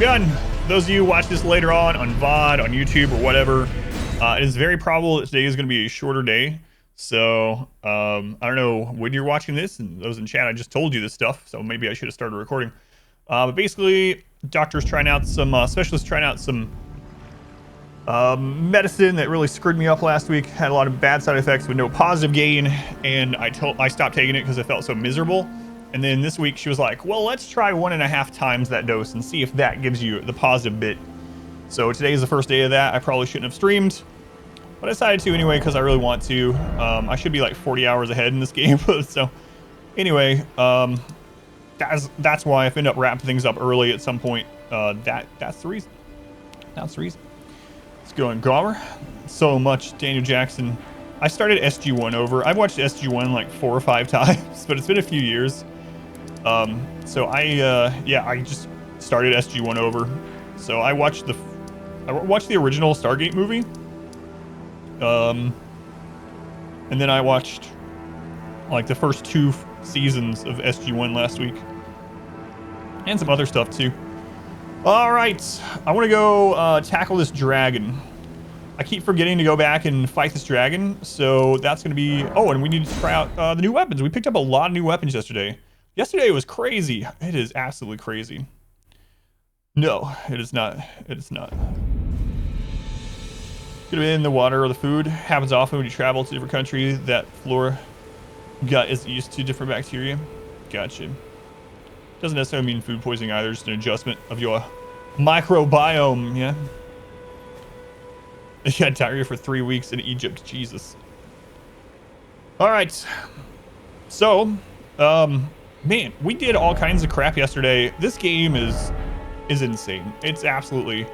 Gun. Those of you who watch this later on VOD, on YouTube, or whatever, it is very probable that today is going to be a shorter day. So I don't know when you're watching this, and those in chat, I just told you this stuff, so maybe I should have started recording. But basically, doctors trying out some specialists trying out some medicine that really screwed me up last week. Had a lot of bad side effects with no positive gain, and I stopped taking it because I felt so miserable. And then this week she was like, well, let's try 1.5 times that dose and see if that gives you the positive bit. So today is the first day of that. I probably shouldn't have streamed, but I decided to anyway because I really want to. I should be like 40 hours ahead in this game. So anyway, that's why I've ended up wrapping things up early at some point. That's the reason. That's the reason. Let's go on Gower. So much Daniel Jackson. I started SG1 over. I've watched SG1 like 4 or 5 times, but it's been a few years. So I just started SG1 over. So I watched the original Stargate movie. And then I watched like the first 2 seasons of SG1 last week. And some other stuff too. All right, I want to go tackle this dragon. I keep forgetting to go back and fight this dragon, so that's going to be... Oh, and we need to try out the new weapons. We picked up a lot of new weapons yesterday. Yesterday was crazy. It is absolutely crazy. No, it is not. It is not. Could have been the water or the food. Happens often when you travel to different countries. That flora gut is used to different bacteria. Gotcha. Doesn't necessarily mean food poisoning either. Just an adjustment of your microbiome, yeah? You had diarrhea for 3 weeks in Egypt. Jesus. All right. So, man, we did all kinds of crap yesterday. This game is insane. It's absolutely...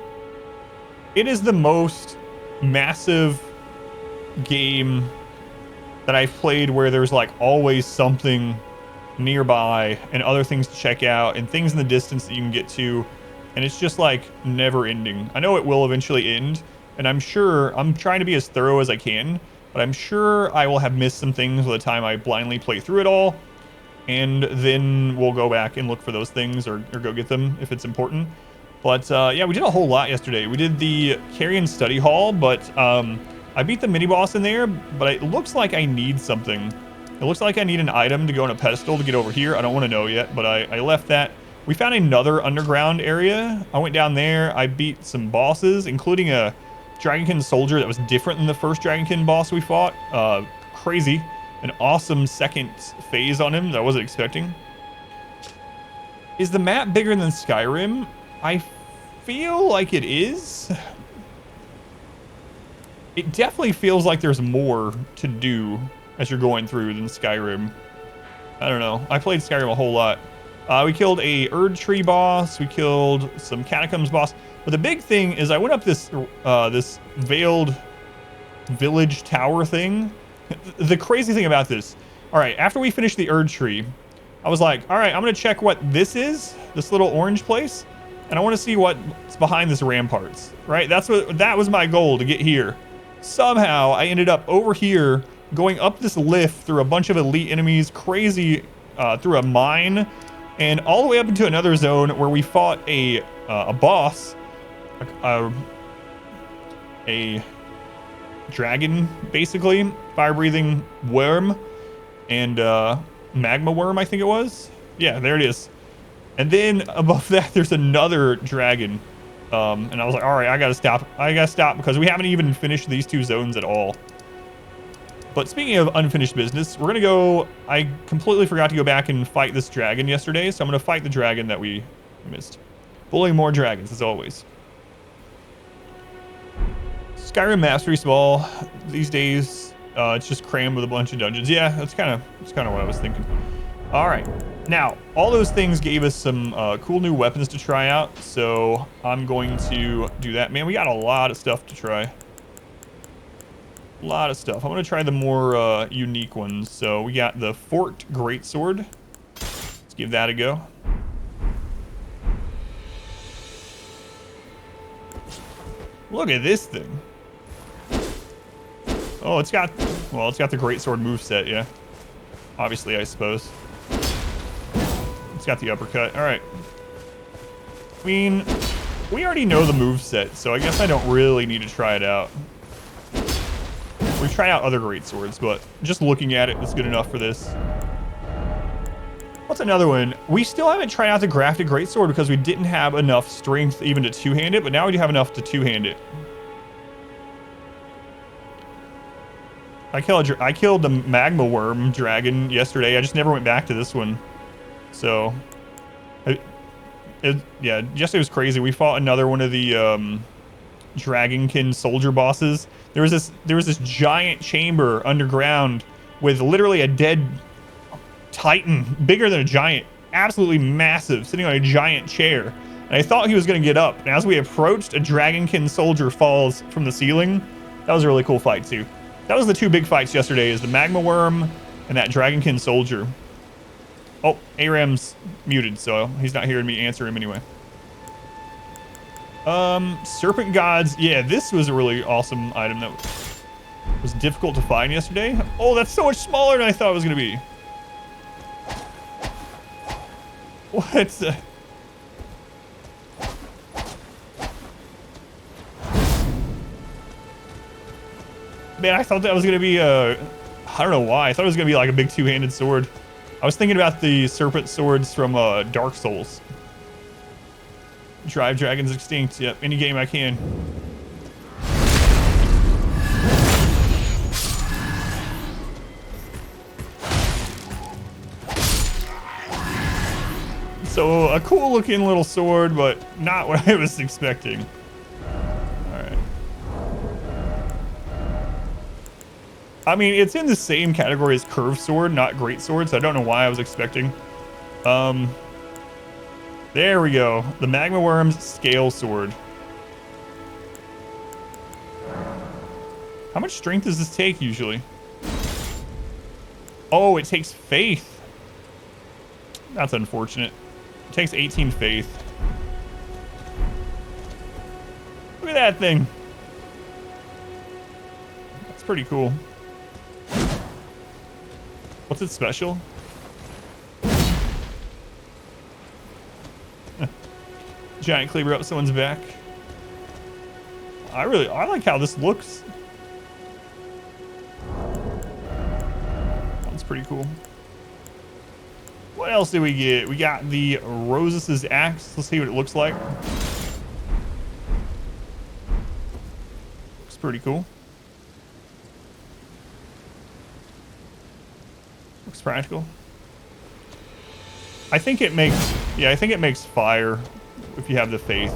It is the most massive game that I've played where there's like always something nearby and other things to check out and things in the distance that you can get to. And it's just like never ending. I know it will eventually end. And I'm sure, I'm trying to be as thorough as I can, but I'm sure I will have missed some things by the time I blindly play through it all. And then we'll go back and look for those things or go get them if it's important. But yeah, we did a whole lot yesterday. We did the Carrion Study Hall, but I beat the mini-boss in there, but it looks like I need something. It looks like I need an item to go on a pedestal to get over here. I don't want to know yet, but I left that. We found another underground area. I went down there. I beat some bosses, including a Dragonkin soldier that was different than the first Dragonkin boss we fought. Crazy. An awesome second phase on him that I wasn't expecting. Is the map bigger than Skyrim? I feel like it is. It definitely feels like there's more to do as you're going through than Skyrim. I don't know. I played Skyrim a whole lot. We killed a Erd Tree boss. We killed some Catacombs boss. But the big thing is I went up this this veiled village tower thing. The crazy thing about this, all right, after we finished the Erd Tree, I was like, all right, I'm gonna check what this is, this little orange place, and I want to see what's behind this ramparts, right? That was my goal, to get here. Somehow I ended up over here, going up this lift through a bunch of elite enemies, crazy, through a mine, and all the way up into another zone where we fought a boss. A dragon, basically, fire-breathing worm, and magma worm, I think it was. Yeah, there it is. And then above that, there's another dragon. And I was like, all right, I gotta stop. I gotta stop because we haven't even finished these 2 zones at all. But speaking of unfinished business, we're gonna go. I completely forgot to go back and fight this dragon yesterday, so I'm gonna fight the dragon that we missed. Bullying more dragons, as always. Skyrim map's pretty small these days. It's just crammed with a bunch of dungeons. Yeah, that's kind of what I was thinking. All right, now all those things gave us some cool new weapons to try out, so I'm going to do that. Man, we got a lot of stuff to try. A lot of stuff. I'm gonna try the more unique ones. So we got the Forked Greatsword. Let's give that a go. Look at this thing. Oh, it's got the Greatsword moveset, yeah. Obviously, I suppose. It's got the uppercut. All right. Queen. We already know the moveset, so I guess I don't really need to try it out. We've tried out other greatswords, but just looking at it is good enough for this. What's another one? We still haven't tried out the grafted greatsword because we didn't have enough strength even to two-hand it, but now we do have enough to two-hand it. I killed the magma worm dragon yesterday. I just never went back to this one. So, yeah, yesterday was crazy. We fought another one of the dragonkin soldier bosses. There was this giant chamber underground with literally a dead titan, bigger than a giant, absolutely massive, sitting on a giant chair. And I thought he was going to get up. And as we approached, a dragonkin soldier falls from the ceiling. That was a really cool fight too. That was the two big fights yesterday, is the magma worm and that dragonkin soldier. Oh, Aram's muted, so he's not hearing me answer him anyway. Serpent gods. Yeah, this was a really awesome item that was difficult to find yesterday. Oh, that's so much smaller than I thought it was going to be. What? Man, I thought that was going to be I don't know why. I thought it was going to be like a big two-handed sword. I was thinking about the serpent swords from Dark Souls. Drive dragons extinct. Yep, any game I can. So a cool looking little sword, but not what I was expecting. All right. I mean, it's in the same category as curved sword, not great sword, so I don't know why I was expecting. There we go. The magma worm's scale sword. How much strength does this take usually? Oh, it takes faith. That's unfortunate. It takes 18 faith. Look at that thing. That's pretty cool. What's its special? Giant cleaver up someone's back. I like how this looks. That's pretty cool. What else did we get? We got the Rose's axe. Let's see what it looks like. Looks pretty cool. Looks practical. I think it makes, yeah, I think it makes fire if you have the faith.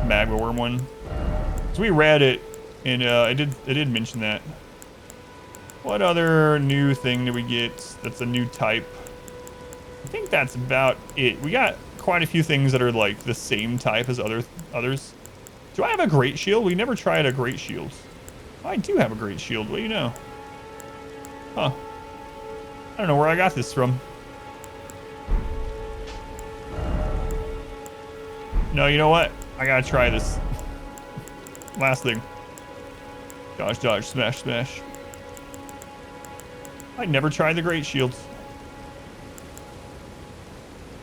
Magma worm one. So we read it, and it did mention that. What other new thing did we get that's a new type? I think that's about it. We got quite a few things that are like the same type as others. Do I have a great shield? We never tried a great shield. I do have a great shield. What do you know? Huh. I don't know where I got this from. No, you know what? I gotta try this. Last thing. Dodge, dodge, smash, smash. I never tried the great shield.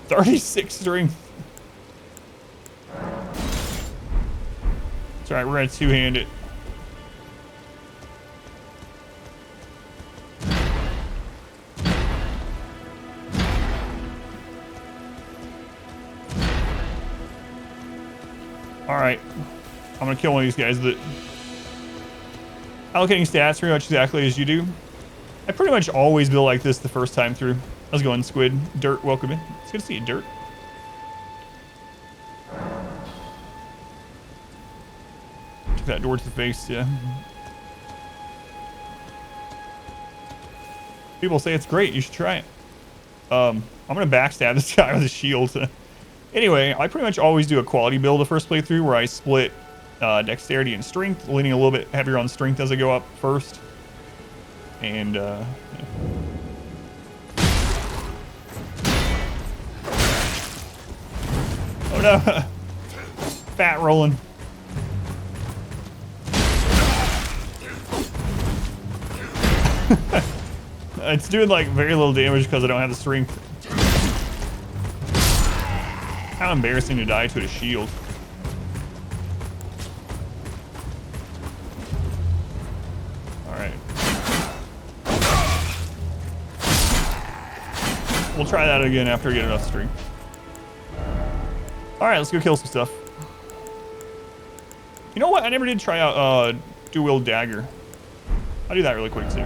36 strength. It's alright, we're gonna two-hand it. Alright. I'm gonna kill one of these guys that... Allocating stats pretty much exactly as you do. I pretty much always build like this the first time through. How's it going, Squid? Dirt, welcome in. It's good to see you, Dirt. Took that door to the face, yeah. People say it's great, you should try it. I'm gonna backstab this guy with a shield. Anyway, I pretty much always do a quality build the first playthrough where I split dexterity and strength, leaning a little bit heavier on strength as I go up first. And, yeah. Oh no! Fat rolling. It's doing like very little damage because I don't have the strength. How embarrassing to die to a shield. We'll try that again after I get enough strength. All right, let's go kill some stuff. You know what? I never did try out dual dagger. I'll do that really quick too.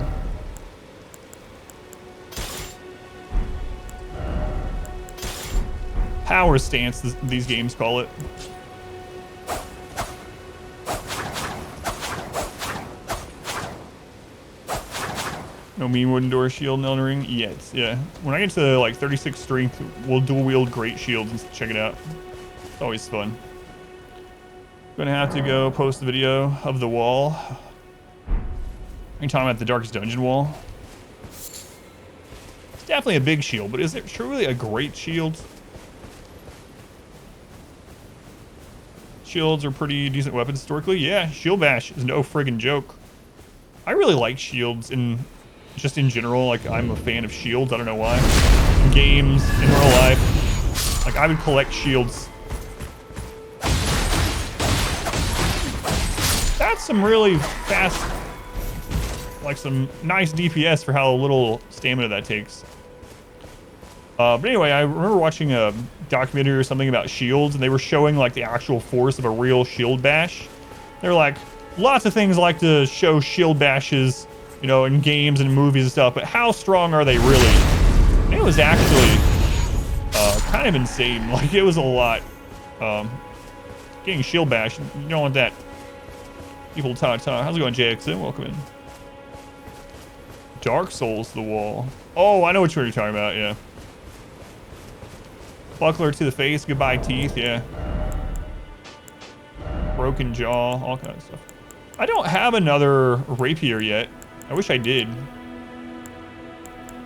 Power stance, these games call it. No mean wooden door shield in Elden Ring yet. Yeah, when I get to like 36 strength, we'll dual wield great shields and check it out. It's always fun. Gonna have to go post the video of the wall. Are you talking about the darkest dungeon wall? It's definitely a big shield, but is it truly a great shield? Shields are pretty decent weapons historically. Yeah, shield bash is no friggin' joke. I really like shields just in general. Like, I'm a fan of shields. I don't know why. In games, in real life. Like, I would collect shields. That's some really fast, like some nice DPS for how little stamina that takes. But anyway, I remember watching a documentary or something about shields, and they were showing like the actual force of a real shield bash. They're like, lots of things like to show shield bashes, you know, in games and movies and stuff, but how strong are they really? And it was actually kind of insane. Like, it was a lot. Getting shield bash, you don't want that. Evil ta-ta. How's it going, JXN? Welcome in. Dark Souls, the wall. Oh, I know what you're talking about, yeah. Buckler to the face, goodbye teeth, yeah. Broken jaw, all kinds of stuff. I don't have another rapier yet. I wish I did.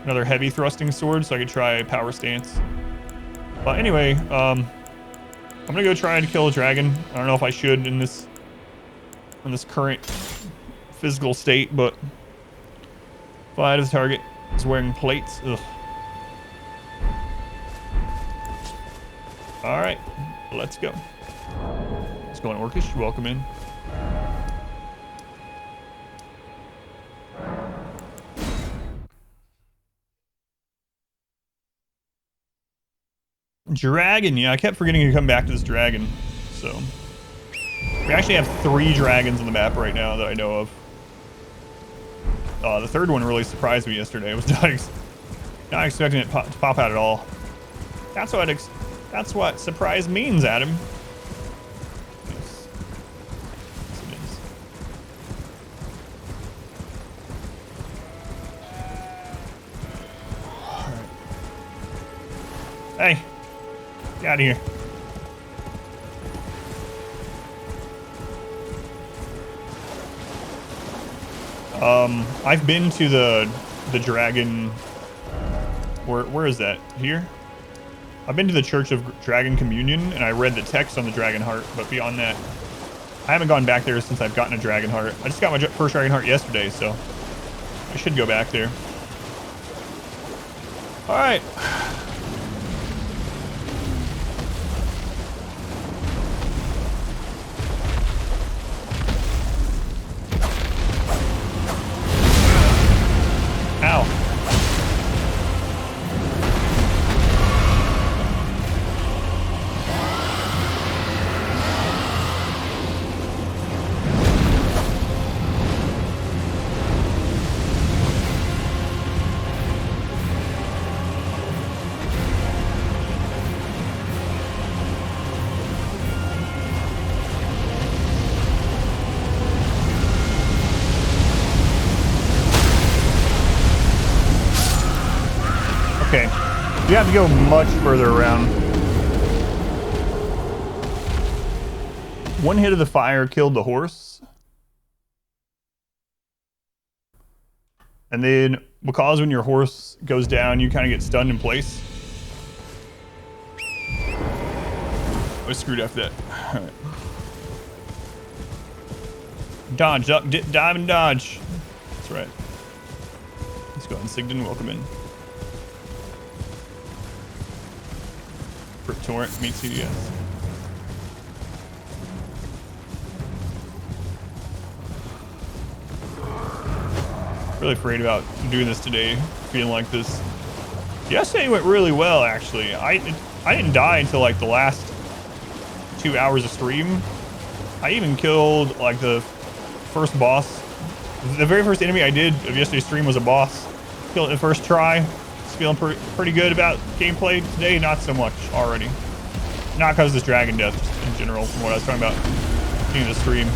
Another heavy thrusting sword so I could try power stance. But anyway, I'm gonna go try to kill a dragon. I don't know if I should in this current physical state, but fly to the target. Is wearing plates. Ugh. All right, let's go. Let's go on, Orcish. Welcome in. Dragon, yeah, I kept forgetting to come back to this dragon. So we actually have 3 dragons on the map right now that I know of. The third one really surprised me yesterday. I was not expecting it to pop out at all. That's what surprise means, Adam. Yes. Yes, it is. All right. Hey, get out of here. I've been to the dragon. Where is that? Here? I've been to the Church of Dragon Communion, and I read the text on the Dragon Heart, but beyond that, I haven't gone back there since I've gotten a Dragon Heart. I just got my first Dragon Heart yesterday, so I should go back there. All right. Ow. Okay, you have to go much further around. One hit of the fire killed the horse. And then, because when your horse goes down, you kind of get stunned in place. I was screwed after that. All right. Dodge, up, dive and dodge. That's right. Let's go ahead and Sigden, welcome in. Torrent, meet CDS. Really afraid about doing this today, feeling like this Yesterday went really well, actually. I didn't die until like the last 2 hours of stream. I even killed like the first boss. The very first enemy I did of yesterday's stream was a boss. Killed it the first try. Just feeling pretty good about gameplay today. Not so much already. Not because of this dragon death, just in general from what I was talking about in the stream.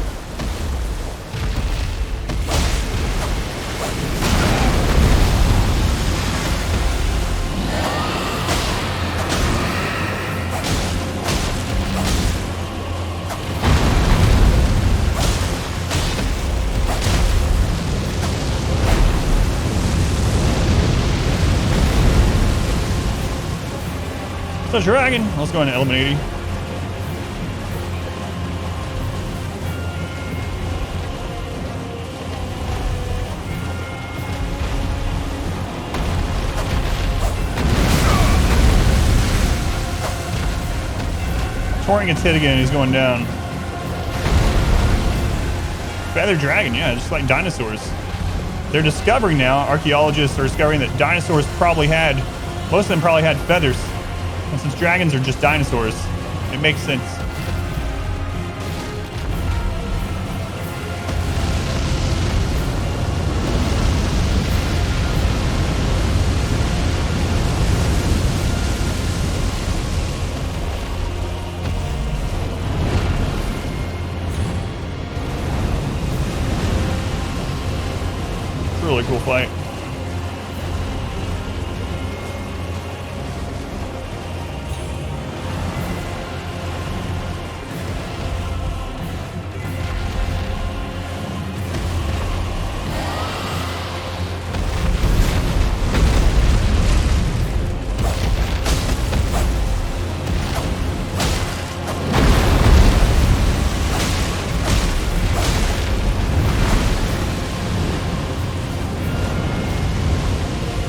So dragon, let's go into element 80. Touring gets hit again, he's going down. Feather dragon, yeah, just like dinosaurs. They're discovering now, archaeologists are discovering that dinosaurs probably had, most of them probably had feathers. And since dragons are just dinosaurs, it makes sense. It's a really cool fight.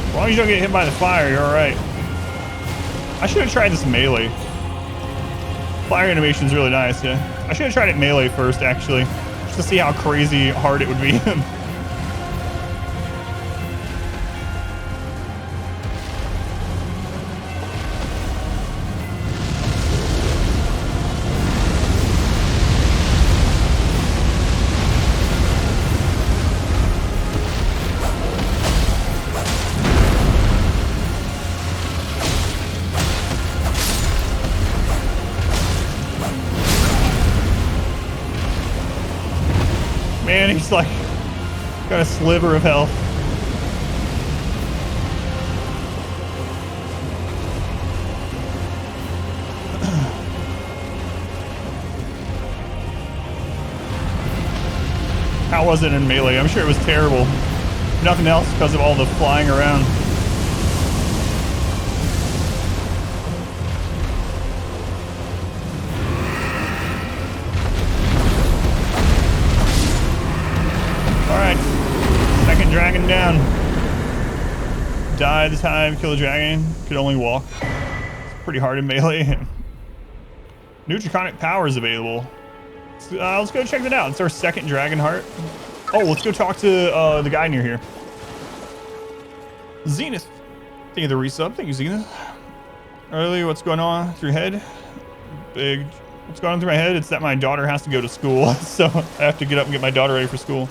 As long as you don't get hit by the fire, you're alright. I should have tried this melee. Fire animation is really nice, yeah. I should have tried it melee first, actually. Just to see how crazy hard it would be. Man, he's like got a sliver of health. How was it in melee? I'm sure it was terrible. Nothing else because of all the flying around. Dragon down. Die the time, kill the dragon. Could only walk. It's pretty hard in melee. New draconic power is available. Let's go check that out. It's our second dragon heart. Oh, let's go talk to the guy near here. Zenith. Thank you for the resub. Thank you, Zenith. Early, what's going on through your head? Big. What's going on through my head? It's that my daughter has to go to school. So I have to get up and get my daughter ready for school.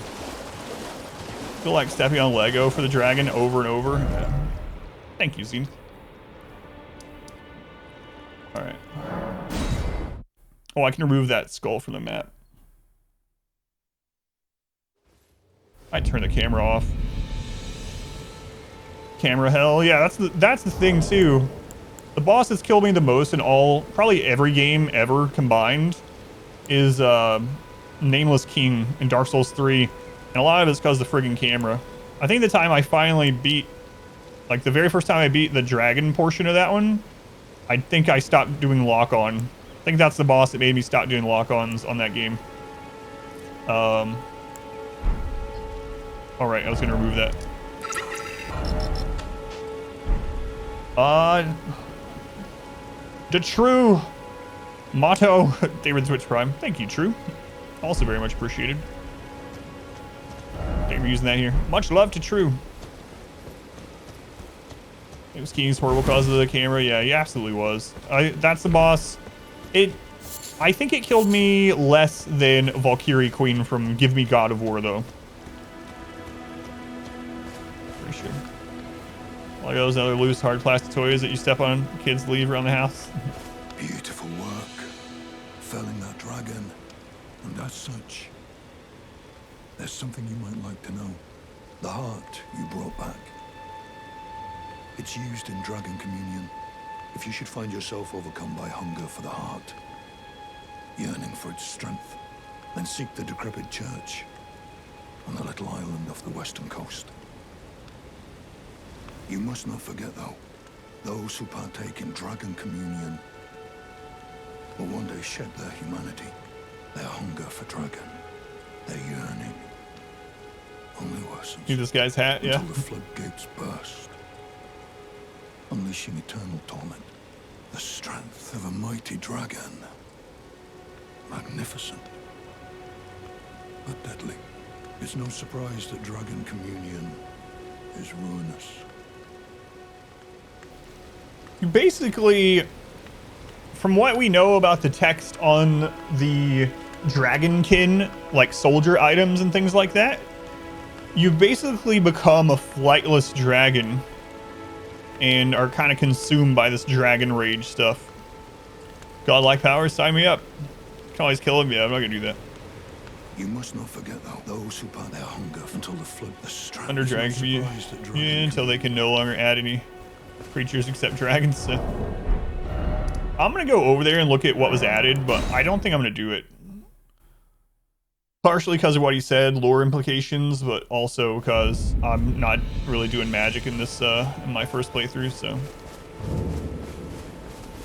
I feel like stepping on Lego for the dragon over and over. Yeah. Thank you, Zine. All right. Oh, I can remove that skull from the map. I turn the camera off. Camera hell, yeah, that's the thing too. The boss that's killed me the most in probably every game ever combined is Nameless King in Dark Souls 3. And a lot of it's because of the friggin' camera. I think the time I finally beat, like the very first time I beat the dragon portion of that one, I think I stopped doing lock-on. I think that's the boss that made me stop doing lock-ons on that game. Alright, I was gonna remove that. The true motto, David Switch Prime. Thank you, True. Also very much appreciated. Thank you for using that here. Much love to True. It was King's horrible because of the camera. Yeah, he absolutely was. That's the boss. I think it killed me less than Valkyrie Queen from Give Me God of War, though. Pretty sure. Like those other loose, hard plastic toys that you step on, kids leave around the house. Beautiful work. Felling that dragon. And as such, there's something you might like to know. The heart you brought back. It's used in Dragon Communion. If you should find yourself overcome by hunger for the heart, yearning for its strength, then seek the decrepit church on the little island off the western coast. You must not forget, though, those who partake in Dragon Communion will one day shed their humanity, their hunger for dragon, their yearning only worsens. See this guy's hat, yeah. Until the floodgates burst, unleashing eternal torment. The strength of a mighty dragon. Magnificent, but deadly. It's no surprise that Dragon Communion is ruinous. You basically, from what we know about the text on the Dragonkin, like soldier items and things like that, you basically become a flightless dragon and are kind of consumed by this dragon rage stuff. Godlike powers, sign me up. Can always kill him. Yeah, I'm not gonna do that. You must not forget, though, those who part their hunger until the flood, the strength. Under Dragon View, yeah, until they can no longer add any creatures except dragons. So I'm gonna go over there and look at what was added, but I don't think I'm gonna do it. Partially because of what he said, lore implications, but also because I'm not really doing magic in this in my first playthrough. So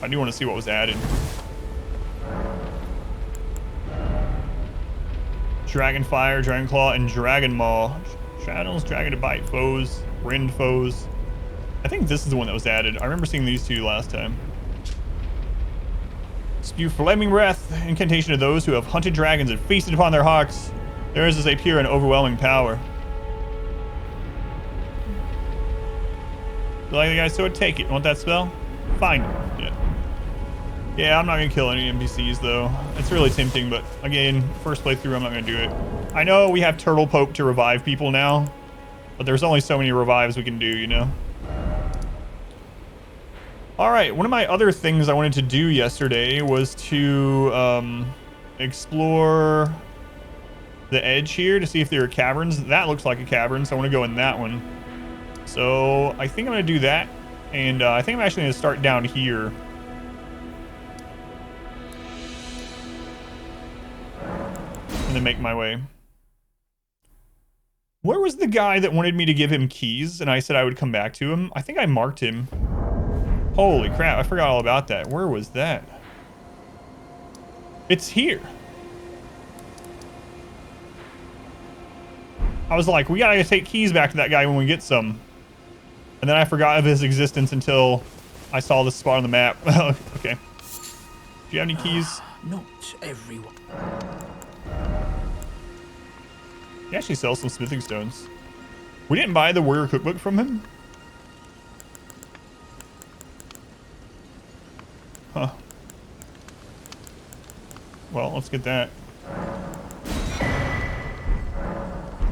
I do want to see what was added. Dragon Fire, Dragon Claw, and Dragon Maw. Shadows, Dragon to bite foes, rend foes. I think this is the one that was added. I remember seeing these two last time. Spew flaming breath, incantation of those who have hunted dragons and feasted upon their hearts. Theirs is a pure and overwhelming power. You like the guy, so take it. Want that spell? Fine. Yeah. Yeah, I'm not gonna kill any NPCs though. It's really tempting, but again, first playthrough, I'm not gonna do it. I know we have Turtle Poke to revive people now, but there's only so many revives we can do, you know? All right, one of my other things I wanted to do yesterday was to explore the edge here to see if there are caverns. That looks like a cavern, so I want to go in that one. So I think I'm going to do that, and I think I'm actually going to start down here. And then make my way. Where was the guy that wanted me to give him keys, and I said I would come back to him? I think I marked him. Holy crap, I forgot all about that. Where was that? It's here. I was like, we gotta take keys back to that guy when we get some. And then I forgot of his existence until I saw this spot on the map. Okay. Do you have any keys? Not everyone. He actually sells some smithing stones. We didn't buy the warrior cookbook from him? Huh. Well, let's get that.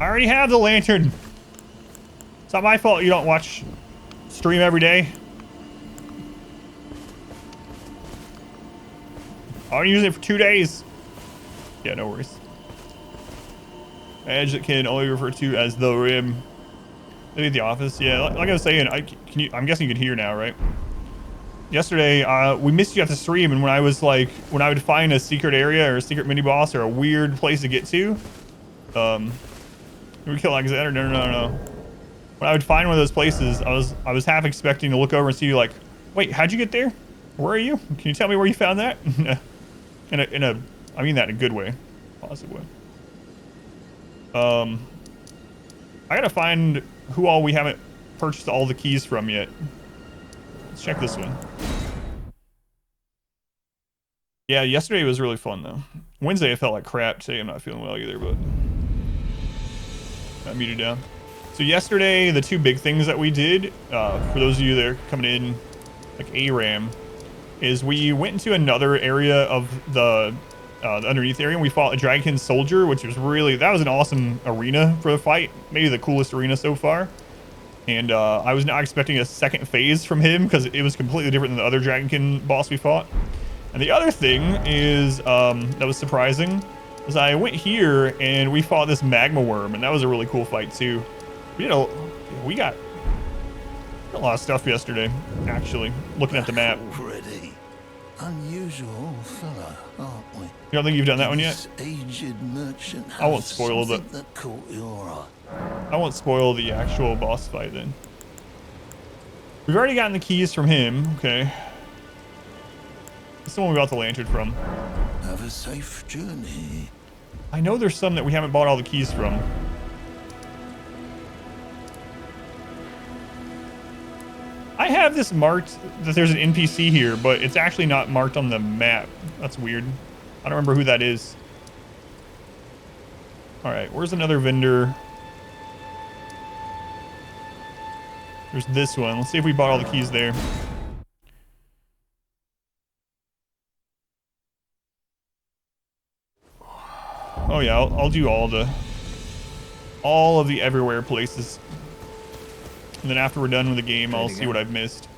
I already have the lantern. It's not my fault you don't watch stream every day. I only use it for 2 days. Yeah, no worries. Edge that can only refer to as the rim. Maybe the office. Yeah, like I was saying, I'm guessing you can hear now, right? Yesterday, we missed you at the stream, and when I would find a secret area or a secret mini boss or a weird place to get to, we kill Alexander. No. When I would find one of those places, I was half expecting to look over and see you like, wait, how'd you get there? Where are you? Can you tell me where you found that? I mean that in a good way, positive way. I gotta find who all we haven't purchased all the keys from yet. Let's check this one. Yeah, yesterday was really fun though. Wednesday I felt like crap. Today I'm not feeling well either, but I muted down. So yesterday, the two big things that we did, for those of you that are coming in, like ARAM, is we went into another area of the underneath area, and we fought a Dragonkin soldier, which was really, that was an awesome arena for the fight. Maybe the coolest arena so far. And I was not expecting a second phase from him because it was completely different than the other Dragonkin boss we fought. And the other thing is, that was surprising, is I went here and we fought this magma worm, and that was a really cool fight too. We got a lot of stuff yesterday, actually, looking at the map. Already. Unusual fella, aren't we? You don't think you've done that one yet? Aged merchant. I won't spoil the. That caught your eye. I won't spoil the actual boss fight then. We've already gotten the keys from him. Okay. This is the one we got the lantern from. Have a safe journey. I know there's some that we haven't bought all the keys from. I have this marked that there's an NPC here, but it's actually not marked on the map. That's weird. I don't remember who that is. All right, where's another vendor? There's this one. Let's see if we bought all the keys there. Oh yeah, I'll do all of the everywhere places. And then after we're done with the game, I'll see what I've missed.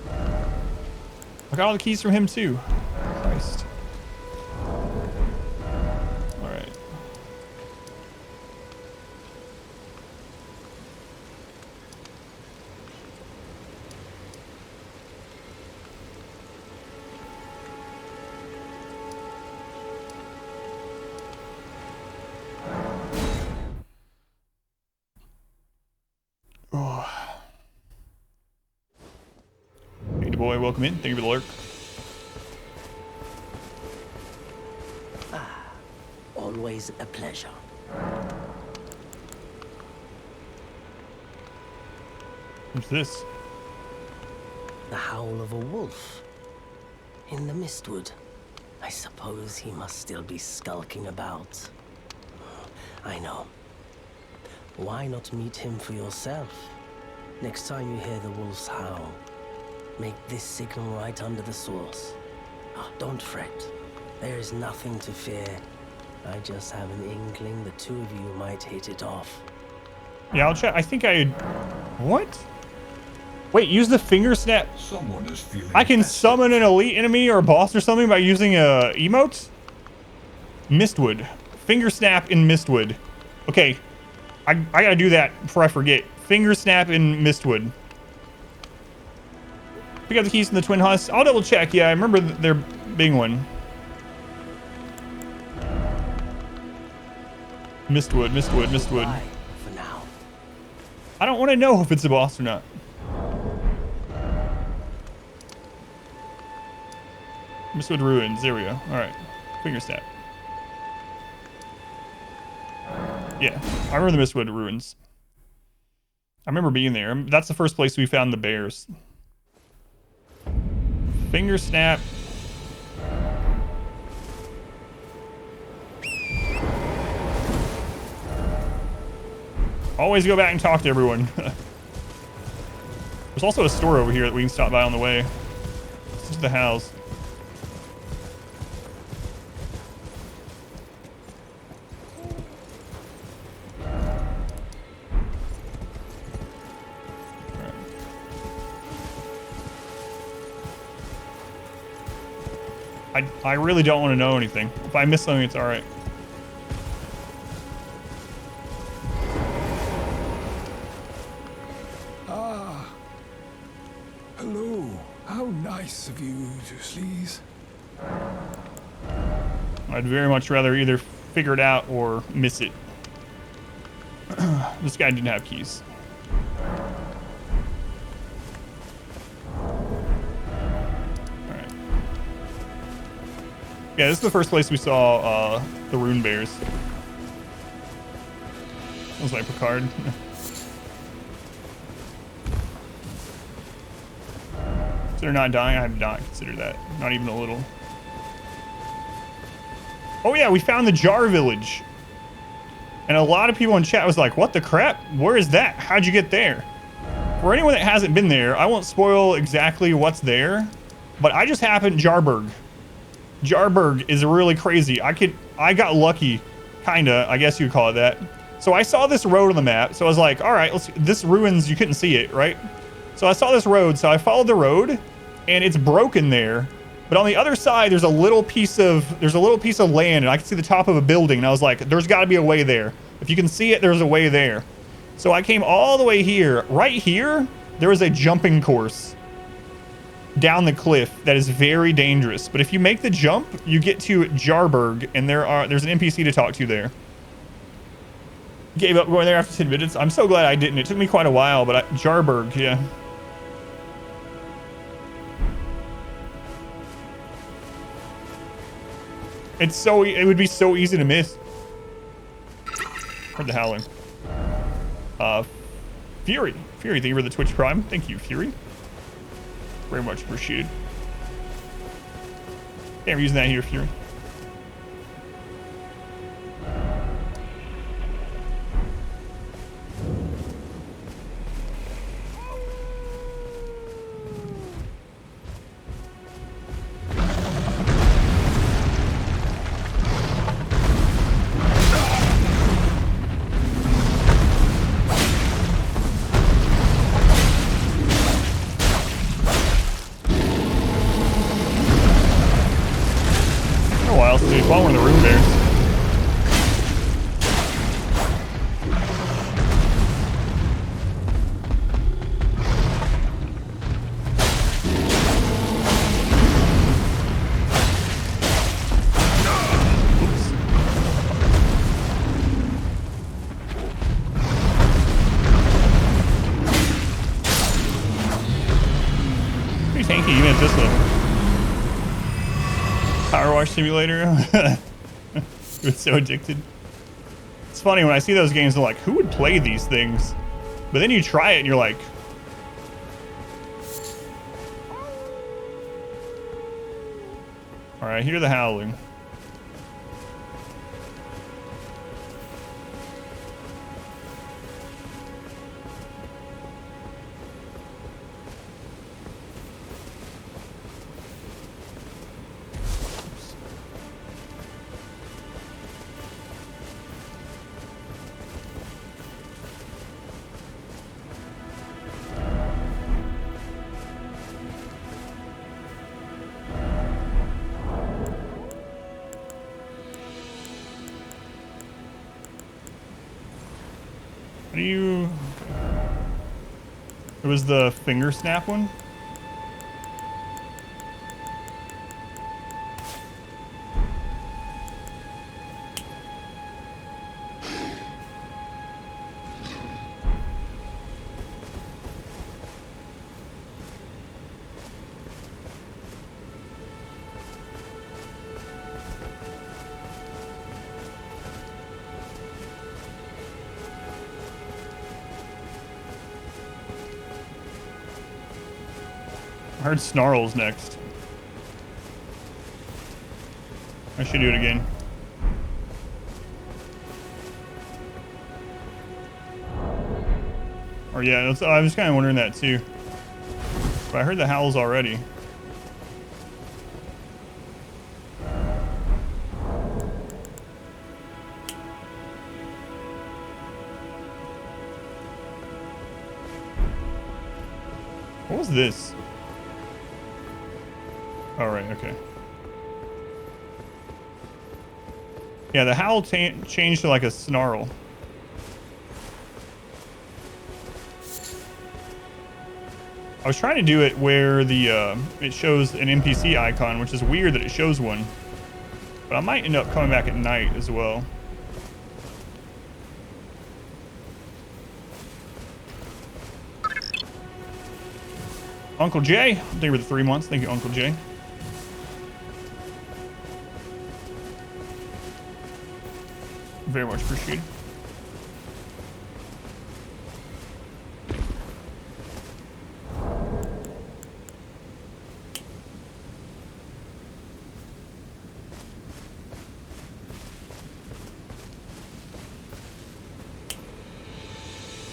I got all the keys from him too. Christ. All right. Oh. Hey, boy, welcome in. Thank you for the lurk. Always a pleasure. What's this? The howl of a wolf in the mistwood. I suppose he must still be skulking about. I know. Why not meet him for yourself? Next time you hear the wolf's howl, make this signal right under the source. Oh, don't fret. There is nothing to fear. I just have an inkling the two of you might hit it off. Yeah, I'll check. I think what? Wait, use the finger snap. Someone is feeling I can summon an elite enemy or a boss or something by using a emote? Mistwood. Finger snap in Mistwood. Okay. I gotta do that before I forget. Finger snap in Mistwood. Pick up the keys from the twin husk. I'll double check. Yeah, I remember there being one. Mistwood. Bye for now. I don't want to know if it's a boss or not. Mistwood ruins. There we go. All right. Finger snap. Yeah, I remember the Mistwood ruins. I remember being there. That's the first place we found the bears. Finger snap. Always go back and talk to everyone. There's also a store over here that we can stop by on the way. This is the house. I really don't want to know anything. If I miss something, it's all right. Ah. Hello. How nice of you to sleaze. I'd very much rather either figure it out or miss it. This guy didn't have keys. Yeah, this is the first place we saw the rune bears. That was my Picard. Consider not dying? I have not considered that. Not even a little. Oh yeah, we found the Jar Village. And a lot of people in chat was like, what the crap? Where is that? How'd you get there? For anyone that hasn't been there, I won't spoil exactly what's there, but I just happened Jarburg. Jarburg is really crazy. I got lucky, kinda, I guess you'd call it that. So I saw this road on the map, so I was like, all right, this ruins, you couldn't see it, right? So I saw this road, so I followed the road, and it's broken there. But on the other side, there's a little piece of land, and I can see the top of a building, and I was like, there's got to be a way there. If you can see it, there's a way there. So I came all the way here. Right here, there is a jumping course down the cliff that is very dangerous. But if you make the jump, you get to Jarburg, and there's an NPC to talk to there. Gave up going there after 10 minutes. I'm so glad I didn't. It took me quite a while, but Jarburg, yeah. It would be so easy to miss. Heard the howling. Fury, thank you for the Twitch Prime. Thank you, Fury. Very much appreciated. Yeah, I'm using that here, Fury. While we're in the room there. Pretty tanky even at this level. Power wash simulator. It's so addicted. It's funny when I see those games, I'm like, who would play these things? But then you try it and you're like, all right, I hear the howling. It was the finger snap one? I heard snarls next. I should do it again. Or yeah, I was kind of wondering that too. But I heard the howls already. What was this? All right, okay. Yeah, the howl changed to like a snarl. I was trying to do it where the it shows an NPC icon, which is weird that it shows one. But I might end up coming back at night as well. Uncle Jay, thank you for the 3 months. Thank you, Uncle Jay. Very much appreciated.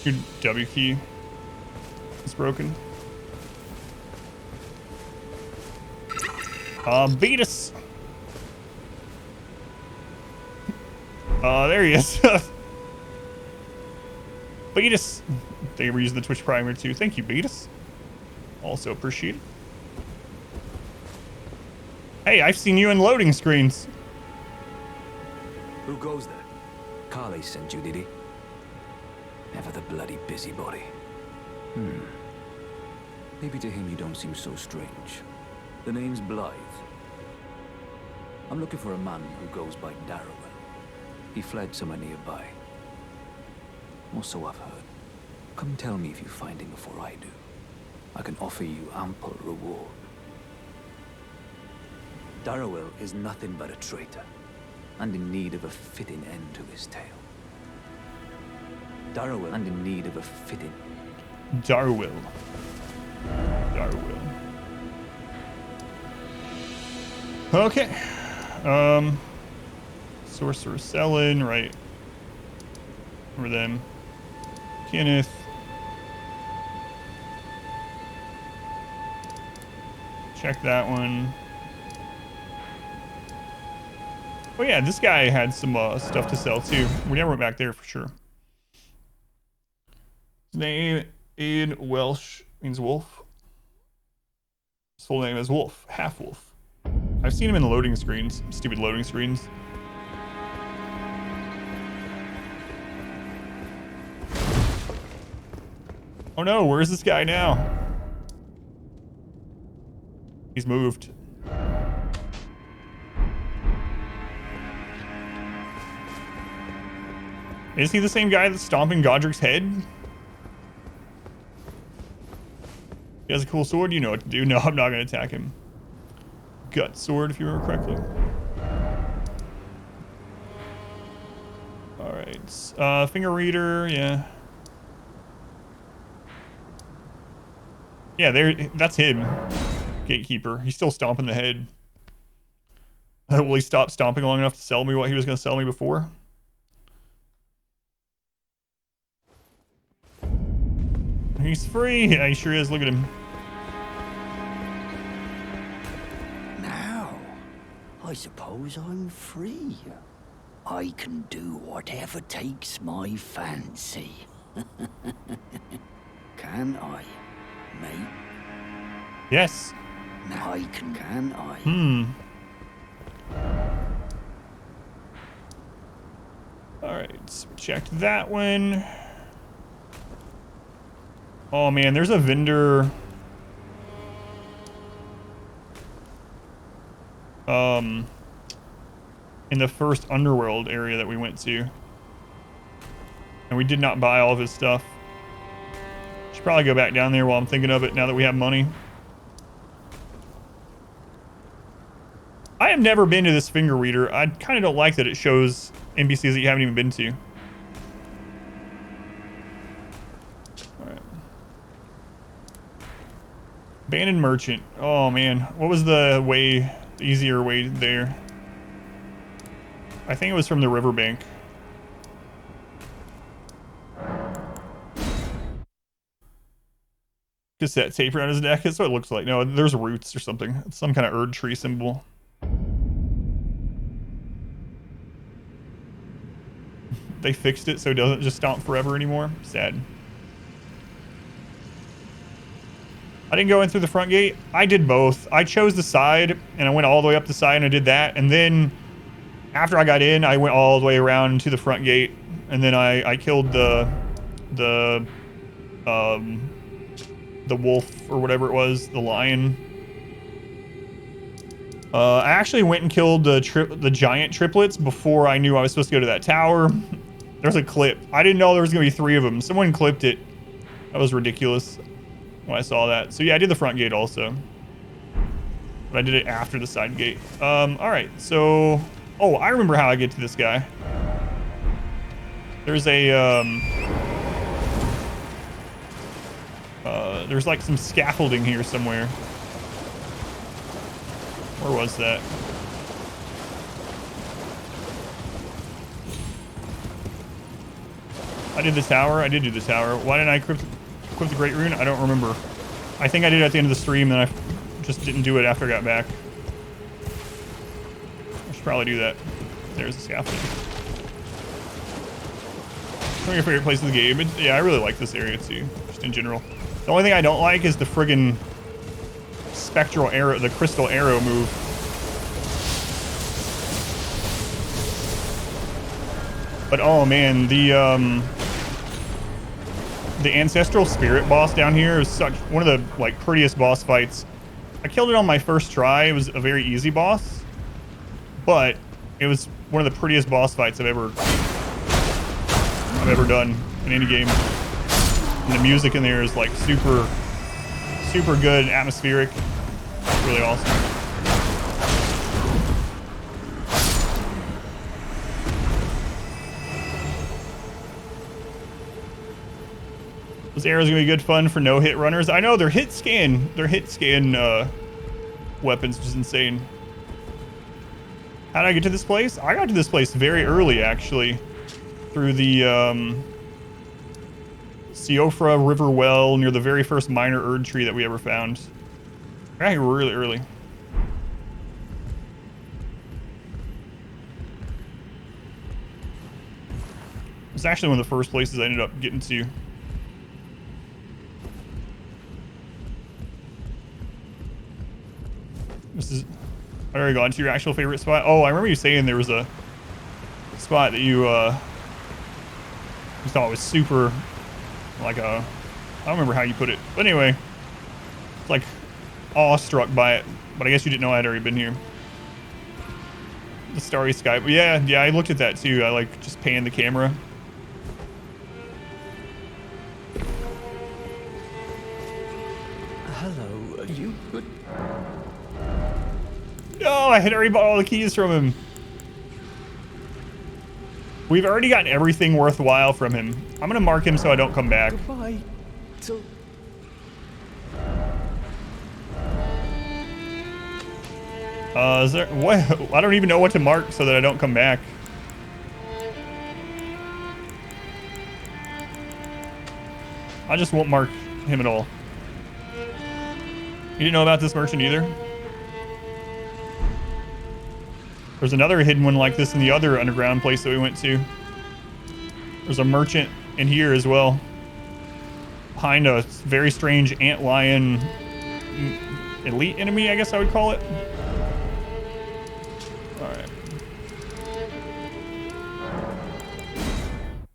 Your W key is broken. Beat us. There he is. Beatus. They were using the Twitch primer too. Thank you, Beatus. Also appreciate it. Hey, I've seen you in loading screens. Who goes there? Carly sent you, did he? Never the bloody busybody. Maybe to him you don't seem so strange. The name's Blythe. I'm looking for a man who goes by Darrowell. He fled somewhere nearby. Or so I've heard. Come tell me if you find him before I do. I can offer you ample reward. Darrowell is nothing but a traitor, and in need of a fitting end to his tale. Darrowell, and in need of a fitting... Darrowell. Okay. Sorcerer Selin, right. Over them. Kenneth. Check that one. Oh yeah, this guy had some stuff to sell too. We never went back there for sure. His name in Welsh means wolf. His full name is Wolf, half wolf. I've seen him in the loading screens, stupid loading screens. Oh no, where's this guy now? He's moved. Is he the same guy that's stomping Godric's head? He has a cool sword, you know what to do. No, I'm not gonna attack him. Gut sword, if you remember correctly. Alright, finger reader, yeah. Yeah, that's him. Gatekeeper. He's still stomping the head. Will he stop stomping long enough to sell me what he was gonna sell me before? He's free. Yeah, he sure is. Look at him. Now, I suppose I'm free. I can do whatever takes my fancy. Can I, mate? Yes. Now I can I? Alright, so we checked that one. Oh man, there's a vendor. In the first underworld area that we went to. And we did not buy all of his stuff. Should probably go back down there while I'm thinking of it now that we have money. I have never been to this finger reader. I kind of don't like that it shows NPCs that you haven't even been to. Alright. Abandoned merchant. Oh man, what was the easier way there? I think it was from the riverbank. Cassette tape around his neck. That's what it looks like. No, there's roots or something. It's some kind of Erd tree symbol. They fixed it so it doesn't just stomp forever anymore. Sad. I didn't go in through the front gate. I did both. I chose the side and I went all the way up the side and I did that. And then after I got in, I went all the way around to the front gate. And then I killed the wolf or whatever it was, the lion. I actually went and killed the giant triplets before I knew I was supposed to go to that tower. There's a clip. I didn't know there was gonna be 3 of them. Someone clipped it. That was ridiculous when I saw that. So yeah, I did the front gate also, but I did it after the side gate. All right, so oh, I remember how I get to this guy. There's a there's like some scaffolding here somewhere. Where was that? I did the tower. I did do the tower. Why didn't I equip the Great Rune? I don't remember. I think I did it at the end of the stream, then I just didn't do it after I got back. I should probably do that. There's the scaffolding. One of your favorite places in the game. Yeah, I really like this area too, just in general. The only thing I don't like is the friggin' spectral arrow, the crystal arrow move. But oh man, the ancestral spirit boss down here is such one of the like prettiest boss fights. I killed it on my first try. It was a very easy boss, but it was one of the prettiest boss fights I've ever done in any game. And the music in there is like super good, atmospheric. It's really awesome. Those arrows are gonna be good fun for no-hit runners. I know they're hit scan weapons, which is insane. How did I get to this place? I got to this place very early, actually, through the Siofra River well near the very first minor Erd tree that we ever found. I got here really early. It was actually one of the first places I ended up getting to. This is... I already gone to your actual favorite spot. Oh, I remember you saying there was a spot that you thought was super, like a... I don't remember how you put it. But anyway, it's like awestruck by it. But I guess you didn't know I had already been here. The starry sky. But yeah, I looked at that too. I like just panned the camera. Hello, are you good? No, I had already bought all the keys from him. We've already gotten everything worthwhile from him. I'm gonna mark him so I don't come back. Goodbye. Till... Is there what? I don't even know what to mark so that I don't come back. I just won't mark him at all. You didn't know about this merchant either? There's another hidden one like this in the other underground place that we went to. There's a merchant in here as well. Behind a very strange antlion elite enemy, I guess I would call it. Alright.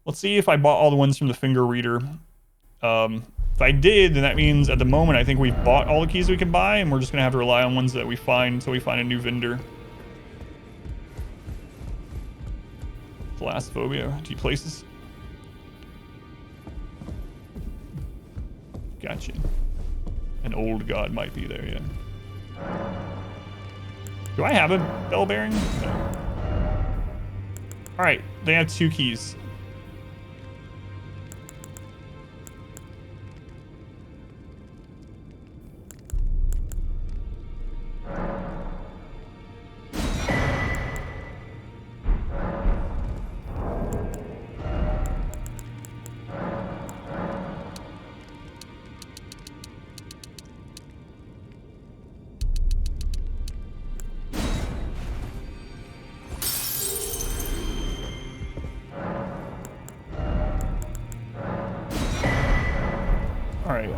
Let's see if I bought all the ones from the finger reader. If I did, then that means at the moment I think we've bought all the keys we can buy, and we're just going to have to rely on ones that we find until we find a new vendor. Thalassophobia. 2 places. Gotcha. An old god might be there, yeah. Do I have a bell bearing? No. Alright, they have 2 keys.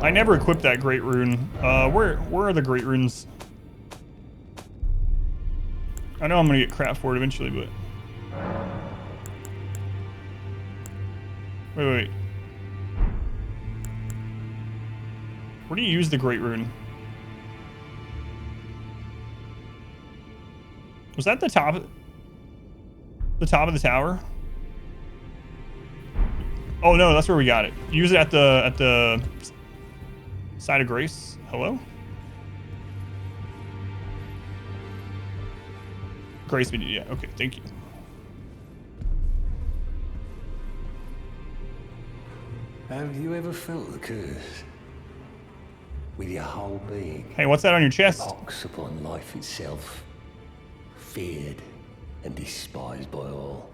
I never equipped that great rune. Where are the great runes? I know I'm gonna get crap for it eventually, but wait. Where do you use the great rune? Was that the top? The top of the tower? Oh no, that's where we got it. Use it at the Side of Grace. Hello? Grace video, yeah, okay, thank you. Have you ever felt the curse? With your whole being? Hey, what's that on your chest? Locks upon life itself. Feared and despised by all.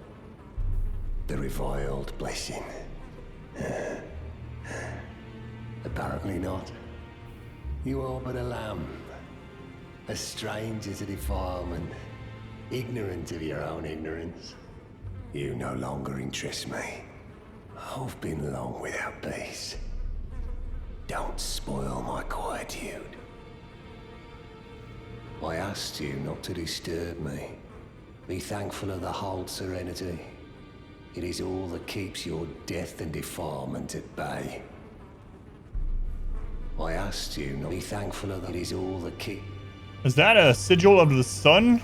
The reviled blessing. Apparently not. You are but a lamb, a stranger to defilement, ignorant of your own ignorance. You no longer interest me. I've been long without peace. Don't spoil my quietude. I asked you not to disturb me. Be thankful of the whole serenity. It is all that keeps your death and defilement at bay. I asked you not to be thankful of that. It is all that keep. Is that a sigil of the sun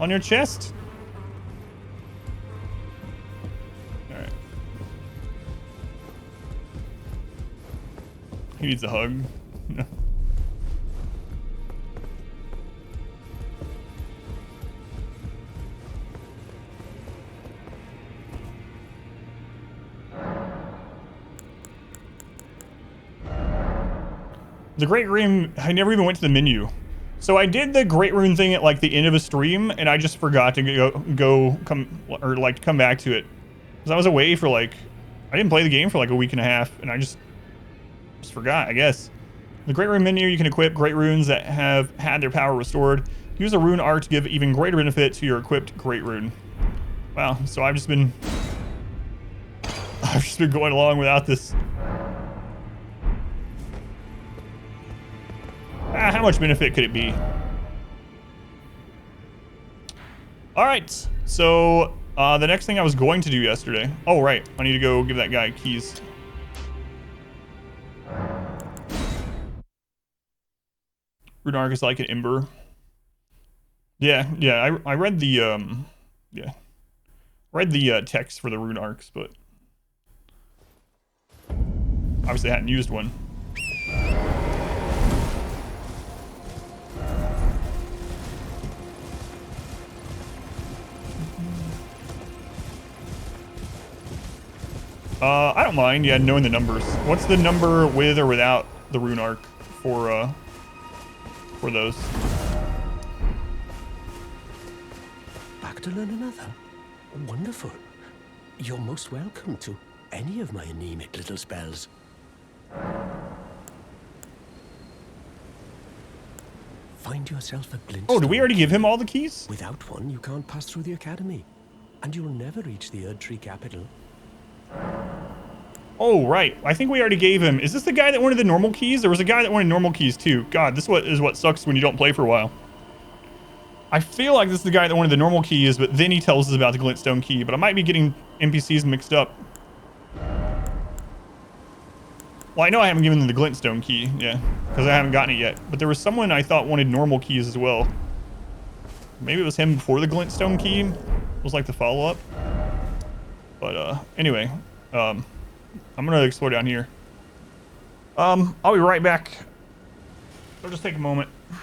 on your chest? All right. He needs a hug. The Great Rune, I never even went to the menu. So I did the Great Rune thing at like the end of a stream, and I just forgot to come back to it. Because I was away for like, I didn't play the game for like a week and a half, and I just forgot, I guess. The Great Rune menu, you can equip Great Runes that have had their power restored. Use a rune art to give even greater benefit to your equipped Great Rune. Wow, so I've just been going along without this. How much benefit could it be? All right, so the next thing I was going to do yesterday. Oh, right, I need to go give that guy keys. Rune Arc is like an ember. Yeah, I read the text for the Rune Arcs, but obviously I hadn't used one. I don't mind, yeah, knowing the numbers. What's the number with or without the Rune Arc for those? Back to learn another? Wonderful. You're most welcome to any of my anemic little spells. Find yourself a glintstone. Oh, did we already give him all the keys? Without one, you can't pass through the academy. And you'll never reach the Erdtree capital. Oh, right. I think we already gave him. Is this the guy that wanted the normal keys? There was a guy that wanted normal keys too. God, this is what sucks when you don't play for a while. I feel like this is the guy that wanted the normal keys, but then he tells us about the glintstone key. But I might be getting NPCs mixed up. Well, I know I haven't given them the glintstone key, yeah, because I haven't gotten it yet. But there was someone I thought wanted normal keys as well. Maybe it was him before the glintstone key. It was like the follow-up. But anyway, I'm gonna explore down here. I'll be right back. I'll just take a moment. I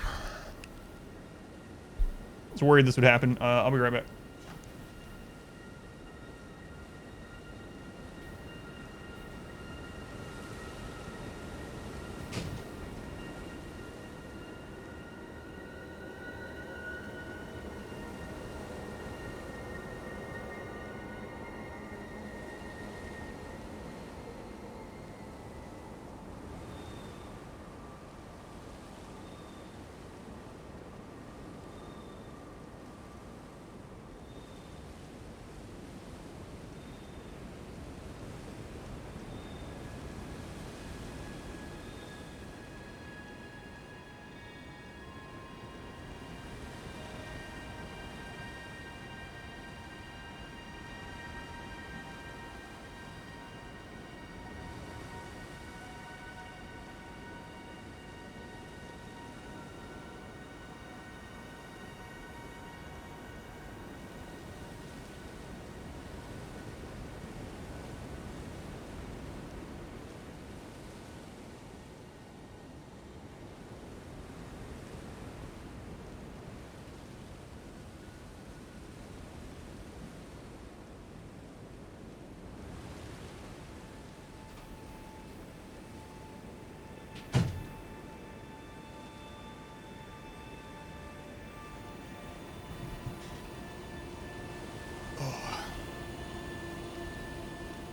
was worried this would happen. I'll be right back.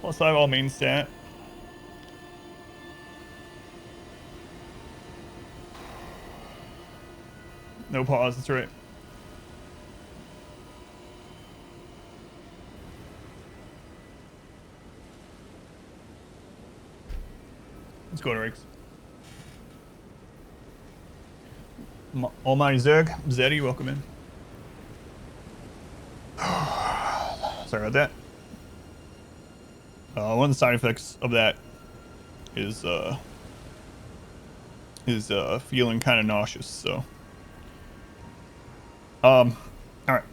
Plus I have all main stat. No pause. That's right. Let's go to Riggs. Almighty Zerg, Zeddy, welcome in. Sorry about that. One of the side effects of that is feeling kind of nauseous. So, all right.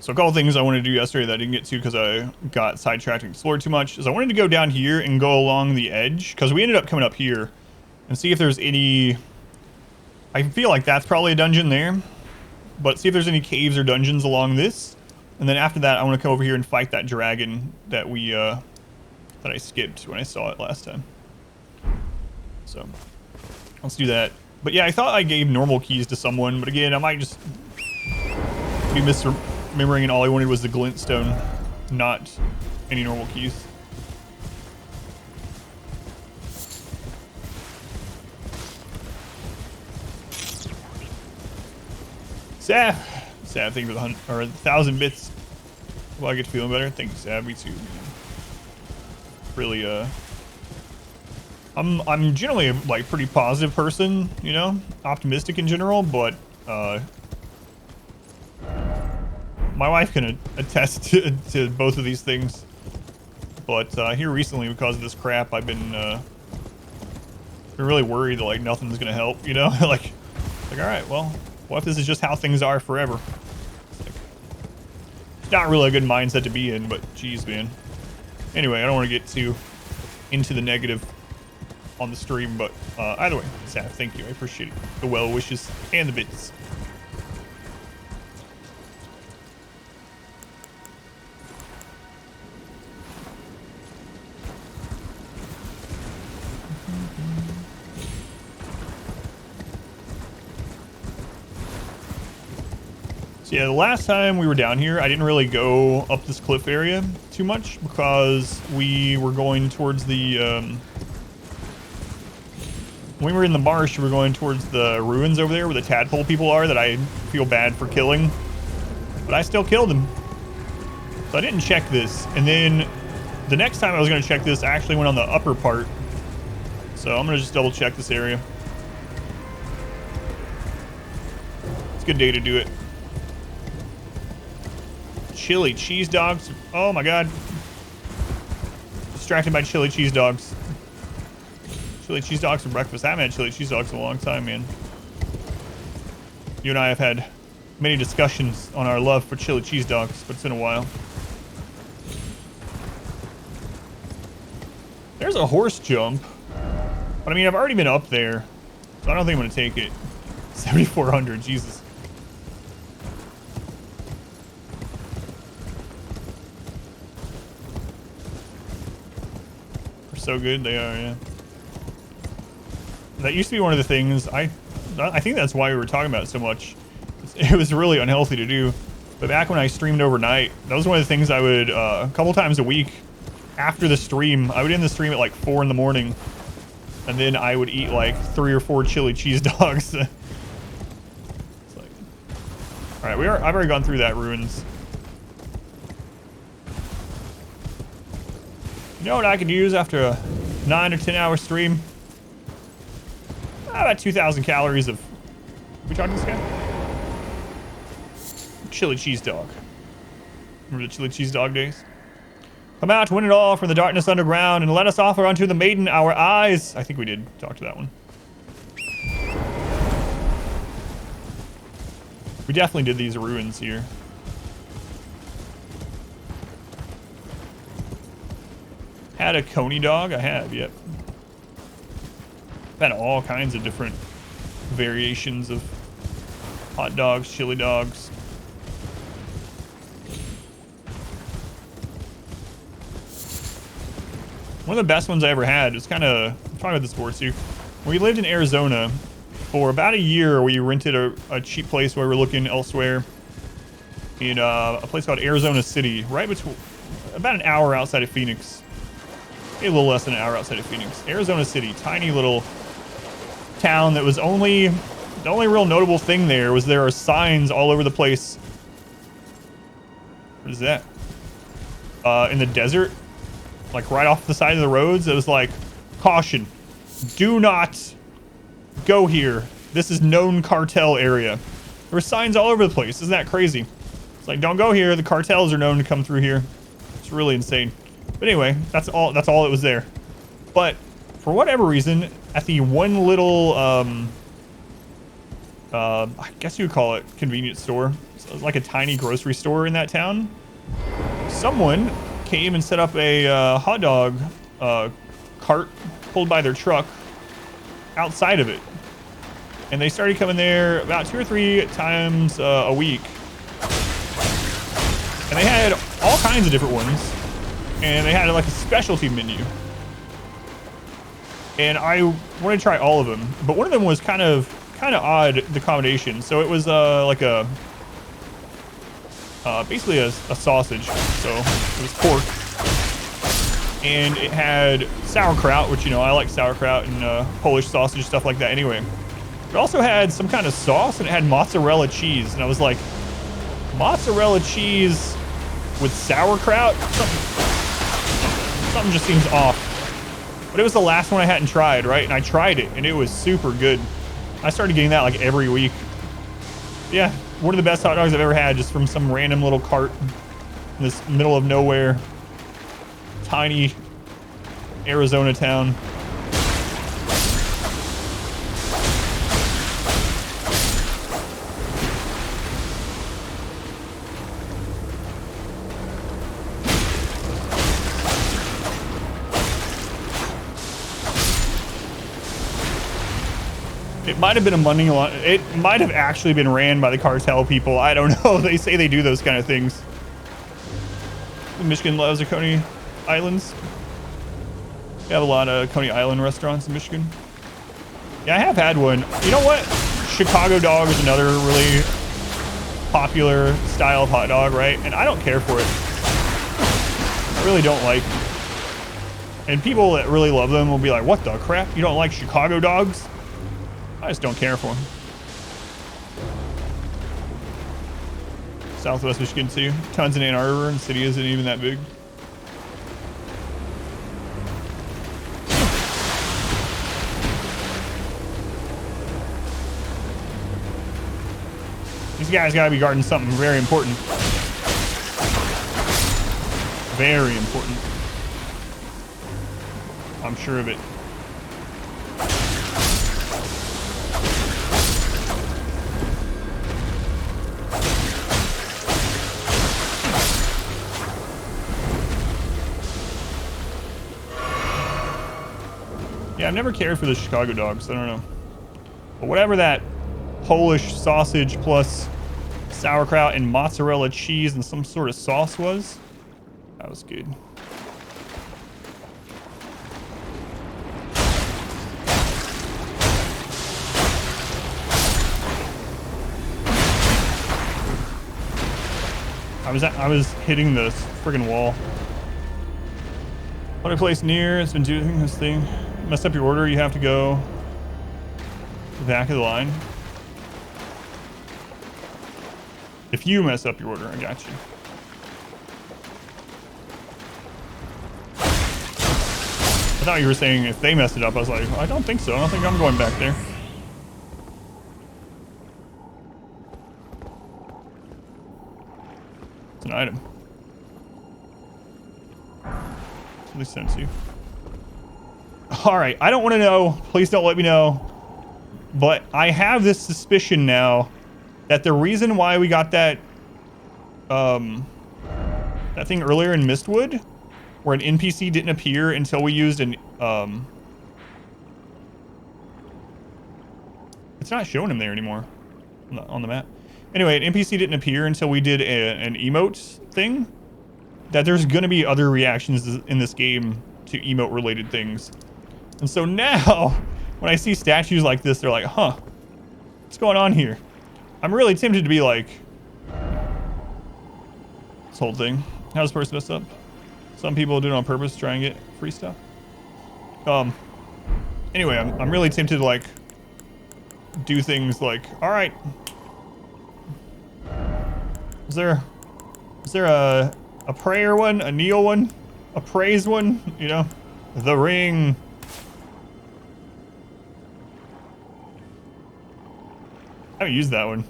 So a couple things I wanted to do yesterday that I didn't get to because I got sidetracked and explored too much is I wanted to go down here and go along the edge because we ended up coming up here and see if there's any. I feel like that's probably a dungeon there, but see if there's any caves or dungeons along this. And then after that, I want to come over here and fight that dragon that we, that I skipped when I saw it last time. So, let's do that. But yeah, I thought I gave normal keys to someone, but again, I might just be misremembering and all I wanted was the glintstone, not any normal keys. Saf, thank you for the 1,000 bits. Well, I get feeling better. Thank you, Saf. Me too. Man. Really, I'm generally a pretty positive person, you know, optimistic in general, but my wife can attest to both of these things. But here recently, because of this crap, I've been really worried that like nothing's gonna help, you know, like all right, well. What if this is just how things are forever? It's not really a good mindset to be in, but geez, man. Anyway, I don't want to get too into the negative on the stream, but either way, Saf, thank you. I appreciate it. The well wishes and the bits. So yeah, the last time we were down here, I didn't really go up this cliff area too much because we were going towards the, when we were in the marsh, we were going towards the ruins over there where the tadpole people are that I feel bad for killing. But I still killed them. So I didn't check this. And then the next time I was going to check this, I actually went on the upper part. So I'm going to just double check this area. It's a good day to do it. Chili cheese dogs. Oh my god. Distracted by chili cheese dogs. Chili cheese dogs for breakfast. I haven't had chili cheese dogs in a long time, man. You and I have had many discussions on our love for chili cheese dogs, but it's been a while. There's a horse jump. But I mean, I've already been up there, so I don't think I'm going to take it. 7,400, Jesus. So good they are, yeah. That used to be one of the things I think that's why we were talking about it so much. It was really unhealthy to do, but back when I streamed overnight, that was one of the things I would a couple times a week after the stream. I would end the stream at like 4 in the morning, and then I would eat like 3 or 4 chili cheese dogs. It's like, all right, I've already gone through that ruins. You know what I could use after a 9 or 10 hour stream? About 2,000 calories of... we talking to this guy? Chili cheese dog. Remember the chili cheese dog days? Come out, win it all from the darkness underground, and let us offer unto the maiden our eyes. I think we did talk to that one. We definitely did these ruins here. Had a coney dog? I have, yep. I've had all kinds of different variations of hot dogs, chili dogs. One of the best ones I ever had, it's kind of, I'm talking about this sports here. When we lived in Arizona, for about a year, we rented a cheap place where we were looking elsewhere in a place called Arizona City, right between, about an hour outside of Phoenix. A little less than an hour outside of Phoenix. Arizona City, tiny little town that was only the only real notable thing there was there are signs all over the place. What is that? In the desert, like right off the side of the roads, it was like, caution, do not go here. This is known cartel area. There were signs all over the place. Isn't that crazy? It's like, don't go here. The cartels are known to come through here. It's really insane. But anyway, that's all that was there. But for whatever reason, at the one little, I guess you would call it convenience store. So it's like a tiny grocery store in that town. Someone came and set up a hot dog cart pulled by their truck outside of it. And they started coming there about 2 or 3 times a week. And they had all kinds of different ones. And they had like a specialty menu. And I wanted to try all of them. But one of them was kind of odd, the combination. So it was like a basically a sausage. So it was pork. And it had sauerkraut, which, you know, I like sauerkraut and Polish sausage, stuff like that anyway. It also had some kind of sauce, and it had mozzarella cheese. And I was like, mozzarella cheese with sauerkraut? Something just seems off. But it was the last one I hadn't tried, right? And I tried it, and it was super good. I started getting that like every week. Yeah, one of the best hot dogs I've ever had, just from some random little cart in this middle of nowhere, tiny Arizona town. It might have been a money laundry. It might have actually been ran by the cartel people. I don't know. They say they do those kind of things. Michigan loves the Coney Islands. We have a lot of Coney Island restaurants in Michigan. Yeah, I have had one. You know what? Chicago dog is another really popular style of hot dog, right? And I don't care for it. I really don't like. And people that really love them will be like, what the crap? You don't like Chicago dogs? I just don't care for them. Southwest Michigan too. Tons in Ann Arbor, and the city isn't even that big. These guys gotta be guarding something very important. Very important. I'm sure of it. Yeah, I've never cared for the Chicago dogs. I don't know. But whatever that Polish sausage plus sauerkraut and mozzarella cheese and some sort of sauce was, that was good. I was hitting the friggin' wall. What a place near. It's been doing this thing. Messed up your order. You have to go to the back of the line. If you mess up your order, I got you. I thought you were saying if they messed it up. I was like, I don't think so. I don't think I'm going back there. It's an item. At least sent to you. Alright, I don't want to know. Please don't let me know. But I have this suspicion now that the reason why we got that that thing earlier in Mistwood, where an NPC didn't appear until we used an it's not showing him there anymore on the map. Anyway, an NPC didn't appear until we did an emote thing. That there's gonna be other reactions in this game to emote related things. And so now, when I see statues like this, they're like, huh, what's going on here? I'm really tempted to be like, this whole thing. How does this person mess up? Some people do it on purpose to try and get free stuff. Anyway, I'm really tempted to like do things like, all right, is there a prayer one, a kneel one, a praise one, you know? The ring. I haven't used that one.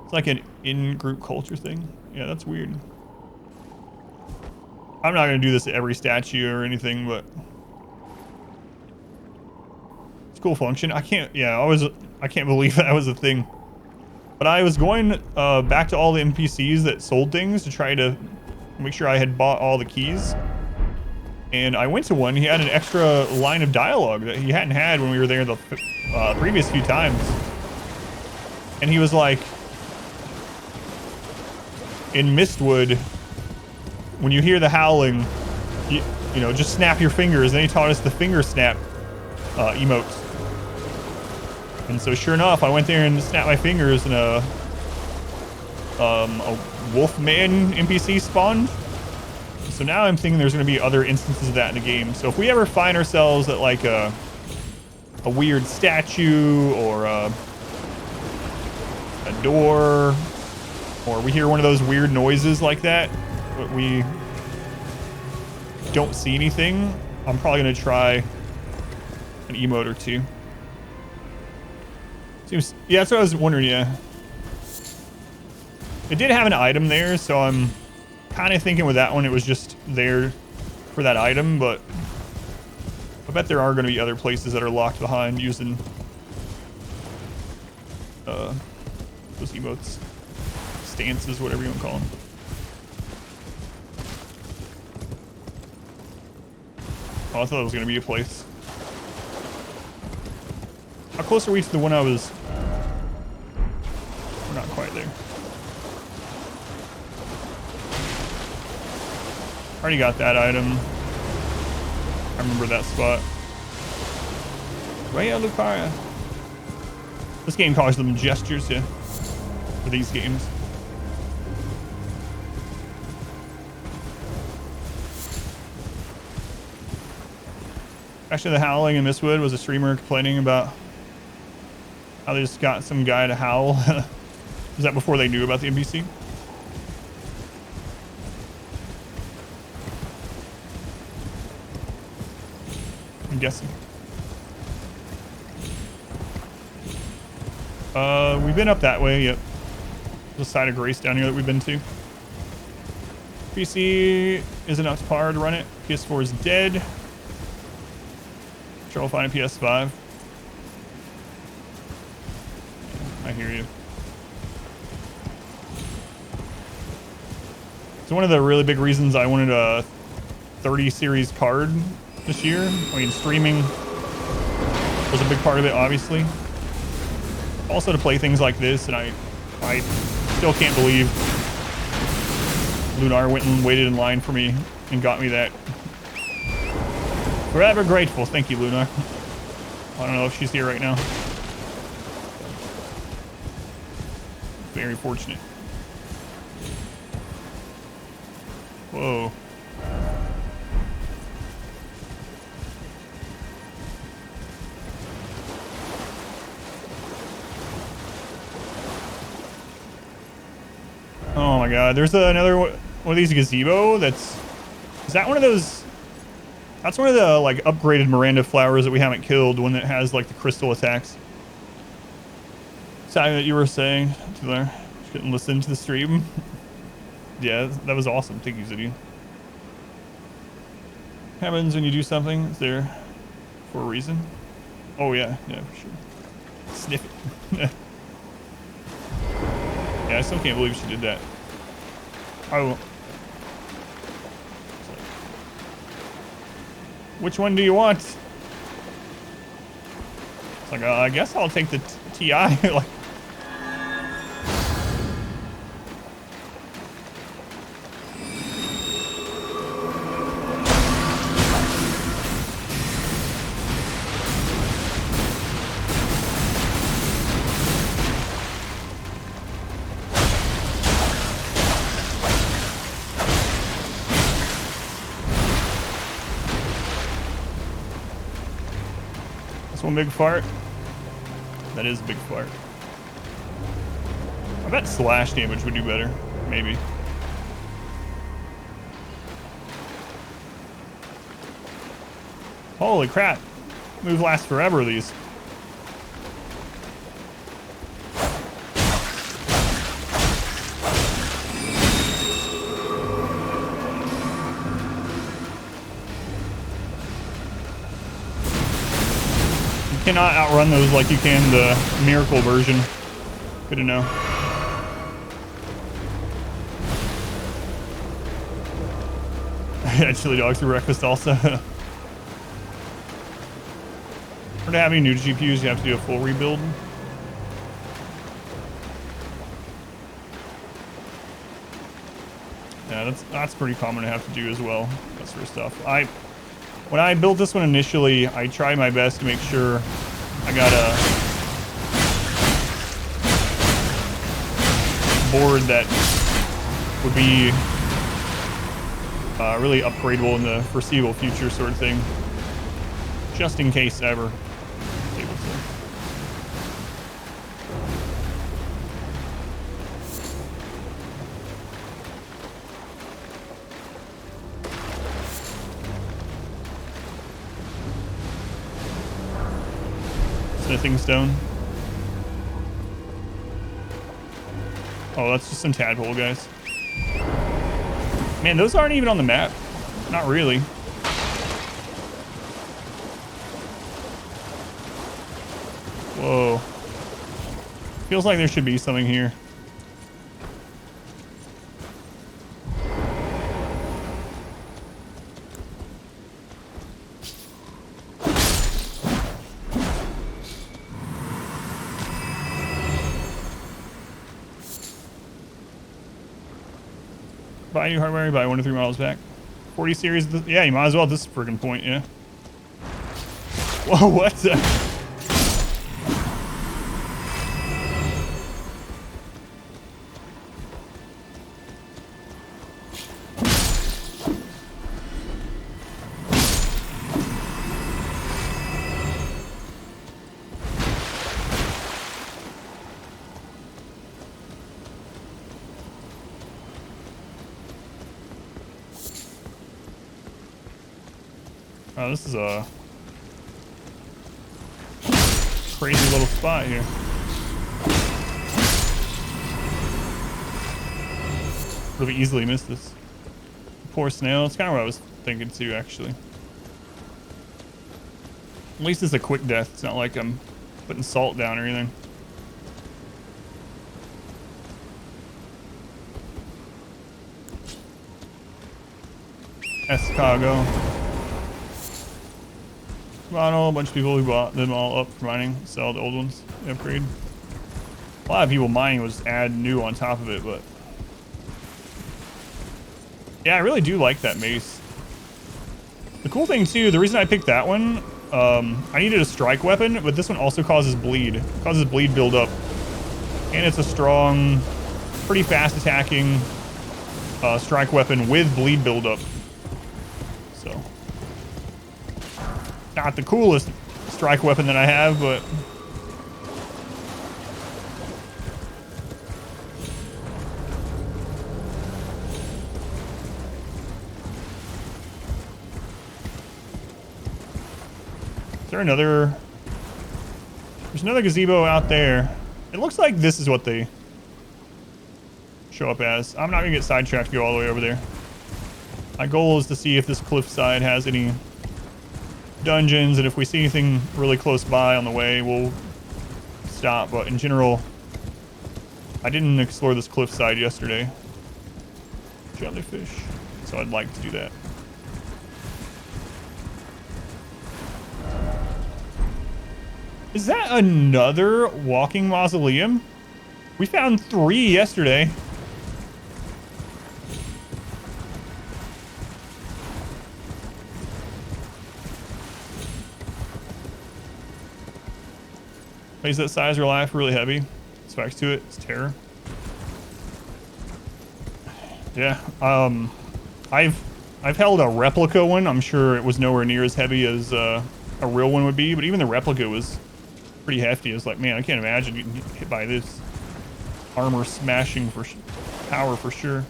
It's like an in-group culture thing. Yeah, that's weird. I'm not gonna do this at every statue or anything, but it's a cool function. I can't believe that was a thing. But I was going back to all the NPCs that sold things to try to make sure I had bought all the keys. And I went to one, he had an extra line of dialogue that he hadn't had when we were there the previous few times. And he was like, in Mistwood, when you hear the howling, you know, just snap your fingers. And he taught us the finger snap emotes. And so sure enough, I went there and snapped my fingers and a Wolfman NPC spawned. So now I'm thinking there's going to be other instances of that in the game. So if we ever find ourselves at like a weird statue or a door, or we hear one of those weird noises like that, but we don't see anything, I'm probably going to try an emote or two. Seems, yeah, that's what I was wondering, yeah. It did have an item there, so I'm kind of thinking with that one it was just there for that item, but I bet there are going to be other places that are locked behind using those emotes, stances, whatever you want to call them. Oh, I thought it was going to be a place. How close are we to the one I was? We're not quite there. Already got that item. I remember that spot. Raya Lucaria. This game calls them gestures, yeah. For these games. Actually, the howling in Mistwood was a streamer complaining about how they just got some guy to howl. Was that before they knew about the NPC? I'm guessing. We've been up that way, yep. There's a side of Grace down here that we've been to. PC isn't up to par to run it. PS4 is dead. Trouble finding PS5. I hear you. It's one of the really big reasons I wanted a 30 series card this year. I mean, streaming was a big part of it, obviously. Also to play things like this, and I still can't believe Lunar went and waited in line for me and got me that. Forever grateful. Thank you, Lunar. I don't know if she's here right now. Very fortunate. Whoa. Oh my god, there's another one of these gazebo that's... Is that one of those... That's one of the, like, upgraded Miranda flowers that we haven't killed, one that has, like, the crystal attacks. Something that you were saying to there. Couldn't listen to the stream. Yeah, that was awesome. Thank you, Ziddy. Happens when you do something, it's there for a reason. Oh yeah, yeah, for sure. Sniff it. Yeah, I still can't believe she did that. Oh. Which one do you want? It's like, I guess I'll take the TI. Like, That's one big fart. That is a big fart. I bet slash damage would do better. Maybe. Holy crap. Move lasts forever, these. You cannot outrun those like you can the miracle version. Good to know. Yeah, chili dogs for breakfast also. For to have any new GPUs, you have to do a full rebuild. Yeah, that's pretty common to have to do as well. That sort of stuff. When I built this one initially, I tried my best to make sure I got a board that would be really upgradable in the foreseeable future, sort of thing, just in case ever. Able to. Smithing stone. Oh, that's just some tadpole, guys. Man, those aren't even on the map. Not really. Whoa. Feels like there should be something here. Buy new hardware, buy 1 to 3 models back. 40 series, yeah, you might as well at this friggin' point, yeah. Whoa, what the? Oh, this is a crazy little spot here. Really easily missed this. Poor snail. It's kind of what I was thinking too, actually. At least it's a quick death. It's not like I'm putting salt down or anything. Escargot. Model, a bunch of people who bought them all up for mining, sell the old ones, upgrade. A lot of people mining was add new on top of it, but yeah, I really do like that mace. The cool thing too, the reason I picked that one, I needed a strike weapon, but this one also causes bleed. It causes bleed buildup, and it's a strong, pretty fast attacking strike weapon with bleed buildup. So. Not the coolest strike weapon that I have, but is there another? There's another gazebo out there. It looks like this is what they show up as. I'm not gonna get sidetracked to go all the way over there. My goal is to see if this cliffside has any dungeons, and if we see anything really close by on the way, we'll stop. But in general, I didn't explore this cliffside yesterday. Jellyfish. So I'd like to do that. Is that another walking mausoleum? We found 3 yesterday. Is that size real life really heavy? Specs to it, it's terror. Yeah, I've held a replica one. I'm sure it was nowhere near as heavy as a real one would be, but even the replica was pretty hefty. I was like, man, I can't imagine getting hit by this armor smashing for power for sure.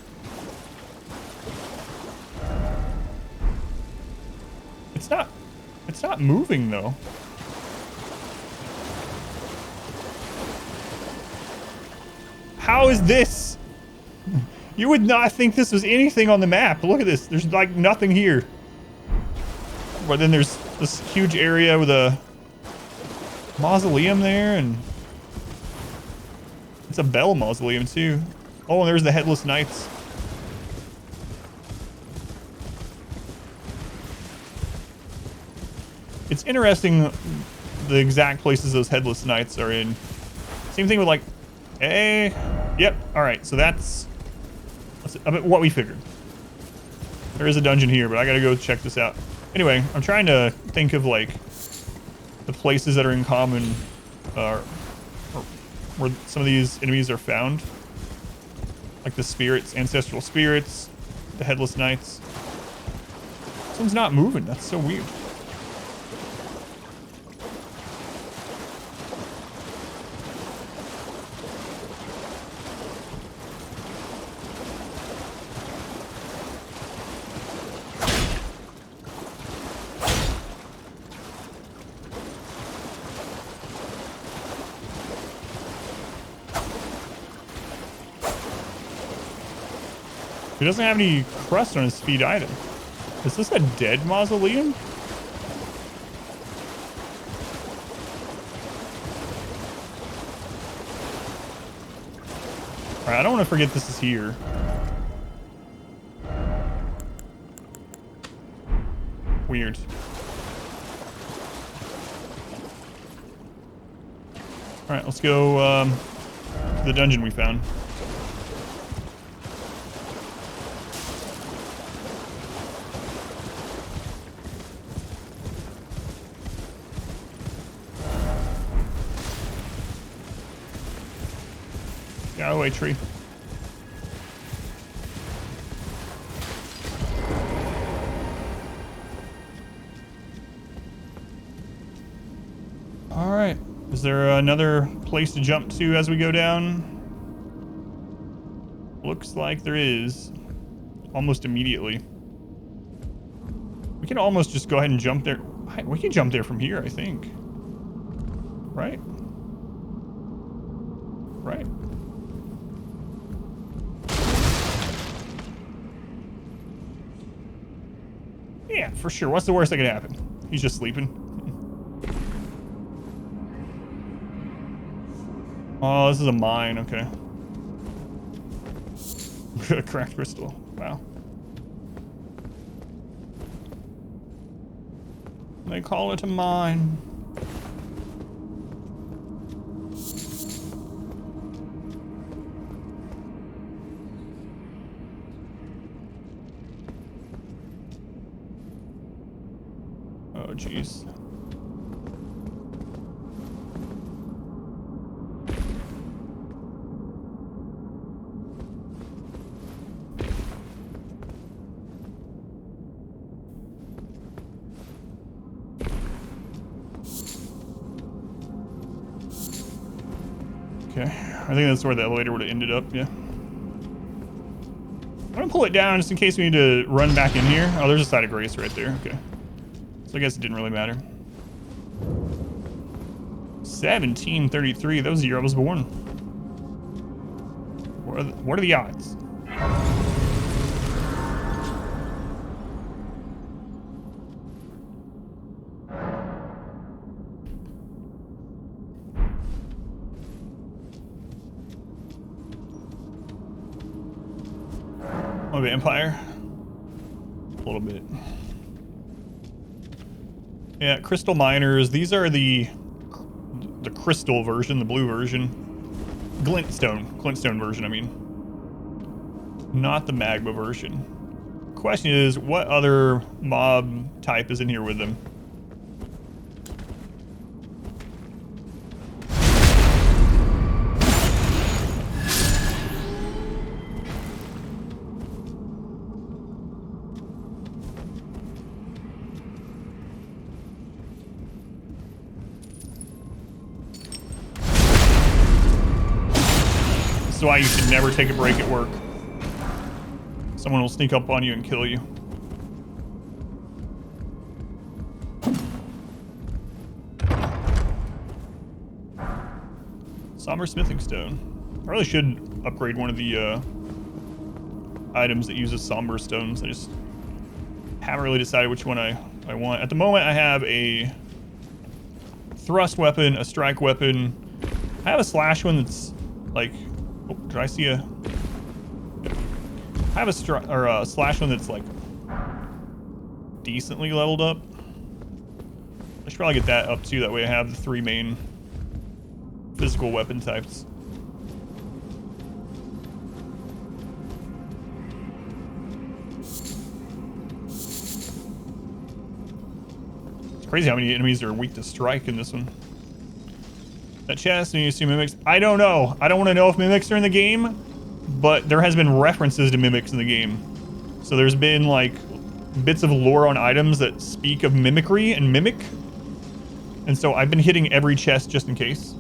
It's not moving though. How is this? You would not think this was anything on the map. Look at this. There's like nothing here. But then there's this huge area with a mausoleum there, and it's a bell mausoleum too. Oh, and there's the headless knights. It's interesting the exact places those headless knights are in. Same thing with like, hey, yep. All right, so that's what we figured. There is a dungeon here, but I gotta go check this out. Anyway, I'm trying to think of like the places that are in common, or where some of these enemies are found. Like the spirits, ancestral spirits, the headless knights. This one's not moving. That's so weird. He doesn't have any crust on his feet either. Is this a dead mausoleum? Alright, I don't want to forget this is here. Weird. Alright, let's go to the dungeon we found. Get out of the way, tree. All right. Is there another place to jump to as we go down? Looks like there is. Almost immediately. We can almost just go ahead and jump there. We can jump there from here, I think. Right? Right. Yeah, for sure. What's the worst that could happen? He's just sleeping. Oh, this is a mine. Okay. Cracked crystal. Wow. They call it a mine. Oh, jeez. Okay, I think that's where the elevator would have ended up, yeah. I'm gonna pull it down just in case we need to run back in here. Oh, there's a side of grace right there, okay. So I guess it didn't really matter. 1733, that was the year I was born. What are the odds? I'm a vampire. A little bit. Yeah, crystal miners. These are the crystal version, the blue version. Glintstone version, I mean. Not the magma version. Question is, what other mob type is in here with them? why you should never take a break at work. Someone will sneak up on you and kill you. Somber smithing stone. I really should upgrade one of the items that uses somber stones. I just haven't really decided which one I want. At the moment, I have a thrust weapon, a strike weapon. I have a slash one that's like... Oh, did I see a... I have a slash one that's like decently leveled up. I should probably get that up too. That way I have the 3 main physical weapon types. It's crazy how many enemies are weak to strike in this one. That chest, and you see mimics. I don't know. I don't want to know if mimics are in the game, but there has been references to mimics in the game. So there's been like bits of lore on items that speak of mimicry and mimic. And so I've been hitting every chest just in case.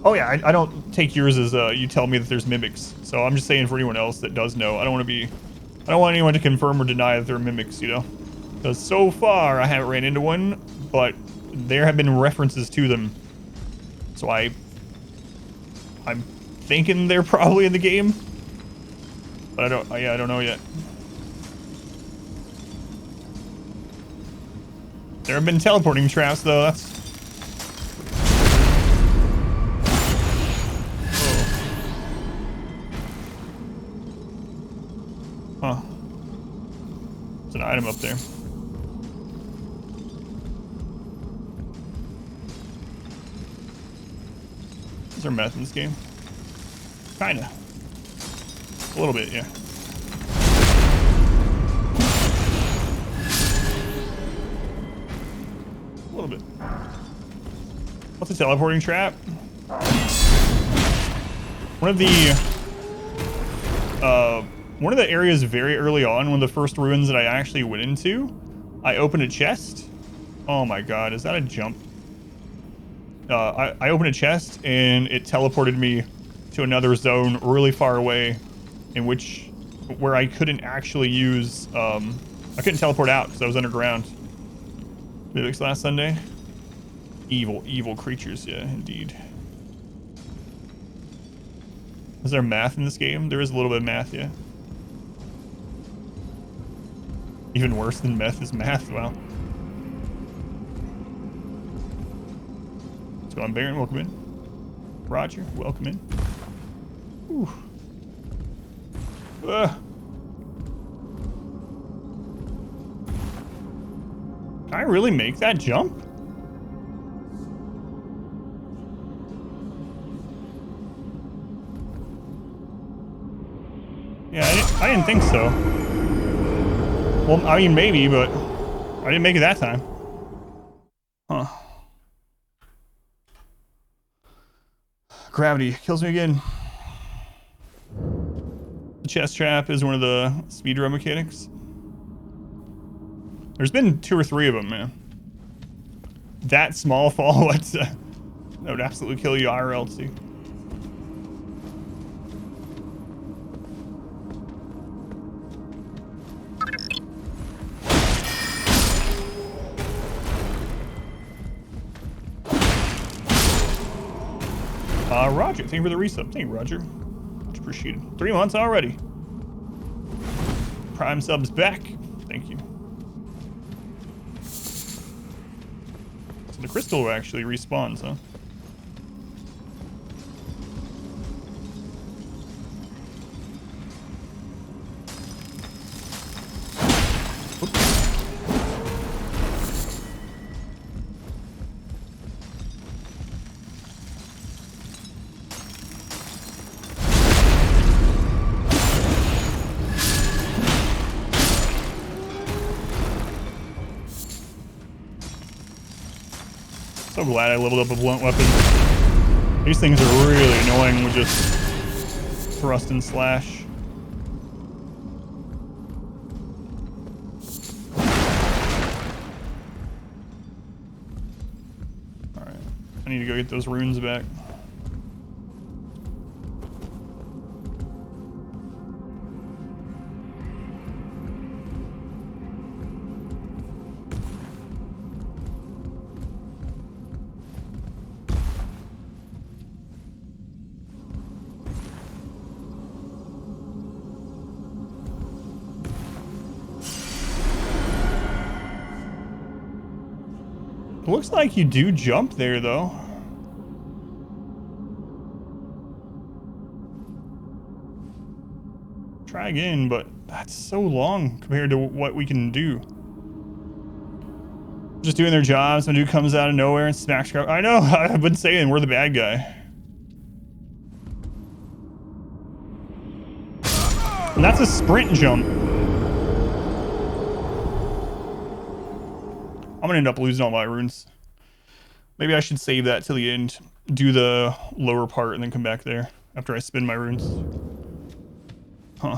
Oh yeah, I don't take yours as you tell me that there's mimics. So I'm just saying for anyone else that does know, I don't want anyone to confirm or deny that they're mimics, you know? Because so far I haven't ran into one, but there have been references to them. So I'm thinking they're probably in the game, but I don't know yet. There have been teleporting traps though. That's huh. There's an item up there. Is there meth in this game? Kinda. A little bit, yeah. A little bit. What's a teleporting trap? One of the areas very early on, one of the first ruins that I actually went into, I opened a chest. Oh my god, is that a jump? I opened a chest and it teleported me to another zone really far away, where I couldn't actually use, I couldn't teleport out because I was underground. Mimics last Sunday. Evil creatures, yeah, indeed. Is there math in this game? There is a little bit of math, yeah. Even worse than meth is math, wow. What's going on, Baron? Welcome in. Roger, welcome in. Whew. Can I really make that jump? Yeah, I didn't think so. Well, I mean, maybe, but I didn't make it that time. Huh. Gravity kills me again. The chest trap is one of the speedrun mechanics. There's been 2 or 3 of them, man. That small fall, that would absolutely kill you IRL too. Roger, thank you for the resub. Thank you, Roger. Much appreciated. 3 months already. Prime subs back. Thank you. So the crystal actually respawns, huh? So glad I leveled up a blunt weapon. These things are really annoying with just thrust and slash. Alright, I need to go get those runes back. Looks like you do jump there, though. Try again, but that's so long compared to what we can do. Just doing their jobs. Some dude comes out of nowhere and smacks her. I know. I've been saying we're the bad guy. And that's a sprint jump. I'm gonna end up losing all my runes. Maybe I should save that till the end. Do the lower part and then come back there after I spin my runes. Huh.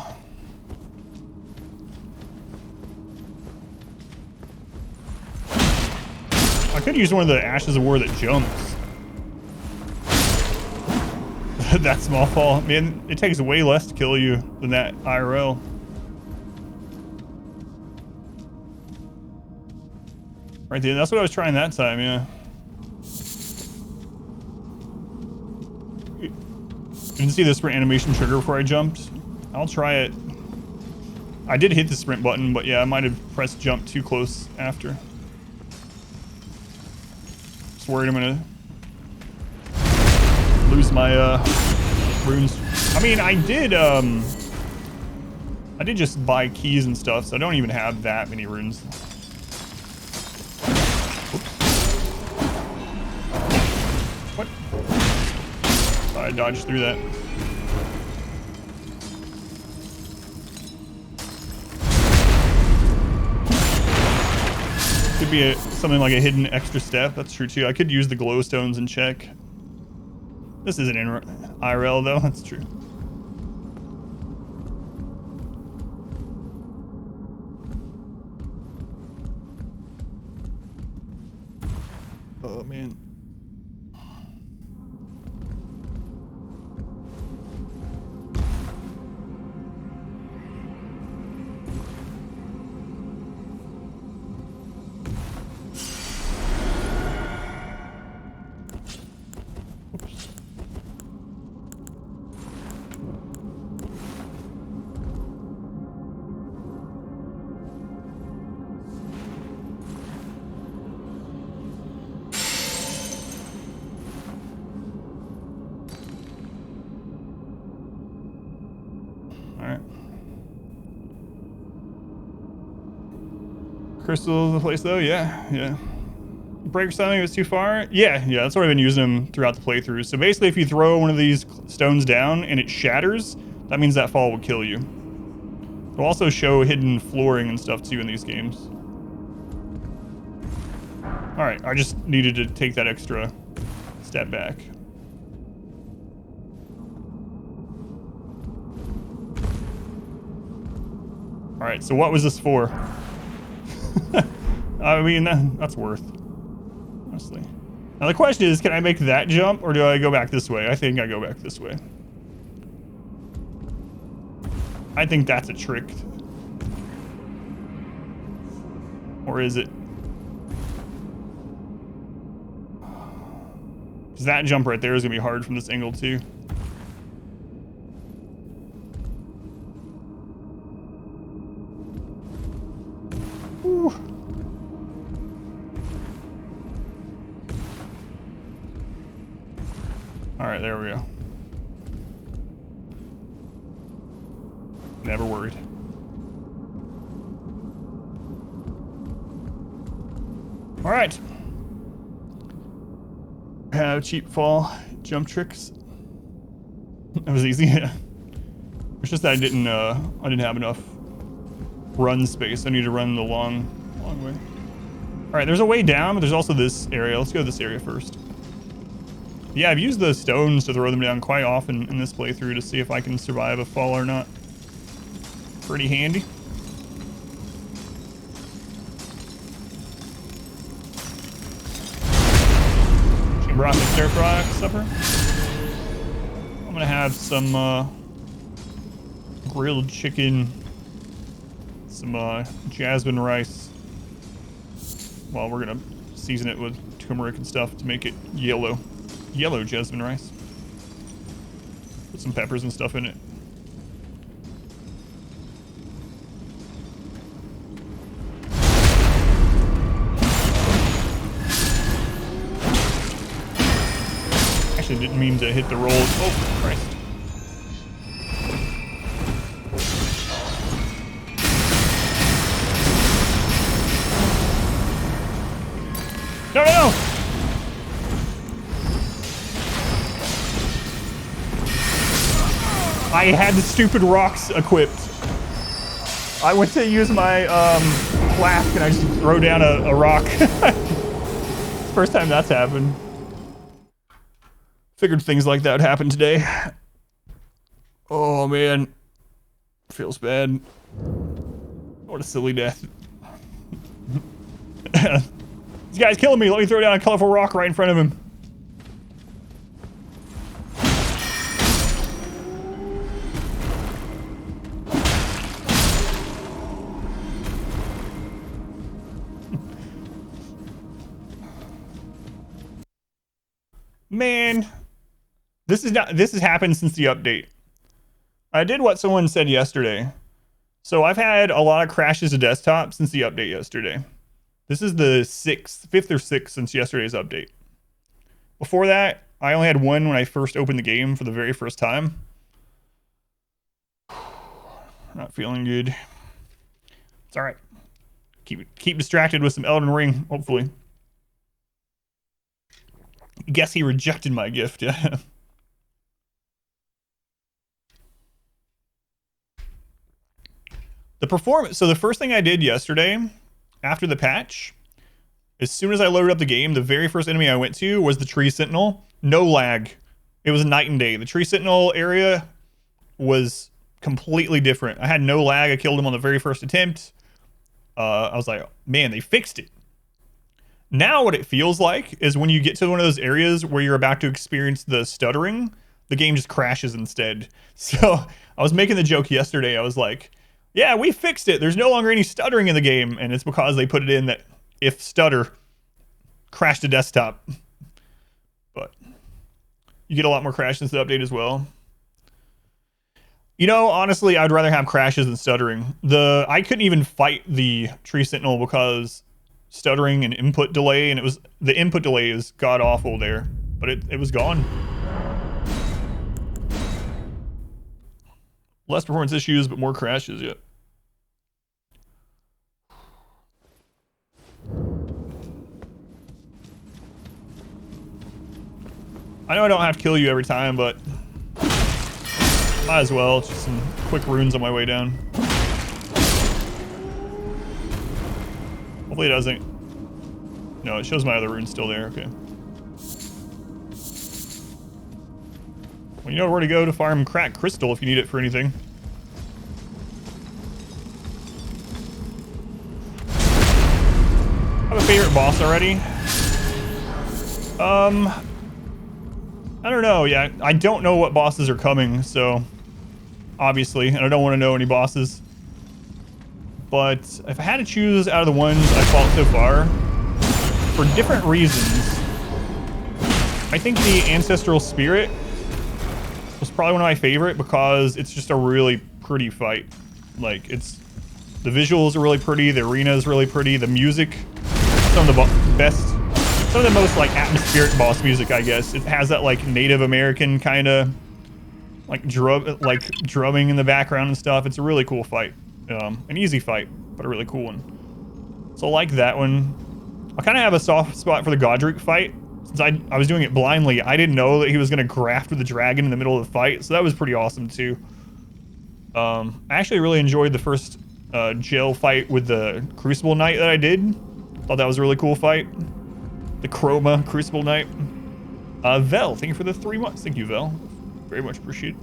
I could use one of the Ashes of War that jumps. That small fall. Man, it takes way less to kill you than that IRL. Right there, that's what I was trying that time, yeah. You didn't see the sprint animation trigger before I jumped? I'll try it. I did hit the sprint button, but yeah, I might have pressed jump too close after. Just worried I'm gonna lose my runes. I mean, I did just buy keys and stuff, so I don't even have that many runes. Oops. What? I dodged through that. Could be something like a hidden extra step. That's true too. I could use the glowstones and check. This isn't in IRL though. That's true. Oh man. Crystal the place though, yeah. Break something if it's too far? Yeah, that's what I've been using them throughout the playthrough. So basically if you throw one of these stones down and it shatters, that means that fall will kill you. It'll also show hidden flooring and stuff too in these games. Alright, I just needed to take that extra step back. Alright, so what was this for? I mean, that's worth, honestly. Now the question is, can I make that jump or do I go back this way? I think I go back this way. I think that's a trick. Or is it? Because that jump right there is going to be hard from this angle too. Ooh. All right, there we go. Never worried. All right. Have cheap fall jump tricks. That was easy. It's just that I didn't have enough run space. I need to run the long way. All right, there's a way down, but there's also this area. Let's go to this area first. Yeah, I've used the stones to throw them down quite often in this playthrough to see if I can survive a fall or not. Pretty handy. She brought me stir fry supper. I'm gonna have some grilled chicken, some jasmine rice. Well, we're gonna season it with turmeric and stuff to make it yellow jasmine rice. Put some peppers and stuff in it. didn't mean to hit the rolls. Oh, Christ. No, no, no! I had the stupid rocks equipped. I went to use my flask and I just throw down a rock. First time that's happened. Figured things like that would happen today. Oh man. Feels bad. What a silly death. This guy's killing me. Let me throw down a colorful rock right in front of him. Man, this has happened since the update. I did what someone said yesterday. So I've had a lot of crashes to desktop since the update yesterday. This is the fifth or sixth since yesterday's update. Before that, I only had one when I first opened the game for the very first time. Not feeling good. It's all right. Keep distracted with some Elden Ring, hopefully. Guess he rejected my gift, yeah. The performance. So the first thing I did yesterday, after the patch, as soon as I loaded up the game, the very first enemy I went to was the Tree Sentinel. No lag. It was night and day. The Tree Sentinel area was completely different. I had no lag. I killed him on the very first attempt. I was like, man, they fixed it. Now what it feels like is when you get to one of those areas where you're about to experience the stuttering, the game just crashes instead. So I was making the joke yesterday. I was like, yeah, we fixed it. There's no longer any stuttering in the game. And it's because they put it in that if stutter, crash to desktop. But you get a lot more crashes to the update as well. You know, honestly, I'd rather have crashes than stuttering. I couldn't even fight the Tree Sentinel because stuttering and input delay, and the input delay is god awful there, but it was gone. Less performance issues, but more crashes yet. I know I don't have to kill you every time, but might as well. It's just some quick runes on my way down. Hopefully it doesn't. No, it shows my other runes still there. Okay. Well, you know where to go to farm cracked crystal if you need it for anything. I have a favorite boss already. I don't know. Yeah, I don't know what bosses are coming, so obviously, and I don't want to know any bosses. But if I had to choose out of the ones I fought so far, for different reasons, I think the Ancestral Spirit was probably one of my favorite because it's just a really pretty fight. Like, the visuals are really pretty, the arena is really pretty, the music, some of the most like atmospheric boss music, I guess. It has that like Native American kind of like drumming in the background and stuff. It's a really cool fight. An easy fight, but a really cool one. So I like that one. I kind of have a soft spot for the Godric fight. Since I was doing it blindly, I didn't know that he was going to graft with the dragon in the middle of the fight, so that was pretty awesome too. I actually really enjoyed the first jail fight with the Crucible Knight that I did. Thought that was a really cool fight. The Chroma Crucible Knight. Vel, thank you for the 3 months. Thank you, Vel. Very much appreciated.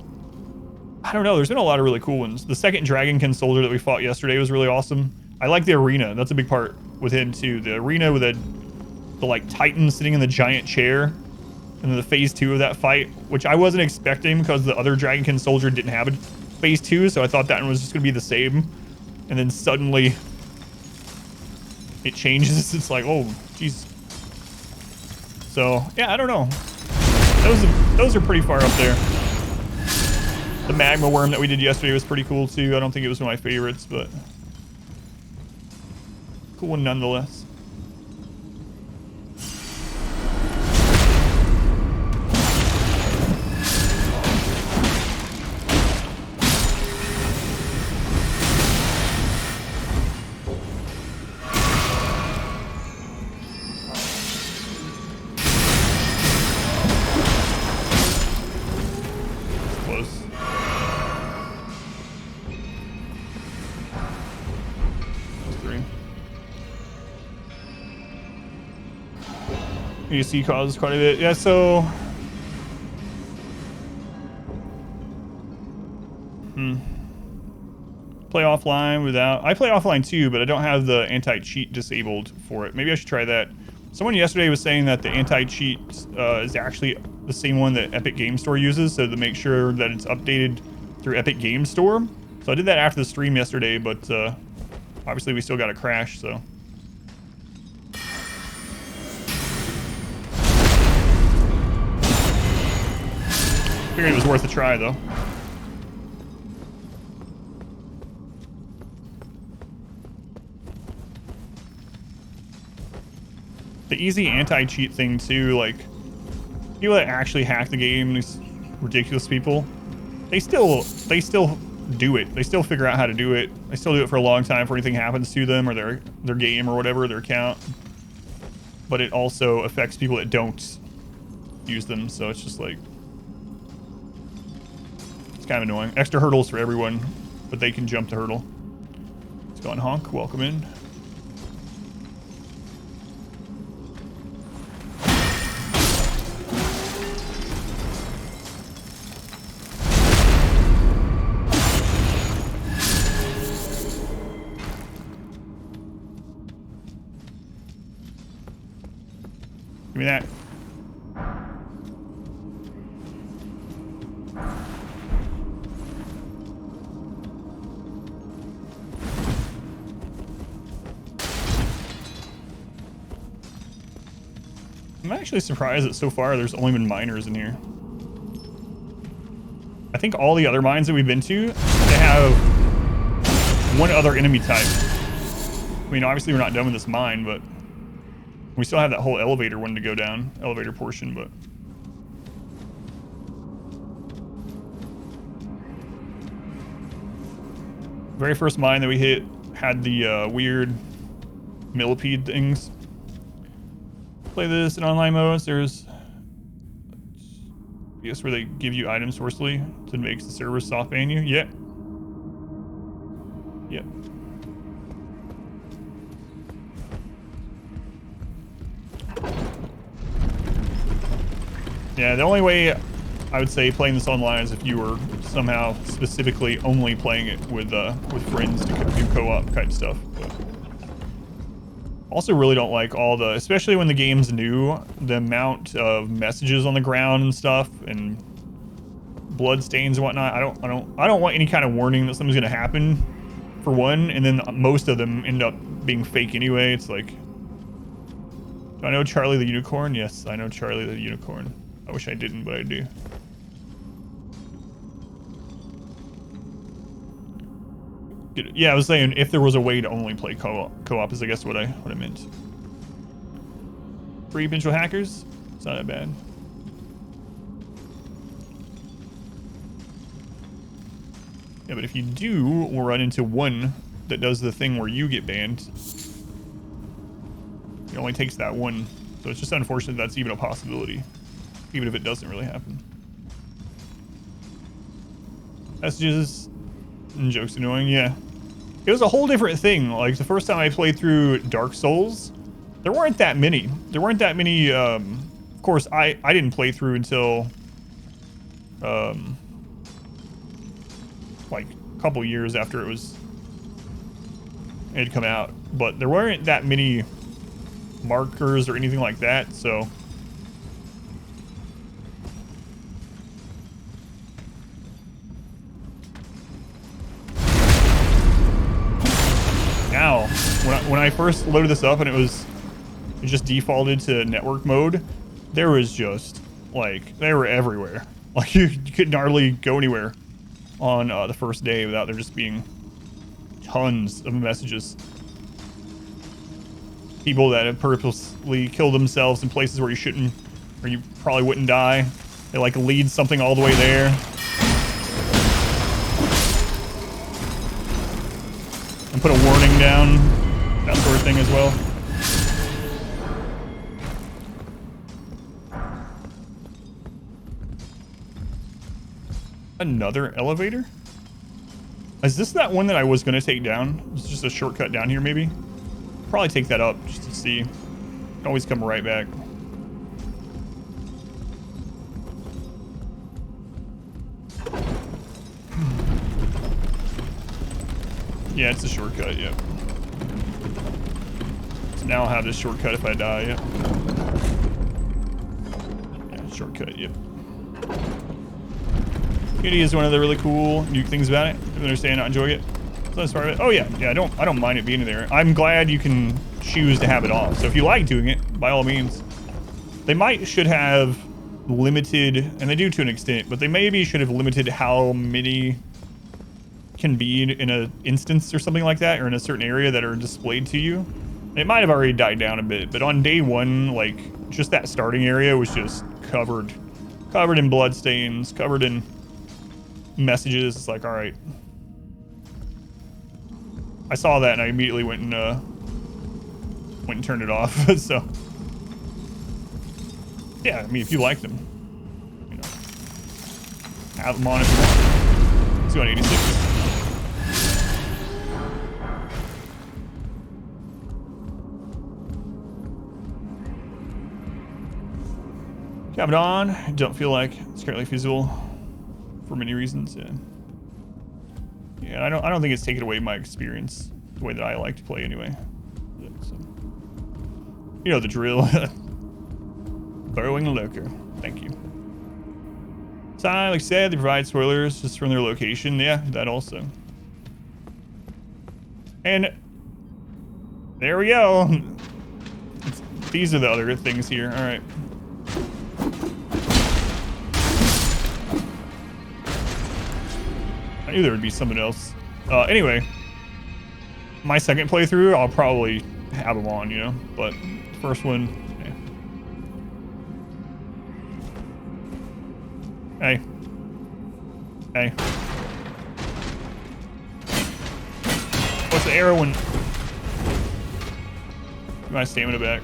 I don't know, there's been a lot of really cool ones. The second Dragonkin soldier that we fought yesterday was really awesome. I like the arena. That's a big part with him too. The arena with the like Titan sitting in the giant chair. And then the phase 2 of that fight, which I wasn't expecting because the other Dragonkin soldier didn't have a phase 2, so I thought that one was just gonna be the same. And then suddenly it changes. It's like, oh, jeez. So yeah, I don't know. Those are pretty far up there. The magma worm that we did yesterday was pretty cool too. I don't think it was one of my favorites, but cool one nonetheless. AC causes quite a bit. Yeah, so... Play offline without... I play offline too, but I don't have the anti-cheat disabled for it. Maybe I should try that. Someone yesterday was saying that the anti-cheat is actually the same one that Epic Game Store uses, so to make sure that it's updated through Epic Game Store. So I did that after the stream yesterday, but obviously we still got a crash, so... Figured it was worth a try, though. The easy anti-cheat thing, too, like, people that actually hack the game, these ridiculous people, they still do it. They still figure out how to do it. They still do it for a long time before anything happens to them or their game or whatever, their account. But it also affects people that don't use them, so it's just like... kind of annoying. Extra hurdles for everyone, but they can jump the hurdle. Let's go on honk. Welcome in. Give me that. I'm actually surprised that so far there's only been miners in here. I think all the other mines that we've been to, they have one other enemy type. I mean, obviously we're not done with this mine, but we still have that whole elevator one to go down, elevator portion, but... Very first mine that we hit had the weird millipede things. Play this in online modes. There's, I guess, where they give you items forcefully to make the server soft ban you. Yep. Yep. Yeah, the only way I would say playing this online is if you were somehow specifically only playing it with friends to do co-op type stuff. But also really don't like all the, especially when the game's new, the amount of messages on the ground and stuff and blood stains and whatnot. I don't want any kind of warning that something's gonna happen, for one, and then most of them end up being fake anyway. It's like, do I know Charlie the Unicorn? Yes, I know Charlie the Unicorn. I wish I didn't, but I do. Yeah, I was saying if there was a way to only play co-op is I guess what I meant. Free potential hackers? It's not that bad. Yeah, but if you do, we'll run into one that does the thing where you get banned. It only takes that one. So it's just unfortunate that's even a possibility. Even if it doesn't really happen. Messages and jokes annoying, yeah. It was a whole different thing. Like the first time I played through Dark Souls, there weren't that many. There weren't that many, of course, I didn't play through until, like a couple years after it had come out. But there weren't that many markers or anything like that, so. Now, when I first loaded this up and it just defaulted to network mode, there was just, like, they were everywhere. Like, you couldn't hardly go anywhere on the first day without there just being tons of messages. People that have purposely killed themselves in places where you shouldn't, where you probably wouldn't die. They, like, lead something all the way there. And put a warning down, that sort of thing as well. Another elevator? Is this that one that I was gonna take down? It's just a shortcut down here, maybe? Probably take that up just to see. Always come right back. Yeah, it's a shortcut, yeah. So now I'll have this shortcut if I die, yeah. Yeah, shortcut, yep. Unity is one of the really cool new things about it. I understand, not enjoy it. So that's part of it. Oh yeah, yeah, I don't mind it being there. I'm glad you can choose to have it off. So if you like doing it, by all means. They should have limited, and they do to an extent, but they maybe should have limited how many can be in an instance or something like that, or in a certain area that are displayed to you. It might have already died down a bit, but on day one, like, just that starting area was just covered in bloodstains, covered in messages. It's like, all right. I saw that and I immediately went and turned it off. So, yeah, I mean, if you like them, you know, have them on if you want. Let's go on 86. Have it on. I don't feel like it's currently feasible for many reasons. Yeah. Yeah, I don't think it's taken away my experience the way that I like to play anyway. Yeah, so. You know the drill. Burrowing lurker. Thank you. So, like I said, they provide spoilers just from their location. Yeah, that also. And there we go. These are the other things here. All right. I knew there would be something else. Anyway, my second playthrough, I'll probably have them on, you know, but first one, yeah. Hey. Hey. What's the arrow when... Get my stamina back.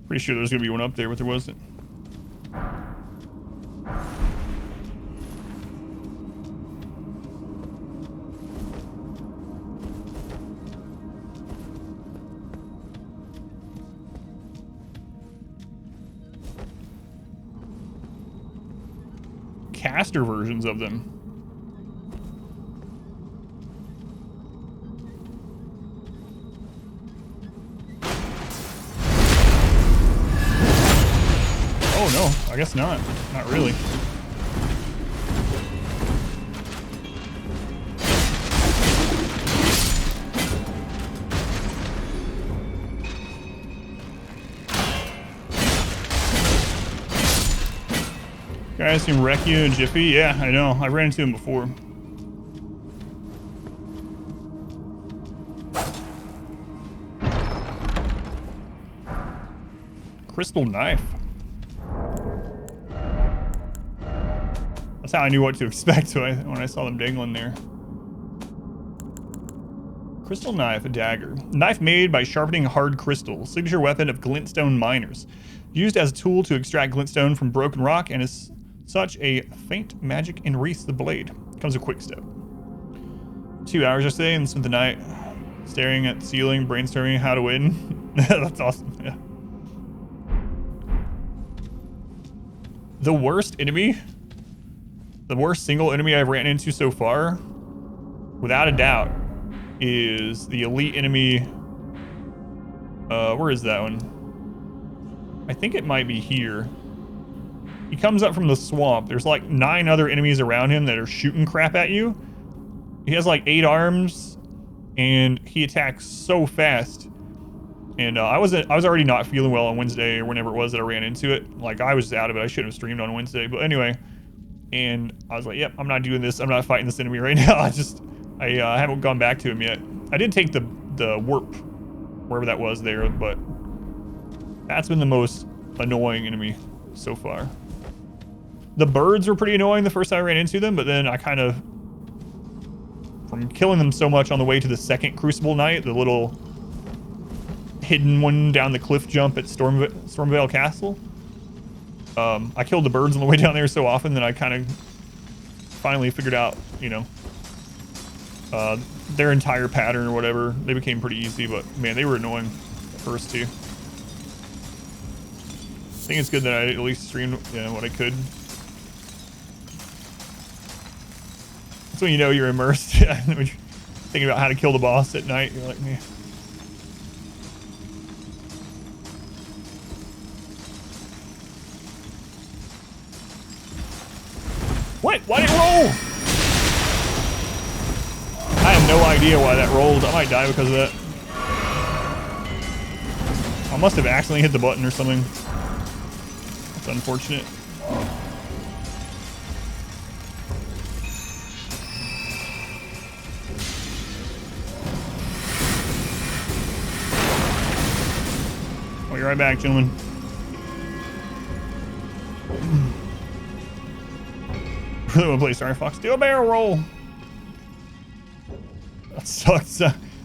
Pretty sure there's gonna be one up there, but there wasn't. Caster versions of them. Oh no, I guess not. Not really. Guys can wreck you in Jiffy? Yeah, I know. I ran into him before. Crystal knife. That's how I knew what to expect when I saw them dangling there. Crystal knife, a dagger. Knife made by sharpening hard crystal. Signature weapon of glintstone miners. Used as a tool to extract glintstone from broken rock and is such a faint magic enwreaths the blade. Comes a quick step. 2 hours yesterday and spent the night staring at the ceiling, brainstorming how to win. That's awesome, yeah. The worst enemy, the worst single enemy I've ran into so far, without a doubt, is the elite enemy. Where is that one? I think it might be here. He comes up from the swamp. There's like 9 other enemies around him that are shooting crap at you. He has like 8 arms, and he attacks so fast. And I was already not feeling well on Wednesday or whenever it was that I ran into it. Like, I was out of it. I shouldn't have streamed on Wednesday. But anyway, and I was like, yep, I'm not doing this. I'm not fighting this enemy right now. I haven't gone back to him yet. I did take the warp, wherever that was there, but that's been the most annoying enemy so far. The birds were pretty annoying the first time I ran into them, but then I kind of, from killing them so much on the way to the second Crucible night, the little hidden one down the cliff jump at Stormvale Castle. I killed the birds on the way down there so often that I kind of finally figured out, you know, their entire pattern or whatever. They became pretty easy, but man, they were annoying at first too. I think it's good that I at least streamed, you know, what I could. That's when you know you're immersed. When you're thinking about how to kill the boss at night, you're like, man. What? Why did it roll? I have no idea why that rolled. I might die because of that. I must have accidentally hit the button or something. That's unfortunate. I'll be right back, gentlemen. Really want to play Star Fox. Do a barrel roll. That sucks.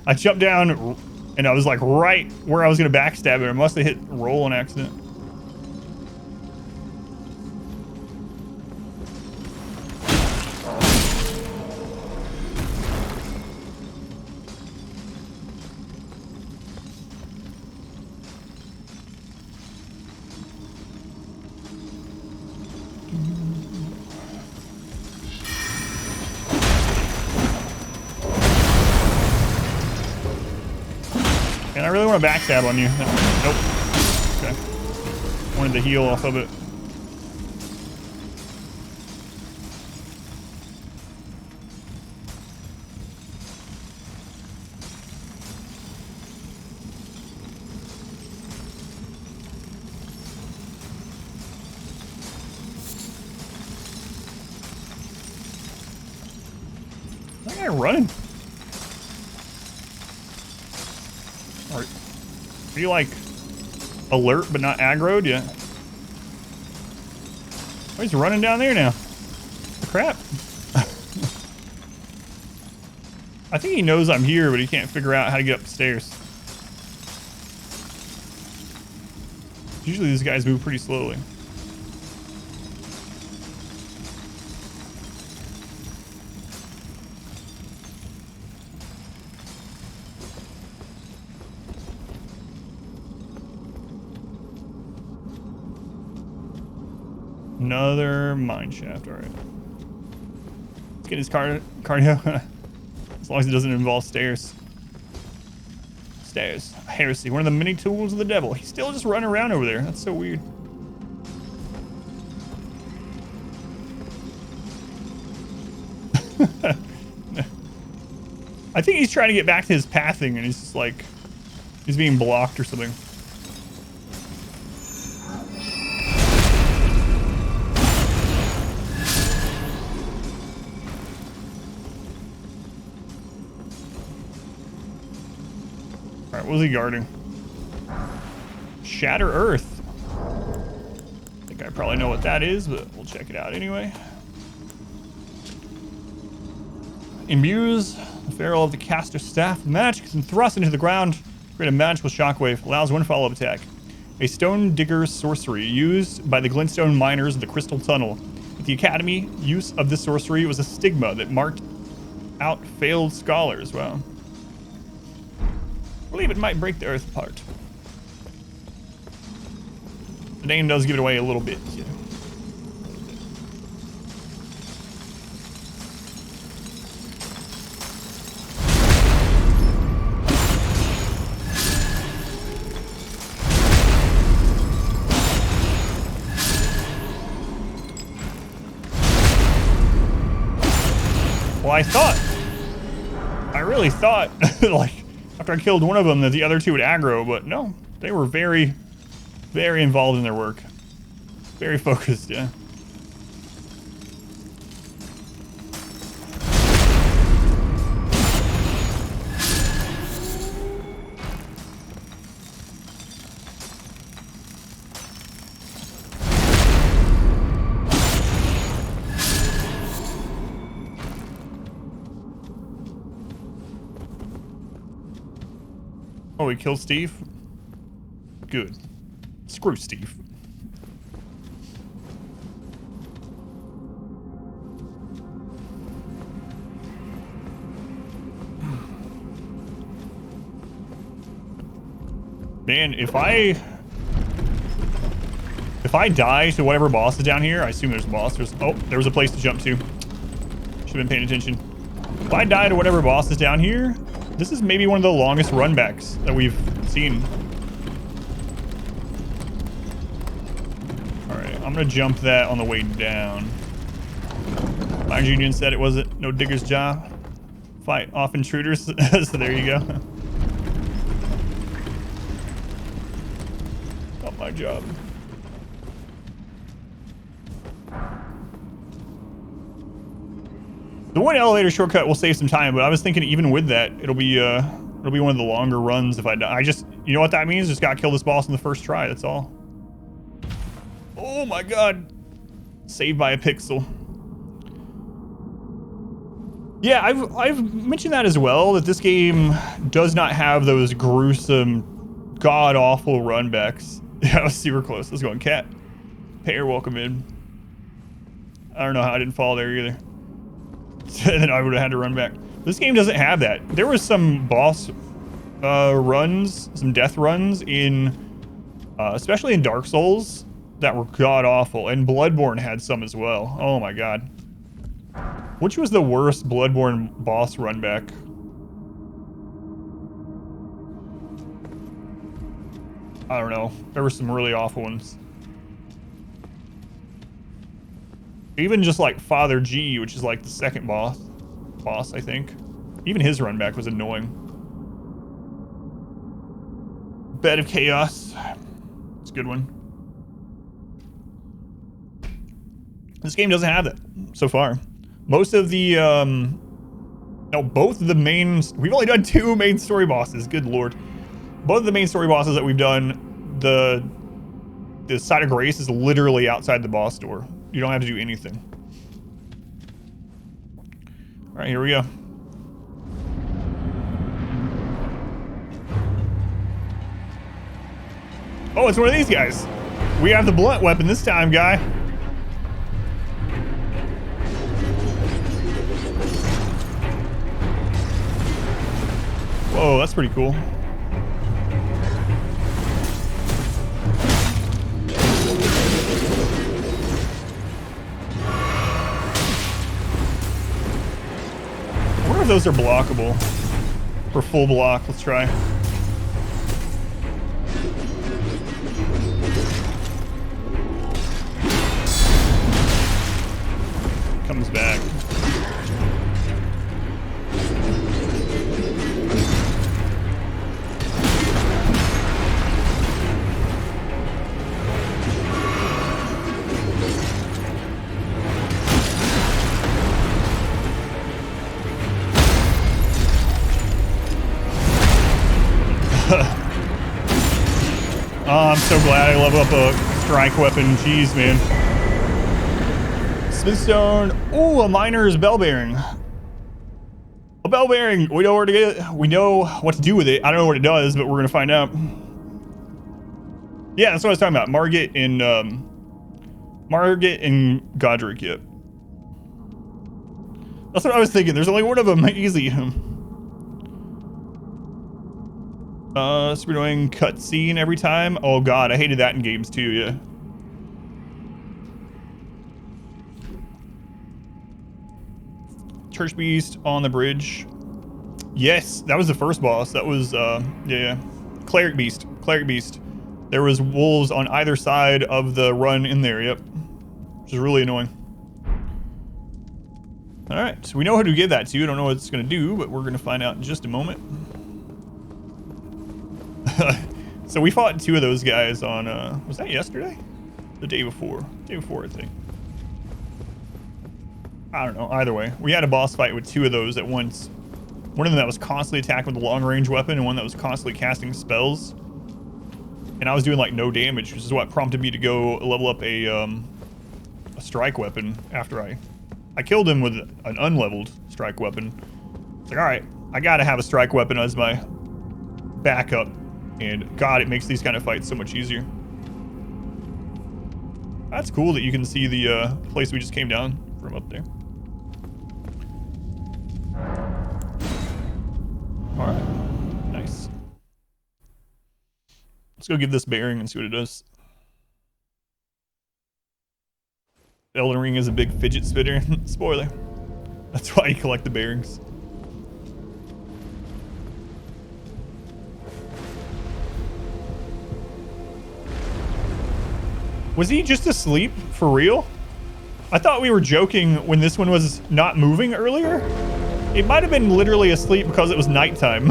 I jumped down and I was like right where I was going to backstab it. I must have hit roll on accident. And I really want to backstab on you. Nope. Okay. Wanted to heal off of it. That guy running. Are you like alert but not aggroed yet? Oh, he's running down there now. Crap. I think he knows I'm here, but he can't figure out how to get up the stairs. Usually these guys move pretty slowly. Another mine shaft, all right. Let's get his cardio. As long as it doesn't involve stairs. Stairs. Heresy, one of the many tools of the devil. He's still just running around over there. That's so weird. I think he's trying to get back to his pathing and he's just like, he's being blocked or something. Alright, what was he guarding? Shatter Earth. I think I probably know what that is, but we'll check it out anyway. Imbues the ferrule of the caster's staff with magic and thrust into the ground. Create a magical shockwave. Allows one follow-up attack. A stone digger's sorcery used by the glintstone miners of the Crystal Tunnel. At the Academy, use of this sorcery was a stigma that marked out failed scholars. Wow. I believe it might break the earth apart. The name does give it away a little bit. Yeah. Well, I really thought, like, after I killed one of them that the other two would aggro, but no, they were very, very involved in their work. Very focused, yeah. Oh, we killed Steve? Good. Screw Steve. Man, if I die to whatever boss is down here, I assume there's a boss. Oh, there was a place to jump to. Should have been paying attention. If I die to whatever boss is down here, this is maybe one of the longest runbacks that we've seen. All right, I'm gonna jump that on the way down. Miners Union said it wasn't no digger's job. Fight off intruders. So there you go. Not my job. The one elevator shortcut will save some time, but I was thinking even with that, it'll be one of the longer runs if I die. You know what that means? Just gotta kill this boss in the first try, that's all. Oh my god. Saved by a pixel. Yeah, I've mentioned that as well, that this game does not have those gruesome, god-awful runbacks. Yeah, I was super close. Let's go on, cat. Payer, welcome in. I don't know how I didn't fall there either. Then I would have had to run back. This game doesn't have that. There was some boss runs, some death runs in, especially in Dark Souls, that were god-awful. And Bloodborne had some as well. Oh my god. Which was the worst Bloodborne boss run back? I don't know. There were some really awful ones. Even just like Father G, which is like the second boss, I think. Even his run back was annoying. Bed of Chaos. It's a good one. This game doesn't have that so far. Most of the, no, both of the main, we've only done 2 main story bosses, good lord. Both of the main story bosses that we've done, the Site of Grace is literally outside the boss door. You don't have to do anything. All right, here we go. Oh, it's one of these guys. We have the blunt weapon this time, guy. Whoa, that's pretty cool. I wonder if those are blockable. For full block, let's try. Comes back. Oh, I'm so glad I leveled up a strike weapon. Jeez, man. Smithstone. Ooh, a miner's bell bearing. A bell bearing. We know where to get it. We know what to do with it. I don't know what it does, but we're gonna find out. Yeah, that's what I was talking about. Margit and Godric. Yep. That's what I was thinking. There's only one of them. Easy. Super annoying cutscene every time. Oh god, I hated that in games too, yeah. Church Beast on the bridge. Yes, that was the first boss. That was, yeah. Cleric Beast. There was wolves on either side of the run in there, yep. Which is really annoying. Alright, so we know who to give that to. I don't know what it's going to do, but we're going to find out in just a moment. So we fought 2 of those guys on, was that yesterday? The day before. I think. I don't know, either way. We had a boss fight with 2 of those at once. One of them that was constantly attacking with a long-range weapon, and one that was constantly casting spells. And I was doing like no damage, which is what prompted me to go level up a strike weapon after I killed him with an unleveled strike weapon. It's like, alright, I gotta have a strike weapon as my backup. And God, it makes these kind of fights so much easier. That's cool that you can see the place we just came down from up there. All right, nice. Let's go give this bearing and see what it does. Elden Ring is a big fidget spinner. Spoiler. That's why you collect the bearings. Was he just asleep for real? I thought we were joking when this one was not moving earlier. It might have been literally asleep because it was nighttime.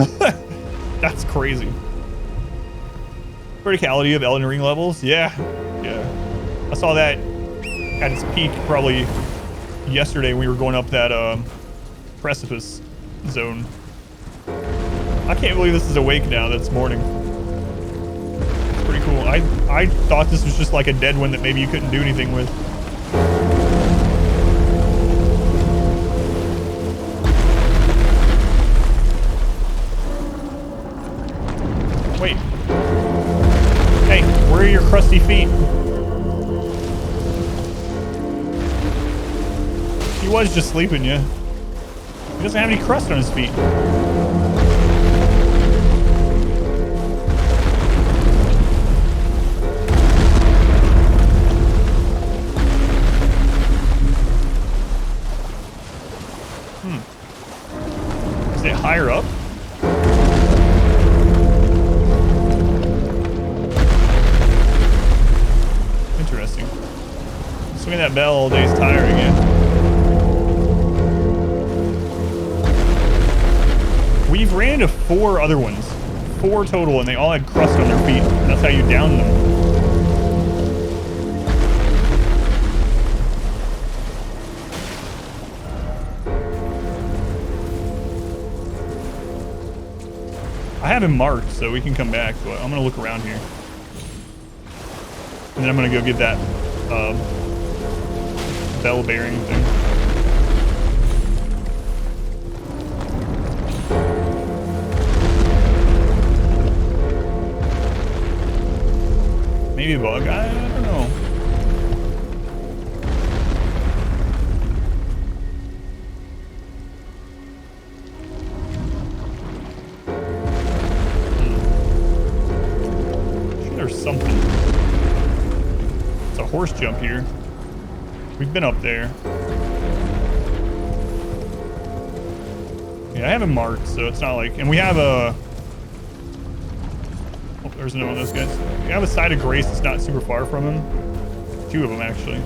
That's crazy. Verticality of Elden Ring levels. Yeah. I saw that at its peak probably yesterday when we were going up that precipice zone. I can't believe this is awake now. That's morning. Pretty cool. I thought this was just like a dead one that maybe you couldn't do anything with. Wait. Hey, where are your crusty feet? He was just sleeping, yeah. He doesn't have any crust on his feet. Is it higher up? Interesting. Swinging that bell all day is tiring, yeah. We've ran into 4 other ones. 4 total, and they all had crust on their feet. That's how you down them. I have him marked, so we can come back, but I'm gonna look around here. And then I'm gonna go get that bell bearing thing. Maybe a bug? I don't know. There's something. It's a horse jump here. We've been up there. Yeah, I have him marked, so it's not like... And we have a... Oh, there's another one of those guys. We have a side of grace that's not super far from him. 2 of them, actually.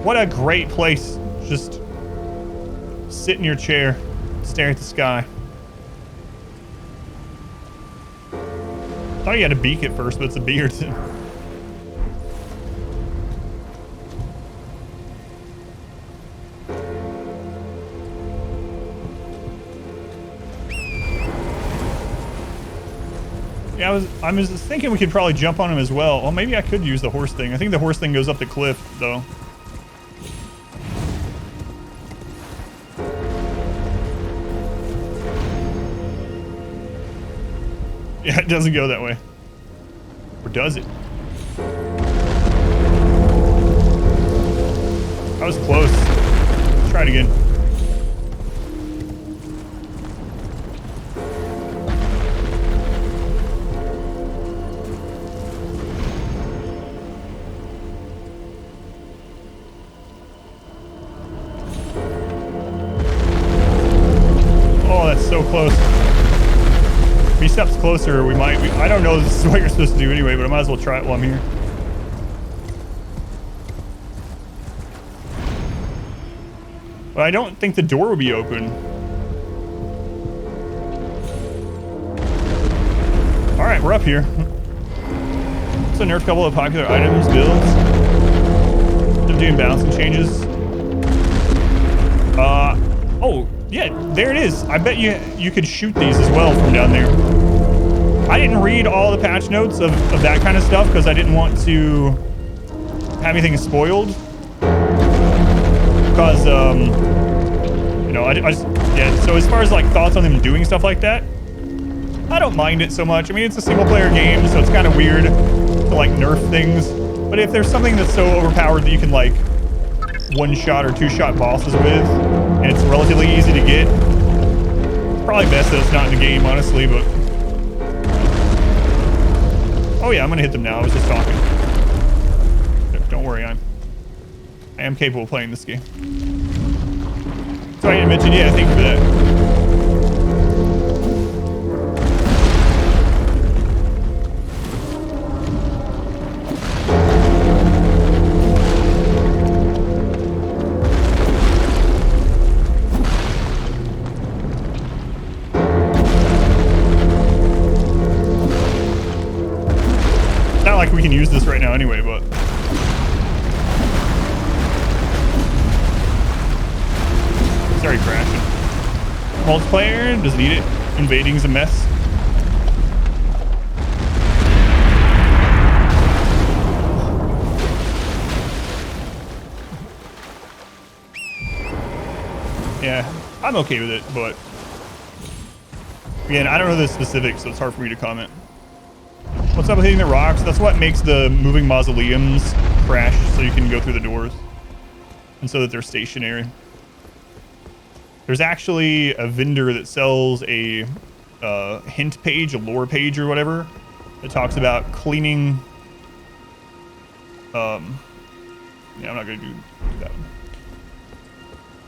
What a great place. Just sit in your chair, stare at the sky. I thought he had a beak at first, but it's a beard. Yeah, I was thinking we could probably jump on him as well. Well, maybe I could use the horse thing. I think the horse thing goes up the cliff, though. Yeah, it doesn't go that way. Or does it? I was close. Let's try it again. Oh, that's so close. If he steps closer, we might... I don't know this is what you're supposed to do anyway, but I might as well try it while I'm here. But I don't think the door would be open. Alright, we're up here. So nerf a couple of popular items, builds. I'm doing balancing changes. Oh, yeah, there it is. I bet you could shoot these as well from down there. I didn't read all the patch notes of that kind of stuff because I didn't want to have anything spoiled. Because, you know, I Yeah, so as far as like thoughts on them doing stuff like that, I don't mind it so much. I mean, it's a single player game, so it's kind of weird to like nerf things. But if there's something that's so overpowered that you can like one-shot or two-shot bosses with, and it's relatively easy to get, it's probably best that it's not in the game, honestly, but... Oh yeah, I'm gonna hit them now. I was just talking. Don't worry, I am capable of playing this game. So I didn't mention, yeah, thank you for that. It's not like we can use this right now anyway, but... Sorry, crashing. Multiplayer, doesn't need it. Invading's a mess. Yeah, I'm okay with it, but again, I don't know the specifics, so it's hard for me to comment. What's up with hitting the rocks? That's what makes the moving mausoleums crash, so you can go through the doors, and so that they're stationary. There's actually a vendor that sells a hint page, a lore page or whatever, that talks about cleaning. Yeah, I'm not going to do that one.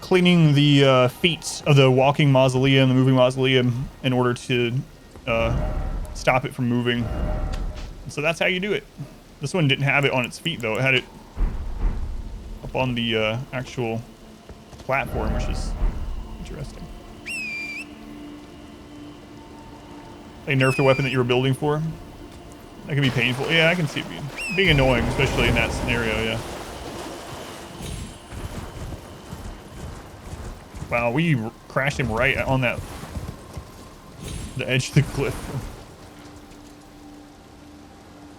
Cleaning the feet of the walking mausoleum, the moving mausoleum, in order to stop it from moving. So that's how you do it. This one didn't have it on its feet, though. It had it up on the actual platform, which is interesting. They nerfed the weapon that you were building for. That can be painful. Yeah, I can see it being annoying, especially in that scenario, yeah. Wow, we crashed him right on the edge of the cliff.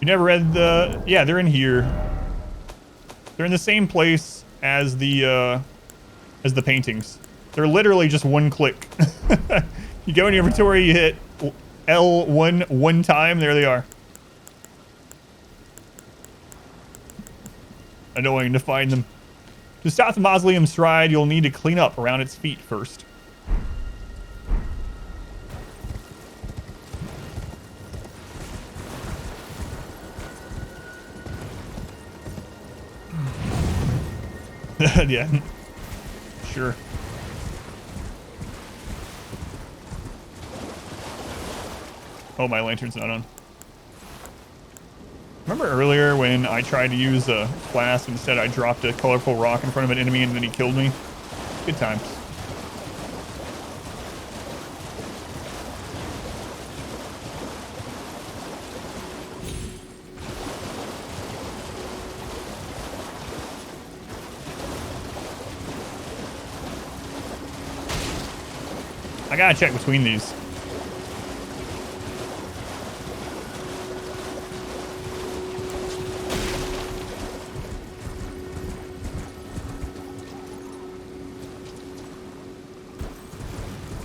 You never read the... Yeah, they're in here. They're in the same place as the paintings. They're literally just one click. You go in your inventory, you hit L1 one time, there they are. Annoying to find them. To stop the mausoleum stride, you'll need to clean up around its feet first. Yeah, sure. Oh, my lantern's not on. Remember earlier when I tried to use a flask, instead I dropped a colorful rock in front of an enemy and then he killed me? Good times. I gotta check between these.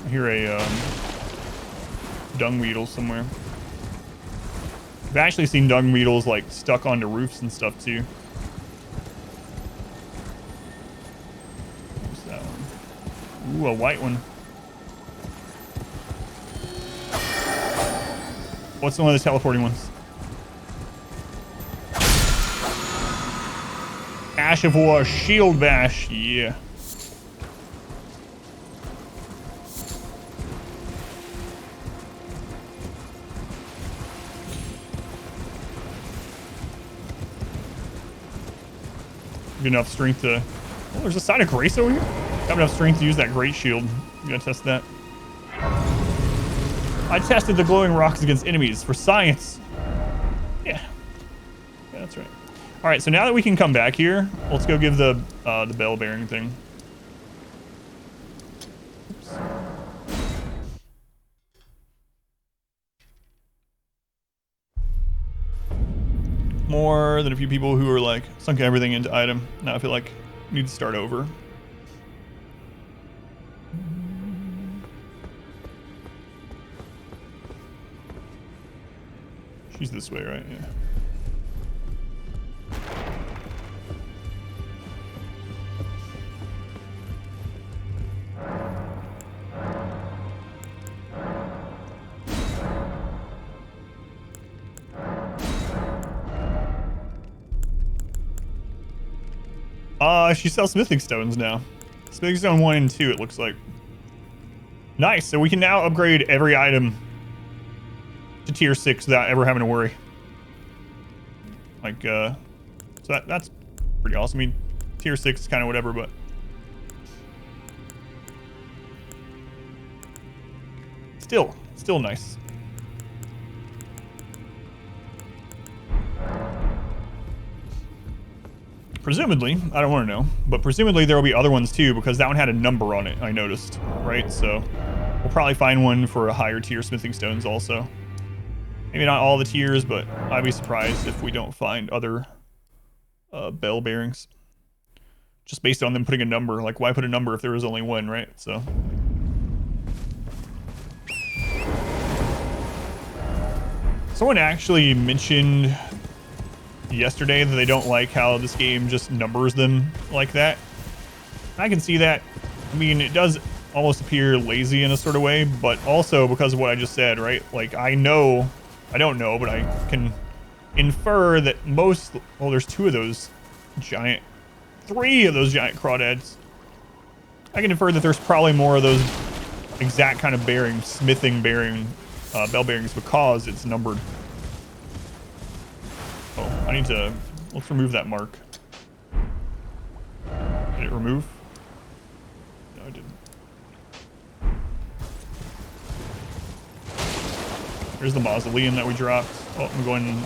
I hear a dung beetle somewhere. I've actually seen dung beetles like stuck onto roofs and stuff too. What's that one? Ooh, a white one. What's one of the teleporting ones? Ash of War, Shield Bash, yeah. Good enough strength to... Oh, there's a sign of grace over here? Got enough strength to use that great shield. You gotta test that. I tested the glowing rocks against enemies for science. Yeah. Yeah, that's right. All right, so now that we can come back here, let's go give the bell bearing thing. Oops. More than a few people who are like sunk everything into item. Now I feel like I need to start over. She's this way, right? Yeah. She sells smithing stones now. Smithing stone 1 and 2, it looks like. Nice, so we can now upgrade every item to tier 6 without ever having to worry. Like, so that's pretty awesome. I mean, tier 6 is kind of whatever, but... Still nice. Presumably, I don't want to know, but presumably there will be other ones too, because that one had a number on it, I noticed, right? So we'll probably find one for a higher tier smithing stones also. Maybe not all the tiers, but I'd be surprised if we don't find other bell bearings. Just based on them putting a number. Like, why put a number if there was only one, right? So... Someone actually mentioned yesterday that they don't like how this game just numbers them like that. I can see that. I mean, it does almost appear lazy in a sort of way, but also because of what I just said, right? Like, I don't know, but I can infer that most, well, there's 3 of those giant crawdads. I can infer that there's probably more of those exact kind of bearings, smithing bearing, bell bearings, because it's numbered. Oh, I need to, let's remove that mark. Did it remove? No, it didn't. Here's the mausoleum that we dropped. Oh, I'm going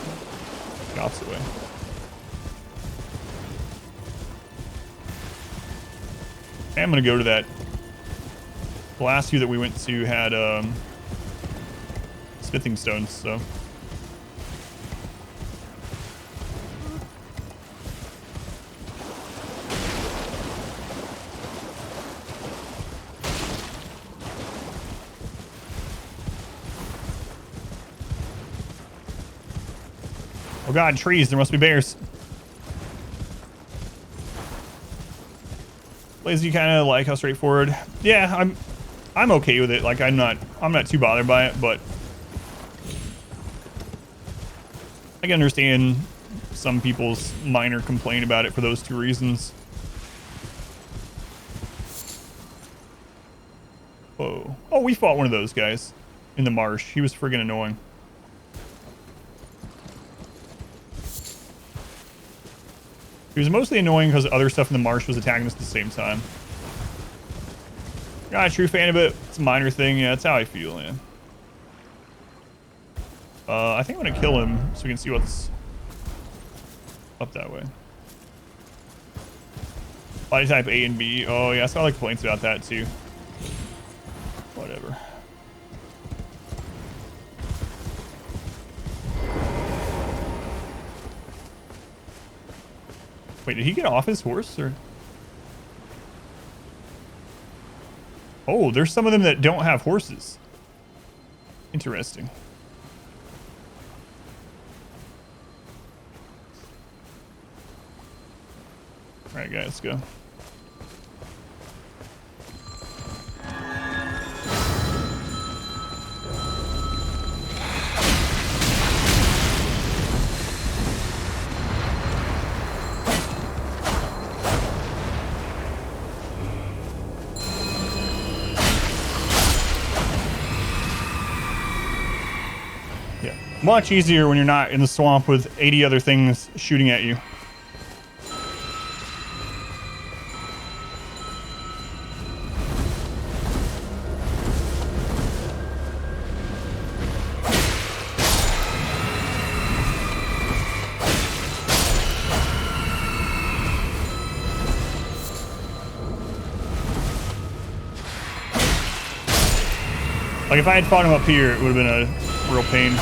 the opposite way. I'm gonna go to that. The last few that we went to had smithing stones, so. Oh god, trees, there must be bears. Lazy, kind of like how straightforward. Yeah, I'm okay with it. Like, I'm not too bothered by it, but I can understand some people's minor complaint about it for those 2 reasons. Whoa. Oh, we fought one of those guys in the marsh. He was friggin' annoying. He was mostly annoying because other stuff in the marsh was attacking us at the same time. Not a true fan of it. It's a minor thing. Yeah, that's how I feel, yeah. I think I'm gonna kill him so we can see what's up that way. Body type A and B. Oh yeah, I saw like complaints about that too. Whatever. Wait, did he get off his horse or? Oh, there's some of them that don't have horses. Interesting. All right, guys, let's go. Much easier when you're not in the swamp with 80 other things shooting at you. Like, if I had fought him up here, it would have been a real pain.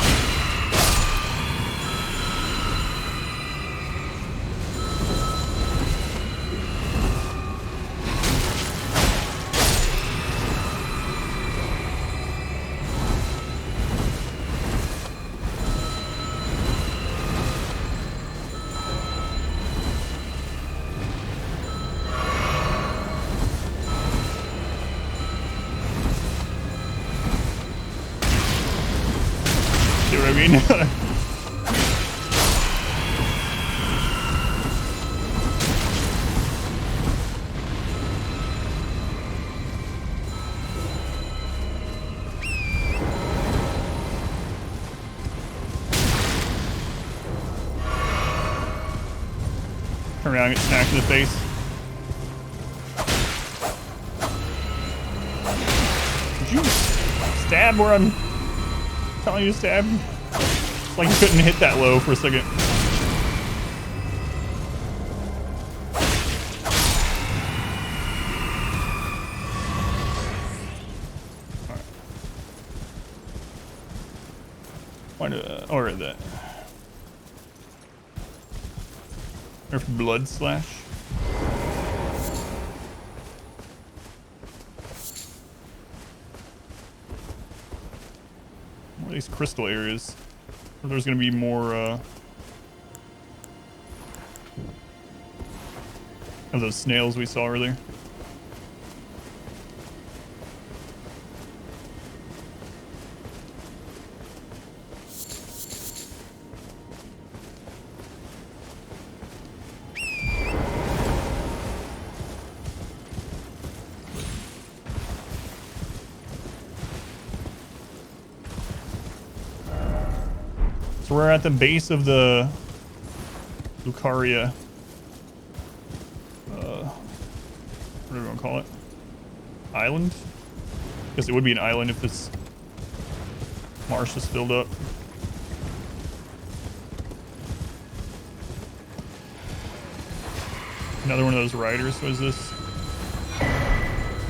See what I mean? Turn around and get smacked in the face. Did you stab where I'm telling you to stab? It's like you couldn't hit that low for a second. Alright. Or that. Or blood slash. One of these crystal areas. There's gonna be more of those snails we saw earlier. So we're at the base of the Lucaria. What do we want to call it? Island? Guess it would be an island if this marsh is filled up. Another one of those riders. What is this?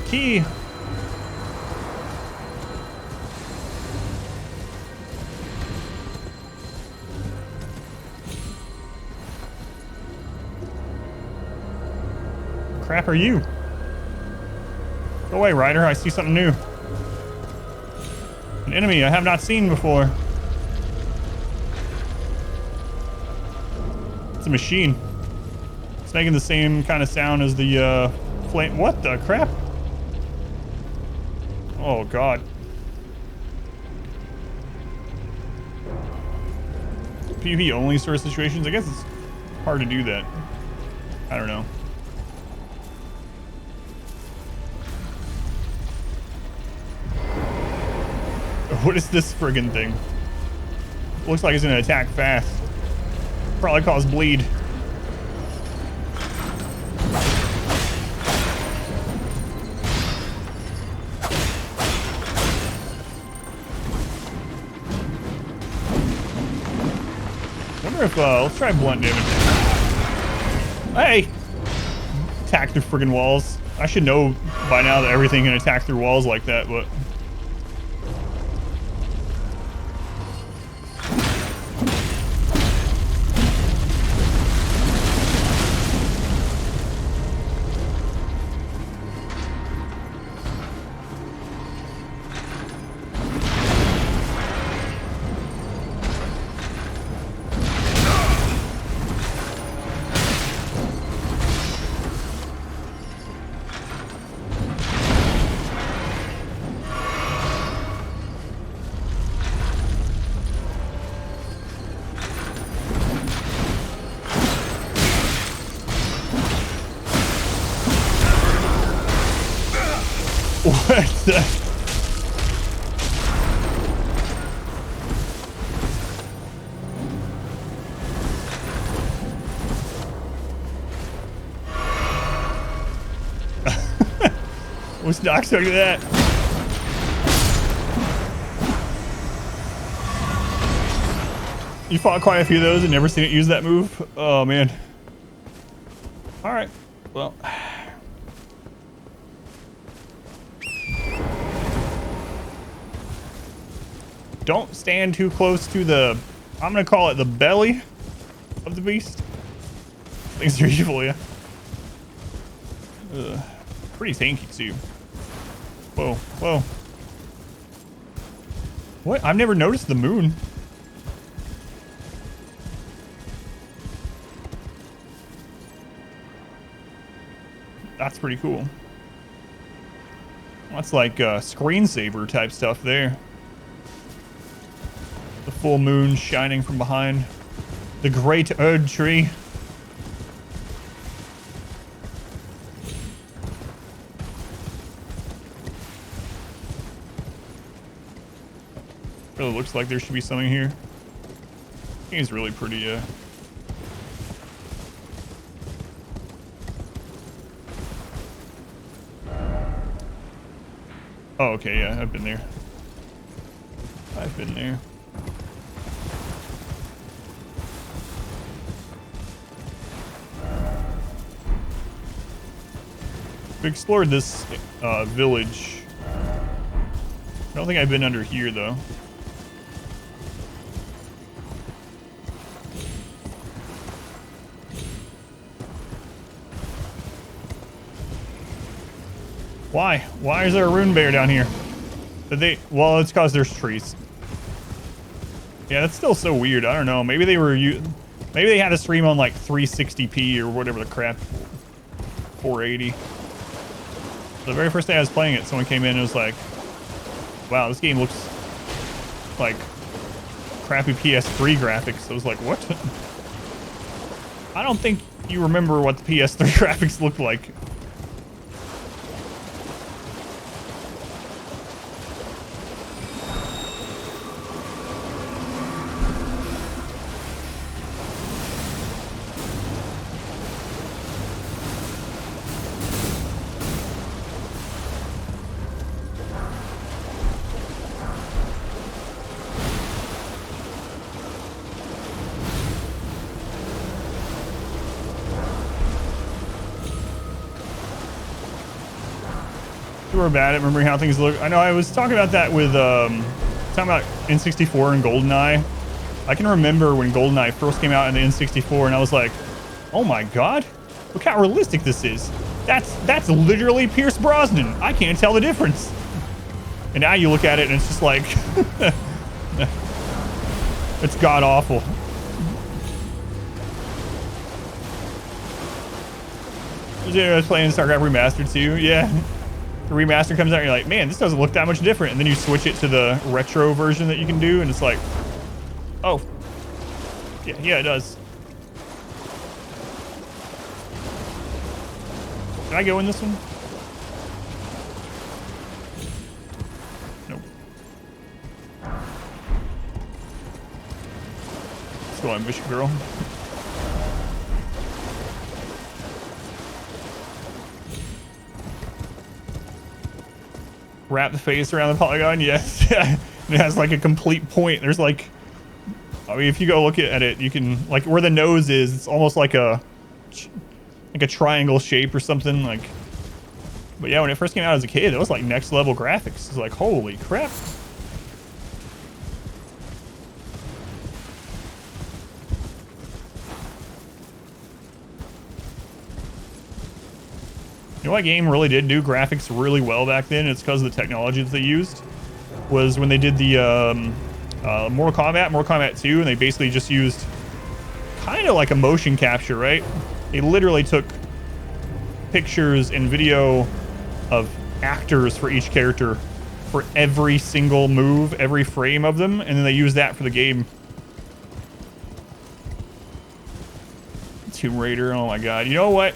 Key! Crap are you? Go away, rider. I see something new. An enemy I have not seen before. It's a machine. It's making the same kind of sound as the flame. What the crap? Oh god. PvP only sort of situations. I guess it's hard to do that. I don't know. What is this friggin' thing? Looks like it's gonna attack fast. Probably cause bleed. Wonder if let's try blunt damage. Hey! Attack through friggin' walls. I should know by now that everything can attack through walls like that, but what the? Was not expecting that. You fought quite a few of those and never seen it use that move? Oh man. Alright. Well. Don't stand too close to the, I'm gonna call it the belly of the beast. Things are evil, yeah. Pretty tanky too. Whoa, whoa. What? I've never noticed the moon. That's pretty cool. That's like screensaver type stuff there. The full moon shining from behind the great Erd tree. Really looks like there should be something here. I think it's really pretty, yeah. Oh, okay, yeah, I've been there. I've been there. We explored this village. I don't think I've been under here, though. Why? Why is there a rune bear down here? Did they? Well, it's because there's trees. Yeah, that's still so weird. I don't know. Maybe they were maybe they had a stream on like 360p or whatever the crap. 480. The very first day I was playing it, someone came in and was like, "Wow, this game looks like crappy PS3 graphics." I was like, "What?" I don't think you remember what the PS3 graphics looked like. We're bad at remembering how things look. I know I was talking about that with talking about N64 and GoldenEye. I can remember when GoldenEye first came out in the N64 and I was like, oh my god, look how realistic this is. That's literally Pierce Brosnan. I can't tell the difference. And now you look at it and it's just like it's god awful. I was playing StarCraft Remastered too. Yeah. The remaster comes out and you're like, man, this doesn't look that much different. And then you switch it to the retro version that you can do and it's like, oh, yeah, it does. Can I go in this one? Nope. Let's go on, Bishop Girl. Wrap the face around the polygon, yes. It has like a complete point. There's like, I mean, if you go look at it, you can, like where the nose is, it's almost like a triangle shape or something. Like, but yeah, when it first came out as a kid, it was like next level graphics. It's like, holy crap. You know what game really did do graphics really well back then? It's because of the technology that they used. Was when they did the Mortal Kombat 2, and they basically just used kind of like a motion capture, right? They literally took pictures and video of actors for each character for every single move, every frame of them, and then they used that for the game. Tomb Raider, oh my god. You know what?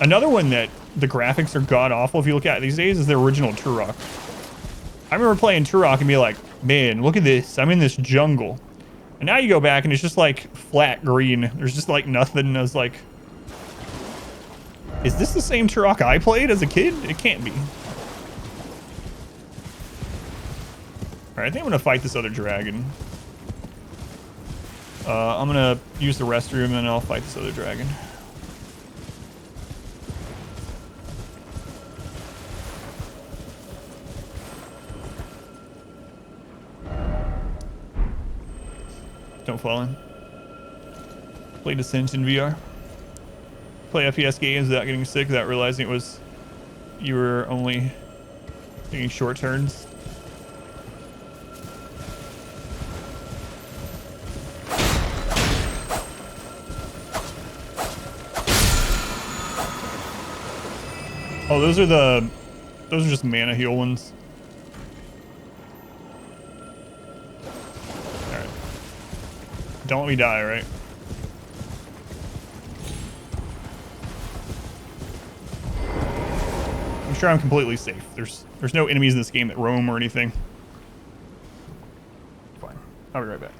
Another one that the graphics are god awful if you look at it these days is the original Turok. I remember playing Turok and be like, man, look at this. I'm in this jungle. And now you go back and it's just like flat green. There's just like nothing. I was like, is this the same Turok I played as a kid? It can't be. All right, I think I'm going to fight this other dragon. I'm going to use the restroom and then I'll fight this other dragon. Don't fall in. Play Descent in VR. Play FPS games without getting sick, without realizing it was you were only taking short turns. Oh, those are just mana heal ones. Don't let me die, right? I'm sure I'm completely safe. There's no enemies in this game that roam or anything. Fine. I'll be right back.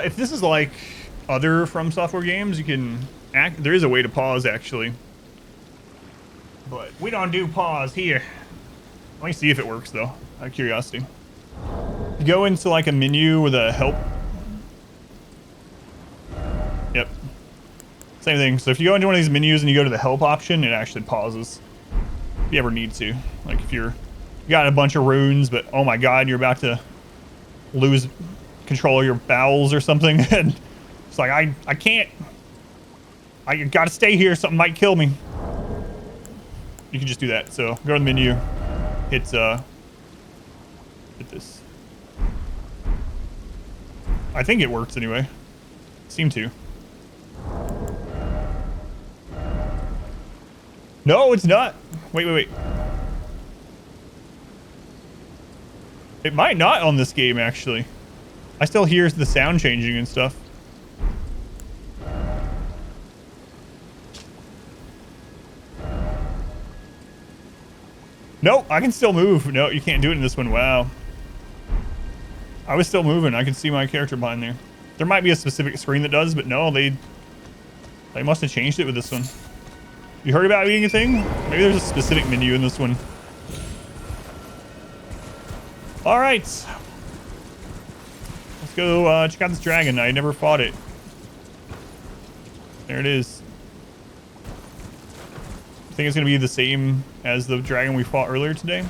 If this is like other From Software games, you can there is a way to pause actually, but we don't do pause here. Let me see if it works though, out of curiosity. You go into like a menu with a help. Yep. Same thing. So if you go into one of these menus and you go to the help option, it actually pauses. If you ever need to. Like if you got a bunch of runes, but oh my god, you're about to lose control of your bowels or something, and it's like I can't, I gotta stay here, something might kill me. You can just do that. So go to the menu, hit this. I think it works anyway. Seem to. No, it's not. Wait. It might not on this game actually. I still hear the sound changing and stuff. Nope, I can still move. No, you can't do it in this one. Wow. I was still moving. I can see my character behind there. There might be a specific screen that does, but no, they must have changed it with this one. You heard about anything? Maybe there's a specific menu in this one. All right. Let's go check out this dragon. I never fought it. There it is. I think it's going to be the same as the dragon we fought earlier today.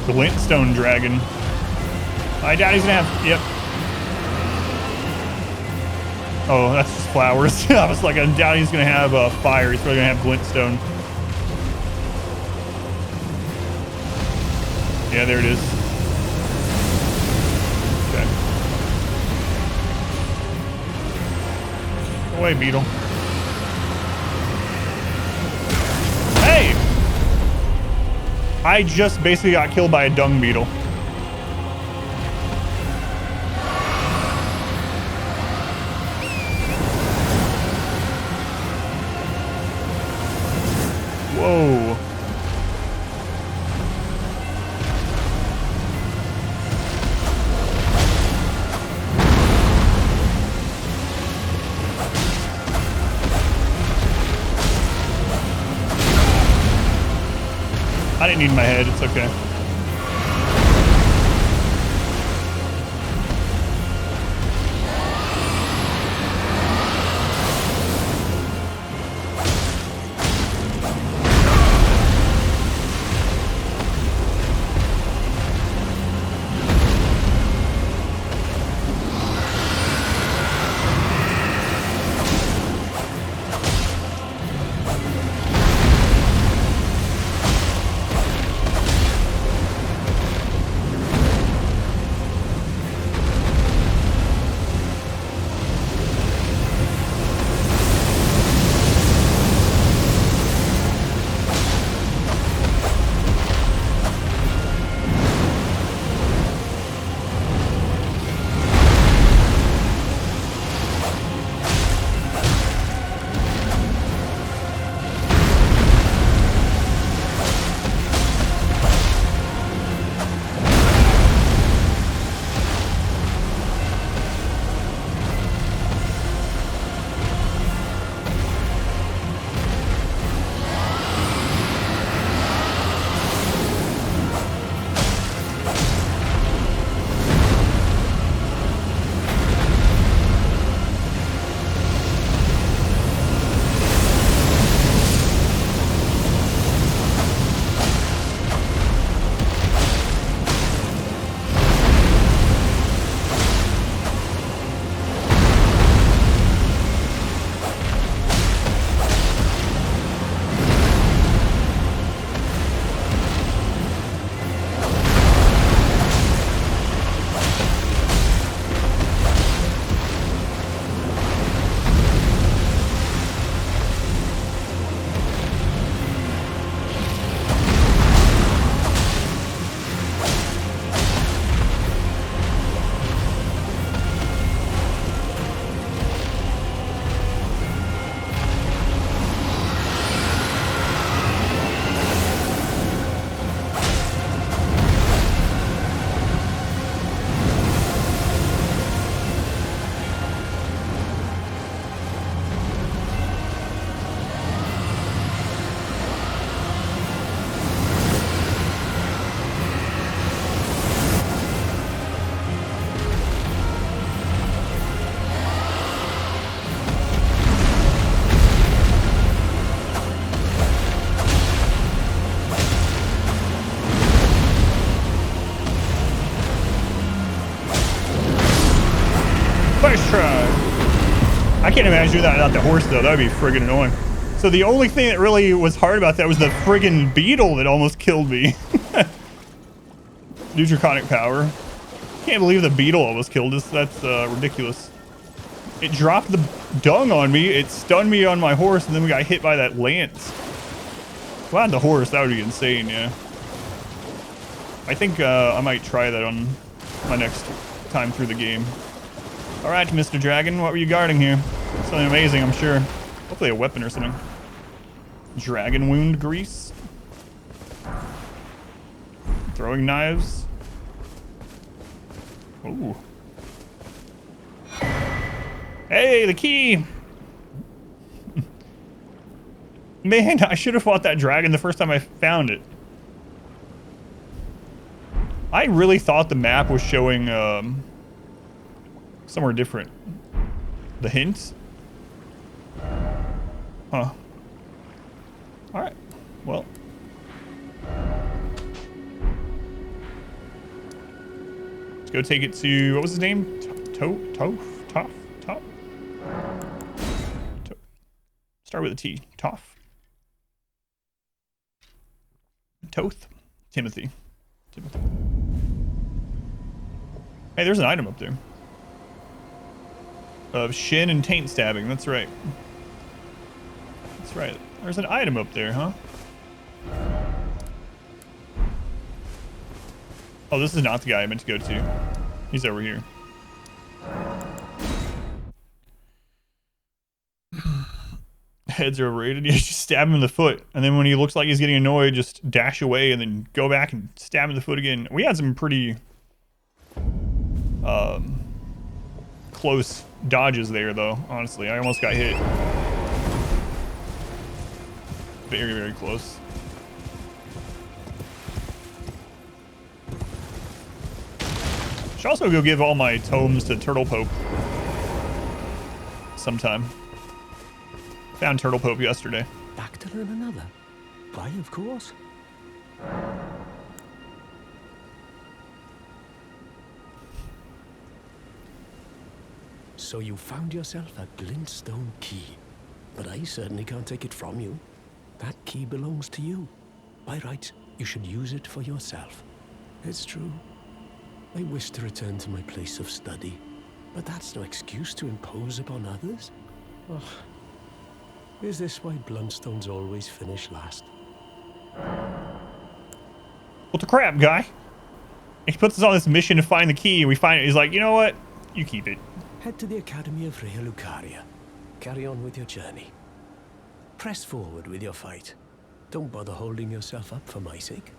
The Glintstone dragon. I doubt he's going to have... Yep. Oh, that's just flowers. I was like, I doubt he's going to have fire. He's probably going to have Glintstone. Yeah, there it is. Okay. Go away, beetle. Hey! I just basically got killed by a dung beetle. Whoa. didn't need my head. It's okay. First try. I can't imagine doing that without the horse, though. That would be friggin' annoying. So the only thing that really was hard about that was the friggin' beetle that almost killed me. New draconic power. Can't believe the beetle almost killed us. That's ridiculous. It dropped the dung on me. It stunned me on my horse, and then we got hit by that lance. If I had the horse, that would be insane, yeah. I think I might try that on my next time through the game. All right, Mr. Dragon, what were you guarding here? Something amazing, I'm sure. Hopefully a weapon or something. Dragon wound grease. Throwing knives. Ooh. Hey, the key! Man, I should have fought that dragon the first time I found it. I really thought the map was showing somewhere different. The hints? Huh. Alright. Well. Let's go take it to, what was his name? Toff? Start with a T. Toff. Toth? Timothy. Hey, there's an item up there. Of shin and taint stabbing. That's right. That's right. There's an item up there, huh? Oh, this is not the guy I meant to go to. He's over here. Heads are overrated. You just stab him in the foot. And then when he looks like he's getting annoyed, just dash away and then go back and stab him in the foot again. We had some pretty close dodges there, though. Honestly, I almost got hit. Very, very close. Should also go give all my tomes to Turtle Pope sometime. Found Turtle Pope yesterday. Back to learn another? Why, of course. So you found yourself a glintstone key, but I certainly can't take it from you. That key belongs to you. By rights, you should use it for yourself. It's true. I wish to return to my place of study, but that's no excuse to impose upon others. Oh, is this why Bluntstones always finish last? What the crap, guy? He puts us on this mission to find the key, and we find it. He's like, you know what? You keep it. Head to the Academy of Rea Lucaria. Carry on with your journey. Press forward with your fight. Don't bother holding yourself up for my sake.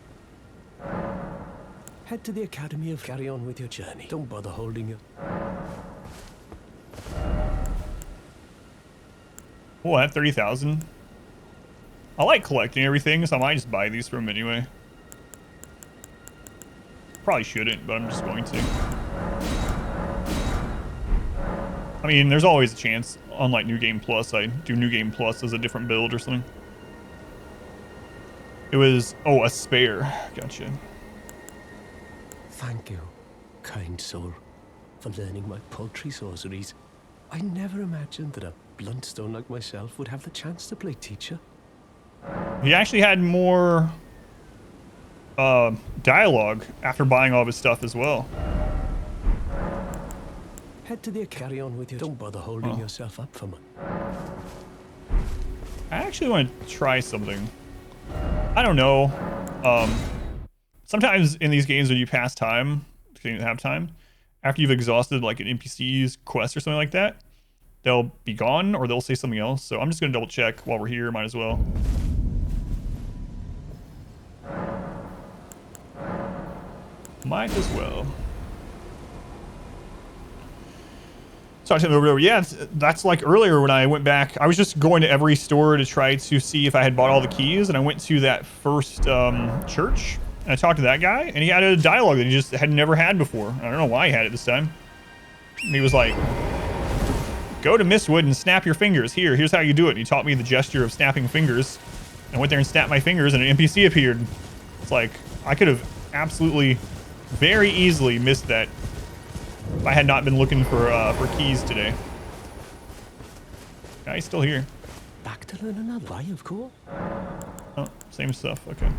Head to the Academy of... Carry on with your journey. Don't bother holding your... Oh, I have 30,000. I like collecting everything, so I might just buy these from him anyway. Probably shouldn't, but I'm just going to. I mean, there's always a chance. Unlike New Game Plus, I do New Game Plus as a different build or something. It was... Oh, a spare. Gotcha. Thank you, kind soul, for learning my paltry sorceries. I never imagined that a Bluntstone like myself would have the chance to play teacher. He actually had more dialogue after buying all of his stuff as well. Head to the... Carry on with your... Don't bother holding yourself up for my... I actually want to try something. I don't know. Sometimes in these games when you pass time, because you don't have time, after you've exhausted like an NPC's quest or something like that, they'll be gone or they'll say something else. So I'm just going to double check while we're here. Might as well. Might as well. Sorry, over. Yeah, that's like earlier when I went back. I was just going to every store to try to see if I had bought all the keys, and I went to that first church, and I talked to that guy, and he had a dialogue that he just had never had before. I don't know why he had it this time. And he was like, "Go to Mistwood and snap your fingers. Here's how you do it." And he taught me the gesture of snapping fingers. I went there and snapped my fingers, and an NPC appeared. It's like I could have absolutely, very easily missed that if I had not been looking for keys today. Yeah, he's still here. Back to learn another. Why, of course. Oh, same stuff. Okay.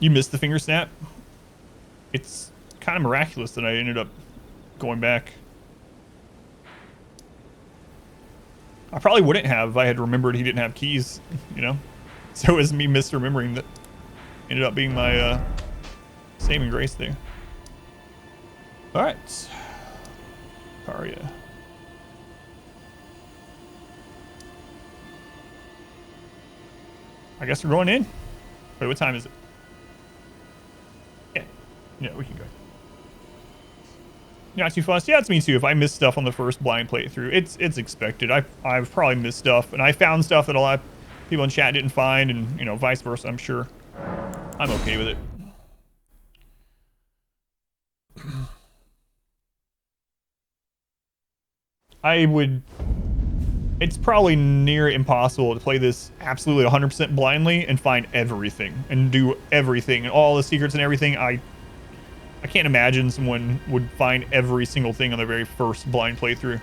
You missed the finger snap? It's kind of miraculous that I ended up going back. I probably wouldn't have if I had remembered he didn't have keys, you know? So it was me misremembering that ended up being my saving grace there. All right. Paria. I guess we're going in. Wait, what time is it? Yeah, we can go. Not too fast. Yeah, it's me too. If I miss stuff on the first blind playthrough, it's expected. I've probably missed stuff, and I found stuff that a lot of people in chat didn't find, and you know, vice versa. I'm sure. I'm okay with it. It's probably near impossible to play this absolutely 100% blindly and find everything and do everything and all the secrets and everything. I can't imagine someone would find every single thing on their very first blind playthrough.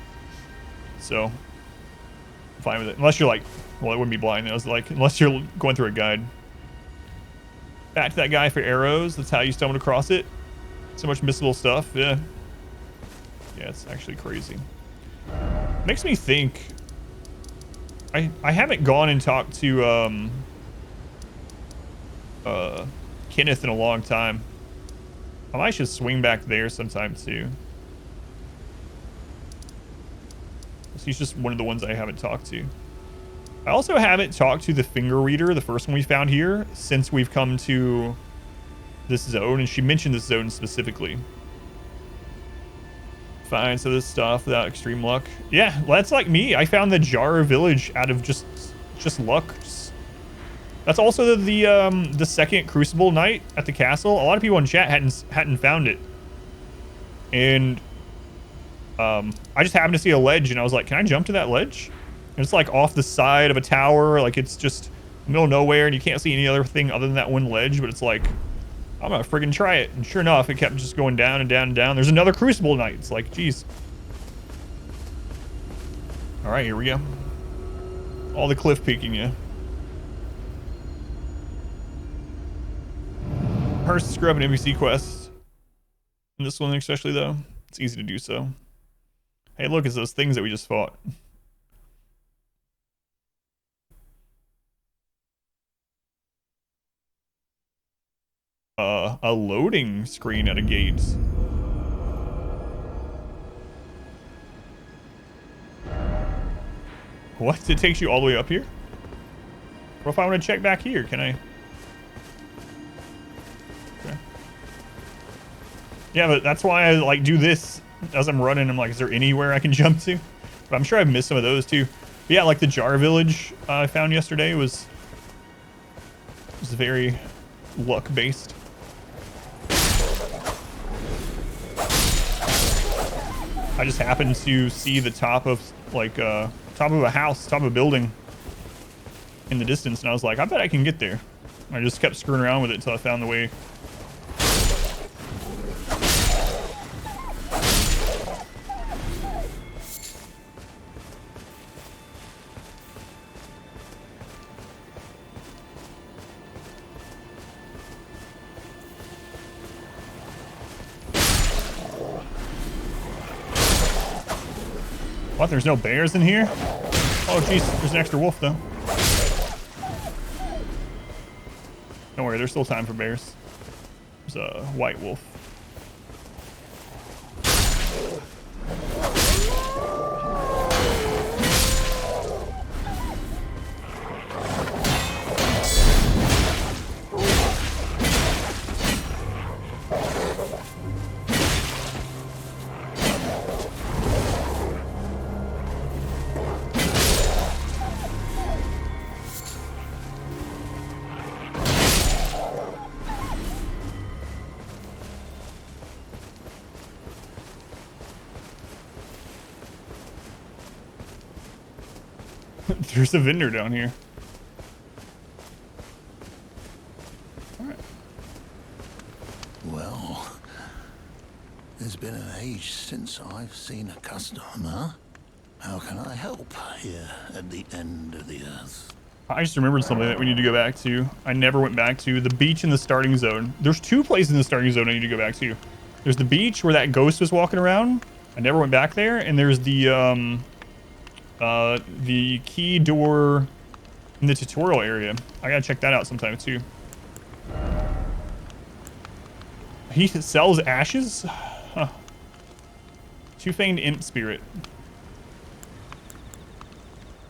So I'm fine with it. Unless you're like, well, it wouldn't be blind. I was like, unless you're going through a guide. Back to that guy for arrows. That's how you stumbled across it. So much missable stuff. Yeah. Yeah, it's actually crazy. Makes me think. I haven't gone and talked to Kenneth in a long time. I might just swing back there sometime too. He's just one of the ones I haven't talked to. I also haven't talked to the finger reader, the first one we found here, since we've come to this zone, and she mentioned this zone specifically. Fine, so this stuff without extreme luck. Yeah, well, that's like me. I found the Jar Village out of just luck. That's also the second Crucible night at the castle. A lot of people in chat hadn't found it, and I just happened to see a ledge, and I was like, can I jump to that ledge? And it's like off the side of a tower, like it's just in the middle of nowhere, and you can't see any other thing other than that one ledge. But it's like, I'm gonna friggin' try it. And sure enough, it kept just going down and down and down. There's another Crucible night. It's like, geez. All right, here we go. All the cliff peeking, yeah. First, scrub an NPC quest. In this one especially, though, it's easy to do so. Hey, look, it's those things that we just fought. A loading screen at a gate. What? It takes you all the way up here? What if I want to check back here? Can I? Okay. Yeah, but that's why I like do this as I'm running. I'm like, is there anywhere I can jump to? But I'm sure I've missed some of those too. But yeah, like the jar village I found yesterday was very luck based. I just happened to see the top of like top of a house, top of a building in the distance, and I was like, I bet I can get there. I just kept screwing around with it until I found the way. What? There's no bears in here? Oh, jeez. There's an extra wolf, though. Don't worry. There's still time for bears. There's a white wolf. There's a vendor down here. All right. Well, there's been an age since I've seen a customer. How can I help here at the end of the earth? I just remembered something that we need to go back to. I never went back to the beach in the starting zone. There's two places in the starting zone I need to go back to. There's the beach where that ghost was walking around. I never went back there. And there's the key door in the tutorial area. I gotta check that out sometime too. He sells ashes? Huh. Two-fanged imp spirit.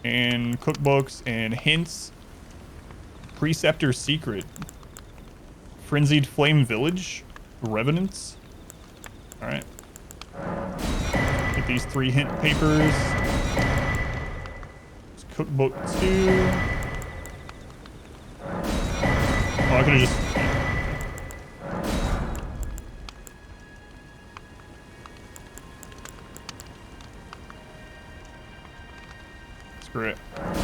And cookbooks and hints. Preceptor secret. Frenzied flame village. Revenants. Alright. Get these 3 hint papers. Cookbook 2. Oh, I could've just... Screw it. Okay.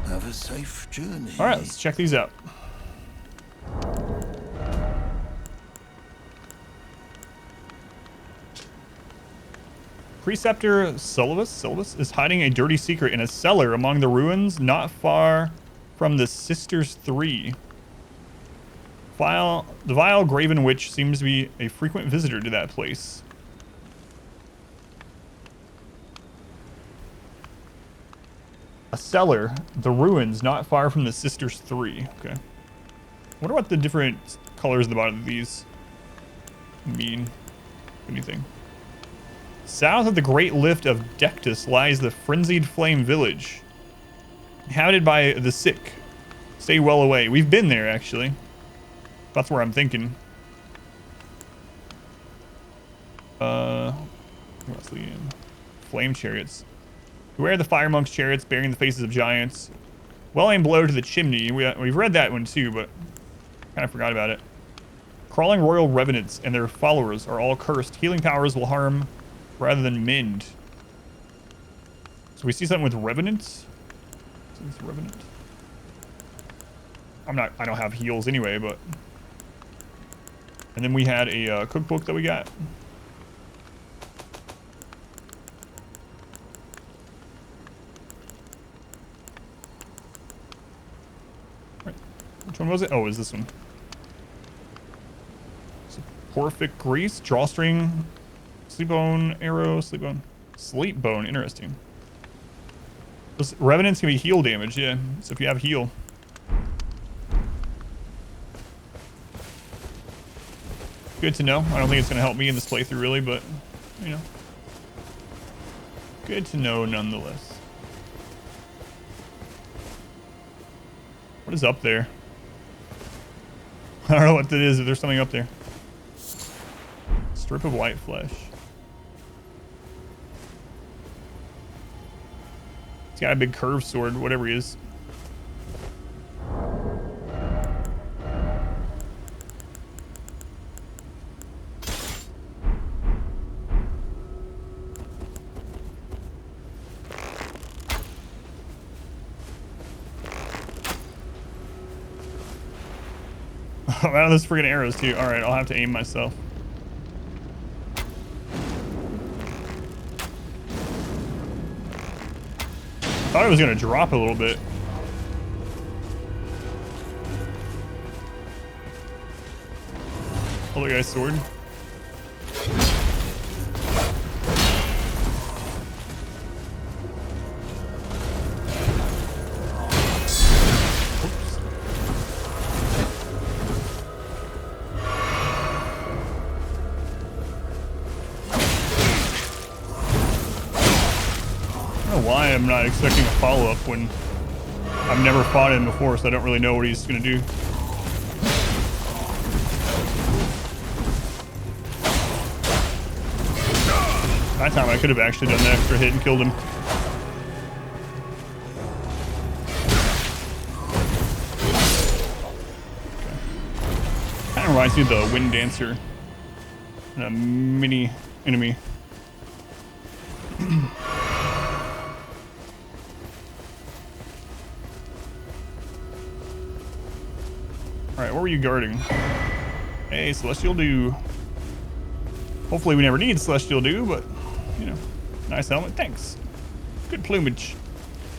Have a safe journey. Alright, let's check these out. Preceptor Silvus is hiding a dirty secret in a cellar among the ruins not far from the Sisters 3. The vile Graven Witch seems to be a frequent visitor to that place. A cellar, the ruins not far from the Sisters 3. Okay. I wonder what the different colors at the bottom of these mean. Anything. South of the Great Lift of Dectus lies the Frenzied Flame Village, inhabited by the sick. Stay well away. We've been there, actually. That's where I'm thinking. What's the Flame Chariots? Beware the fire monk's chariots bearing the faces of giants. Well-aimed blow to the chimney. We've read that one too, but kind of forgot about it. Crawling royal revenants and their followers are all cursed. Healing powers will harm rather than mend. So we see something with revenants. Is this revenant? I don't have heals anyway, but. And then we had a cookbook that we got. Right. Which one was it? Oh, it was this one. Porphic grease, drawstring, sleep bone, arrow, sleep bone, interesting. Those revenants can be heal damage, yeah. So if you have heal. Good to know. I don't think it's going to help me in this playthrough really, but, you know. Good to know nonetheless. What is up there? I don't know what that is, if there's something up there. Strip of white flesh. He's got a big curved sword, whatever he is. I'm out of those freaking arrows too. Alright, I'll have to aim myself. Thought it was gonna drop a little bit. Oh, the guy's sword. I'm not expecting a follow-up when I've never fought him before, so I don't really know what he's gonna do. That time I could have actually done the extra hit and killed him. Okay. Kind of reminds me of the Wind Dancer, a mini enemy. Alright, what were you guarding? Hey, Celestial Dew. Hopefully we never need Celestial Dew, but, you know, nice helmet. Thanks. Good plumage.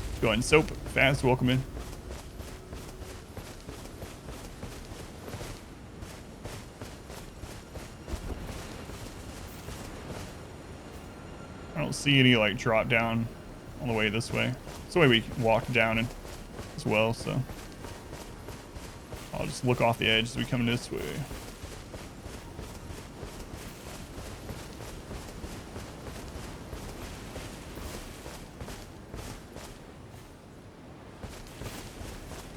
Let's go ahead and soap. Fast, welcome in. I don't see any, like, drop down all the way this way. It's the way we walked down and as well, so. I'll just look off the edge as we come this way. It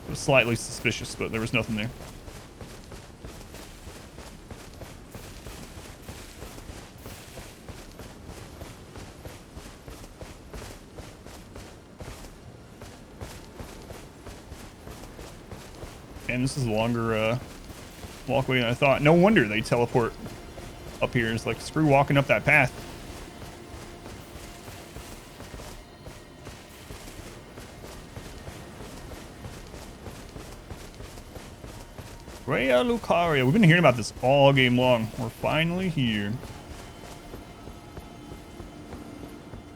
was slightly suspicious, but there was nothing there. And this is a longer walkway than I thought. No wonder they teleport up here. It's like, screw walking up that path. Rhea Lucaria. We've been hearing about this all game long. We're finally here.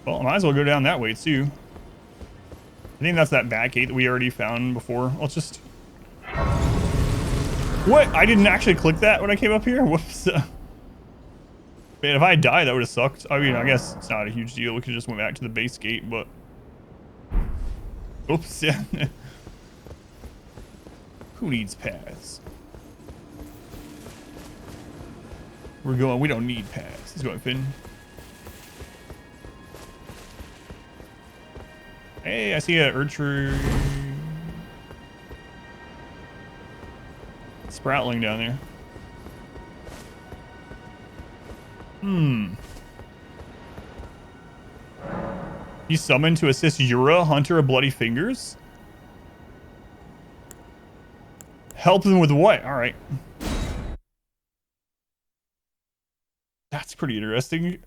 Well, I might as well go down that way too. I think that's that back gate that we already found before. Let's just... What? I didn't actually click that when I came up here? Whoops. Man, if I died, that would have sucked. I mean, I guess it's not a huge deal. We could just went back to the base gate, but... Oops, yeah. Who needs paths? We're going, we don't need paths. Let's go, Finn. Hey, I see a Urcher... Sproutling down there. He's summoned to assist Yura, Hunter of Bloody Fingers. Help them with what? All right. That's pretty interesting.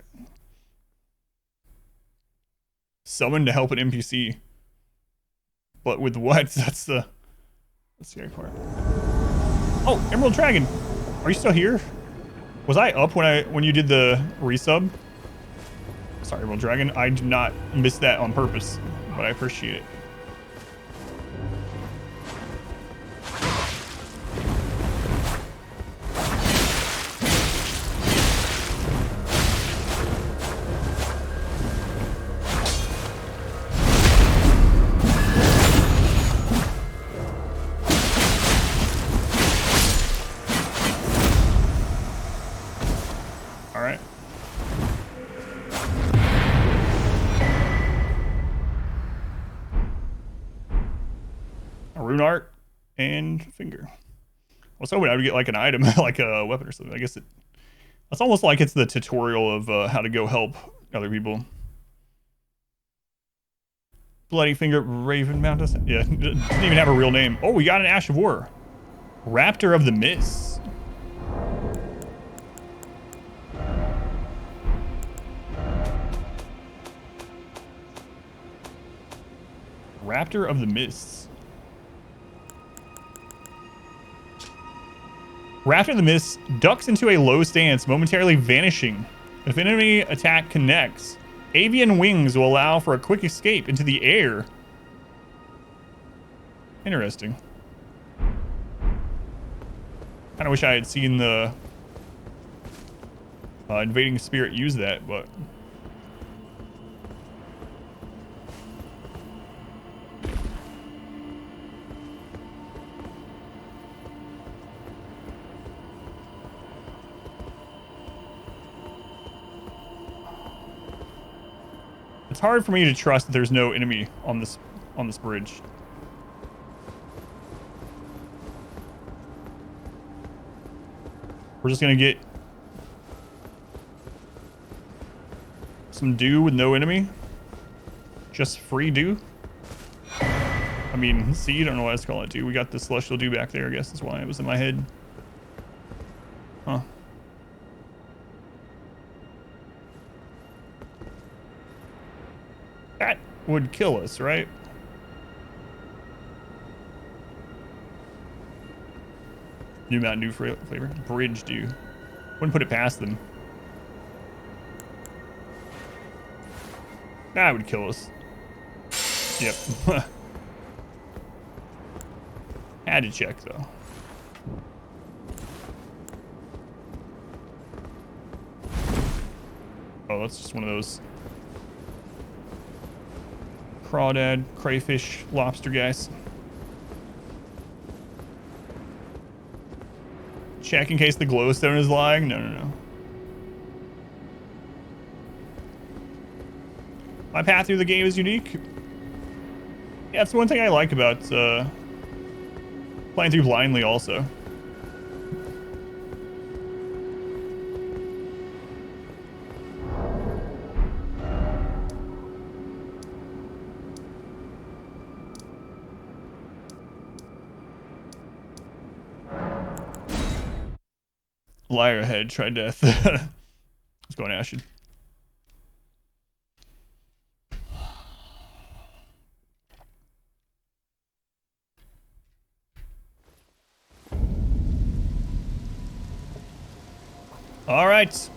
Summoned to help an NPC. But with what? That's the scary part. Oh, Emerald Dragon. Are you still here? Was I up when you did the resub? Sorry, Emerald Dragon. I did not miss that on purpose, but I appreciate it. Rune art and finger. I was hoping I would get like an item, like a weapon or something. I guess it's almost like it's the tutorial of how to go help other people. Bloody Finger Raven Mountain. Yeah, didn't even have a real name. Oh, we got an Ash of War. Raptor of the Mists. Raptor of the Mists. Raptor of the Mist ducks into a low stance, momentarily vanishing. If an enemy attack connects, avian wings will allow for a quick escape into the air. Interesting. Kind of wish I had seen the invading spirit use that, but... It's hard for me to trust that there's no enemy on this bridge. We're just gonna get some dew with no enemy. Just free dew. I mean, seed, I don't know why it's called it dew. We got the celestial dew back there, I guess that's why it was in my head. Huh. That would kill us, right? New Mountain Dew flavor. Bridge Dew. Wouldn't put it past them. That would kill us. Yep. Had to check, though. Oh, that's just one of those crawdad, crayfish, lobster guys. Check in case the glowstone is lying. No. My path through the game is unique. Yeah, that's one thing I like about playing through blindly also. Liar ahead, try death. Let's go on Ashen. All right.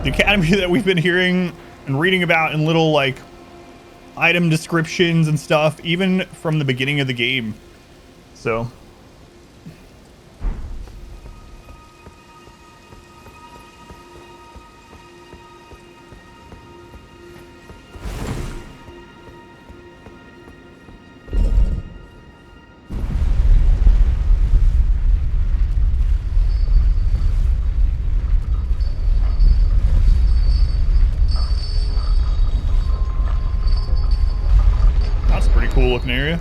The academy that we've been hearing and reading about in little like item descriptions and stuff, even from the beginning of the game. So cool looking area.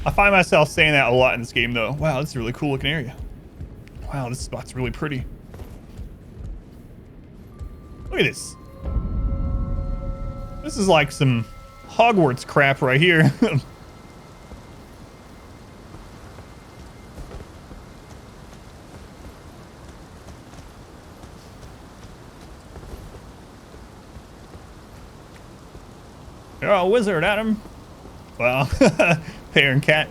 I find myself saying that a lot in this game though. Wow, this is a really cool looking area. Wow, this spot's really pretty. Look at this. This is like some Hogwarts crap right here. You're a wizard, Adam. Well, parent cat.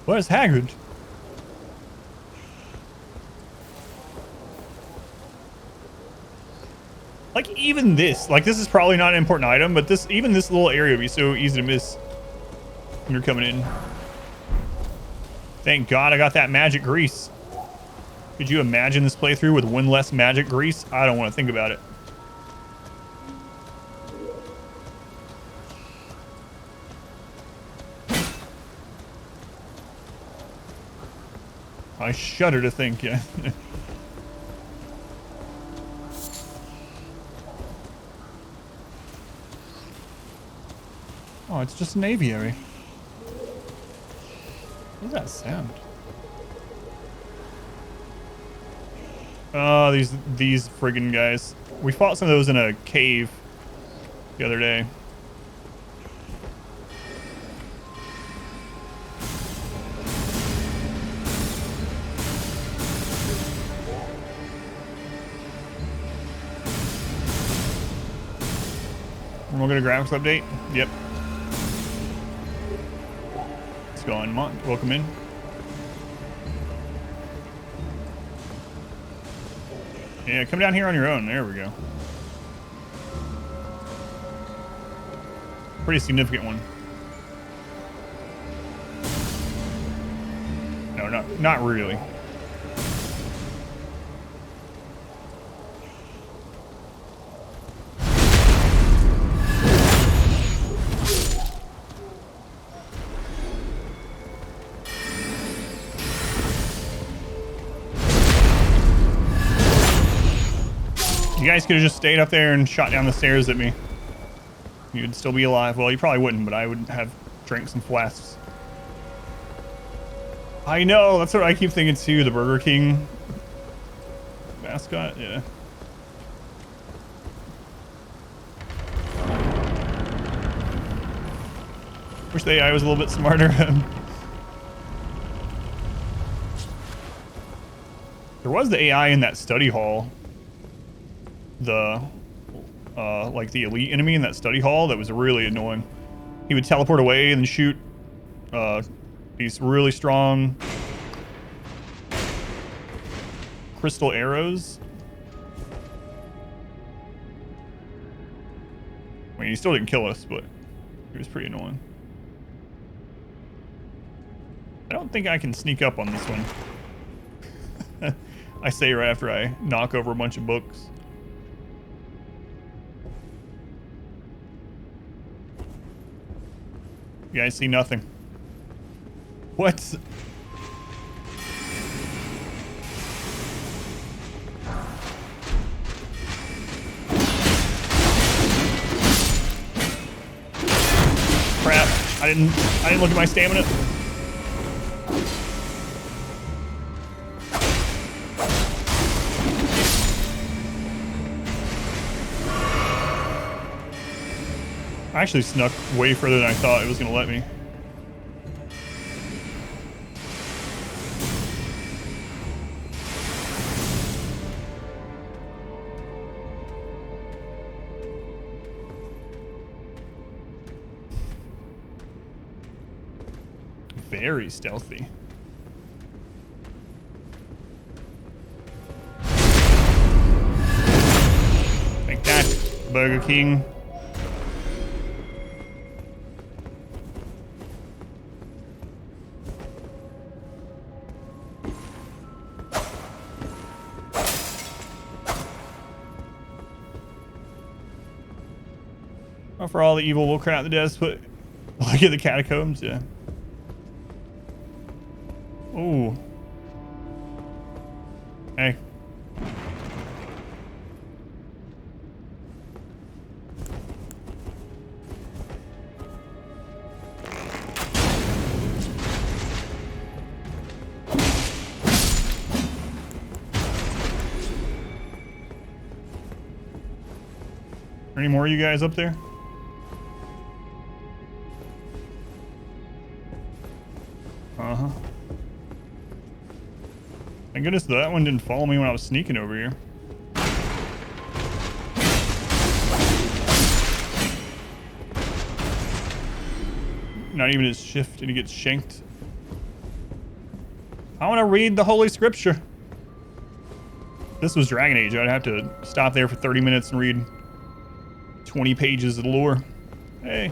Where's Hagrid? Like, even this, like, this is probably not an important item, but this, even this little area would be so easy to miss when you're coming in. Thank God I got that magic grease. Could you imagine this playthrough with one less magic grease? I don't want to think about it. I shudder to think, yeah. Oh, it's just an aviary. What does that sound? Oh, these friggin' guys. We fought some of those in a cave the other day. We're gonna graphics update. Yep. Let's go on. Welcome in. Yeah, come down here on your own. There we go. Pretty significant one. No, not really. You guys could have just stayed up there and shot down the stairs at me. You'd still be alive. Well, you probably wouldn't, but I would have drinks and flasks. I know, that's what I keep thinking too, the Burger King mascot, yeah. Wish the AI was a little bit smarter. There was the AI in that study hall. The like the elite enemy in that study hall that was really annoying. He would teleport away and shoot these really strong crystal arrows. I mean, he still didn't kill us, but he was pretty annoying. I don't think I can sneak up on this one. I say right after I knock over a bunch of books. You guys see nothing. What? Crap. I didn't look at my stamina. I actually snuck way further than I thought it was going to let me. Very stealthy. Like that, Burger King. Oh, for all the evil we'll cry out the deaths, but look at the catacombs, yeah. Ooh. Hey. Any more of you guys up there? Uh-huh. Thank goodness that one didn't follow me when I was sneaking over here. Not even his shift, and he gets shanked. I want to read the Holy Scripture. This was Dragon Age. I'd have to stop there for 30 minutes and read 20 pages of lore. Hey.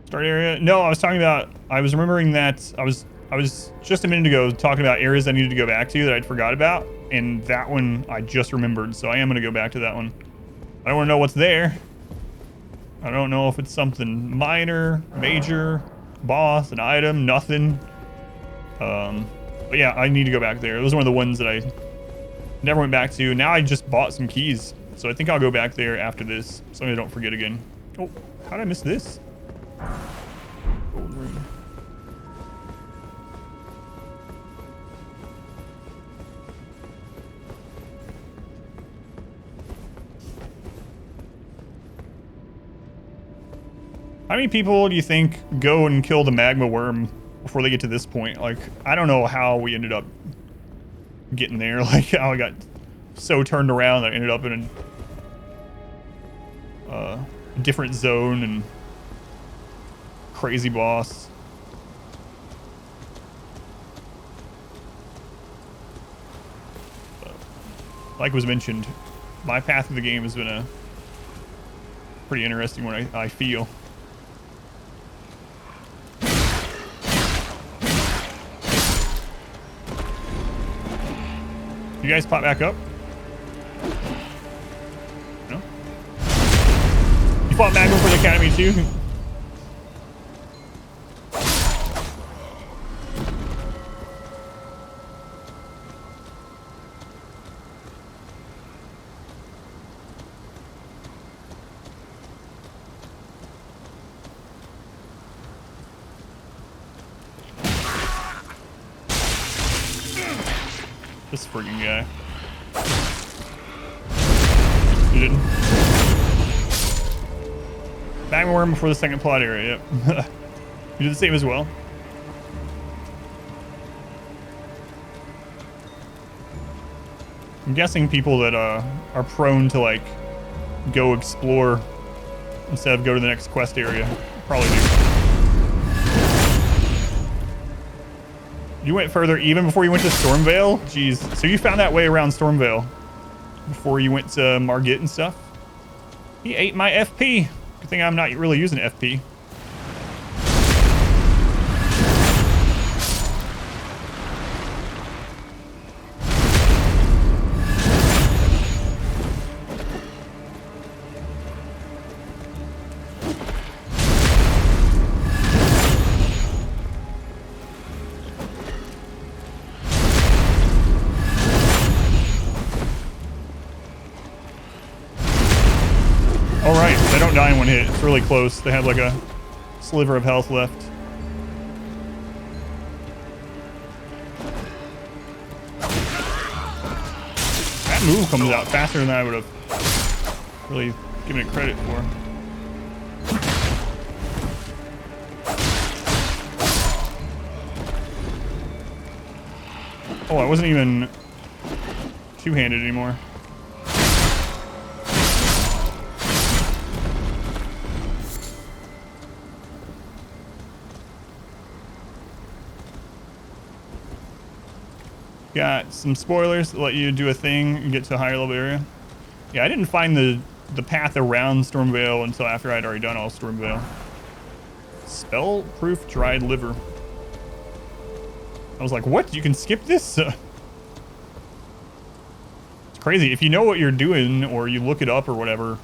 Start area? No, I was talking about, I was remembering that I was just a minute ago talking about areas I needed to go back to that I'd forgot about, and that one I just remembered, so I am going to go back to that one. I don't want to know what's there. I don't know if it's something minor, major, boss, an item, nothing. But yeah, I need to go back there. It was one of the ones that I never went back to. Now I just bought some keys, so I think I'll go back there after this, so I don't forget again. Oh, how did I miss this? Gold ring. How many people do you think go and kill the magma worm before they get to this point? Like, I don't know how we ended up getting there. Like, how I got so turned around that I ended up in a different zone and crazy boss. But, like was mentioned, my path through the game has been a pretty interesting one, I feel. You guys pop back up? No? You fought Magma for the Academy too? This friggin' guy. You didn't. Magma worm before the second plot area, yep. You did the same as well. I'm guessing people that are prone to like go explore instead of go to the next quest area probably do. You went further even before you went to Stormvale? Jeez. So you found that way around Stormvale before you went to Margit and stuff? He ate my FP. Good thing I'm not really using FP. Die in one hit. It's really close. They have like a sliver of health left. That move comes out faster than I would have really given it credit for. Oh, I wasn't even two-handed anymore. Got some spoilers that let you do a thing and get to a higher level area. Yeah, I didn't find the path around Stormvale until after I'd already done all Stormvale. Spell-proof dried liver. I was like, what? You can skip this? It's crazy. If you know what you're doing or you look it up or whatever,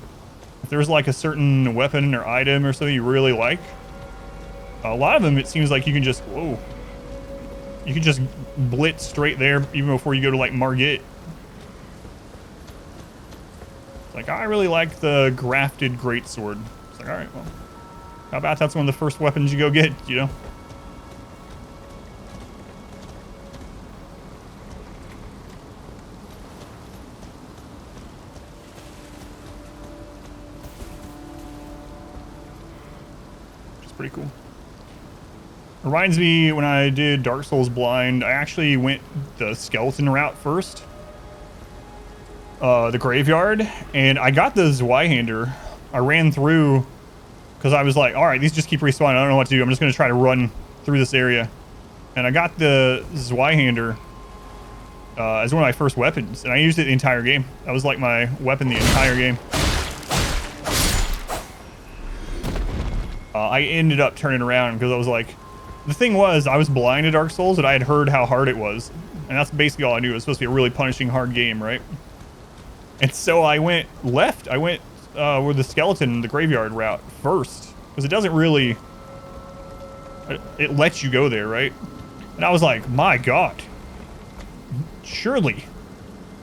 if there's like a certain weapon or item or something you really like, a lot of them it seems like you can just, whoa. You can just blitz straight there even before you go to like Margit. It's like, I really like the grafted greatsword. It's like, all right, well, How about that's one of the first weapons you go get, you know? Which is pretty cool. Reminds me when I did Dark Souls Blind, I actually went the skeleton route first. The graveyard, and I got the Zweihander. I ran through because I was like, all right, these just keep respawning. I don't know what to do. I'm just going to try to run through this area. And I got the Zweihander as one of my first weapons, and I used it the entire game. That was like my weapon the entire game. I ended up turning around because I was like, the thing was, I was blind to Dark Souls, and I had heard how hard it was. And that's basically all I knew. It was supposed to be a really punishing, hard game, right? And so I went left. I went with the skeleton, the graveyard route first. Because it doesn't really... It lets you go there, right? And I was like, my God. Surely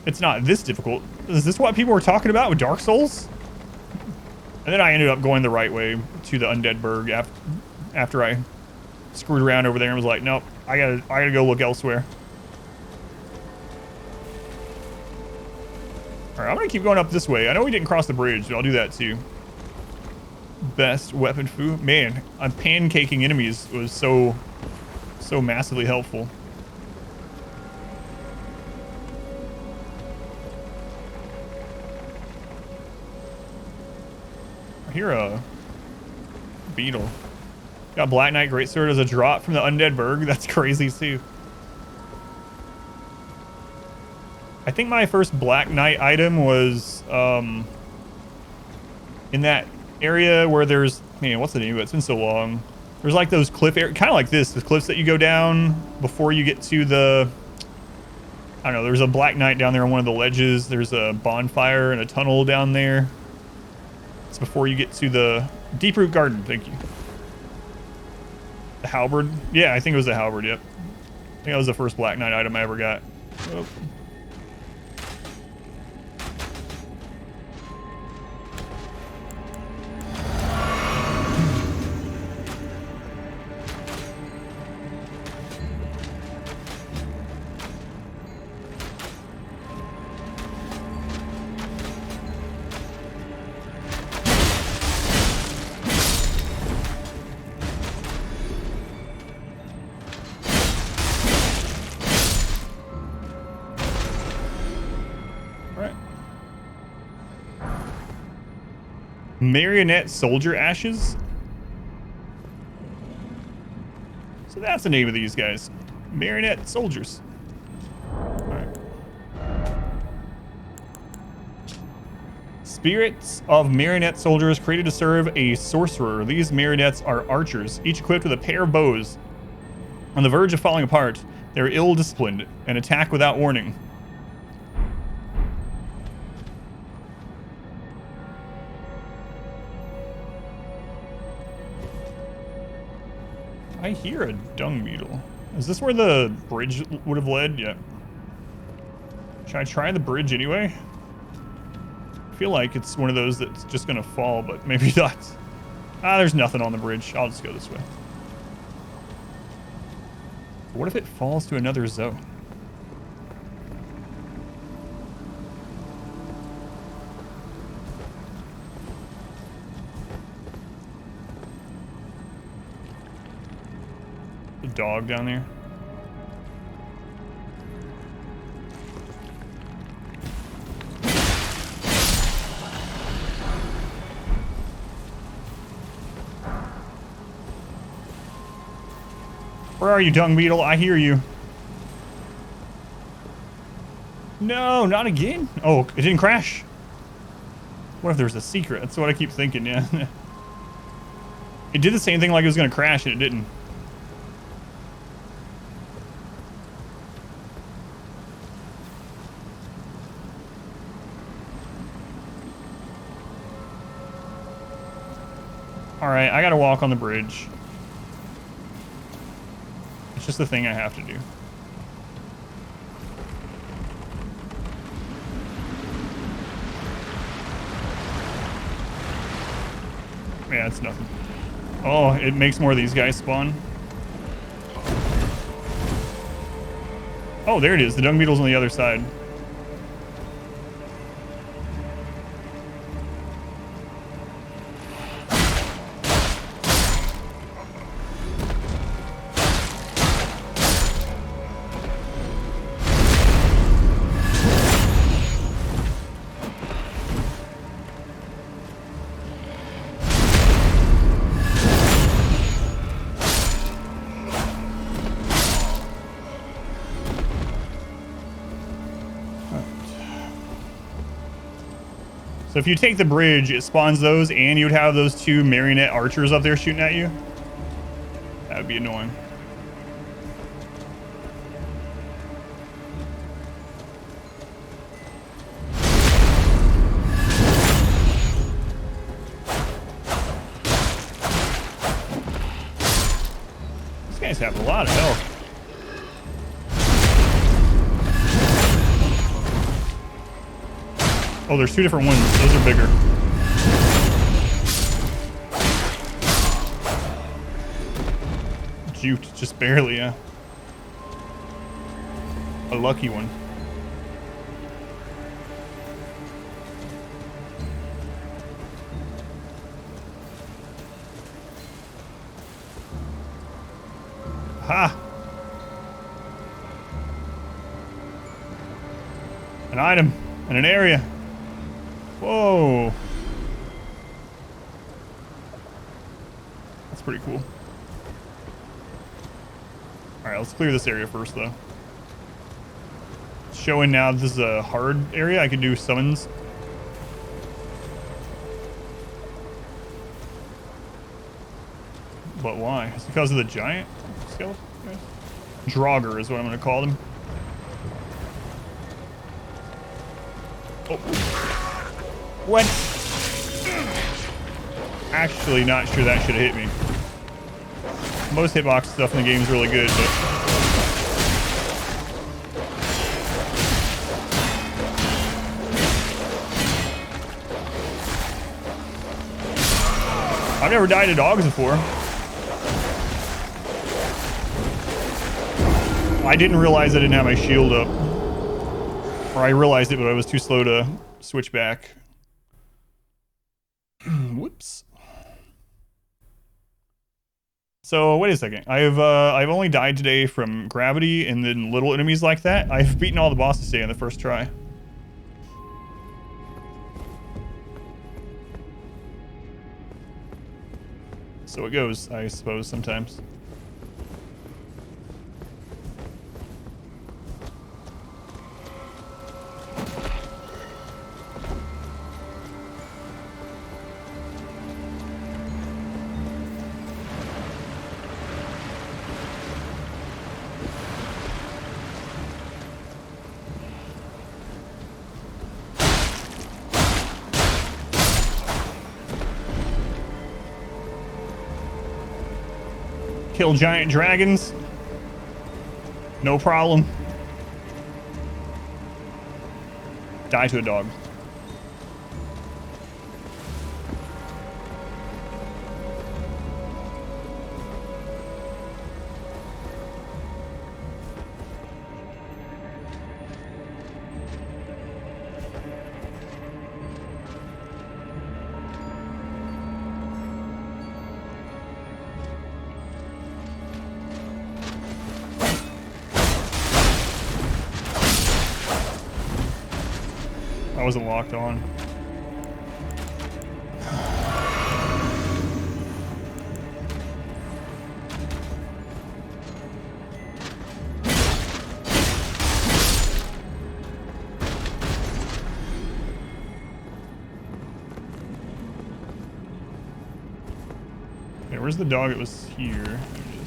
it's not this difficult. Is this what people were talking about with Dark Souls? And then I ended up going the right way to the Undead Burg after I screwed around over there and was like, nope, I gotta go look elsewhere. All right, I'm gonna keep going up this way. I know we didn't cross the bridge, but I'll do that too. Best weapon food, man. Pancaking enemies was so massively helpful. I hear a beetle. Got Black Knight Greatsword as a drop from the Undead Burg. That's crazy too. I think my first Black Knight item was in that area where there's, man, what's the name of it? It's been so long. There's like those cliff areas, kind of like this, the cliffs that you go down before you get to the, I don't know, there's a Black Knight down there on one of the ledges. There's a bonfire and a tunnel down there. It's before you get to the Deeproot Garden, thank you. The halberd? Yeah, I think it was the halberd, yep. I think that was the first Black Knight item I ever got. Oh. Marionette soldier ashes. So that's the name of these guys. Marionette soldiers. Alright. Spirits of marionette soldiers created to serve a sorcerer. These marionettes are archers, each equipped with a pair of bows. On the verge of falling apart, they're ill-disciplined and attack without warning. I hear a dung beetle. Is this where the bridge would have led? Yeah. Should I try the bridge anyway? I feel like it's one of those that's just gonna fall, but maybe not. Ah, there's nothing on the bridge. I'll just go this way. What if it falls to another zone? The dog down there. Where are you, dung beetle? I hear you. No, not again. Oh, it didn't crash. What if there's a secret? That's what I keep thinking, yeah. It did the same thing like it was gonna crash and it didn't. Alright, I gotta walk on the bridge. It's just the thing I have to do. Yeah, it's nothing. Oh, it makes more of these guys spawn. Oh, there it is. The dung beetle's on the other side. So if you take the bridge, it spawns those, and you would have those two marionette archers up there shooting at you. That would be annoying. These guys have a lot of health. Oh, there's two different ones. Those are bigger. Juked, just barely, yeah. A lucky one. Ha! An item in an area. Whoa. That's pretty cool. Alright, let's clear this area first, though. It's showing now this is a hard area. I can do summons. But why? It's because of the giant skeleton? Draugr is what I'm going to call them. Oh. What? Actually, not sure that should have hit me. Most hitbox stuff in the game is really good, but... I've never died to dogs before. I didn't realize I didn't have my shield up. Or I realized it, but I was too slow to switch back. Whoops. So wait a second. I've only died today from gravity and then little enemies like that. I've beaten all the bosses today on the first try. So it goes, I suppose, sometimes. Kill giant dragons. No problem. Die to a dog. I wasn't locked on. Okay, where's the dog? It was here. There it is.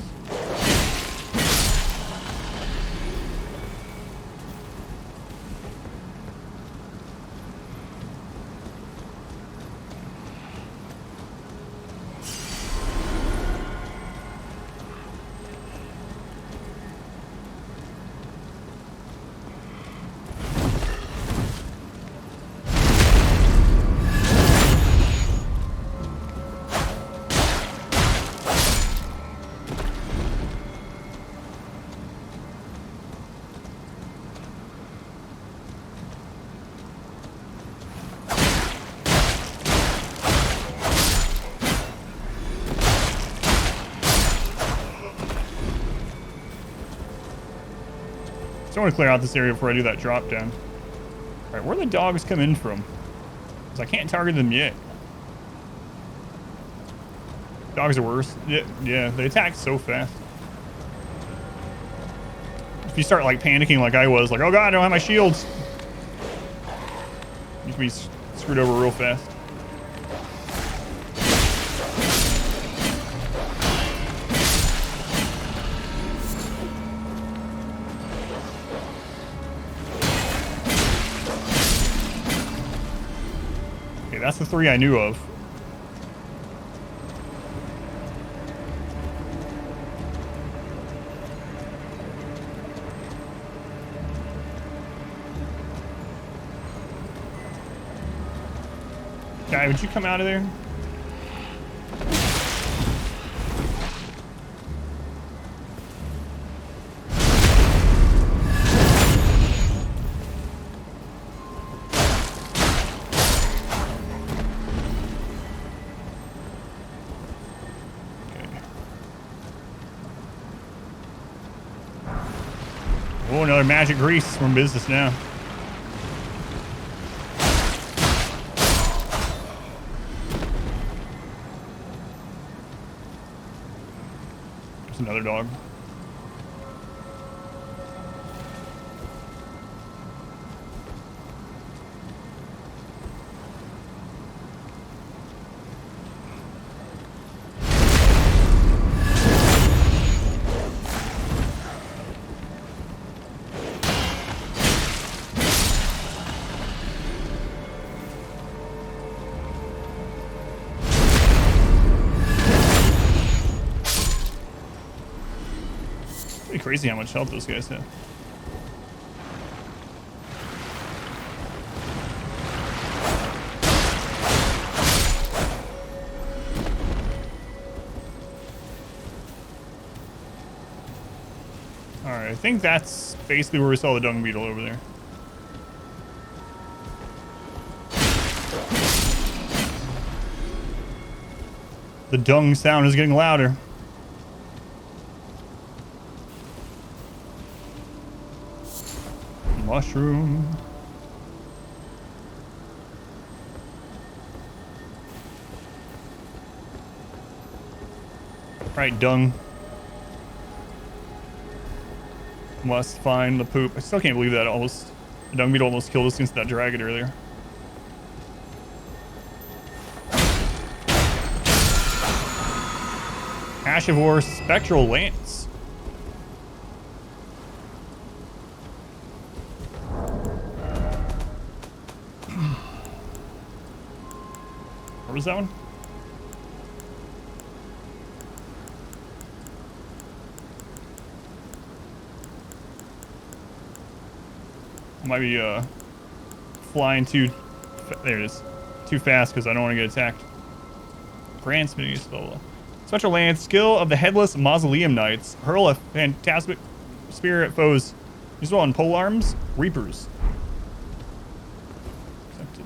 So I want to clear out this area before I do that drop down. All right, where the dogs come in from? Because I can't target them yet. Dogs are worse. Yeah, they attack so fast. If you start like panicking like I was, like, oh god, I don't have my shields. You can be screwed over real fast. Okay, that's the 3 I knew of. Guy, would you come out of there? Okay. Oh, another magic grease. We're in business now. Another dog. Crazy how much health those guys have. Alright, I think that's basically where we saw the dung beetle over there. The dung sound is getting louder. Mushroom. Right, dung. Must find the poop. I still can't believe that almost the dung beetle almost killed us against that dragon earlier. Ashivore Spectral Lance. What was that one? I might be flying too. There it is. Too fast because I don't want to get attacked. Grand Smithing spell. Special Lance, skill of the Headless Mausoleum Knights. Hurl a fantastic spear at foes. Useful on polearms, reapers. Accepted.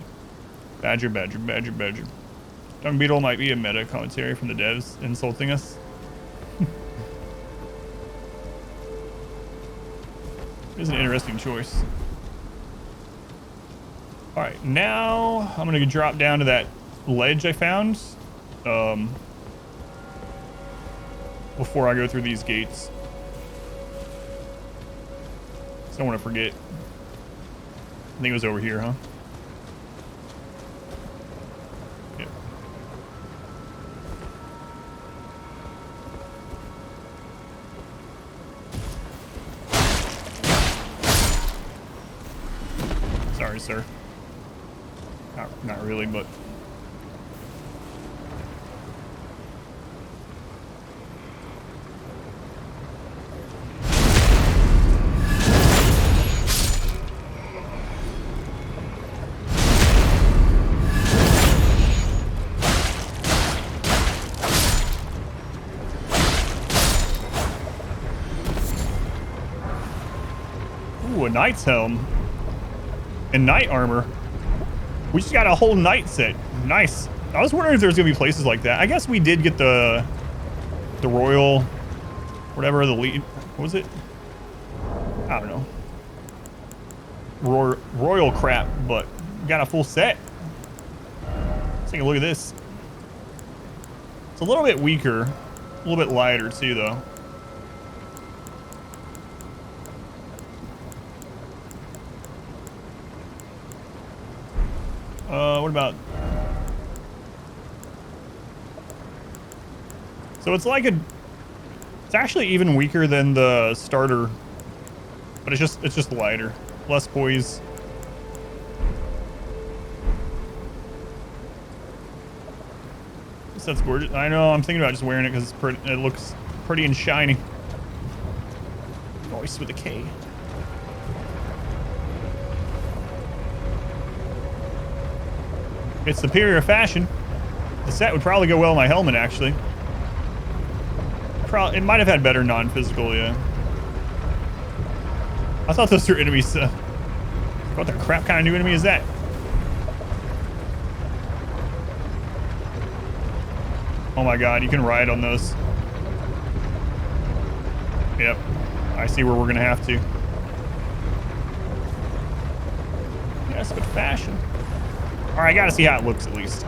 Badger, badger, badger, badger. Dung beetle might be a meta commentary from the devs insulting us. It is an interesting choice. Alright, now I'm gonna drop down to that ledge I found. Before I go through these gates. So I don't want to forget. I think it was over here, huh? Sorry, sir. Not really, but... Ooh, a knight's helm. And knight armor. We just got a whole knight set. Nice. I was wondering if there's gonna be places like that. I guess we did get the royal, whatever, the lead. What was it? I don't know. royal crap, but got a full set. Let's take a look at this. It's a little bit weaker, a little bit lighter too, though. What about? So it's like it's actually even weaker than the starter, but it's just lighter, less poise. That's gorgeous. I know. I'm thinking about just wearing it because it looks pretty and shiny. Voice with a K. It's superior fashion. The set would probably go well in my helmet, actually. It might have had better non-physical, yeah. I thought those were enemies. What the crap kind of new enemy is that? Oh my god, you can ride on those. Yep. I see where we're gonna have to. Yes, but fashion. Alright, I gotta see how it looks at least.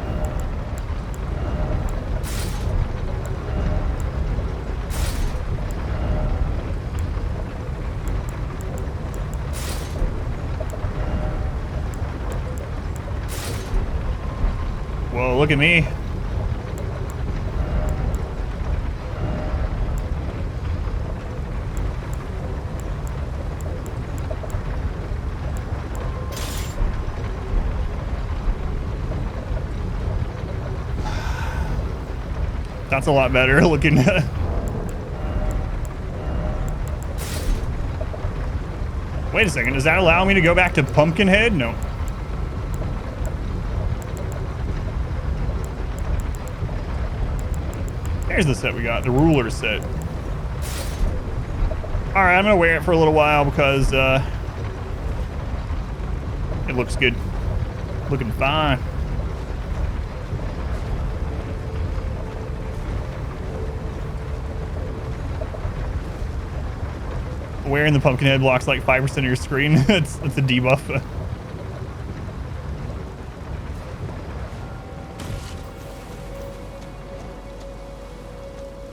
Whoa, look at me. That's a lot better looking. Wait a second, does that allow me to go back to Pumpkinhead? No. Here's the set we got, the ruler set. Alright, I'm gonna wear it for a little while because it looks good. Looking fine. Wearing the Pumpkinhead blocks like 5% of your screen. it's a debuff.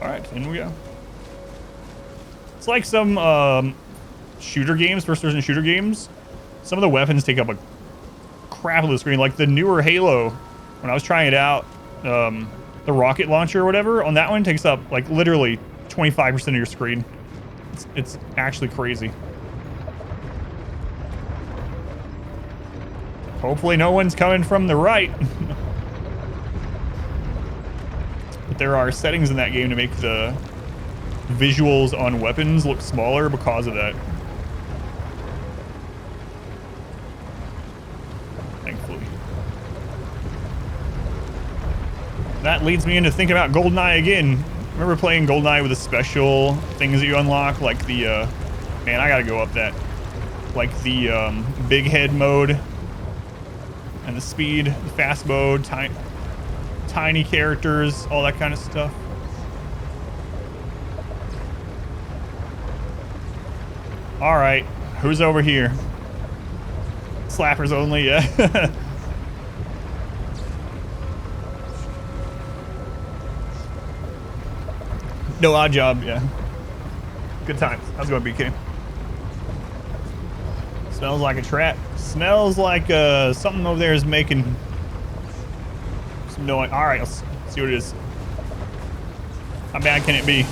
Alright, in we go. It's like some shooter games, first-person shooter games. Some of the weapons take up a crap of the screen. Like the newer Halo, when I was trying it out, the rocket launcher or whatever, on that one takes up like literally 25% of your screen. It's actually crazy. Hopefully no one's coming from the right. But there are settings in that game to make the visuals on weapons look smaller because of that. Thankfully. That leads me into thinking about GoldenEye again. Remember playing GoldenEye with the special things that you unlock, like the, man, I gotta go up that. Like the big head mode, and the speed, the fast mode, tiny characters, all that kind of stuff. All right, who's over here? Slappers only, yeah. No, odd job, yeah. Good times. How's it going, BK? Smells like a trap. Smells like something over there is making some noise. All right, let's see what it is. How bad can it be?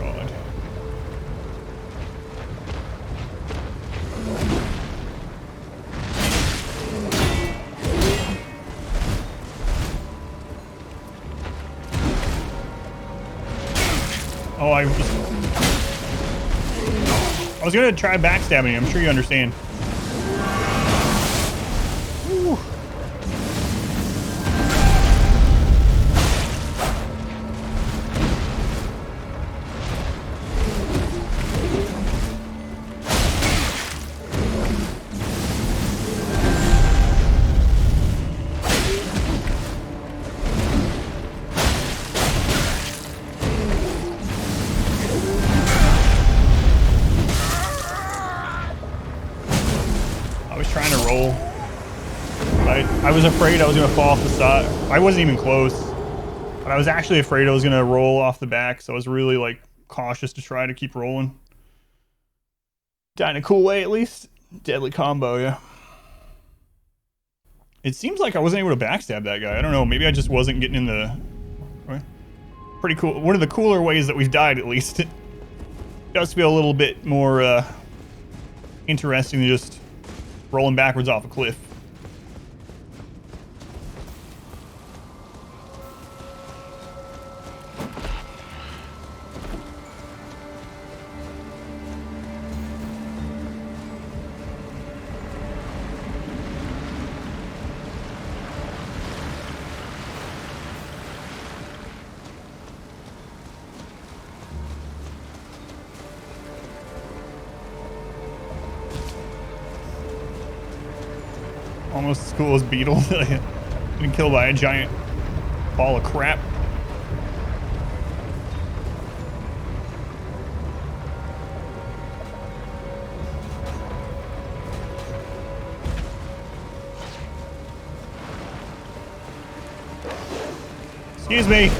God. Oh, I was gonna try backstabbing you. I'm sure you understand. Whew. I was afraid I was gonna fall off the side. I wasn't even close, but I was actually afraid I was gonna roll off the back, so I was really like cautious to try to keep rolling. Died in a cool way, at least. Deadly combo, yeah. It seems like I wasn't able to backstab that guy. I don't know, maybe I just wasn't getting in the... Pretty cool. One of the cooler ways that we've died, at least. It does feel a little bit more interesting than just rolling backwards off a cliff. Almost as cool as Beetle. Getting killed by a giant ball of crap. Excuse me.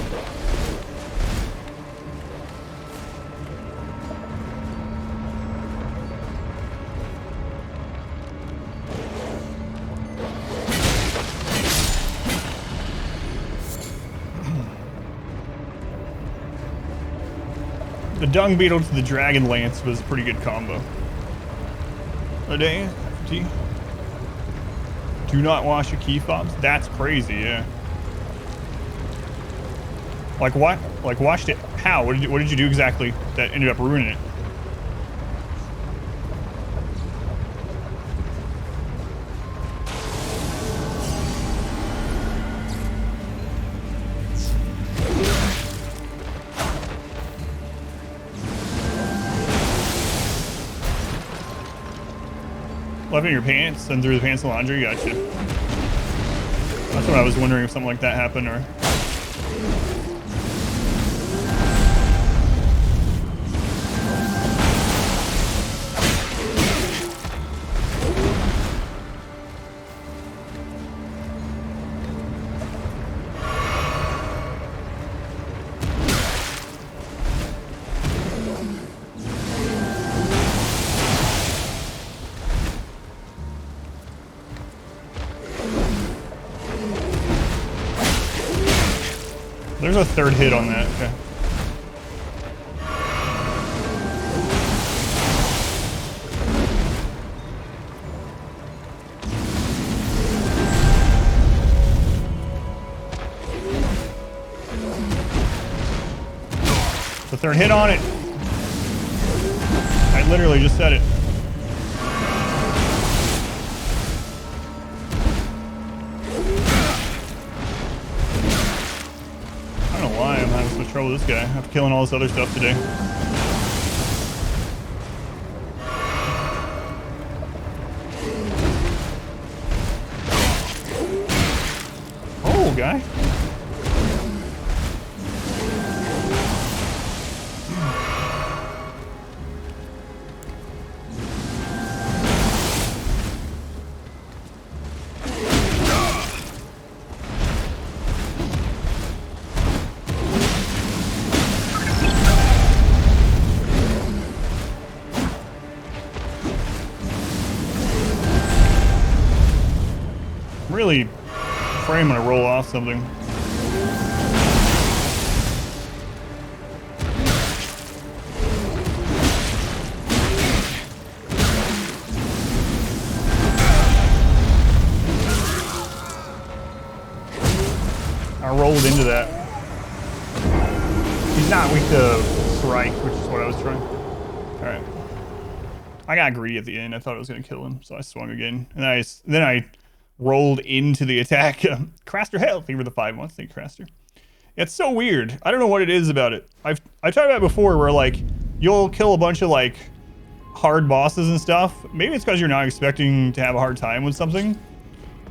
The dung beetle to the dragon lance was a pretty good combo. A day, FT. Do not wash your key fobs. That's crazy, yeah. Like what? Like washed it? How? What did you do exactly that ended up ruining it? Left in your pants and threw the pants in laundry? Gotcha. That's what I was wondering, if something like that happened, or... There's a third hit on that. Okay. The third hit on it. I literally just said it. I don't know why I'm having so much trouble with this guy after killing all this other stuff today. Oh, guy. Really afraid I'm gonna roll off something. I rolled into that. He's not weak to strike, which is what I was trying. Alright. I got greedy at the end. I thought I was gonna kill him, so I swung again. And then I rolled into the attack. Craster Hell, thank you for the 5 months. Thank you, Craster. It's so weird. I don't know what it is about it. I've tried that before, where like you'll kill a bunch of like hard bosses and stuff. Maybe it's because you're not expecting to have a hard time with something,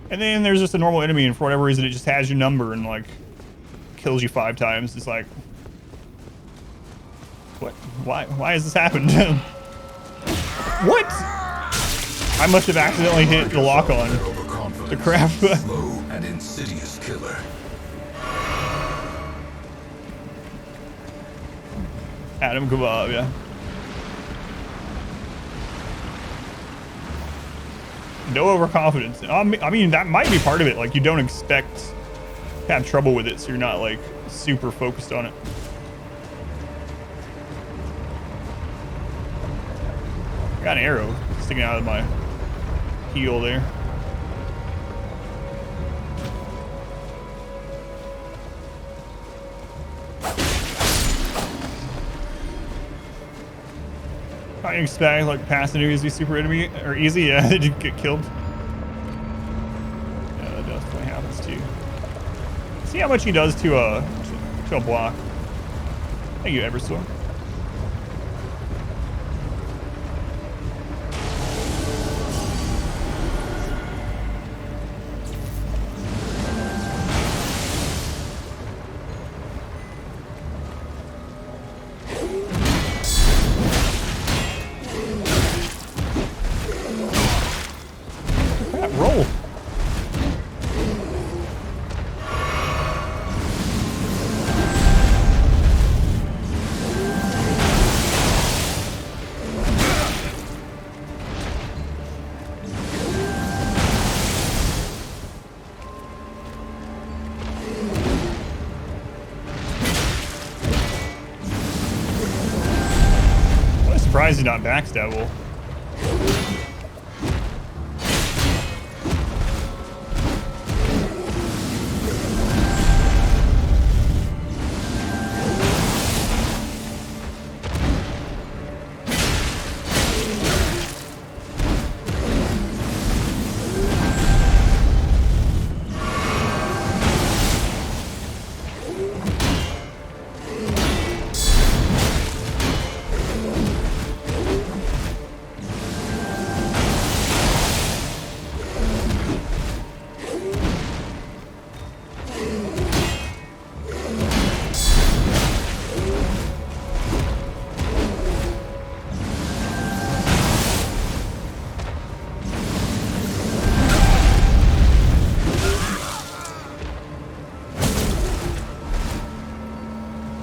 and then there's just a normal enemy, and for whatever reason it just has your number and like kills you 5 times. It's like, what? Why has this happened? What? I must have accidentally hit the lock on. The crap. Slow and insidious killer. Adam Kebab, yeah. No overconfidence. I mean, that might be part of it. Like, you don't expect to have trouble with it, so you're not, like, super focused on it. I got an arrow sticking out of my heel there. I expect like past enemies to be super enemy or easy. Yeah, they did get killed. Yeah, that definitely happens too. See how much he does to a block. Thank you, Everstorm. Roll. I'm surprised he's not backstabbable.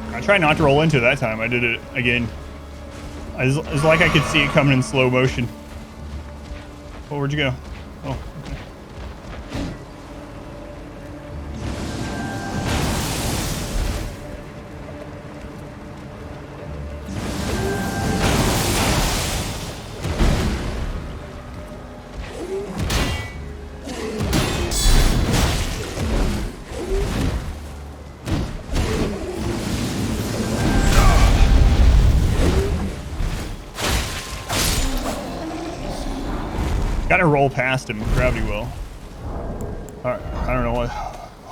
I tried not to roll into it that time. I did it again. It was like I could see it coming in slow motion. Oh, where'd you go? Oh, okay. Gotta roll past him with gravity well. Alright, I don't know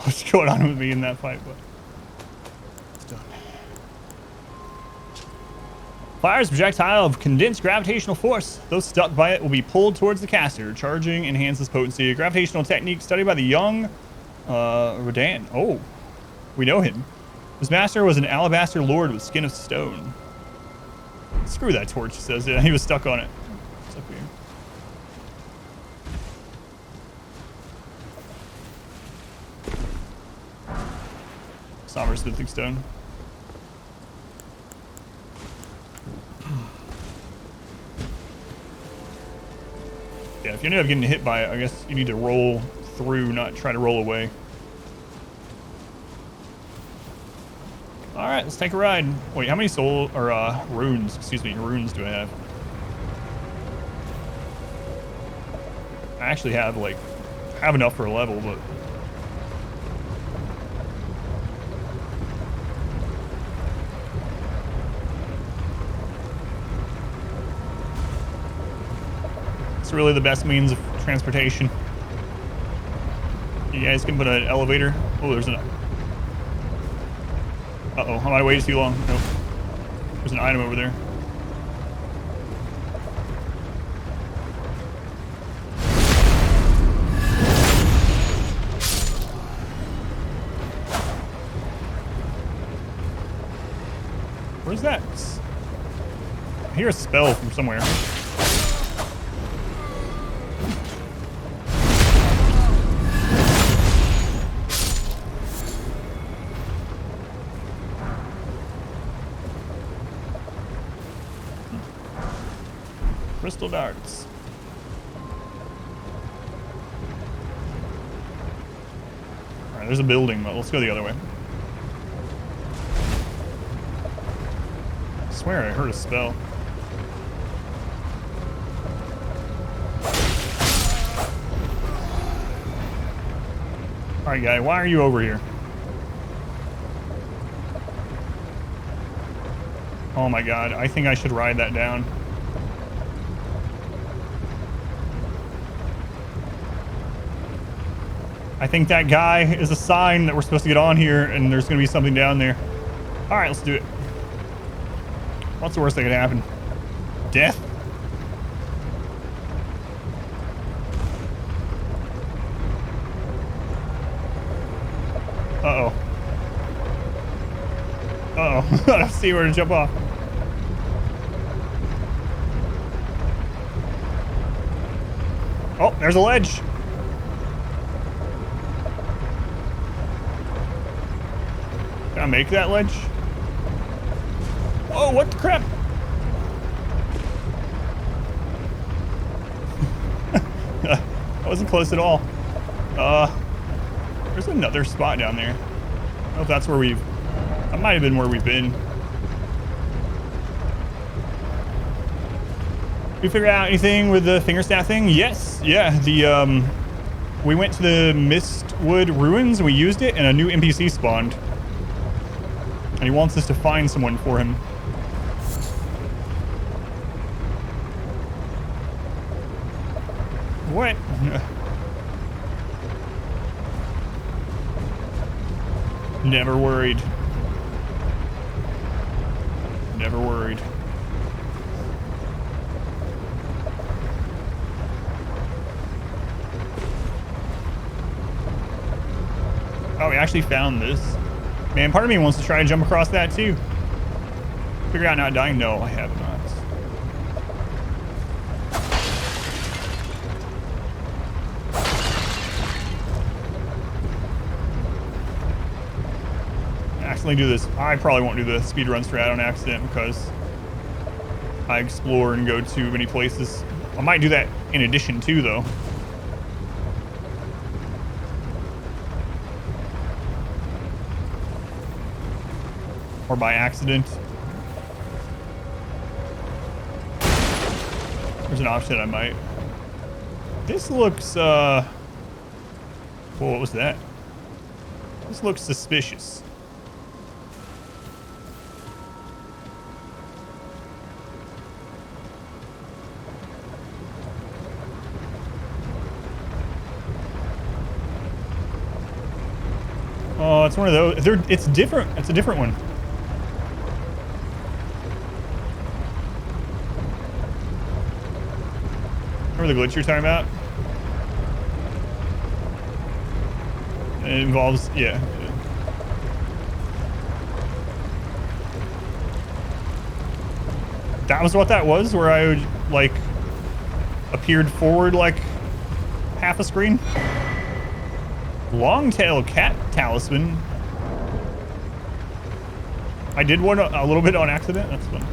what's going on with me in that fight, but it's done. Fires a projectile of condensed gravitational force. Those stuck by it will be pulled towards the caster. Charging enhances potency. A gravitational technique studied by the young Rodan. Oh, we know him. His master was an alabaster lord with skin of stone. Screw that torch, he says. Yeah, he was stuck on it. It's up here. Somber smithing stone. Yeah, if you end up getting hit by it, I guess you need to roll through, not try to roll away. All right, let's take a ride. Wait, how many soul or runes? Excuse me, runes do I have? I actually have enough for a level, but. It's really the best means of transportation. You guys can put an elevator. Oh, there's an. Uh-oh, I might have waited too long. Nope. There's an item over there. Where's that? I hear a spell from somewhere. Crystal darts. All right, there's a building, but let's go the other way. I swear I heard a spell. All right, guy, why are you over here? Oh my god, I think I should ride that down. I think that guy is a sign that we're supposed to get on here and there's going to be something down there. All right, let's do it. What's the worst that could happen? Death? Uh-oh. Uh-oh. I don't see where to jump off. Oh, there's a ledge. Can I make that ledge? Oh, what the crap? That wasn't close at all. There's another spot down there. I don't know if that's where that might have been where we've been. We figure out anything with the finger staff thing? Yes. Yeah, we went to the Mistwood Ruins, we used it, and a new NPC spawned. And he wants us to find someone for him. What? Never worried. Never worried. Oh, we actually found this. Man, part of me wants to try to jump across that too. Figure out not dying? No, I have not. Accidentally do this. I probably won't do the speedrun strat on accident because I explore and go to many places. I might do that in addition to though. Or by accident. There's an option I might. This looks, whoa, what was that? This looks suspicious. Oh, it's one of those. It's different. It's a different one. Remember the glitch you're talking about? It involves, yeah. That was what that was, where I would, like, appeared forward, like, half a screen? Long-tail cat talisman. I did one a little bit on accident. That's fun.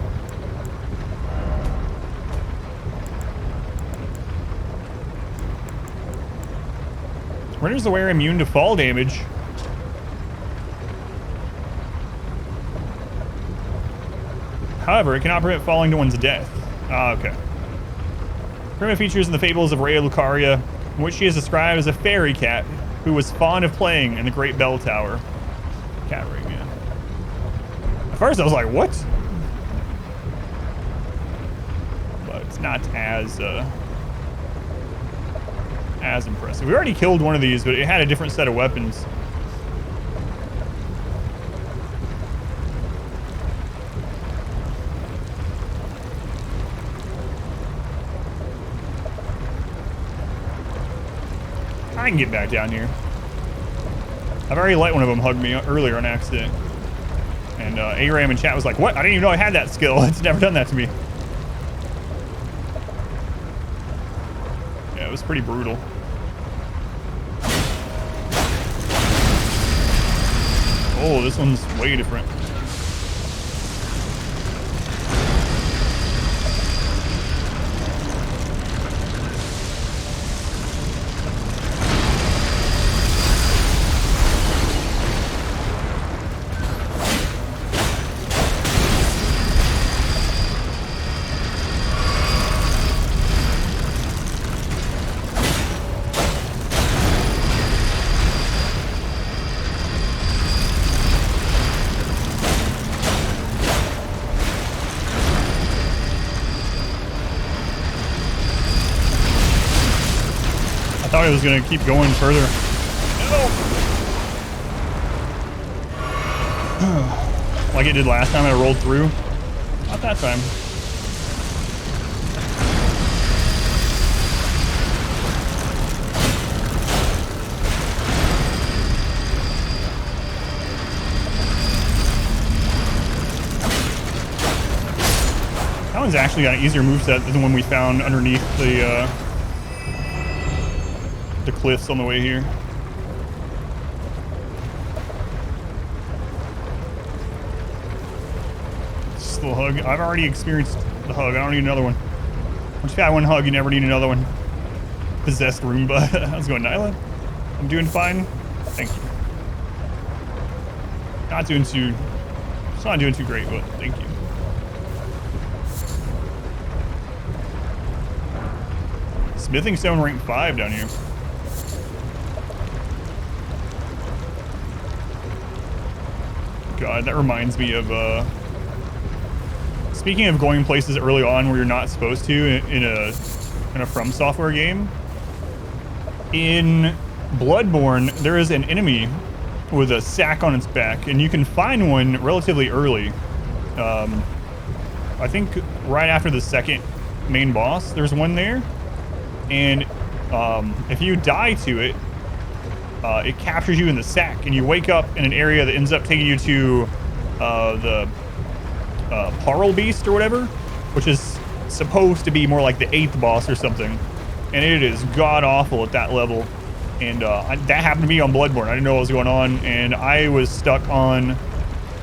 Renders the wearer immune to fall damage. However, it cannot prevent falling to one's death. Ah, okay. Primitive features in the fables of Rhea Lucaria, in which she is described as a fairy cat who was fond of playing in the Great Bell Tower. Cat ring, yeah. At first I was like, what? But it's not as impressive. We already killed one of these, but it had a different set of weapons. I can get back down here. I've already let one of them hug me earlier on accident. And ARAM in chat was like, what? I didn't even know I had that skill. It's never done that to me. Yeah, it was pretty brutal. Oh, this one's way different. I was gonna keep going further. No. Like it did last time I rolled through. Not that time. That one's actually got an easier moveset than the one we found underneath the cliffs on the way here. Just a little hug. I've already experienced the hug. I don't need another one. Once you've had one hug, you never need another one. Possessed Roomba. How's it going, Nyla? I'm doing fine. Thank you. Not doing too... It's not doing too great, but thank you. Smithing stone rank 5 down here. God, that reminds me of, speaking of going places early on where you're not supposed to in a From Software game, in Bloodborne, there is an enemy with a sack on its back, and you can find one relatively early. I think right after the second main boss, there's one there, and if you die to it, it captures you in the sack, and you wake up in an area that ends up taking you to the Parl Beast or whatever, which is supposed to be more like the 8th boss or something, and it is god-awful at that level. And that happened to me on Bloodborne. I didn't know what was going on, and I was stuck on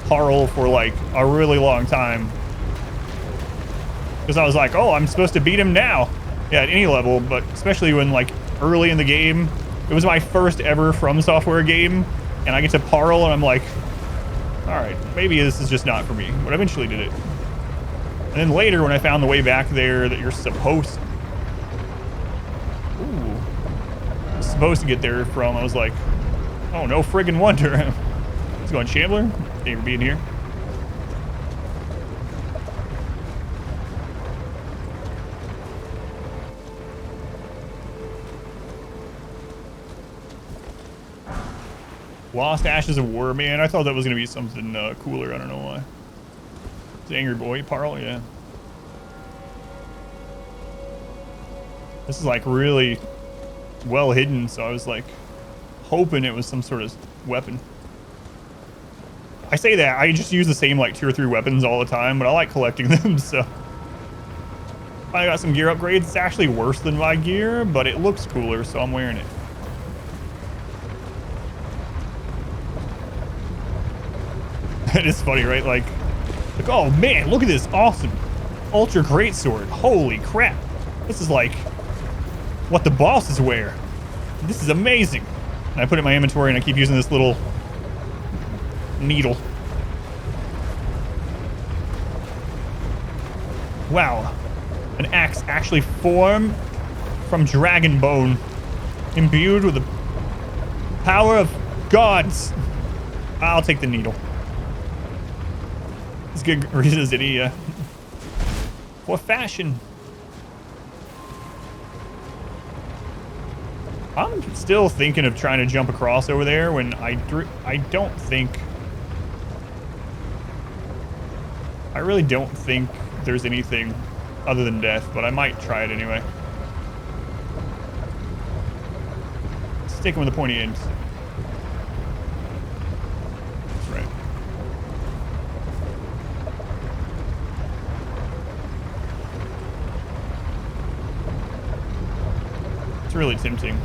Parl for like a really long time. Because I was like, oh, I'm supposed to beat him now. Yeah, at any level, but especially when like early in the game. It was my first ever From Software game, and I get to Parl, and I'm like, all right, maybe this is just not for me, but I eventually did it. And then later, when I found the way back there that you're supposed to get there from, I was like, oh, no friggin' wonder. What's going, Chandler? Thank you for being here. Lost Ashes of War, man. I thought that was gonna be something cooler. I don't know why. It's Angry Boy, Parl, yeah. This is like really well hidden, so I was like hoping it was some sort of weapon. I say that, I just use the same like 2 or 3 weapons all the time, but I like collecting them, so. I got some gear upgrades. It's actually worse than my gear, but it looks cooler, so I'm wearing it. It is funny, right? Like, oh man, look at this awesome Ultra Greatsword. Holy crap. This is like what the bosses wear. This is amazing. And I put it in my inventory and I keep using this little needle. Wow. An axe actually formed from dragon bone, imbued with the power of gods. I'll take the needle. It's good reasons, did he? For fashion. I'm still thinking of trying to jump across over there when I don't think... I really don't think there's anything other than death, but I might try it anyway. Sticking with the pointy ends. That's right. It's really tempting.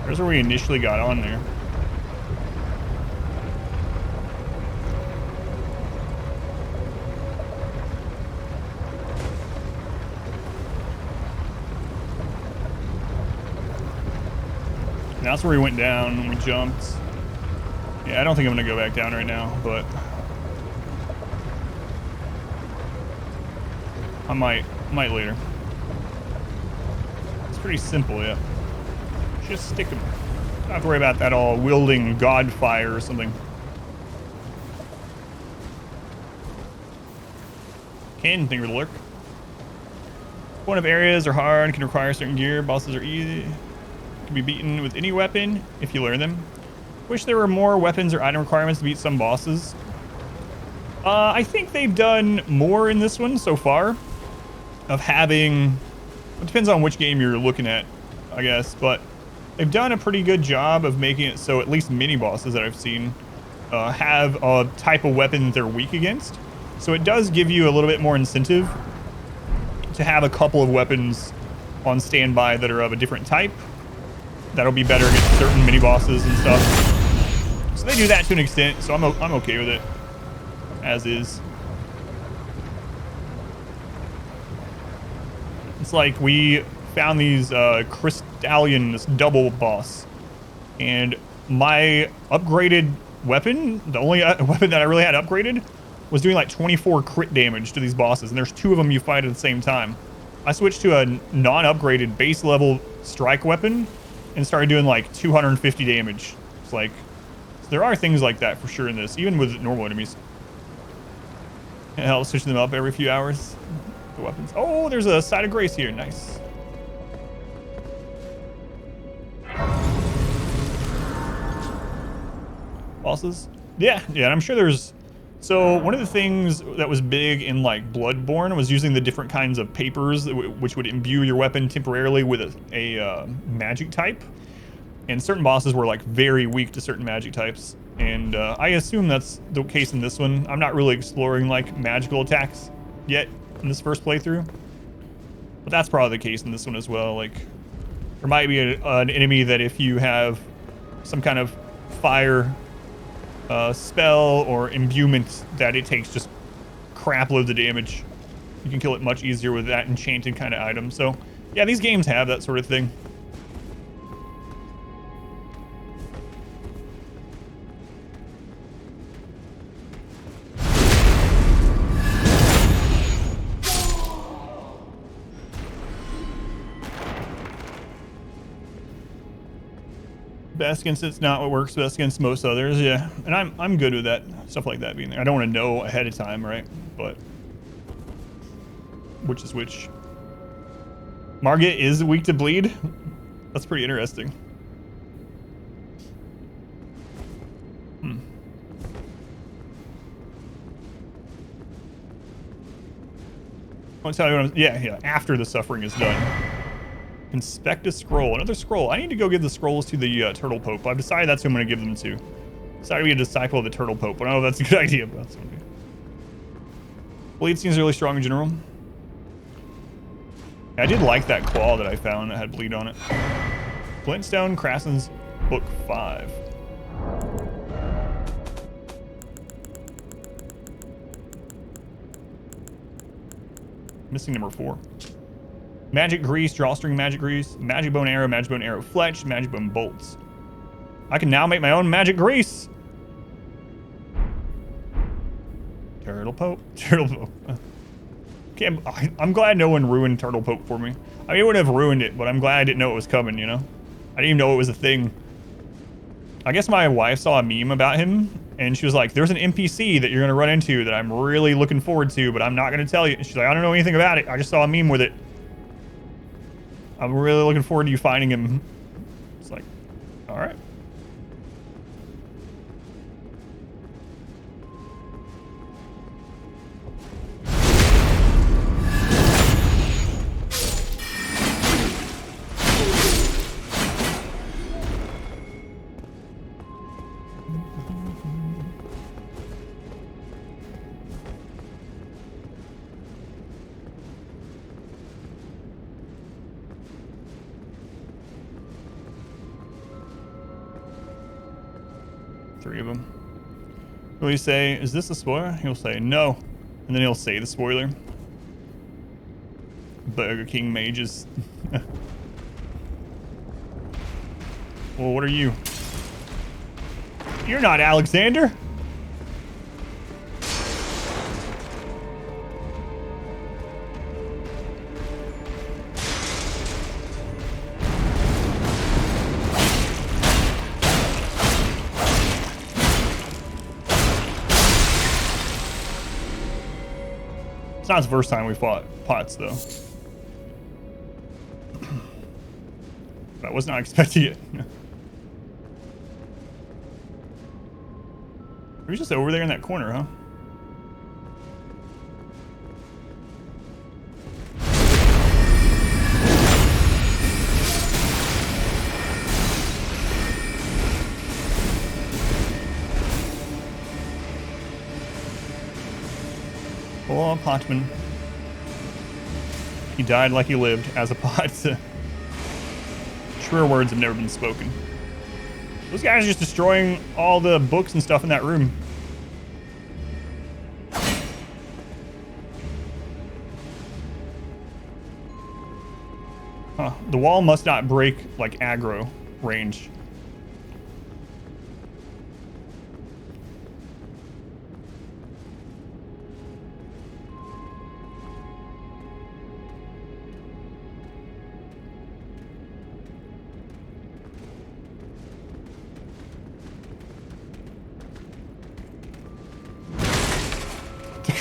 There's where we initially got on there. And that's where we went down and we jumped. Yeah, I don't think I'm gonna go back down right now, but I might later. It's pretty simple, yeah. Just stick them. Don't have to worry about that all wielding god fire or something. Thank you for the lurk. One of areas are hard, can require certain gear. Bosses are easy. Can be beaten with any weapon if you learn them. Wish there were more weapons or item requirements to beat some bosses. I think they've done more in this one so far of having, it depends on which game you're looking at, I guess, but they've done a pretty good job of making it so at least mini bosses that I've seen have a type of weapon that they're weak against. So it does give you a little bit more incentive to have a couple of weapons on standby that are of a different type. That'll be better against certain mini bosses and stuff. So they do that to an extent, so I'm okay with it as is. It's like we found these Crystallion, this double boss, and my upgraded weapon, the only weapon that I really had upgraded, was doing like 24 crit damage to these bosses, and there's 2 of them you fight at the same time. I switched to a non-upgraded base level strike weapon and started doing like 250 damage. It's like, so there are things like that for sure in this, even with normal enemies. It helps switching them up every few hours. The weapons. Oh, there's a side of grace here. Nice. Bosses? Yeah, and I'm sure there's... So one of the things that was big in like Bloodborne was using the different kinds of papers which would imbue your weapon temporarily with a magic type. And certain bosses were like very weak to certain magic types. And I assume that's the case in this one. I'm not really exploring like magical attacks yet in this first playthrough. But that's probably the case in this one as well. Like there might be an enemy that if you have some kind of fire spell or imbuement that it takes just crap loads of damage, you can kill it much easier with that enchanted kind of item. So yeah, these games have that sort of thing. Best against it's not what works best against most others, yeah. And I'm good with that, stuff like that being there. I don't want to know ahead of time, right? But which is which. Margit is weak to bleed? That's pretty interesting. I'll tell you what yeah, after the suffering is done. Inspect a scroll. Another scroll. I need to go give the scrolls to the Turtle Pope. I've decided that's who I'm going to give them to. Decided to be a disciple of the Turtle Pope. I don't know if that's a good idea, but that's okay. Bleed seems really strong in general. I did like that claw that I found that had bleed on it. Flintstone, Crassen's Book 5. Missing number 4. Magic grease, drawstring magic grease, magic bone arrow fletch, magic bone bolts. I can now make my own magic grease. Turtle Pope. Okay, I'm glad no one ruined Turtle Pope for me. I mean, it would have ruined it, but I'm glad I didn't know it was coming, you know? I didn't even know it was a thing. I guess my wife saw a meme about him, and she was like, there's an NPC that you're going to run into that I'm really looking forward to, but I'm not going to tell you. And she's like, I don't know anything about it. I just saw a meme with it. I'm really looking forward to you finding him. It's like, all right. Three of them. Will he say, is this a spoiler? He'll say, no. And then he'll say the spoiler. Burger King mages. Well, what are you? You're not Alexander. not the first time we fought pots, though. I was not expecting it. He was just over there in that corner, huh? Poor potman. He died like he lived as a pot. Truer words have never been spoken. Those guys are just destroying all the books and stuff in that room. Huh. The wall must not break like aggro range.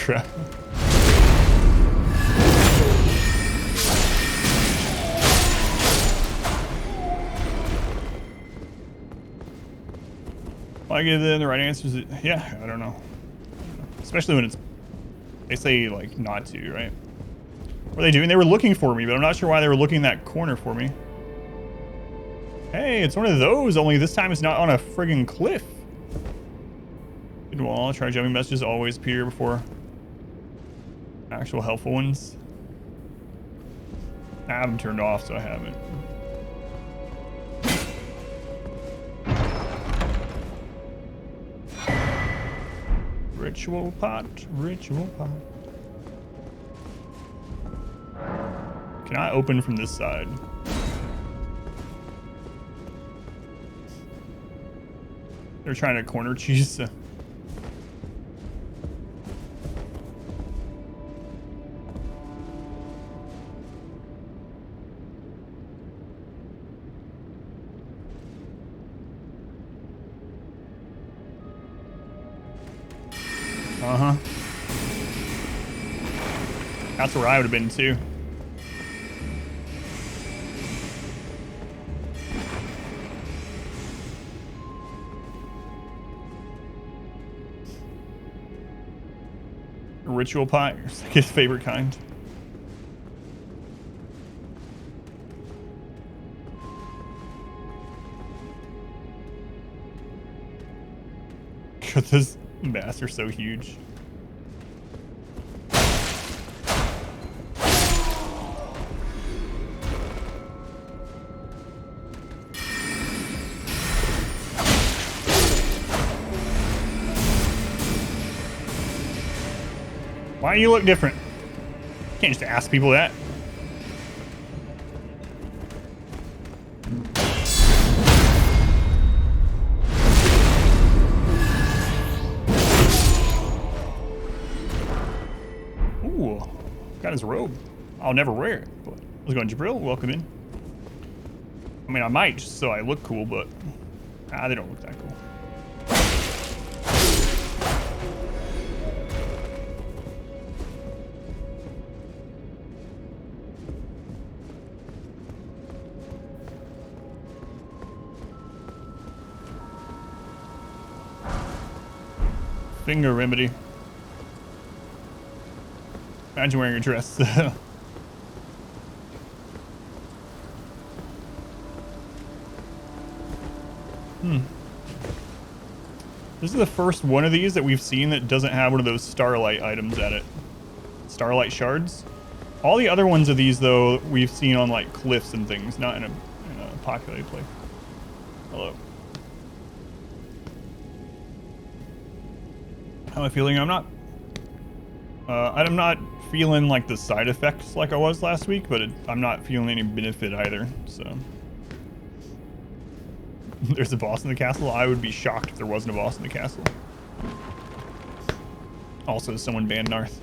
Crap. I give them the right answers. Yeah, I don't know. Especially when they say like not to, right? What are they doing? They were looking for me, but I'm not sure why they were looking in that corner for me. Hey, it's one of those, only this time it's not on a friggin' cliff. Good wall. Try jumping messages always appear before actual helpful ones. I have them turned off, so I haven't. Ritual pot, ritual pot. Can I open from this side? They're trying to corner cheese. Uh-huh. That's where I would have been too. Ritual pot, his favorite kind. God, those masks are so huge. Why do you look different? Can't just ask people that. Ooh, got his robe. I'll never wear it. But let's go, Jabril. Welcome in. I mean, I might just so I look cool, but they don't look that cool. Finger remedy. Imagine wearing a dress. This is the first one of these that we've seen that doesn't have one of those starlight items at it. Starlight shards. All the other ones of these, though, we've seen on like cliffs and things, not in a populated place. Hello. How am I feeling? I'm not feeling like the side effects like I was last week, but I'm not feeling any benefit either, so. There's a boss in the castle? I would be shocked if there wasn't a boss in the castle. Also, someone banned Narth.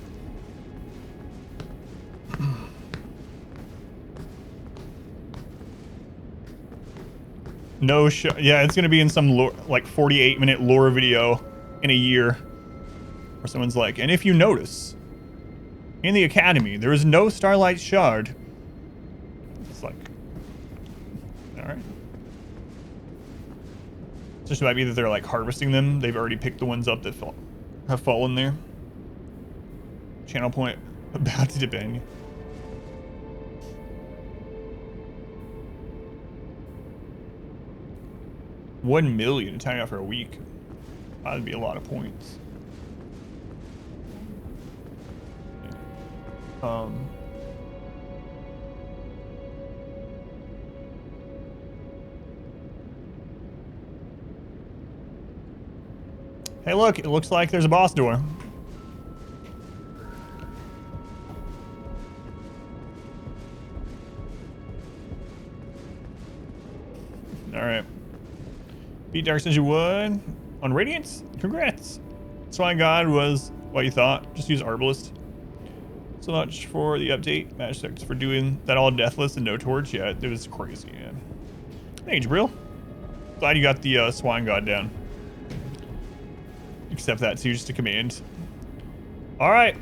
No show. Yeah, it's gonna be in some lore, like 48-minute lore video in a year. Where someone's like, and if you notice, in the academy. There is no Starlight Shard. It's like, all right. It's just might be that they're like harvesting them. They've already picked the ones up that have fallen there. Channel point about to depend. 1 million time out for a week. That'd be a lot of points. Hey, look! It looks like there's a boss door. All right. Beat Dark Ninja 1 on Radiance? Congrats. Swine God was what you thought. Just use Arbalist. So much for the update. Match Six for doing that all deathless and no torch. Yeah, it was crazy, man. Hey, Jabril. Glad you got the Swine God down. Accept that too, just a command. All right.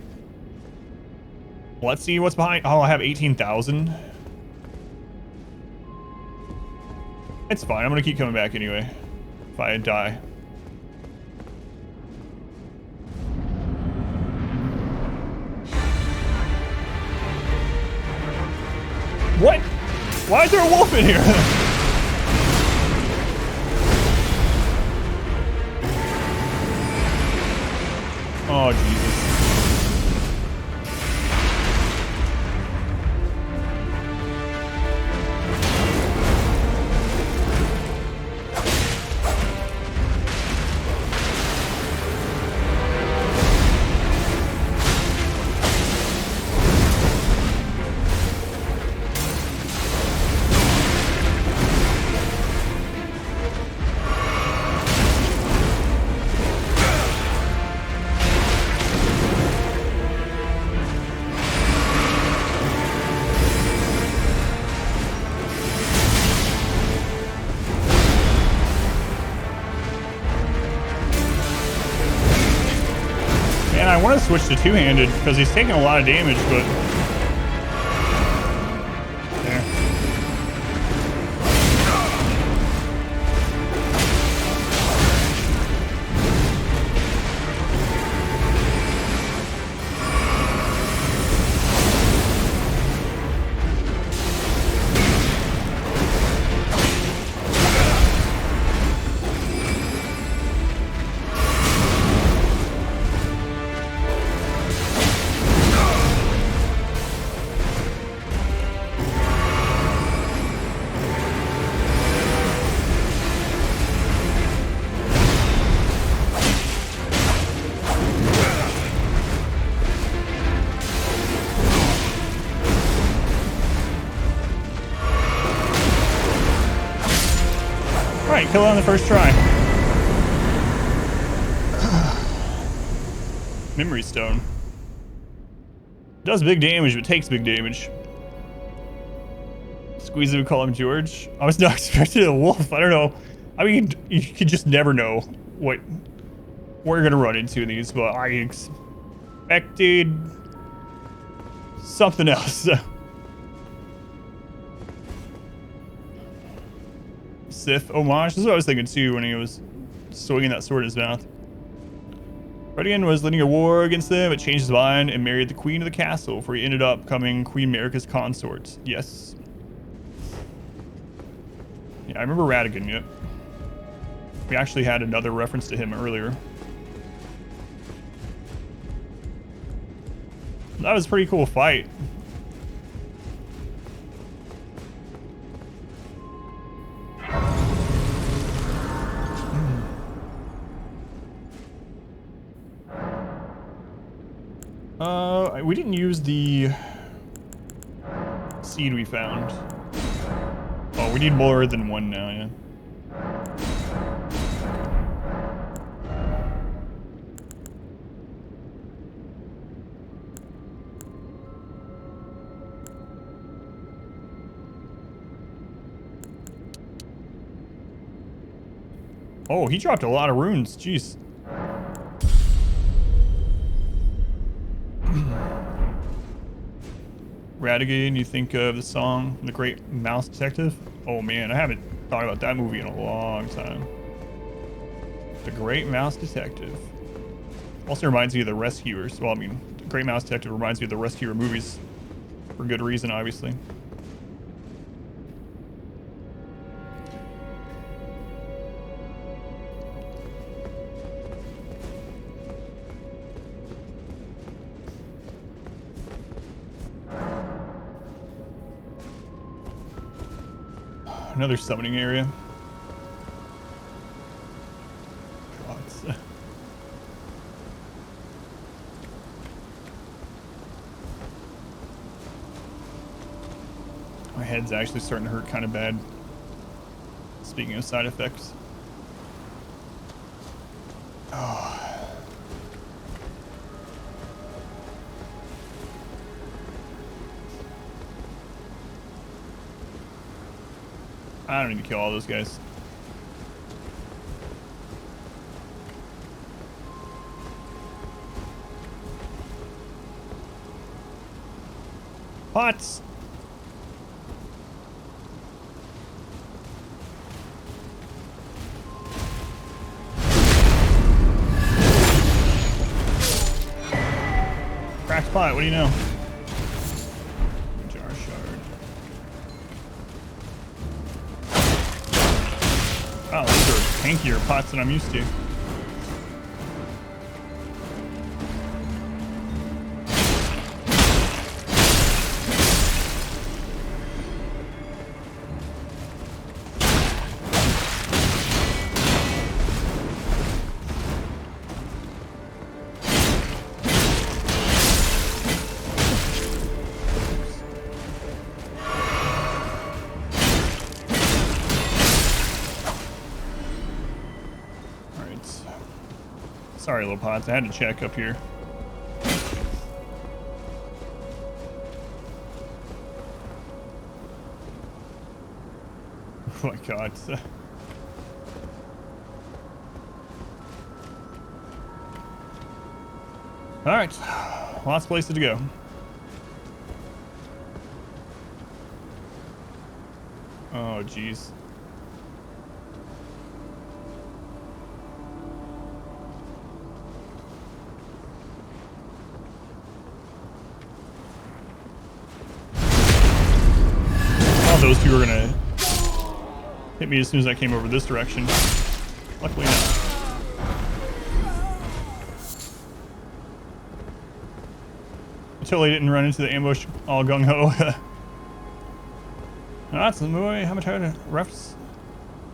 Let's see what's behind. Oh, I have 18,000. It's fine. I'm gonna keep coming back anyway. If I die. What? Why is there a wolf in here? Oh, Jesus. I want to switch to two-handed because he's taking a lot of damage, but there. Alright, kill it on the first try. Memory Stone. Does big damage, but takes big damage. Squeeze it, we call him George. I was not expecting a wolf. I don't know. I mean, you could just never know what you're gonna run into in these, but I expected something else. Sith homage. This is what I was thinking too when he was swinging that sword in his mouth. Redian was leading a war against them, but changed his mind and married the queen of the castle, where he ended up becoming Queen Marika's consort. Yes. Yeah, I remember Radigan, yep. We actually had another reference to him earlier. That was a pretty cool fight. We didn't use the seed we found. Oh, we need more than one now, yeah. Oh, he dropped a lot of runes, jeez. Radigan, you think of the song The Great Mouse Detective? Oh man, I haven't thought about that movie in a long time. The Great Mouse Detective. Also reminds me of The Rescuers. Well, I mean, The Great Mouse Detective reminds me of the Rescuer movies. For good reason, obviously. Another summoning area. God. My head's actually starting to hurt kind of bad. Speaking of side effects. Oh. I don't need to kill all those guys. Pots! Cracked pot, what do you know? Jar shard. Oh, these are tankier pots than I'm used to. Sorry, little pots. I had to check up here. Oh my god. Alright. Lots of places to go. Oh, jeez. Those two are gonna hit me as soon as I came over this direction. Luckily not. I totally didn't run into the ambush all gung-ho. That's the movie. How much harder refs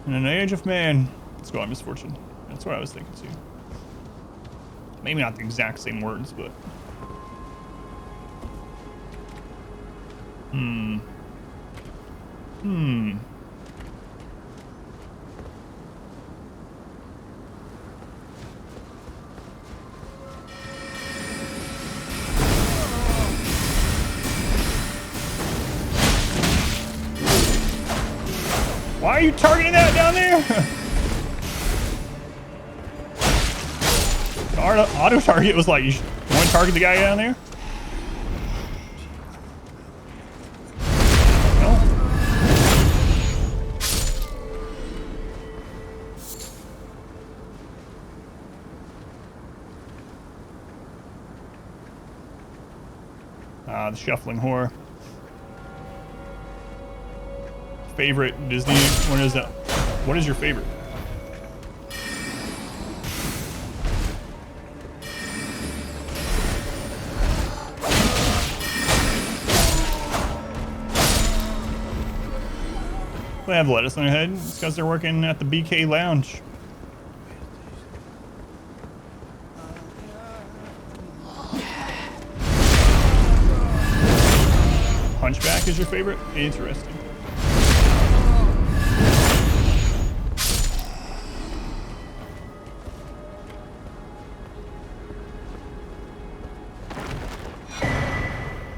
in an age of man. Let's go on misfortune. That's what I was thinking too. Maybe not the exact same words, but why are you targeting that down there? Auto target was like, you want to target the guy down there? The shuffling horror. Favorite Disney? What is that? What is your favorite? They have lettuce on their head. It's because they're working at the BK Lounge. Hunchback is your favorite? Interesting.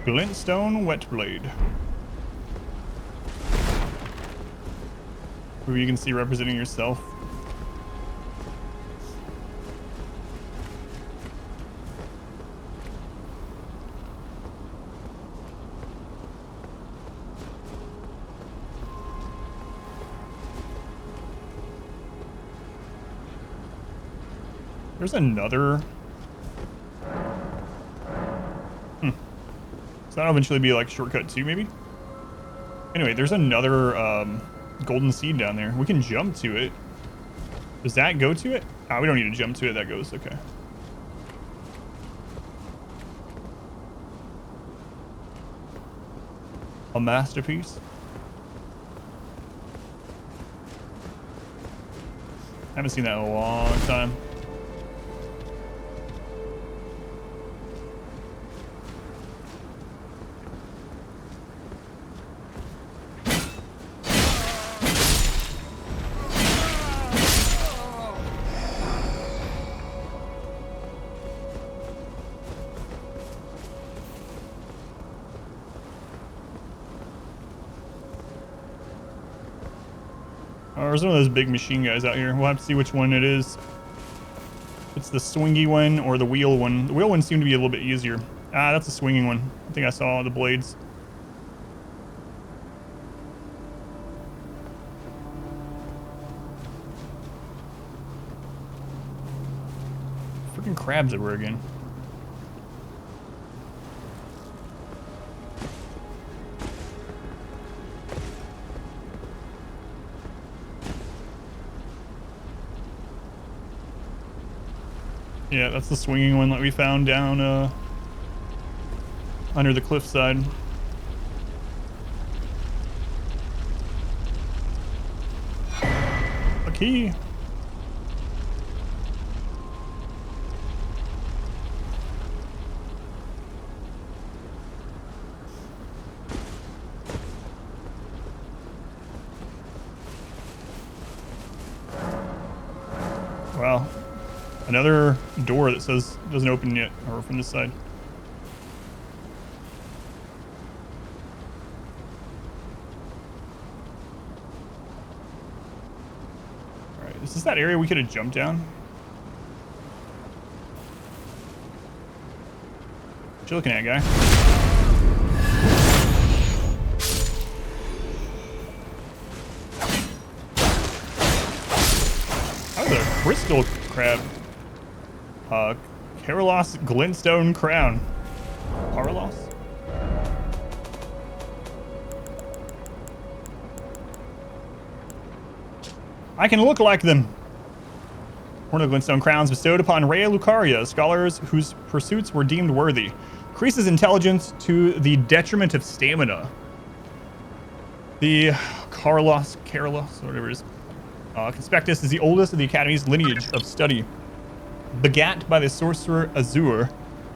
Glintstone Wetblade. Who you can see representing yourself. There's another. So that'll eventually be like shortcut 2, maybe? Anyway, there's another golden seed down there. We can jump to it. Does that go to it? Ah, we don't need to jump to it. That goes. Okay. A masterpiece. I haven't seen that in a long time. There's one of those big machine guys out here. We'll have to see which one it is. It's the swingy one or the wheel one. The wheel one seemed to be a little bit easier. Ah, that's a swinging one. I think I saw the blades. Freaking crabs everywhere again. Yeah, that's the swinging one that we found down under the cliffside. A key. Wow. Another door that says doesn't open yet, or from this side. All right, is this that area we could have jumped down? What you looking at, guy? That was a crystal crab. Carlos glintstone crown. Carlos? I can look like them. One of the glintstone crowns bestowed upon Rhea Lucaria, scholars whose pursuits were deemed worthy. Increases intelligence to the detriment of stamina. The Carlos, whatever it is. Conspectus is the oldest of the Academy's lineage of study. Begat by the sorcerer Azur,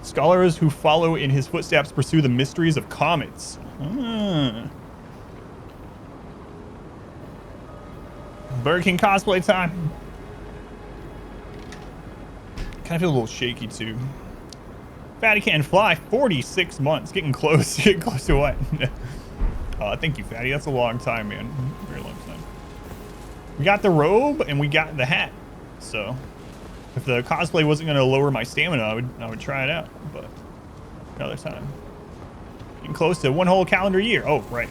scholars who follow in his footsteps pursue the mysteries of comets. Burger King cosplay time. Kind of feel a little shaky too. Fatty can't fly. 46 months. Getting close. Getting close to what? Thank you, Fatty. That's a long time, man. Very long time. We got the robe and we got the hat. So if the cosplay wasn't going to lower my stamina, I would try it out, but another time. Getting close to one whole calendar year. Oh, right.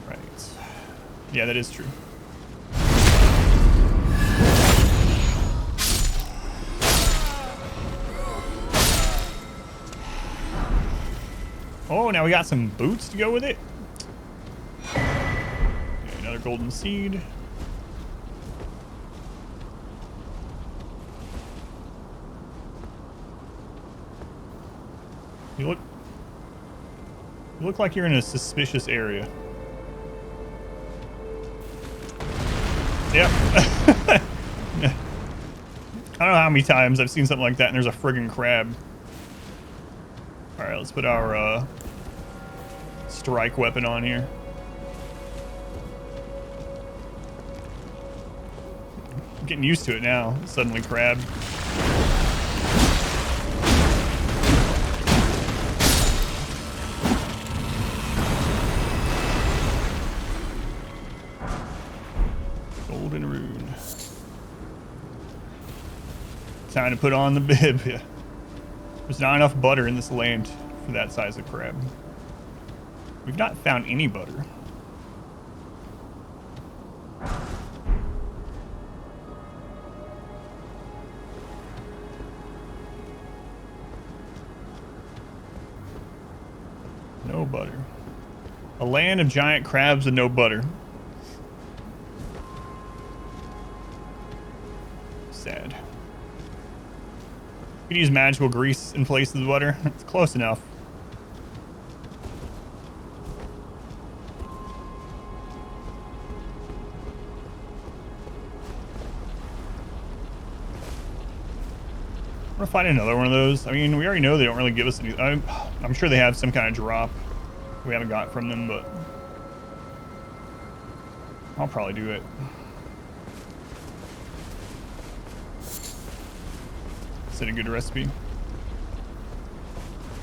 Right. Yeah, that is true. Oh, now we got some boots to go with it. Okay, another golden seed. You look like you're in a suspicious area. Yep. I don't know how many times I've seen something like that and there's a friggin' crab. Alright, let's put our strike weapon on here. I'm getting used to it now. Suddenly crab. Golden rune. Time to put on the bib. Yeah. There's not enough butter in this land for that size of crab. We've not found any butter. No butter. A land of giant crabs and no butter. Sad. You could use magical grease in place of the butter. It's close enough. I'm gonna find another one of those. I mean, we already know they don't really give us any. I'm sure they have some kind of drop we haven't got from them, but I'll probably do it. Is it a good recipe?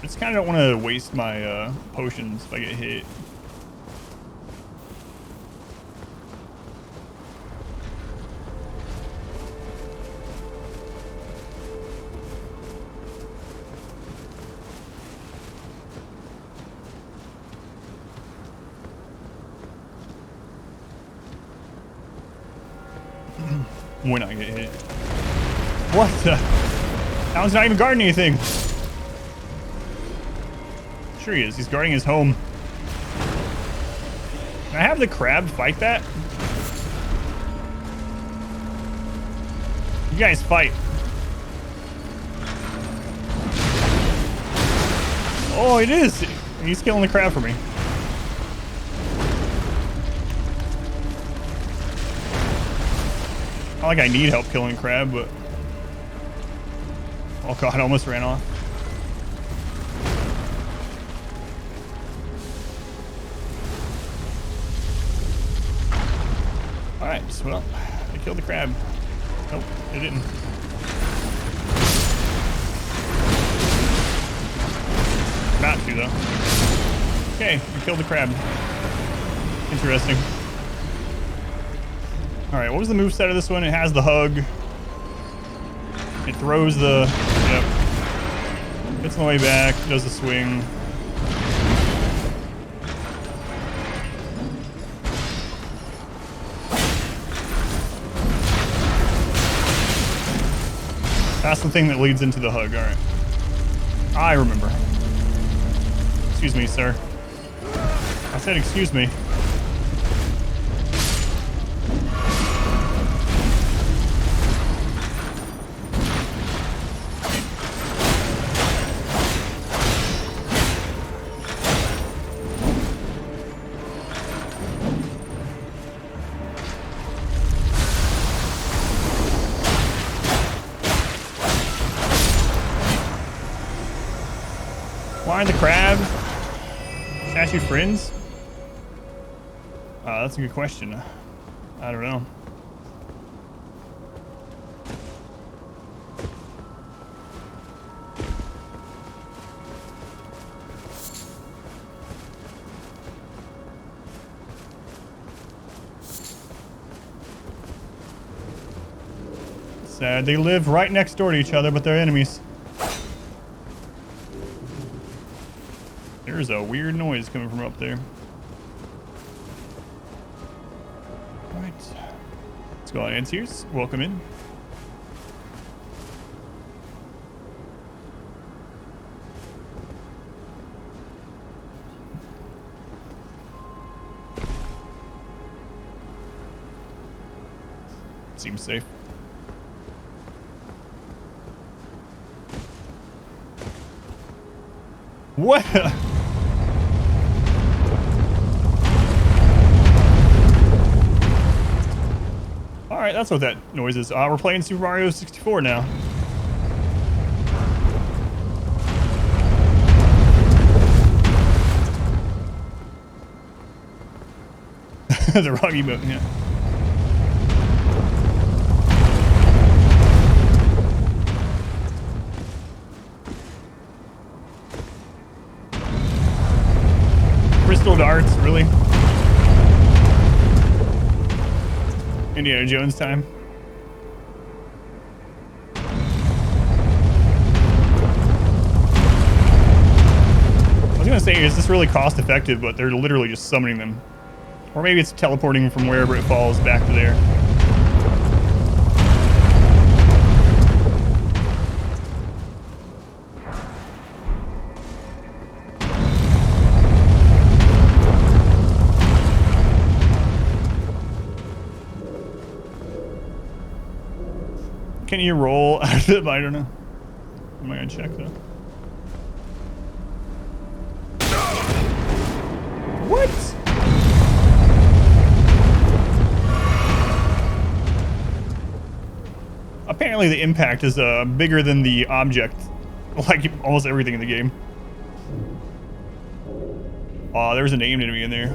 I just kind of don't want to waste my potions if I get hit. When I get hit. What the? Alan's not even guarding anything. Sure he is. He's guarding his home. Can I have the crab fight that? You guys fight. Oh, it is. He's killing the crab for me. Not like I need help killing crab, but oh god, I almost ran off. Alright, well, I killed the crab. Nope, it didn't. Not to though. Okay, I killed the crab. Interesting. Alright, what was the moveset of this one? It has the hug. It throws the... Yep. Gets on the way back, does the swing. That's the thing that leads into the hug, alright. I remember. Excuse me, sir. I said excuse me. Find the crab. Statue friends? That's a good question. I don't know. Sad. They live right next door to each other, but they're enemies. There's a weird noise coming from up there. Alright. Let's go on Anseers. Welcome in. Seems safe. What? Alright, that's what that noise is. We're playing Super Mario 64 now. The wrong emote, yeah. Crystal darts, really? Indiana Jones time. I was gonna say, is this really cost effective, but they're literally just summoning them. Or maybe it's teleporting from wherever it falls back to there. can you roll out of them? I don't know. I'm not gonna check though. What? Apparently the impact is bigger than the object, like almost everything in the game. Oh, there's an aimed enemy in there.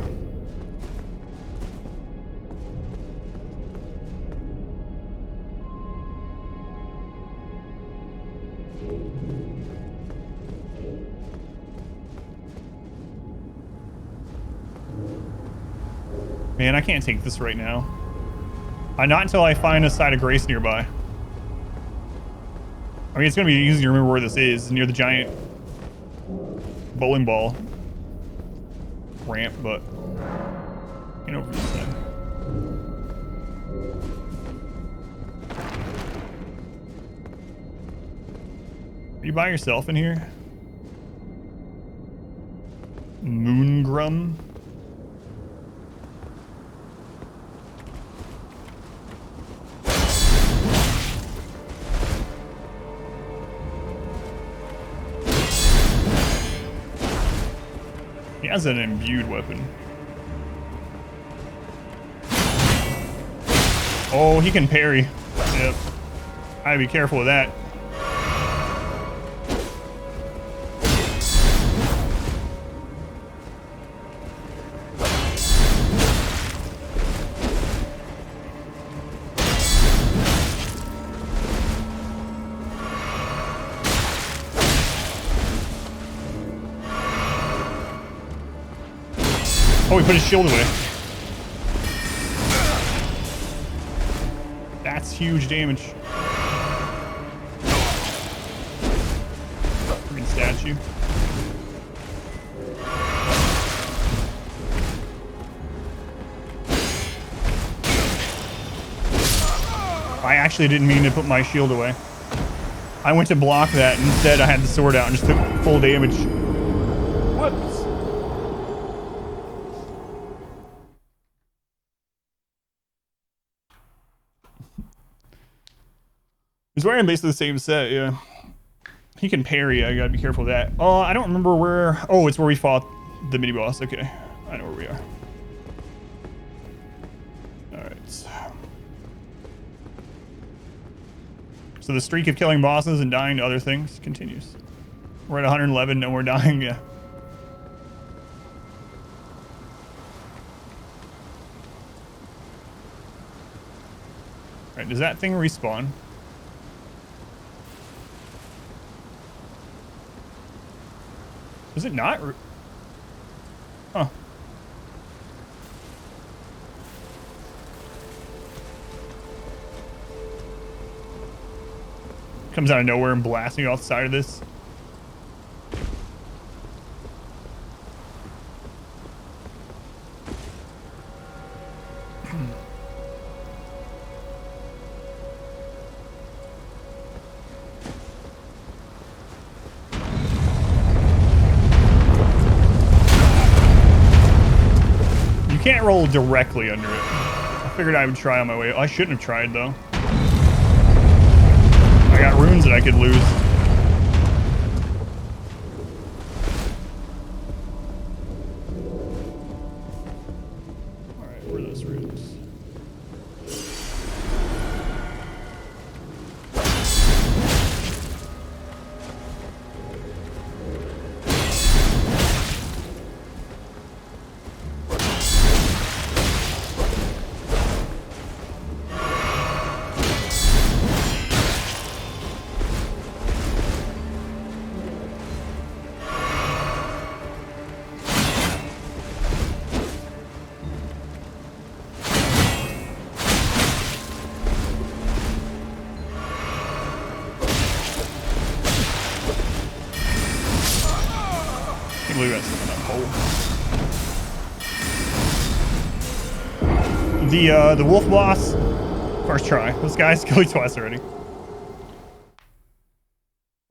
Man, I can't take this right now. Not until I find a side of grace nearby. I mean, it's going to be easy to remember where this is, near the giant bowling ball ramp, but you know, over this side. Are you by yourself in here? Moongrum? He has an imbued weapon. Oh, he can parry. Yep. I gotta be careful with that. Oh, he put his shield away. That's huge damage. Freaking statue. I actually didn't mean to put my shield away. I went to block that, and instead I had the sword out and just took full damage. Whoops. He's wearing basically the same set, yeah. He can parry, I gotta be careful of that. Oh, I don't remember where... Oh, it's where we fought the mini-boss. Okay, I know where we are. Alright. So the streak of killing bosses and dying to other things continues. We're at 111, no more dying, yeah. Alright, does that thing respawn? Is it not? Huh. Comes out of nowhere and blasting off the side of this. You can't roll directly under it. I figured I would try on my way. I shouldn't have tried though. I got runes that I could lose. Alright, where are those runes? The wolf boss, first try. This guy's killed me twice already.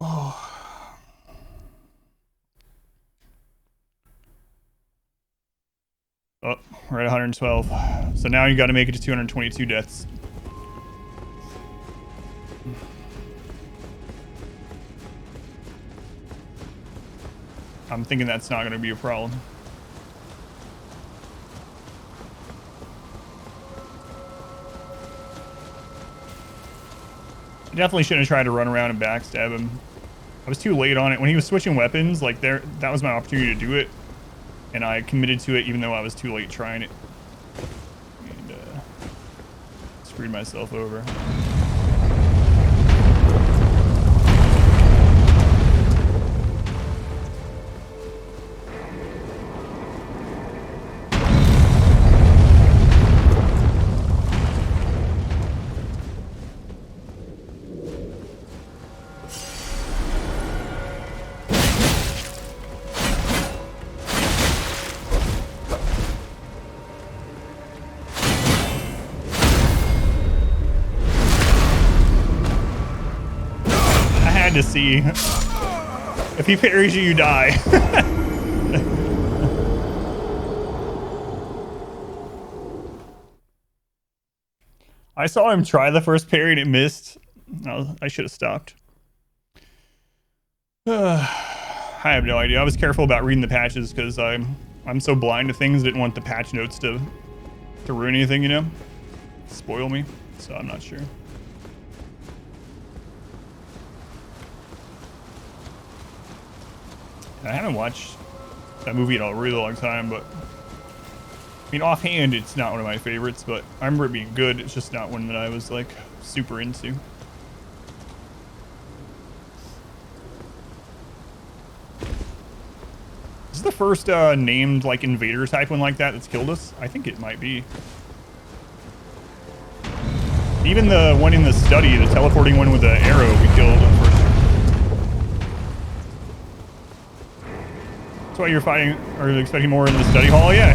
Oh. Oh, we're at 112. So now you got to make it to 222 deaths. I'm thinking that's not going to be a problem. I definitely shouldn't have tried to run around and backstab him. I was too late on it. When he was switching weapons, like that was my opportunity to do it. And I committed to it even though I was too late trying it. And screwed myself over. To see if he parries you, you die. I saw him try the first parry and it missed. I should have stopped. I have no idea. I was careful about reading the patches because I'm so blind to things. Didn't want the patch notes to ruin anything, you know, spoil me. So I'm not sure. I haven't watched that movie in a really long time, but I mean, offhand, it's not one of my favorites, but I remember it being good. It's just not one that I was like super into. Is this the first named like invader type one like that that's killed us? I think it might be. Even the one in the study, the teleporting one with the arrow we killed first. That's why you're fighting, or expecting more in the study hall? Yeah.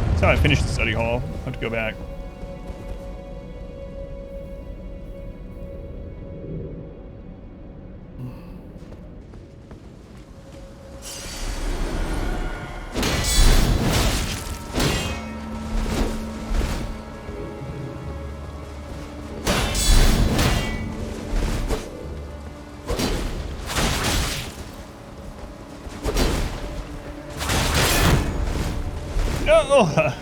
That's how I finished the study hall. I'll have to go back. No!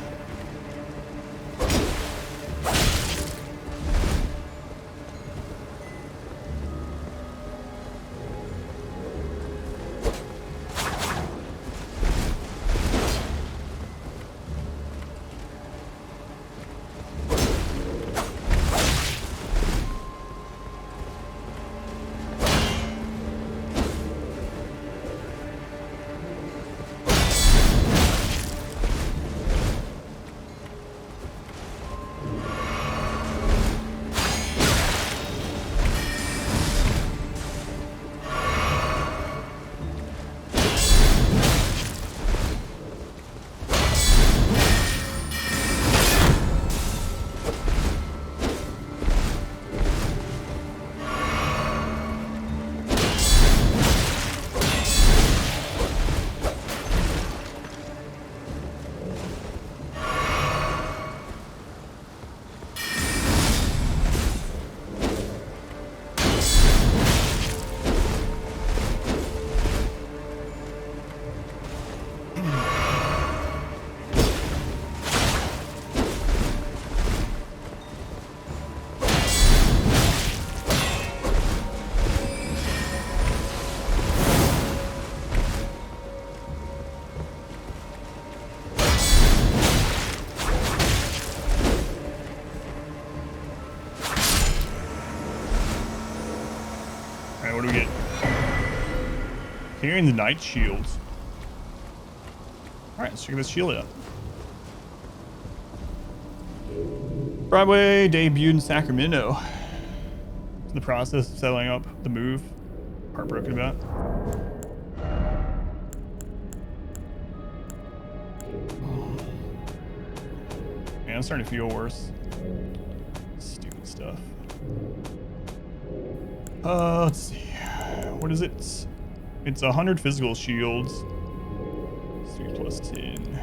What do we get? Carrying the knight shields. Alright, let's check this shield out. Broadway debuted in Sacramento. It's in the process of settling up the move. Heartbroken about. Man, I'm starting to feel worse. Stupid stuff. Let's see. What is it? It's 100 physical shields. 3 plus 10.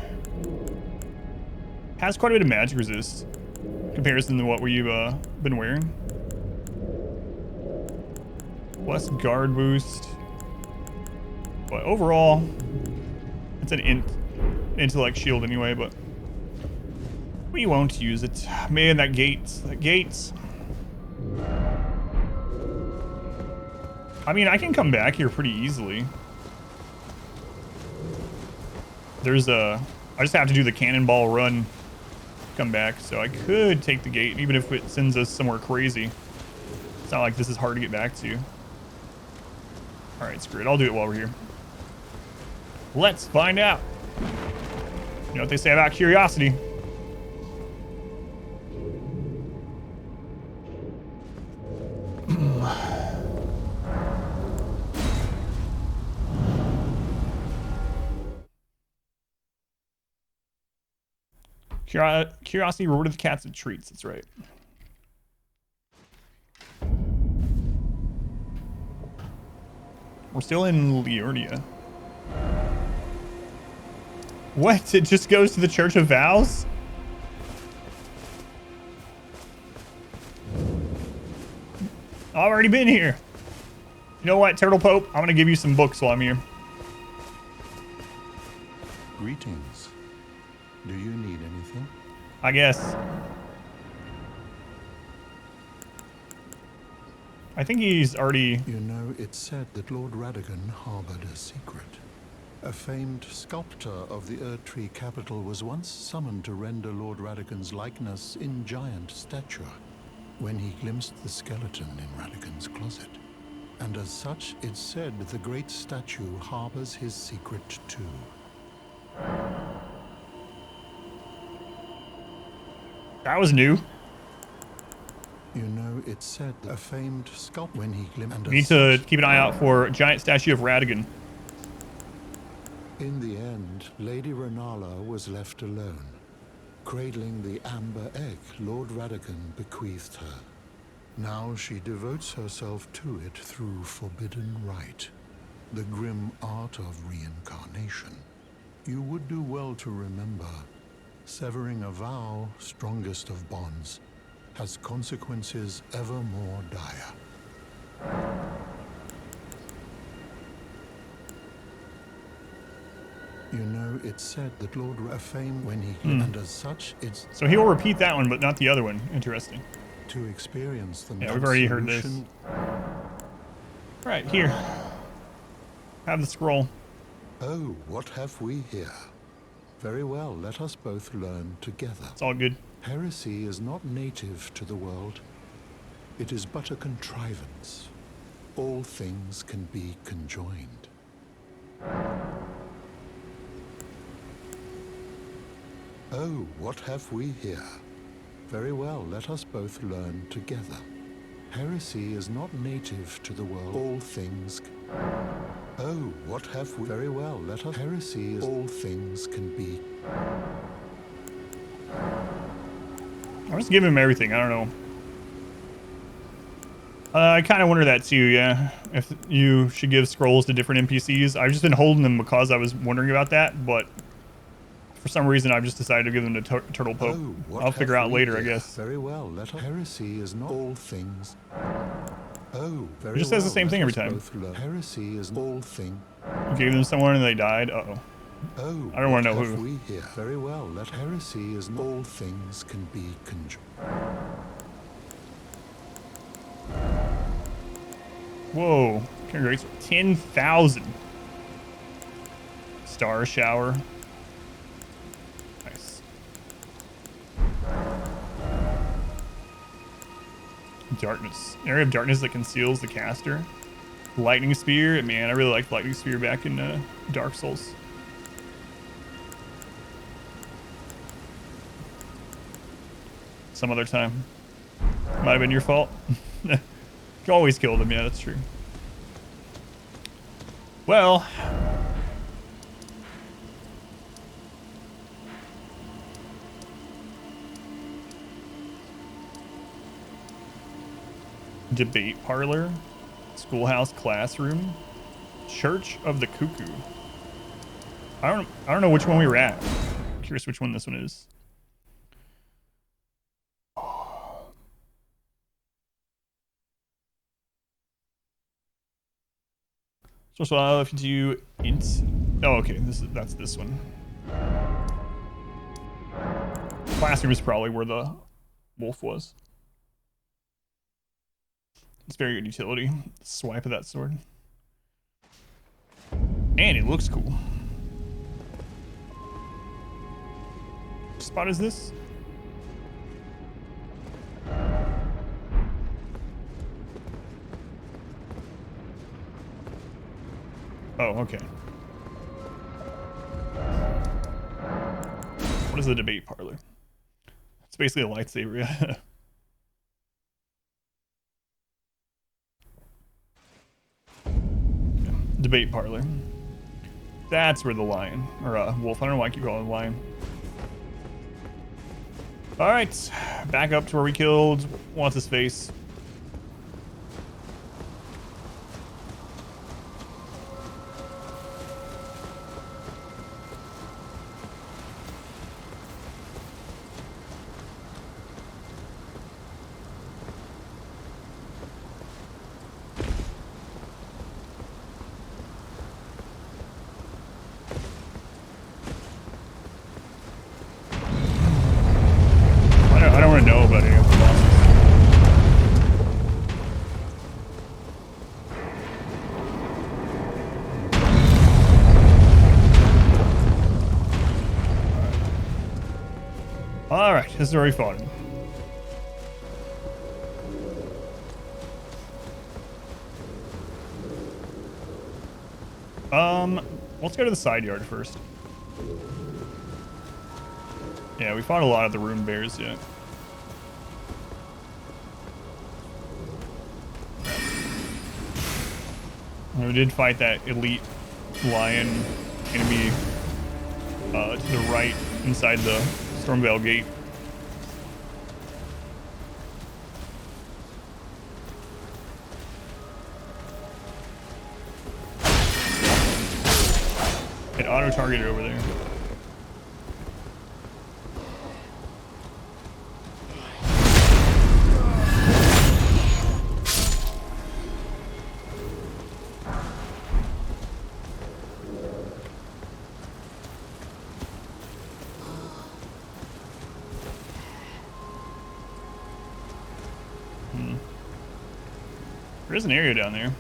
Has quite a bit of magic resist in comparison to what we've been wearing. Plus guard boost. But overall, it's an intellect shield anyway, but we won't use it. Man, that gates. I mean, I can come back here pretty easily. I just have to do the cannonball run, come back. So I could take the gate, even if it sends us somewhere crazy. It's not like this is hard to get back to. All right, screw it. I'll do it while we're here. Let's find out. You know what they say about curiosity. Curiosity rewarded the cats with treats. That's right. We're still in Liurnia. What? It just goes to the Church of Vows? I've already been here. You know what, Turtle Pope? I'm gonna give you some books while I'm here. Greetings. Do you need anything? I guess. I think he's already... You know, it's said that Lord Radagon harbored a secret. A famed sculptor of the Erdtree capital was once summoned to render Lord Radagon's likeness in giant stature when he glimpsed the skeleton in Radagon's closet. And as such, it's said the great statue harbors his secret too. That was new. You know, it's said that a famed sculptor when he glimpsed... We need to keep an eye out for a giant statue of Radagon. In the end, Lady Renala was left alone, cradling the amber egg Lord Radagon bequeathed her. Now she devotes herself to it through forbidden rite, the grim art of reincarnation. You would do well to remember, severing a vow, strongest of bonds, has consequences ever more dire. You know, it's said that Lord Rafame, when he and as such, it's... So he'll repeat that one, but not the other one. Interesting. To experience the... Yeah, we've already heard this. Right, here. Have the scroll. Oh, what have we here? Very well, let us both learn together. It's all good. Heresy is not native to the world. It is but a contrivance. All things can be conjoined. Oh, what have we here? Very well, let us both learn together. Heresy is not native to the world. All things... Oh, what have we... Very well, let us... Heresy is... All things can be... I'll just give him everything. I don't know. I kind of wonder that too, yeah. If you should give scrolls to different NPCs. I've just been holding them because I was wondering about that, but for some reason I've just decided to give them to Turtle Pope. Oh, I'll figure out later, I guess. Very well, let us... Heresy is not all things... Oh, very It just says the same thing every time. Heresy is all thing... You gave them someone and they died? Uh-oh. Oh, I don't want to know who. We here? Very well, let heresy is all things can be conjoined. Whoa. Congrats. 10,000. Star shower. Nice. Darkness. Area of darkness that conceals the caster. Lightning spear. Man, I really liked lightning spear back in Dark Souls. Some other time. Might have been your fault. You always killed him. Yeah, that's true. Well. Debate parlor. Schoolhouse classroom. Church of the Cuckoo. I don't know which one we were at. I'm curious which one this one is. So if you do int, oh okay, that's this one. Classroom is probably where the wolf was. It's very good utility. Swipe of that sword. And it looks cool. What spot is this? Oh, okay. What is the debate parlor? It's basically a lightsaber, yeah. Debate parlor. That's where the lion, or wolf, I don't know why I keep calling it lion. All right, back up to where we killed what's his face. I don't want to know about any of the bosses. All right, this is already fought. Let's go to the side yard first. Yeah, we fought a lot of the rune bears yet. We did fight that elite lion enemy to the right inside the Stormveil gate. It auto-targeted over there. There is an area down there.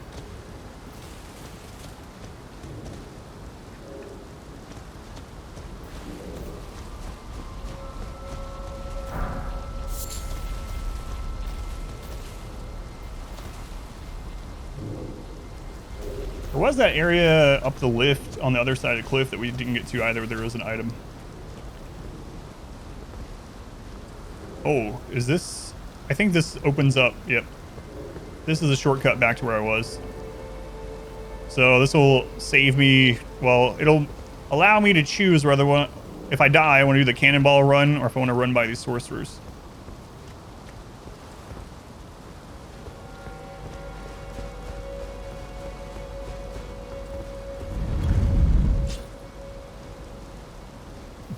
There was that area up the lift on the other side of the cliff that we didn't get to either, but there was an item. Oh, is this? I think this opens up. Yep. This is a shortcut back to where I was. So this will save me. Well, it'll allow me to choose whether if I die, I want to do the cannonball run or if I want to run by these sorcerers.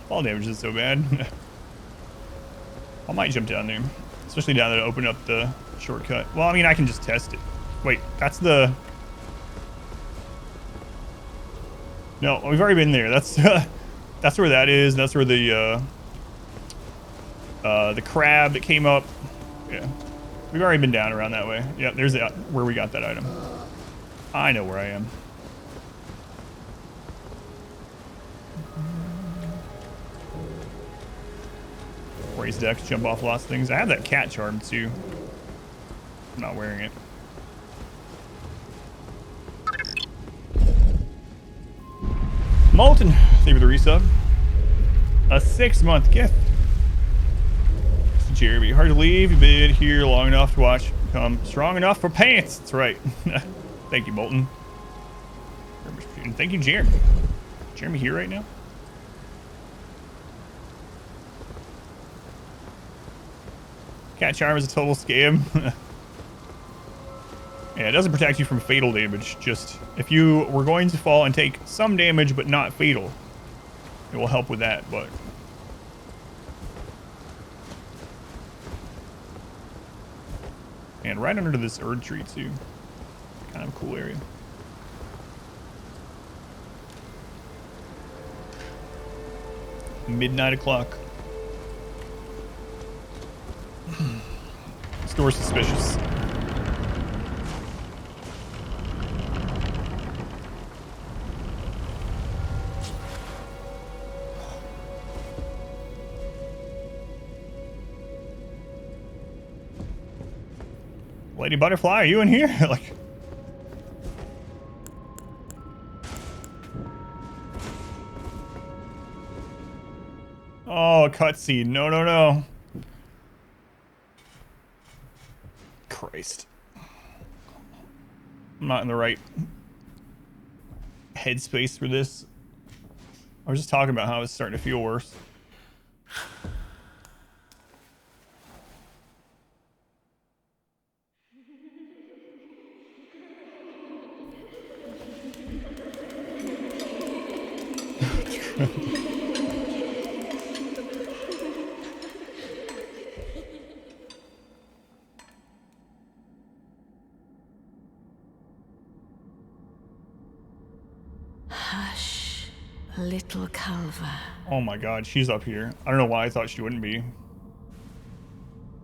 Fall damage is so bad. I might jump down there, especially now that I opened up the shortcut. Well, I mean, I can just test it. Wait, that's the... No, we've already been there. That's that's where that is. That's where the crab that came up. Yeah, we've already been down around that way. Yeah, there's where we got that item. I know where I am. Raise deck, jump off lots of things. I have that cat charm too. I'm not wearing it. Molten, thank you for the resub. A 6-month gift. Jeremy, hard to leave. You've been here long enough to watch become strong enough for pants. That's right. Thank you, Molten. Thank you, Jeremy. Jeremy here right now? Cat charm is a total scam. Yeah, it doesn't protect you from fatal damage. Just if you were going to fall and take some damage but not fatal, it will help with that. But and right under this Erd tree too, kind of a cool area. Midnight o'clock. Store suspicious. Lady Butterfly, are you in here? Like, oh, a cutscene. No, no, no. Christ. I'm not in the right headspace for this. I was just talking about how I was starting to feel worse. Hush, little Calva. Oh my god, she's up here. I don't know why I thought she wouldn't be.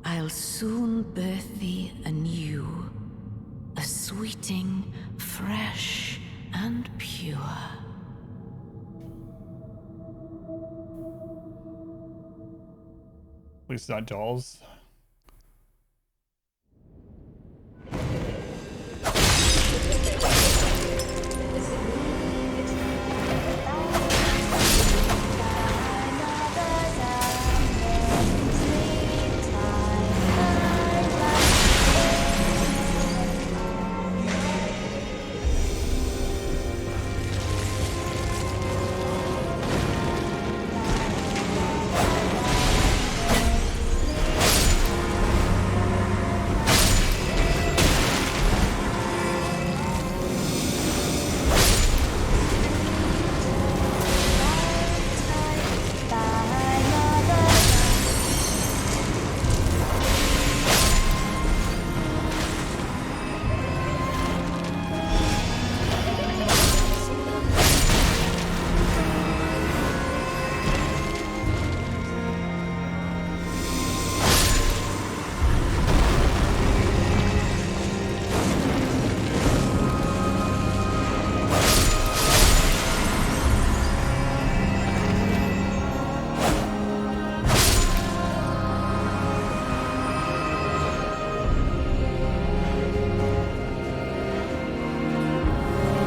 I'll soon birth thee anew, a sweeting, fresh and pure. At least not dolls.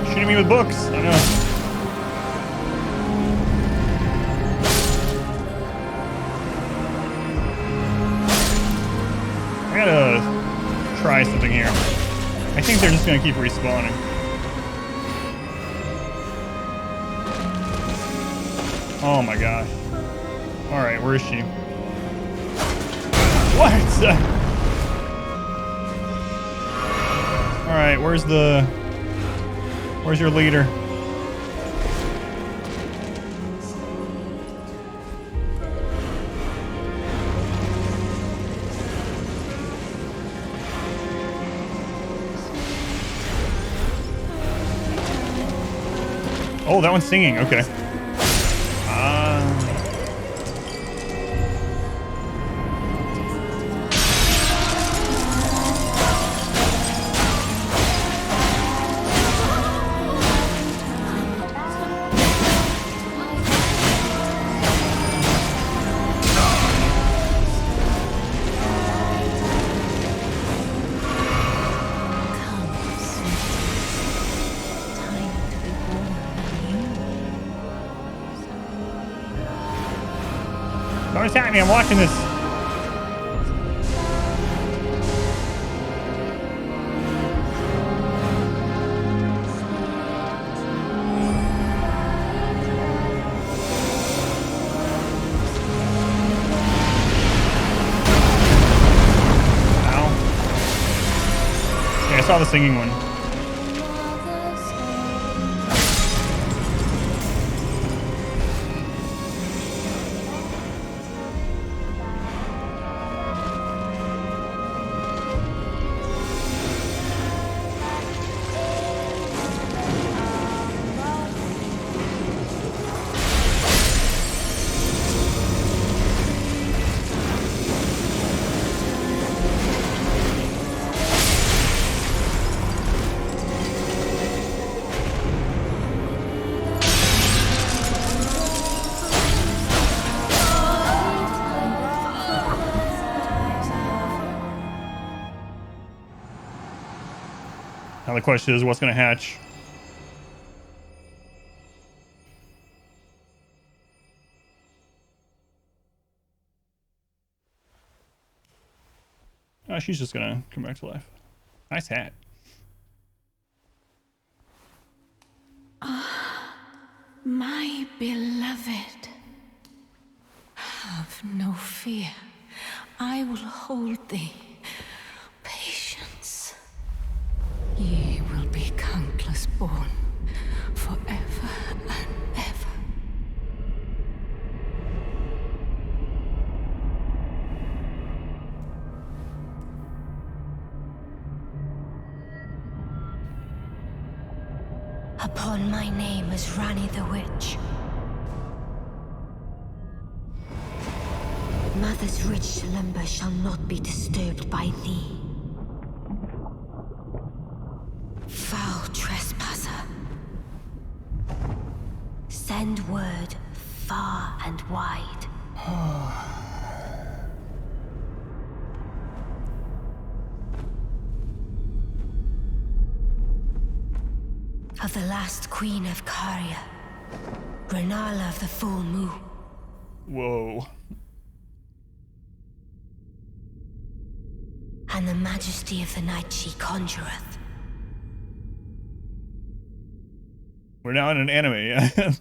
Shooting me with books. I know. I gotta try something here. I think they're just gonna keep respawning. Oh my gosh. Alright, where is she? What? Alright, where's your leader? Oh, that one's singing. Okay. Don't attack me, I'm watching this. Ow. Yeah, I saw the singing one. Now the question is, what's going to hatch? Oh, she's just going to come back to life. Nice hat. My beloved, have no fear. I will hold thee. Patience. Ye will be countless born, forever and ever. Upon my name as Rani the Witch. Mother's rich slumber shall not be disturbed by thee. Foul trespasser. Send word far and wide. Of the last queen of Caria, Renala of the full moon. Whoa. And the majesty of the night she conjureth. We're now in an anime, yeah.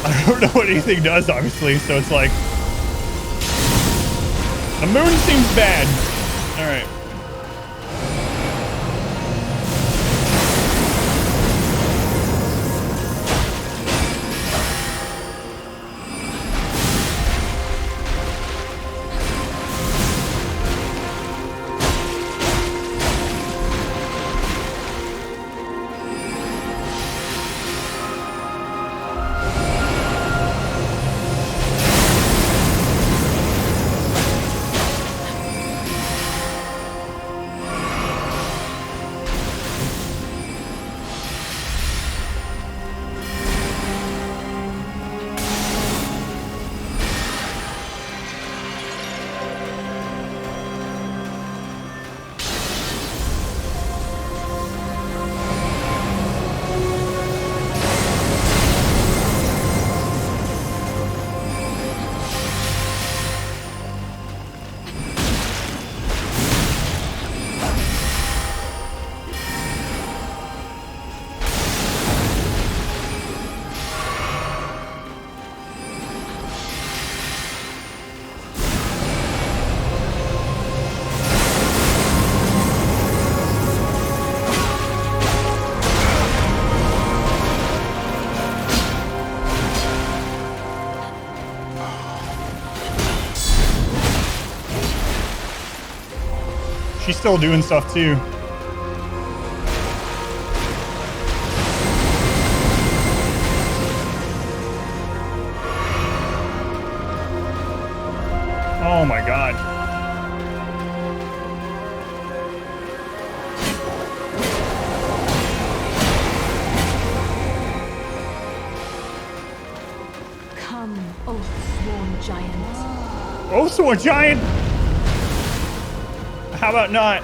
I don't know what anything does, obviously, so it's like... The moon seems bad. Alright. She's still doing stuff too. Oh my god. Come, Oathsworn Giant. Oathsworn Giant? How about not?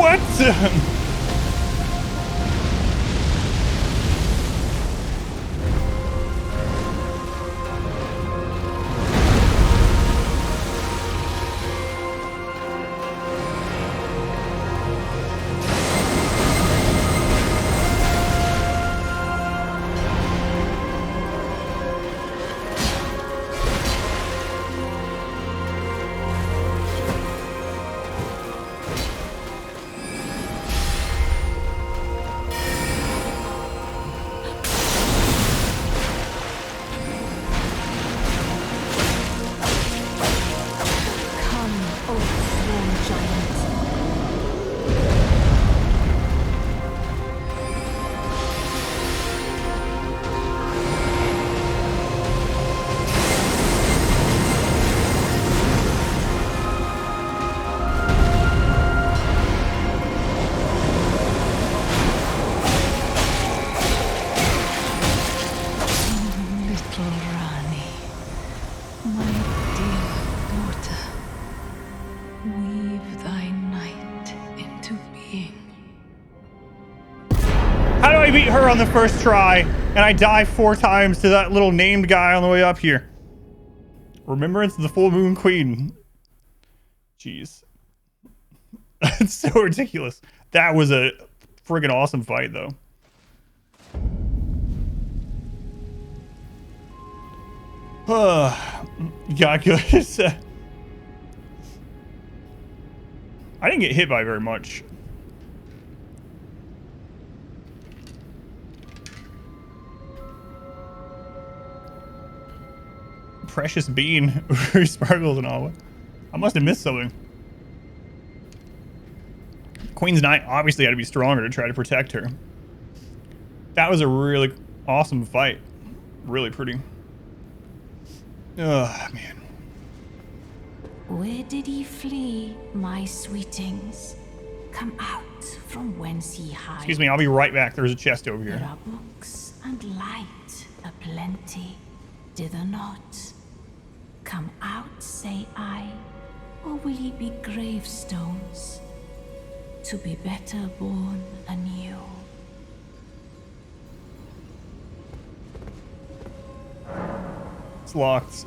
What? Beat her on the first try, and I die 4 times to that little named guy on the way up here. Remembrance of the Full Moon Queen. Jeez. That's so ridiculous. That was a friggin' awesome fight, though. Got good. I didn't get hit by very much. Precious bean who sparkles and all. I must have missed something. Queen's Knight obviously had to be stronger to try to protect her. That was a really awesome fight. Really pretty. Oh, man. Where did he flee, my sweetings? Come out from whence he hides. Excuse me, I'll be right back. There's a chest over here. There are books and light aplenty, dither not. Come out, say I, or will ye be gravestones, to be better born anew? It's locked.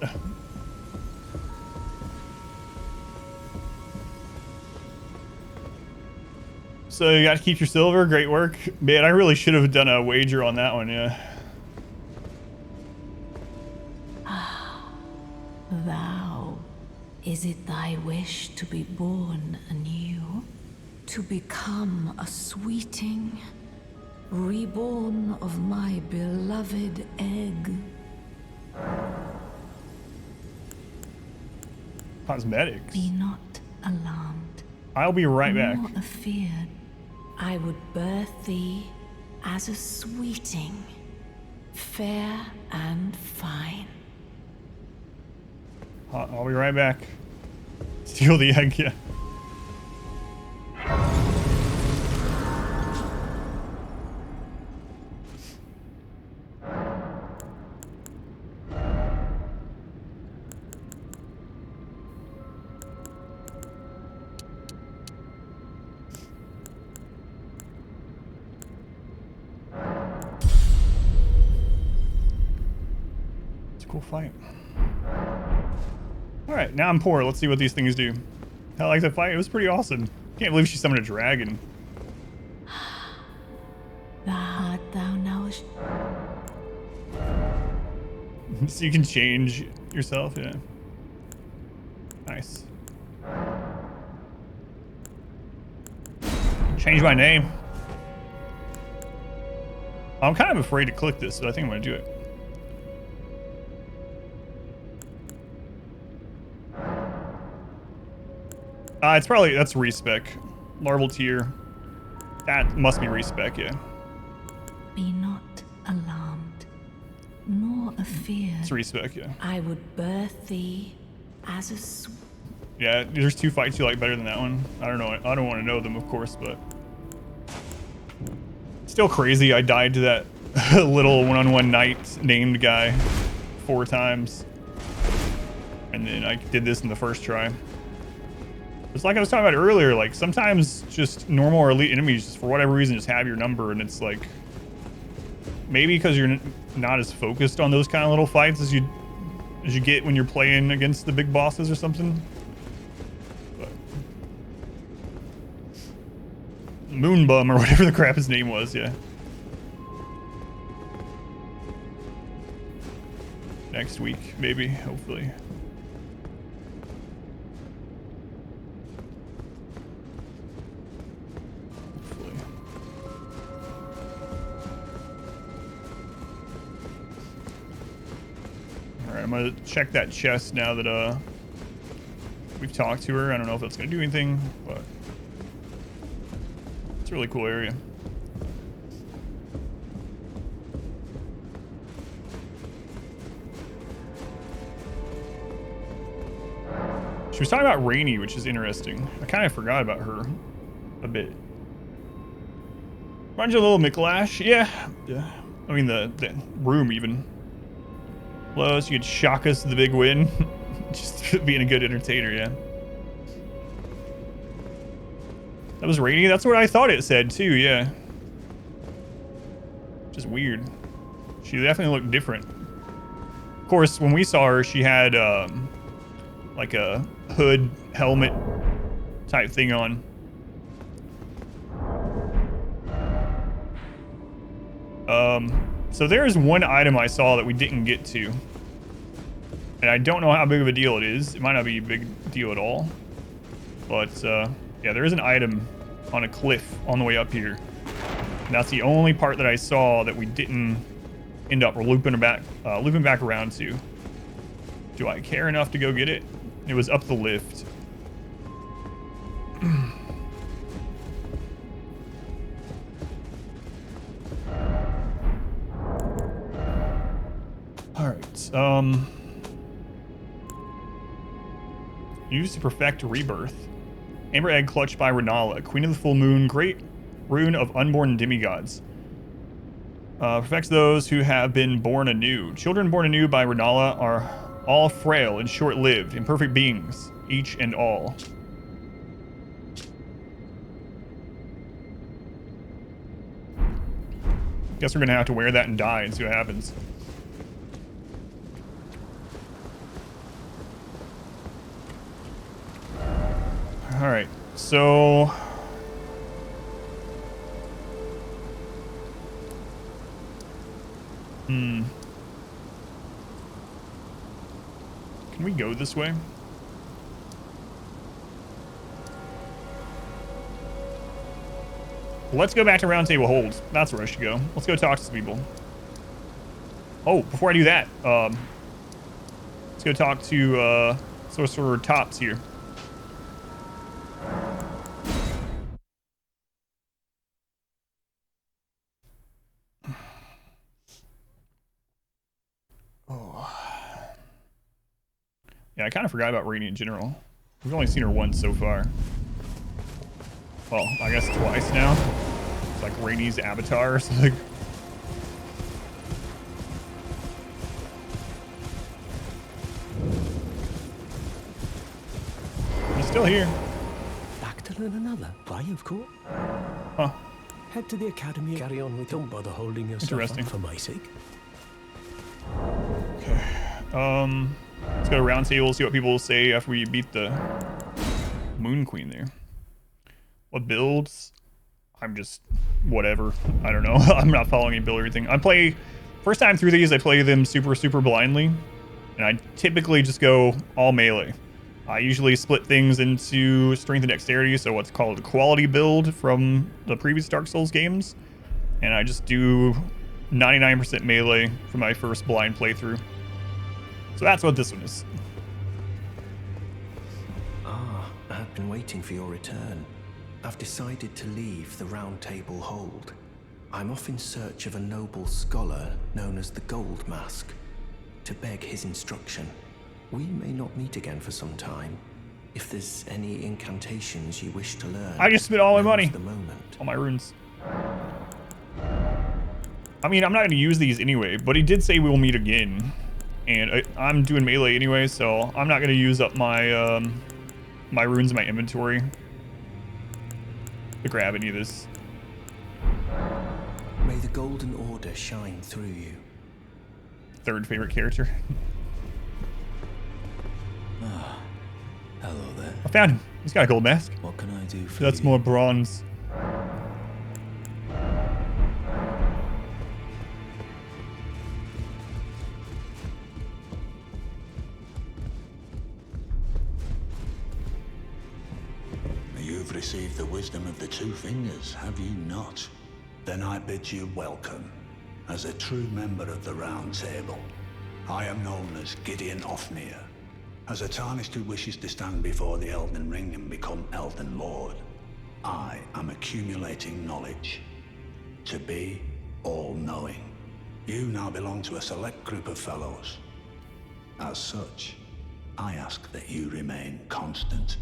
So you got to keep your silver. Great work. Man, I really should have done a wager on that one, yeah. Thou, is it thy wish to be born anew? To become a sweeting? Reborn of my beloved egg? Cosmetics. Be not alarmed. I'll be right back. Nor afeared. I would birth thee as a sweeting, fair and fine. I'll be right back. Steal the egg, yeah. It's a cool fight. Alright, now I'm poor. Let's see what these things do. I like that fight. It was pretty awesome. Can't believe she summoned a dragon. Art thou now? So you can change yourself, yeah. Nice. Change my name. I'm kind of afraid to click this, so I think I'm gonna do it. It's probably, that's respec. Larval tier. That must be respec, yeah. Be not alarmed, nor afeared. It's respec, yeah. I would birth thee as a Yeah, there's 2 fights you like better than that one. I don't know. I don't want to know them, of course, but still crazy. I died to that little one-on-one knight named guy 4 times, and then I did this in the first try. It's like I was talking about earlier, like sometimes just normal or elite enemies, just for whatever reason, just have your number, and it's like maybe because you're not as focused on those kind of little fights as you get when you're playing against the big bosses or something. But Moonbum or whatever the crap his name was, yeah. Next week, maybe, hopefully. I'm gonna check that chest now that we've talked to her. I don't know if that's gonna do anything, but it's a really cool area. She was talking about Rainy, which is interesting. I kind of forgot about her a bit. Reminds you a little Micklash, yeah. I mean the room even. Plus, you could shock us to the big win. Just being a good entertainer, yeah. That was Rainy? That's what I thought it said, too, yeah. Just weird. She definitely looked different. Of course, when we saw her, she had, like a hood, helmet type thing on. So there's one item I saw that we didn't get to. And I don't know how big of a deal it is. It might not be a big deal at all. But, yeah, there is an item on a cliff on the way up here. And that's the only part that I saw that we didn't end up looping back around to. Do I care enough to go get it? It was up the lift. Alright, used to perfect rebirth. Amber egg clutched by Renala, queen of the full moon, great rune of unborn demigods. Perfects those who have been born anew. Children born anew by Renala are all frail and short-lived, imperfect beings, each and all. Guess we're gonna have to wear that and die and see what happens. All right, so can we go this way? Let's go back to Round Table Hold. That's where I should go. Let's go talk to some people. Oh, before I do that, let's go talk to Sorcerer Tops here. Yeah, I kind of forgot about Rainy in general. We've only seen her once so far. Well, I guess twice now. It's like Rainy's avatar or something. He's still here. Back to learn another. Why, of course. Huh. Head to the academy. Carry on with. Don't bother holding yourself up for my sake. Okay. Let's go to Round Table, see what people will say after we beat the Moon Queen there. What builds? I'm just whatever. I don't know. I'm not following any build or anything. First time through these, I play them super blindly. And I typically just go all melee. I usually split things into strength and dexterity, so what's called a quality build from the previous Dark Souls games. And I just do 99% melee for my first blind playthrough. So that's what this one is. Ah, I've been waiting for your return. I've decided to leave the Round Table Hold. I'm off in search of a noble scholar known as the Gold Mask, to beg his instruction. We may not meet again for some time. If there's any incantations you wish to learn, I just spent all my money. The moment. All my runes. I mean, I'm not going to use these anyway, but he did say we'll meet again. And I'm doing melee anyway, so I'm not going to use up my my runes in my inventory to grab any of this. May the Golden Order shine through you. Third favorite character. Hello there. I found him. He's got a gold mask. What can I do for That's you? more bronze. You've received the wisdom of the Two Fingers, have you not? Then I bid you welcome. As a true member of the Round Table, I am known as Gideon Ofnir. As a Tarnished who wishes to stand before the Elden Ring and become Elden Lord, I am accumulating knowledge. To be all-knowing. You now belong to a select group of fellows. As such, I ask that you remain constant.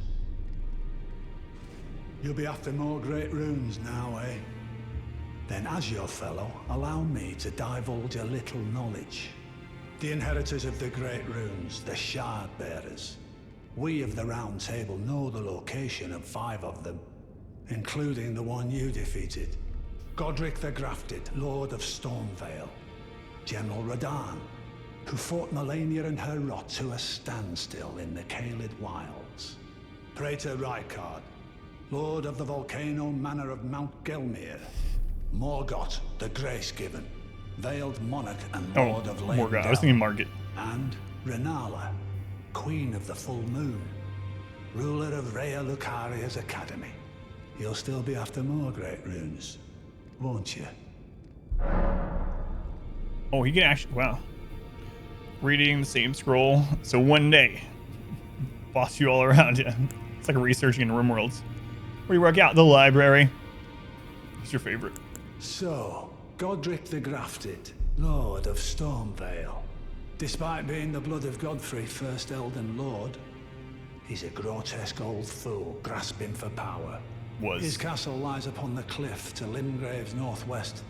You'll be after more great runes now, eh? Then as your fellow, allow me to divulge a little knowledge. The inheritors of the great runes, the Shard Bearers. We of the Round Table know the location of 5 of them, including the one you defeated. Godric the Grafted, Lord of Stormvale. General Radahn, who fought Melania and her rot to a standstill in the Caelid Wilds. Praetor Rykard, Lord of the Volcano Manor of Mount Gelmir. Morgoth, the Grace-Given, Veiled Monarch and Lord of Lane. Morgoth. I was thinking Margit. And Renala, Queen of the Full Moon, ruler of Rhea Lucaria's Academy. You'll still be after more great runes, won't you? Oh, he can actually, wow. Reading the same scroll. So one day, boss you all around. Yeah. It's like researching in RimWorlds. Where you work out? The library. What's your favorite? So, Godric the Grafted, Lord of Stormvale. Despite being the blood of Godfrey, first Elden Lord, he's a grotesque old fool grasping for power. His castle lies upon the cliff to Limgrave's northwest,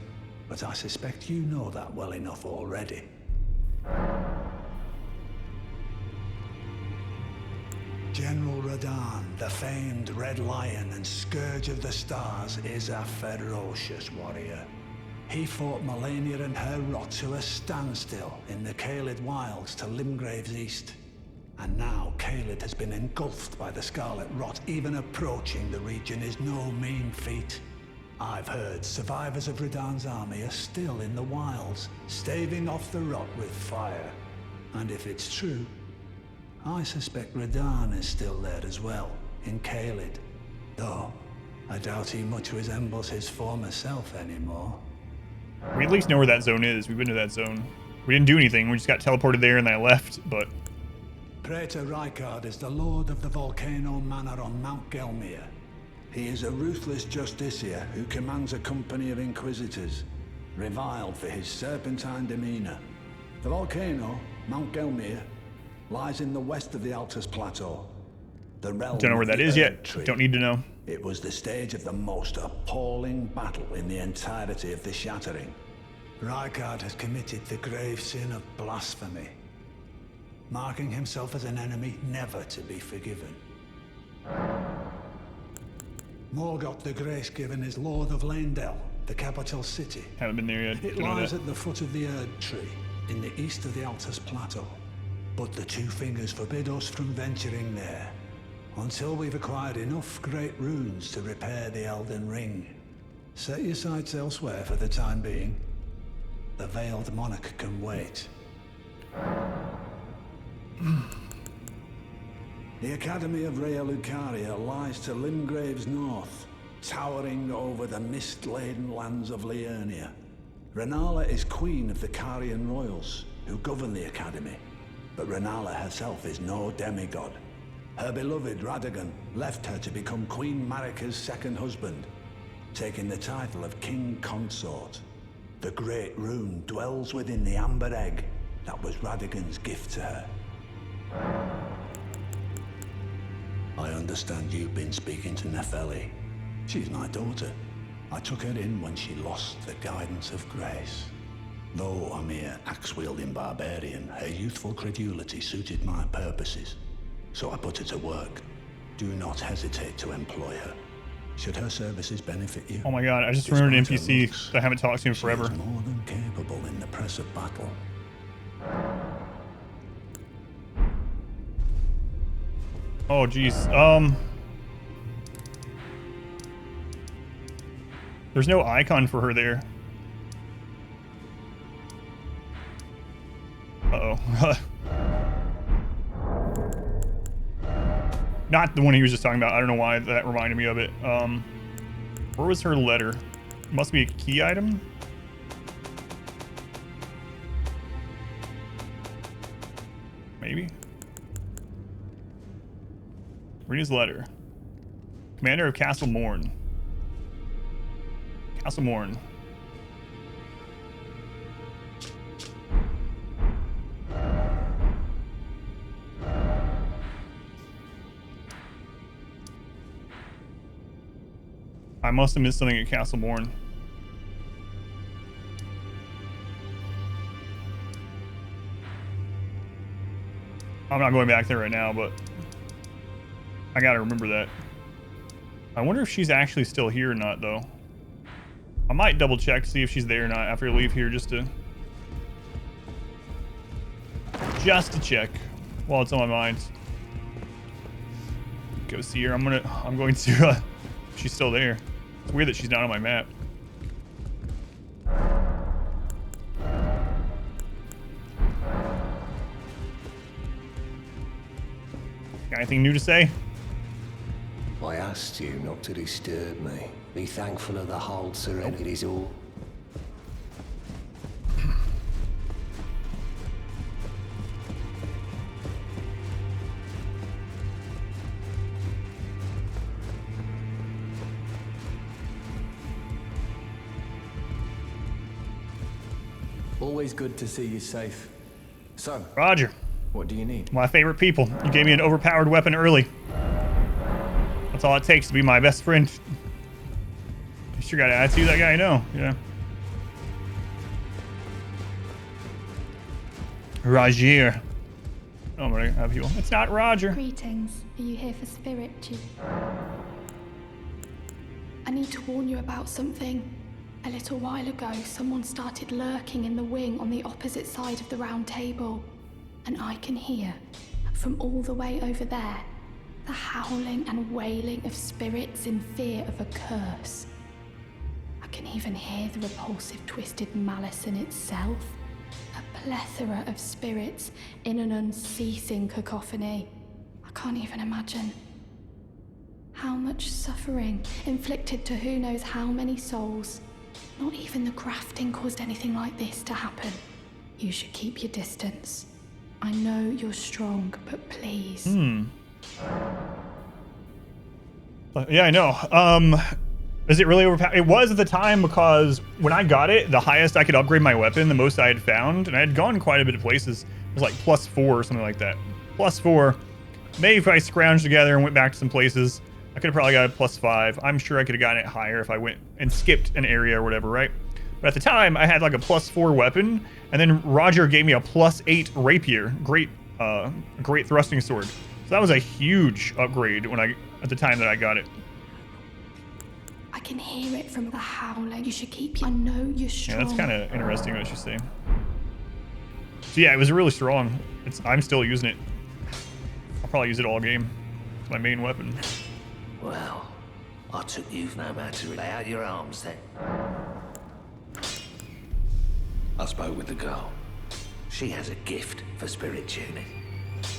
but I suspect you know that well enough already. General Radahn, the famed Red Lion and Scourge of the Stars, is a ferocious warrior. He fought Melania and her rot to a standstill in the Caelid Wilds to Limgrave's east. And now Caelid has been engulfed by the Scarlet Rot. Even approaching the region is no mean feat. I've heard survivors of Radahn's army are still in the wilds, staving off the rot with fire. And if it's true, I suspect Radahn is still there as well, in Caelid. Though, I doubt he much resembles his former self anymore. We at least know where that zone is. We've been to that zone. We didn't do anything. We just got teleported there and I left, but... Praetor Rykard is the Lord of the Volcano Manor on Mount Gelmir. He is a ruthless justiciar who commands a company of inquisitors, reviled for his serpentine demeanor. The volcano, Mount Gelmir, lies in the west of the Altus Plateau. The realm don't know where that is yet. Tree. Don't need to know. It was the stage of the most appalling battle in the entirety of the Shattering. Rykard has committed the grave sin of blasphemy, marking himself as an enemy never to be forgiven. Morgoth the Grace-Given is Lord of Leyndell, the capital city. Haven't been there yet. It lies at the foot of the Erd Tree, in the east of the Altus Plateau. But the Two Fingers forbid us from venturing there, until we've acquired enough great runes to repair the Elden Ring. Set your sights elsewhere for the time being. The Veiled Monarch can wait. The Academy of Rhea Lucaria lies to Limgrave's north, towering over the mist-laden lands of Liurnia. Renala is queen of the Carian royals, who govern the Academy. But Renala herself is no demigod. Her beloved Radagon left her to become Queen Marika's second husband, taking the title of King Consort. The Great Rune dwells within the Amber Egg that was Radagon's gift to her. I understand you've been speaking to Nepheli. She's my daughter. I took her in when she lost the guidance of grace. Though a mere axe-wielding barbarian, her youthful credulity suited my purposes. So I put her to work. Do not hesitate to employ her. Should her services benefit you? Oh my god, I just remembered an Despite her NPC looks, that I haven't talked to in she forever. is more than capable in the press of battle. Oh geez. There's no icon for her there. Uh-oh. Not the one he was just talking about. I don't know why that reminded me of it. Where was her letter? Must be a key item? Maybe? Read his letter. Commander of Castle Morn. Castle Morn. I must have missed something at Castle Morn. I'm not going back there right now, but I gotta remember that. I wonder if she's actually still here or not, though. I might double check to see if she's there or not after I leave here, just to check while it's on my mind. Go see her. I'm going to. She's still there. It's weird that she's not on my map. Got anything new to say? I asked you not to disturb me. Be thankful of the hold serenity's all. Always good to see you safe. So, Roger. what do you need? My favorite people. You gave me an overpowered weapon early. That's all it takes to be my best friend. You sure got an attitude, that guy, I know. Yeah. Roger. Oh, I'm gonna have people. It's not Roger. Greetings. Are you here for Spirit? I need to warn you about something. A little while ago, someone started lurking in the wing on the opposite side of the round table. And I can hear, from all the way over there, the howling and wailing of spirits in fear of a curse. I can even hear the repulsive, twisted malice in itself. A plethora of spirits in an unceasing cacophony. I can't even imagine. How much suffering inflicted to who knows how many souls. Not even the grafting caused anything like this to happen. You should keep your distance. I know you're strong, but please. Yeah, I know. Is it really overpowered? It was at the time, because when I got it, the highest I could upgrade my weapon, the most I had found, and I had gone quite a bit of places, it was like +4 or something like that. +4. Maybe if I scrounged together and went back to some places, I could have probably got a +5. I'm sure I could have gotten it higher if I went and skipped an area or whatever, right? But at the time, I had like a +4 weapon, and then Roger gave me a +8 rapier, great thrusting sword. So that was a huge upgrade at the time that I got it. I can hear it from the howling. You should keep. I know you're strong. Yeah, that's kind of interesting what she's saying. So yeah, it was really strong. I'm still using it. I'll probably use it all game. It's my main weapon. Well, I took you no matter. Lay out your arms then. I spoke with the girl. She has a gift for spirit tuning.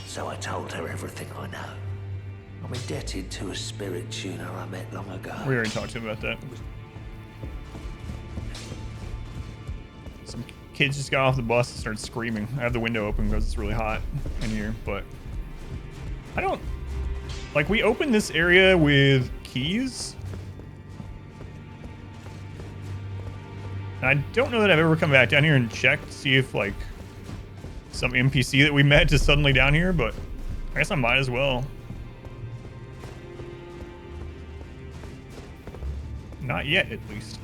So I told her everything I know. I'm indebted to a spirit tuner I met long ago. We already talked to him about that. Some kids just got off the bus and started screaming. I have the window open because it's really hot in here, but I don't... Like, we opened this area with keys. And I don't know that I've ever come back down here and checked to see if, like, some NPC that we met is suddenly down here, but I guess I might as well. Not yet, at least.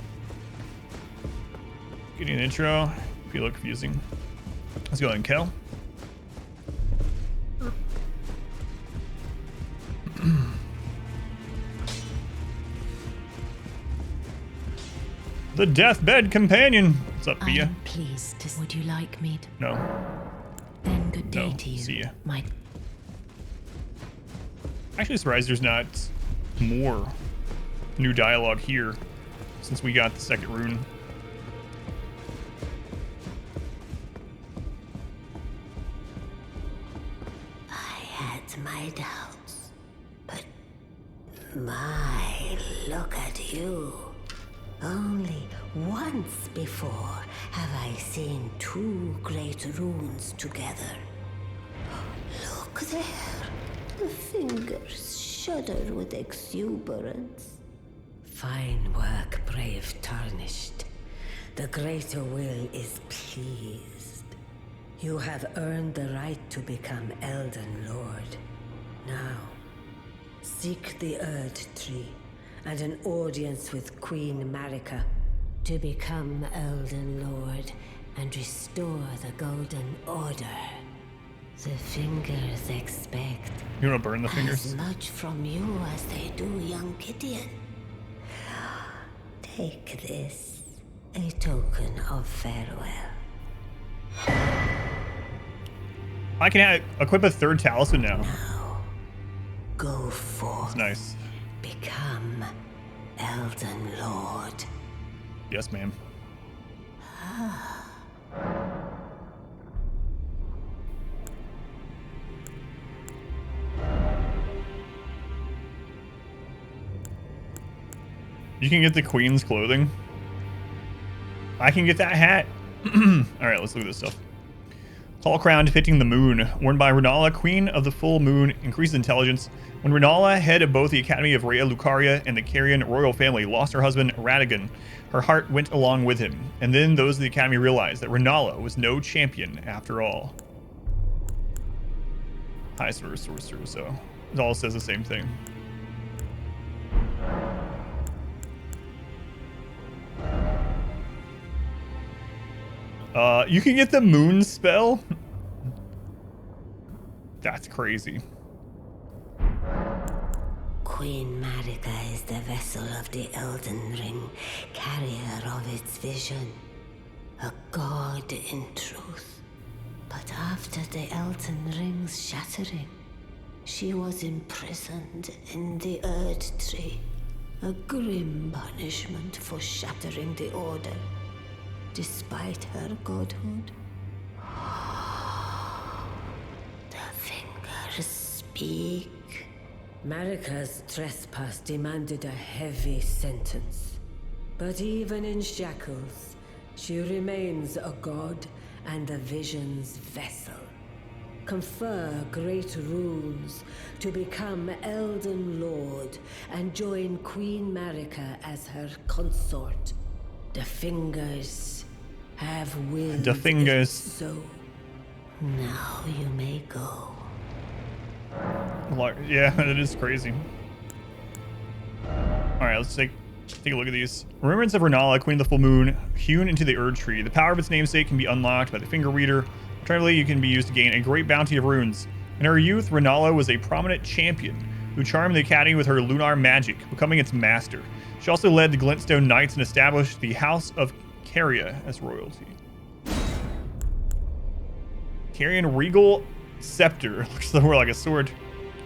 Getting an intro. Feel confusing. Let's go ahead and kill. The deathbed companion. What's up, I Bia? am pleased to... Would you like me to... No. Then good day No. to you. See ya. My... Actually surprised there's not more new dialogue here since we got the second rune. I had my doubts, but my, look at you. Only once before have I seen two great runes together. Look there. The fingers shudder with exuberance. Fine work, brave Tarnished. The greater will is pleased. You have earned the right to become Elden Lord. Now, seek the Erd Tree and an audience with Queen Marika to become Elden Lord and restore the Golden Order. The fingers expect You want to burn the fingers? as much from you as they do young Gideon. Take this, a token of farewell. I can equip a third talisman now. Go forth. That's nice. Become Elden Lord. Yes, ma'am. You can get the queen's clothing. I can get that hat. All right, let's look at this stuff. Tall crown depicting the moon, worn by Renala, queen of the full moon, increases intelligence. When Renala, head of both the Academy of Rhea Lucaria and the Carian royal family, lost her husband Radagon, her heart went along with him. And then those of the Academy realized that Renala was no champion after all. High sorcerer, so it all says the same thing. You can get the moon spell? That's crazy. Queen Marika is the vessel of the Elden Ring, carrier of its vision. A god in truth. But after the Elden Ring's shattering, she was imprisoned in the Erd Tree. A grim punishment for shattering the Order. Despite her godhood, the fingers speak. Marika's trespass demanded a heavy sentence. But even in shackles, she remains a god and the vision's vessel. Confer great runes to become Elden Lord and join Queen Marika as her consort. The fingers have willed The fingers. it so. Now you may go. Yeah, it is crazy. Alright, let's take a look at these. Remembrance of Renala, Queen of the Full Moon, hewn into the Erd Tree. The power of its namesake can be unlocked by the finger reader. Alternatively, you can be used to gain a great bounty of runes. In her youth, Renala was a prominent champion who charmed the Academy with her lunar magic, becoming its master. She also led the Glintstone Knights and established the House of Caria as royalty. Carian Regal Scepter. Looks more like a sword.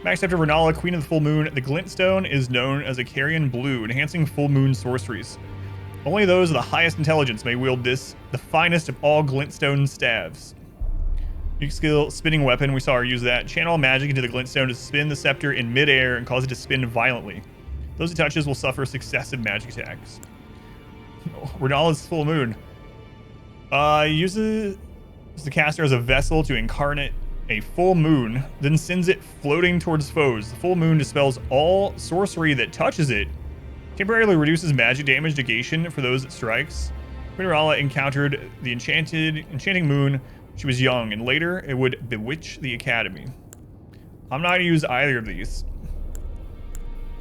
Max Scepter Renala, Queen of the Full Moon. The Glintstone is known as a Carian Blue, enhancing full moon sorceries. Only those of the highest intelligence may wield this, the finest of all Glintstone staves. Unique skill, Spinning Weapon. We saw her use that. Channel magic into the Glintstone to spin the scepter in midair and cause it to spin violently. Those it touches will suffer successive magic attacks. Renala's Full Moon. Uses the caster as a vessel to incarnate a full moon, then sends it floating towards foes. The full moon dispels all sorcery that touches it, temporarily reduces magic damage negation for those it strikes. Queen Renala encountered the enchanting moon when she was young, and later it would bewitch the Academy. I'm not going to use either of these.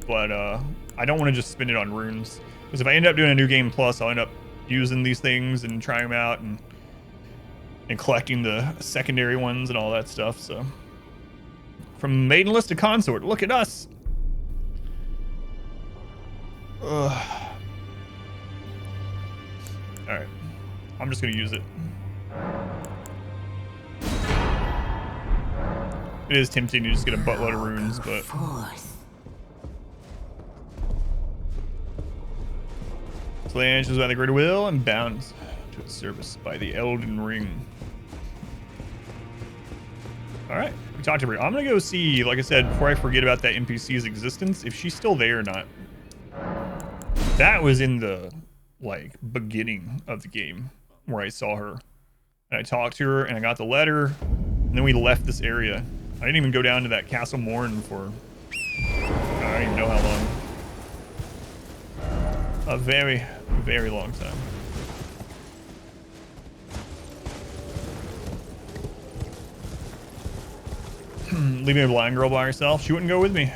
But I don't want to just spend it on runes. Because if I end up doing a new game plus, I'll end up using these things and trying them out and collecting the secondary ones and all that stuff. So, from Maidenless to Consort, look at us. Ugh. All right. I'm just gonna use it. It is tempting to just get a buttload of runes, but Slange is by the greater will and bound to its service by the Elden Ring. All right, we talked to her. I'm gonna go see, like I said, before I forget about that NPC's existence, if she's still there or not. That was in the like beginning of the game where I saw her, and I talked to her, and I got the letter, and then we left this area. I didn't even go down to that Castle Morn for I don't even know how long. A very, very long time. Leaving a blind girl by herself. She wouldn't go with me.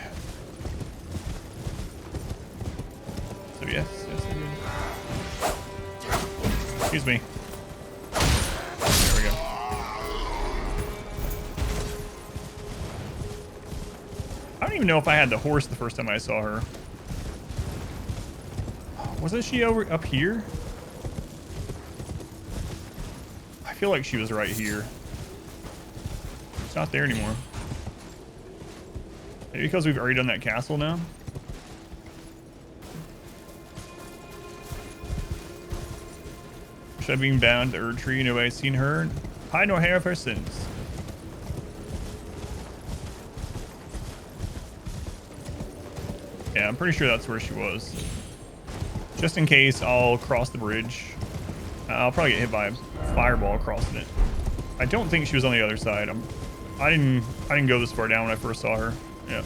So yes, I did. Excuse me. There we go. I don't even know if I had the horse the first time I saw her. Wasn't she over up here? I feel like she was right here. It's not there anymore. Maybe because we've already done that castle now? Should I be bound to Erdtree? Nobody's seen her. Hide nor hair of her sins. Yeah, I'm pretty sure that's where she was. Just in case, I'll cross the bridge. I'll probably get hit by a fireball crossing it. I don't think she was on the other side. I didn't go this far down when I first saw her. Yeah.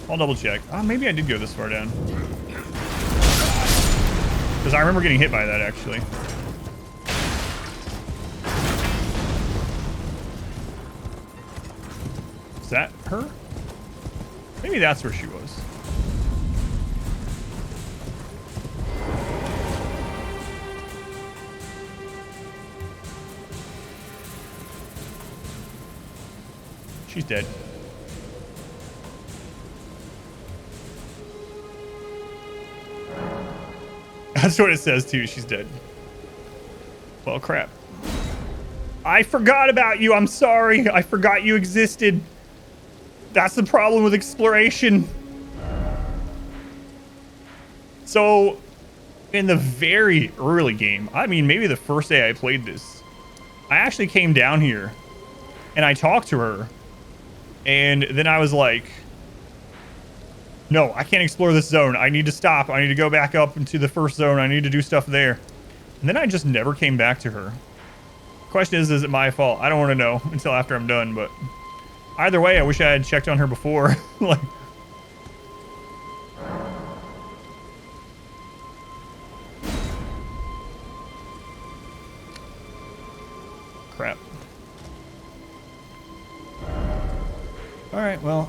I'll double check. Maybe I did go this far down. Because I remember getting hit by that, actually. Is that her? Maybe that's where she was. She's dead. That's what it says too. She's dead. Well, crap. I forgot about you. I'm sorry. I forgot you existed. That's the problem with exploration. So, in the very early game, I mean, maybe the first day I played this, I actually came down here and I talked to her. And then I was like, no, I can't explore this zone. I need to stop. I need to go back up into the first zone. I need to do stuff there. And then I just never came back to her. Question is it my fault? I don't want to know until after I'm done, but either way, I wish I had checked on her before. Like, crap. All right, well.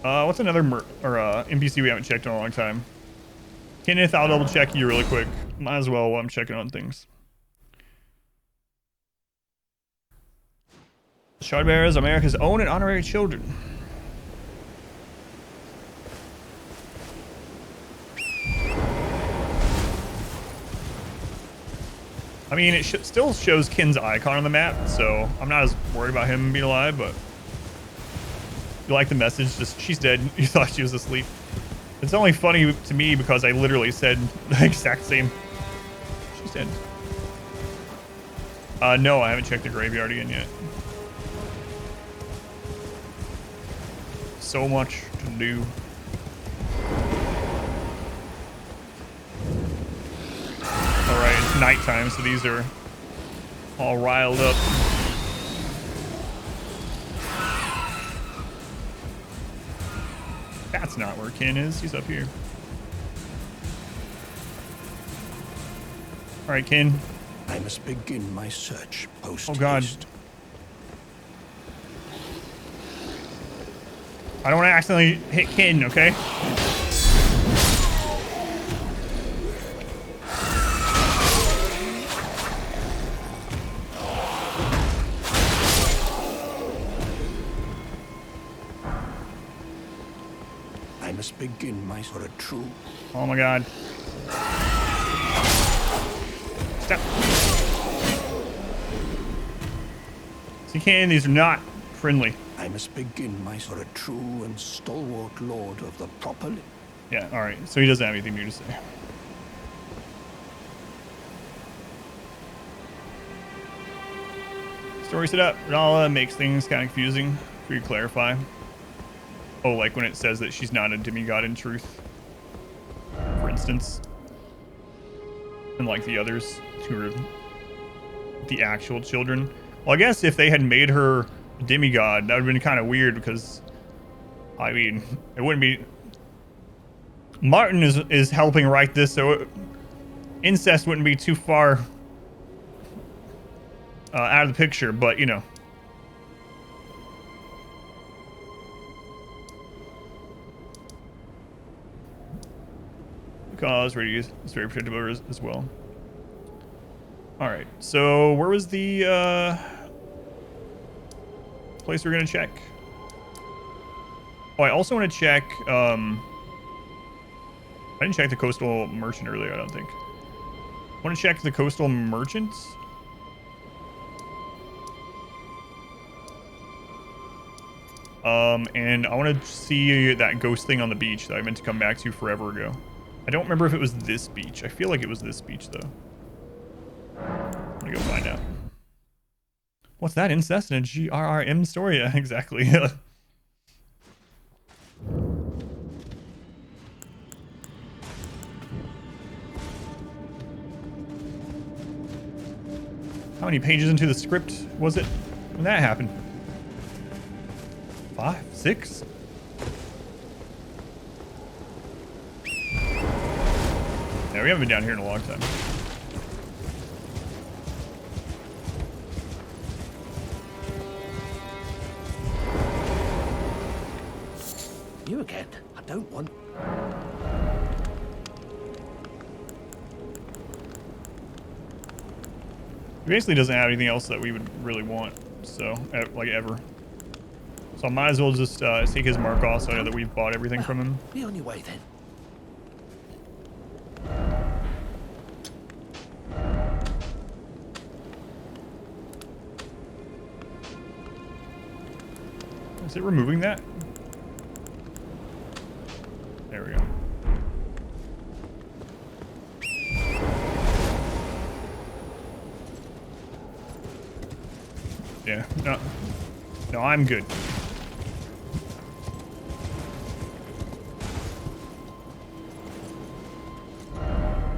What's another NPC we haven't checked in a long time? Kenneth, I'll double check you really quick. Might as well while I'm checking on things. Shardbearer is America's own and honorary children. I mean, it still shows Ken's icon on the map, so I'm not as worried about him being alive, but you like the message, just she's dead. You thought she was asleep. It's only funny to me because I literally said the exact same. She's dead. No, I haven't checked the graveyard again yet. So much to do. Alright, it's nighttime, so these are all riled up. That's not where Ken is. He's up here. All right, Ken. I must begin my search post. Oh God. I don't want to accidentally hit Ken, okay? must begin my sort of true. Oh my god. Stop. See, Ken, these are not friendly. I must begin my sort of true and stalwart lord of the proper. Yeah, alright. So he doesn't have anything new to say. Story set up. Renala makes things kind of confusing. For you to clarify. Oh, like when it says that she's not a demigod in truth. For instance. And like the others who are the actual children. Well, I guess if they had made her a demigod, that would have been kind of weird because, I mean, it wouldn't be... Martin is helping write this, so incest wouldn't be too far out of the picture, but, you know. Because radius is very predictable as well. Alright, so where was the place we're going to check? Oh, I also want to check... I didn't check the coastal merchant earlier, I don't think. I want to check the coastal merchants. And I want to see that ghost thing on the beach that I meant to come back to forever ago. I don't remember if it was this beach. I feel like it was this beach, though. I'm gonna go find out. What's that? Incest in a GRRM story? Yeah, exactly. How many pages into the script was it when that happened? 5? 6? Yeah, we haven't been down here in a long time. You again? I don't want... He basically doesn't have anything else that we would really want, so, like, ever. So I might as well just take his mark off so I know that we've bought everything from him. Be on your way then. Is it removing that? There we go. Yeah, no, I'm good.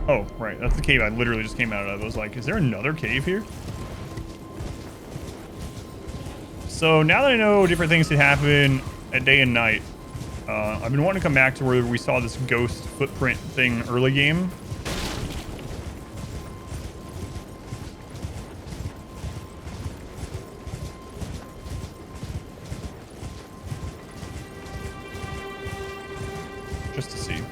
Oh, right, that's the cave I literally just came out of. I was like, is there another cave here? So now that I know different things can happen at day and night, I've been wanting to come back to where we saw this ghost footprint thing early game. Just to see.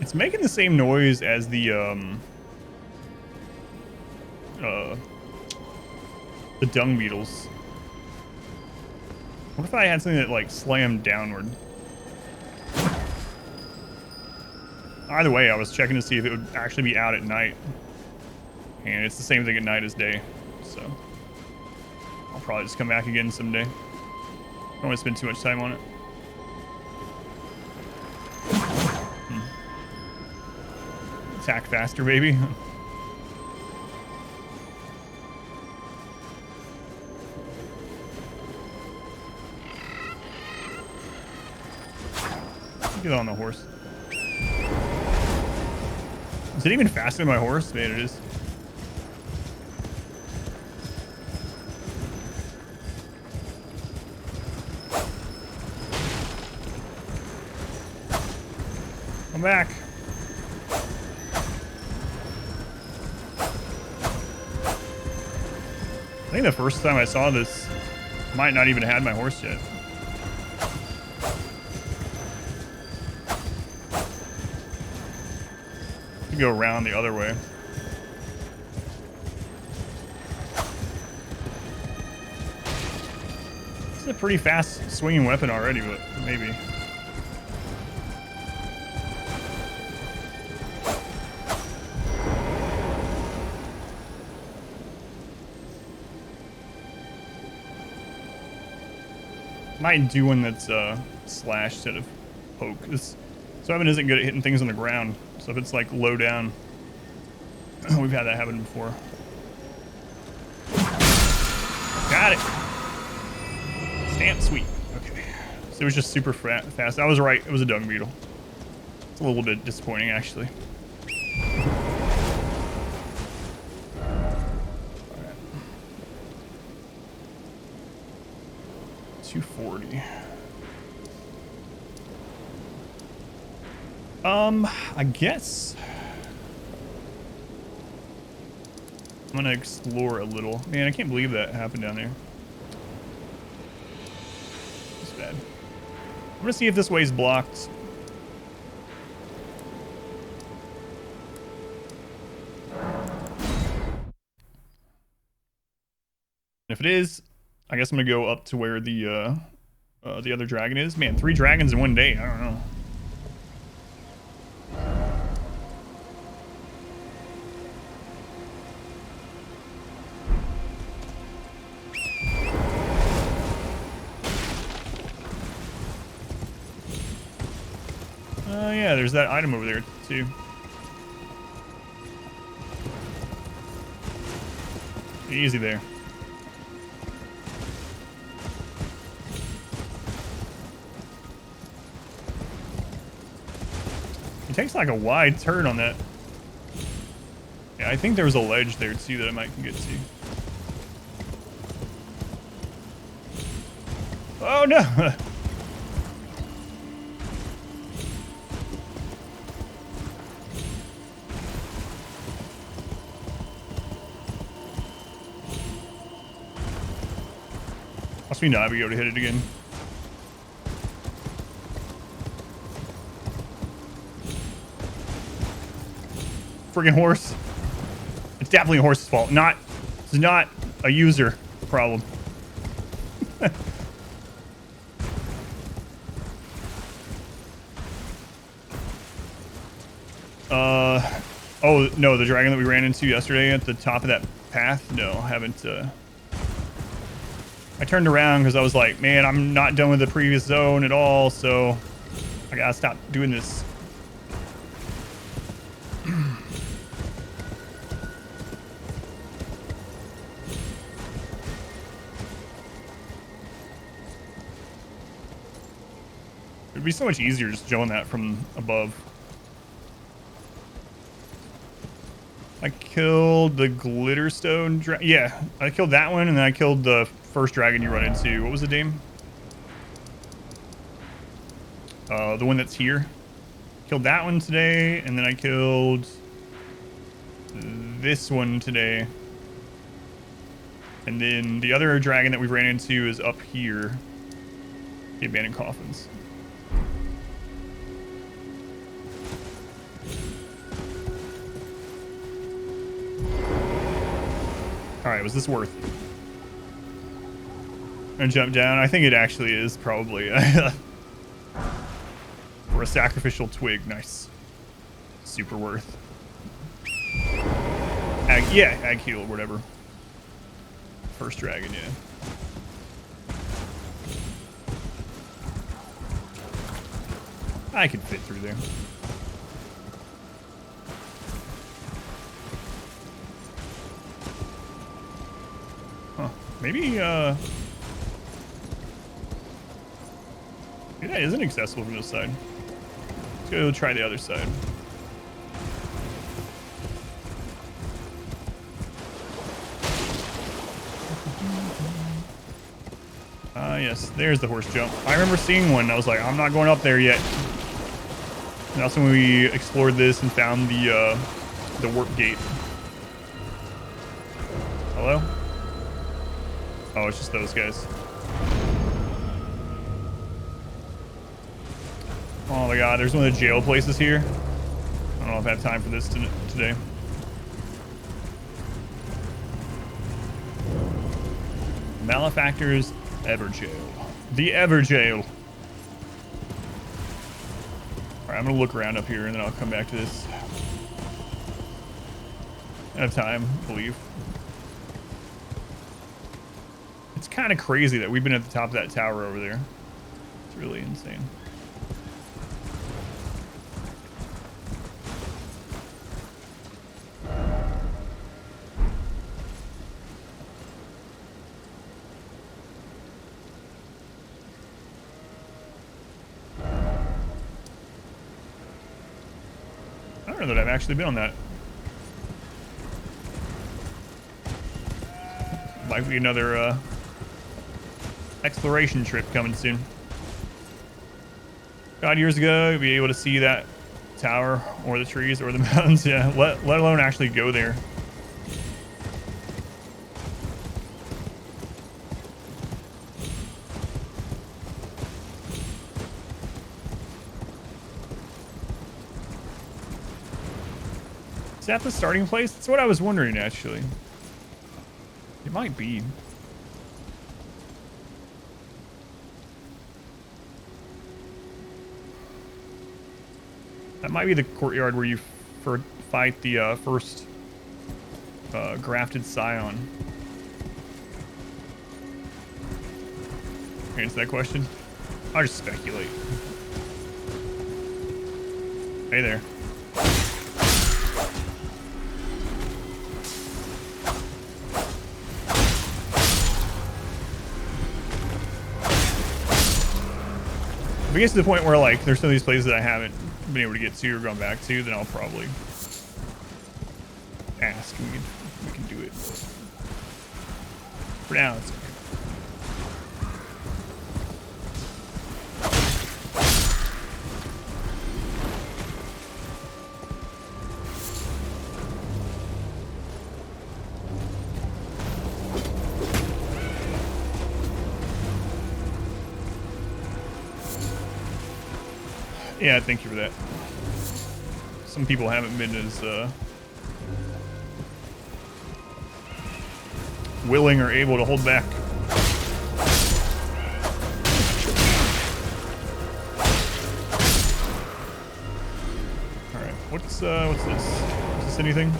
It's making the same noise as the dung beetles. What if I had something that like slammed downward? Either way, I was checking to see if it would actually be out at night. And it's the same thing at night as day. So I'll probably just come back again someday. I don't want to spend too much time on it. Attack faster, baby. Get on the horse. Is it even faster than my horse? Man, it is. Come back. I think the first time I saw this, I might not even have had my horse yet. Go around the other way. This is a pretty fast swinging weapon already, but maybe. Might do one that's slash instead of poke. This weapon isn't good at hitting things on the ground. So if it's like low down, we've had that happen before. Got it. Stamp, sweet. Okay. So it was just super fast. I was right. It was a dung beetle. It's a little bit disappointing, actually. All right. 240. I guess I'm gonna explore a little. Man, I can't believe that happened down there. It's bad. I'm gonna see if this way's blocked. If it is, I guess I'm gonna go up to where the other dragon is. Man, 3 dragons in one day. I don't know. Yeah, there's that item over there, too. Easy there. It takes like a wide turn on that. Yeah, I think there was a ledge there, too, that I might can get to. Oh, no! Must be not be able to hit it again. Friggin' horse. It's definitely a horse's fault. It's not a user problem. Oh no, the dragon that we ran into yesterday at the top of that path? No, I haven't. I turned around because I was like, man, I'm not done with the previous zone at all, so I gotta stop doing this. It'd be so much easier just doing that from above. I killed the glitterstone dragon. Yeah, I killed that one, and then I killed the first dragon you run into. What was the name? The one that's here. Killed that one today, and then I killed this one today. And then the other dragon that we ran into is up here. The abandoned coffins. Alright, was this worth it? I'm gonna jump down. I think it actually is, probably. For a sacrificial twig. Nice. Super worth. Ag heal, whatever. First dragon, yeah. I could fit through there. Huh. Maybe that isn't accessible from this side. Let's go try the other side. Yes, there's the horse jump. I remember seeing one. I was like, I'm not going up there yet. And also when we explored this and found the warp gate. Hello? Oh, it's just those guys. Oh my god, there's one of the jail places here. I don't know if I have time for this today. Malefactors Everjail. The Everjail. Alright, I'm gonna look around up here and then I'll come back to this. I have time, I believe. It's kind of crazy that we've been at the top of that tower over there. It's really insane. I don't know that I've actually been on that. Might be another exploration trip coming soon. God, years ago, you'd be able to see that tower or the trees or the mountains. Yeah, let alone actually go there. Is that the starting place? That's what I was wondering, actually. It might be. That might be the courtyard where you fight the first grafted scion. Answer that question? I'll just speculate. Hey there. If it gets to the point where like there's some of these places that I haven't been able to get to or gone back to, then I'll probably ask and we can do it. For now, it's okay. Yeah, thank you for that. Some people haven't been as willing or able to hold back. All right, what's this? Is this anything?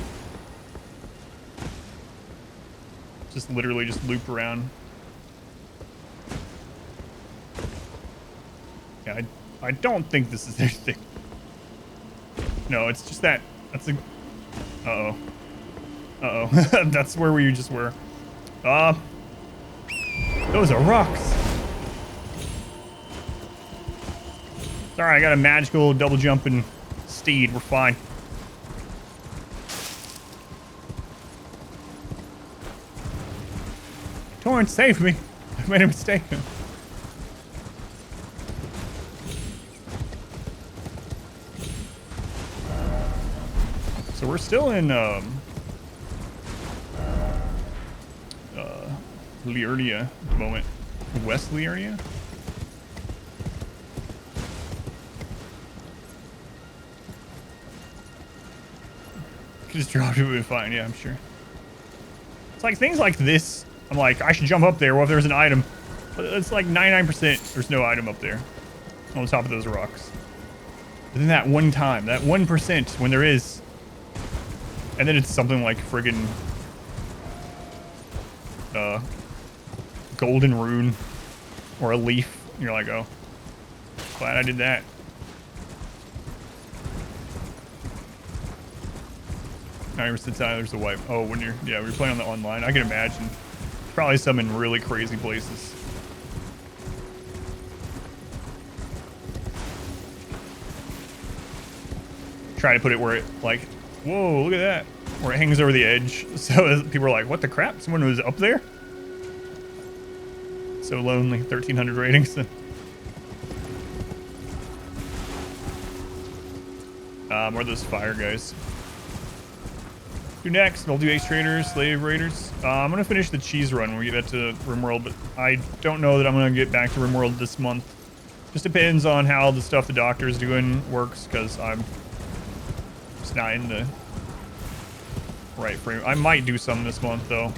Just literally just loop around. Yeah, I don't think this is anything. No, it's just that. That's a... Uh-oh. Uh-oh. That's where we just were. Those are rocks. It's alright, I got a magical double jumping steed. We're fine. Torrance, save me. I made a mistake. So we're still in Liurnia at the moment. West Liurnia? Could just drop it, would be fine, yeah, I'm sure. It's like things like this, I'm like, I should jump up there, well if there's an item. But it's like 99% there's no item up there. On the top of those rocks. But then that one time, that 1% when there is. And then it's something like friggin' golden rune or a leaf. You're like, oh, glad I did that. 90% of the time there's a wipe. Oh, when you're, yeah, we're playing on the online. I can imagine. Probably some in really crazy places. Try to put it where it, like, whoa, look at that. Where it hangs over the edge. So people are like, what the crap? Someone was up there? So lonely. 1,300 ratings. Where are those fire guys? do next? I'll do Ace Traders, Slave Raiders. I'm gonna finish the cheese run when we get to RimWorld, but I don't know that I'm gonna get back to RimWorld this month. Just depends on how the stuff the doctor's doing works, because I'm just not in the right frame. I might do some this month though.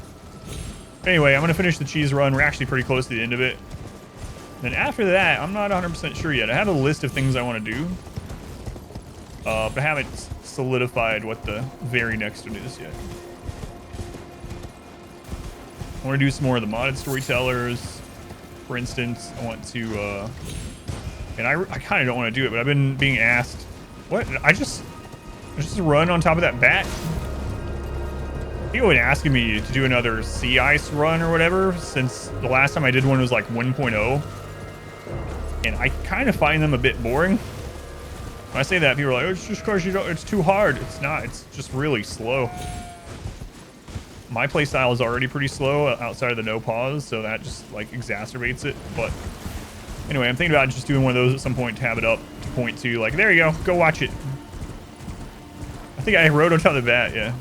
Anyway, I'm gonna finish the cheese run. We're actually pretty close to the end of it. Then after that, I'm not 100% sure yet. I have a list of things I want to do, but I haven't solidified what the very next one is yet. I want to do some more of the modded storytellers. For instance, I want to, and I kind of don't want to do it, but I've been being asked, what? I just run on top of that bat? People have been asking me to do another sea ice run or whatever, since the last time I did one was like 1.0. And I kind of find them a bit boring. When I say that, people are like, oh, it's just because you don't, it's too hard. It's not, it's just really slow. My playstyle is already pretty slow outside of the no pause, so that just like exacerbates it. But anyway, I'm thinking about just doing one of those at some point to have it up to point to, like, there you go watch it. I think I rode on top of the bat, yeah.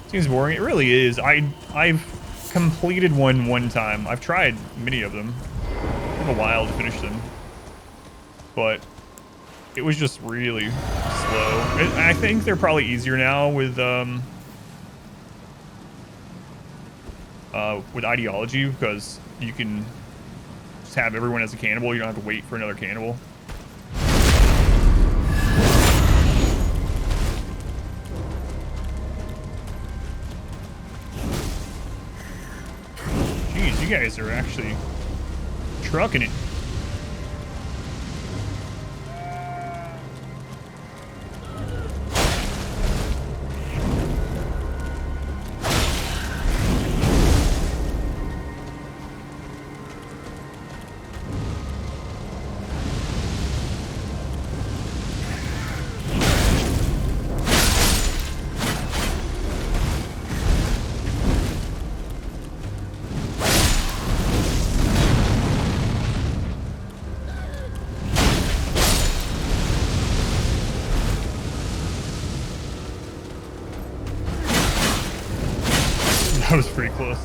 Seems boring. It really is. I've completed one time. I've tried many of them. It took a while to finish them, but it was just really slow. I think they're probably easier now with ideology, because you can just have everyone as a cannibal. You don't have to wait for another cannibal. Jeez, you guys are actually trucking it. That was pretty close.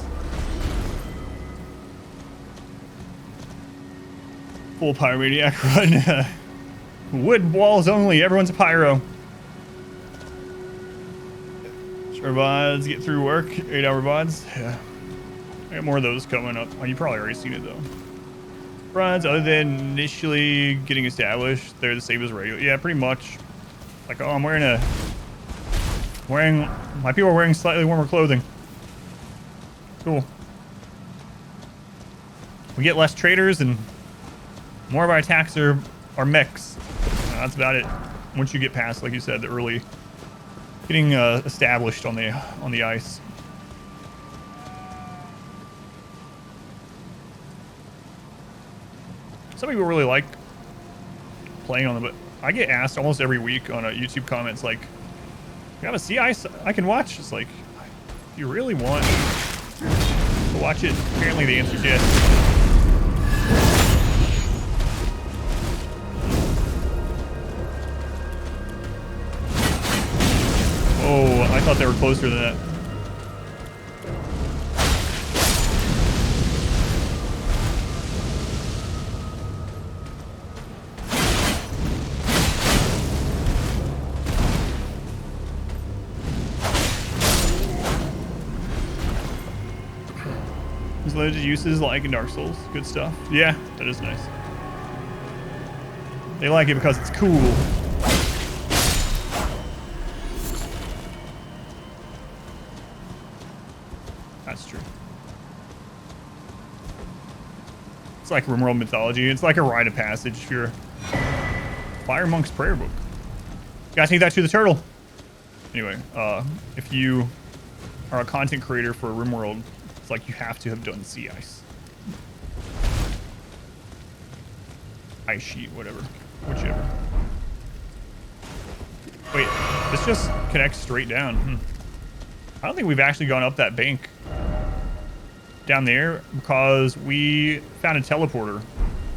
Full pyromaniac run. Wood walls only. Everyone's a pyro. Sure, VODs get through work. 8-hour VODs. Yeah. I got more of those coming up. Oh, you probably already seen it though. Runs, other than initially getting established, they're the same as regular. Yeah, pretty much. Like, oh, I'm wearing my people are wearing slightly warmer clothing. Cool. We get less traders and more of our attacks are mechs. That's about it. Once you get past, like you said, the early getting established on the ice. Some people really like playing on them, but I get asked almost every week on YouTube comments like, "You have a sea ice I can watch?" It's like, if you really want to watch it, apparently the answer is yes. Oh, I thought they were closer than that. There's limited uses like in Dark Souls. Good stuff. Yeah, that is nice. They like it because it's cool. That's true. It's like RimWorld mythology. It's like a rite of passage if you're Fire Monk's prayer book. Gotta take that to the turtle. Anyway, if you are a content creator for RimWorld, it's like you have to have done sea ice. Ice sheet, whatever. Whichever. Wait, this just connects straight down. I don't think we've actually gone up that bank down there because we found a teleporter.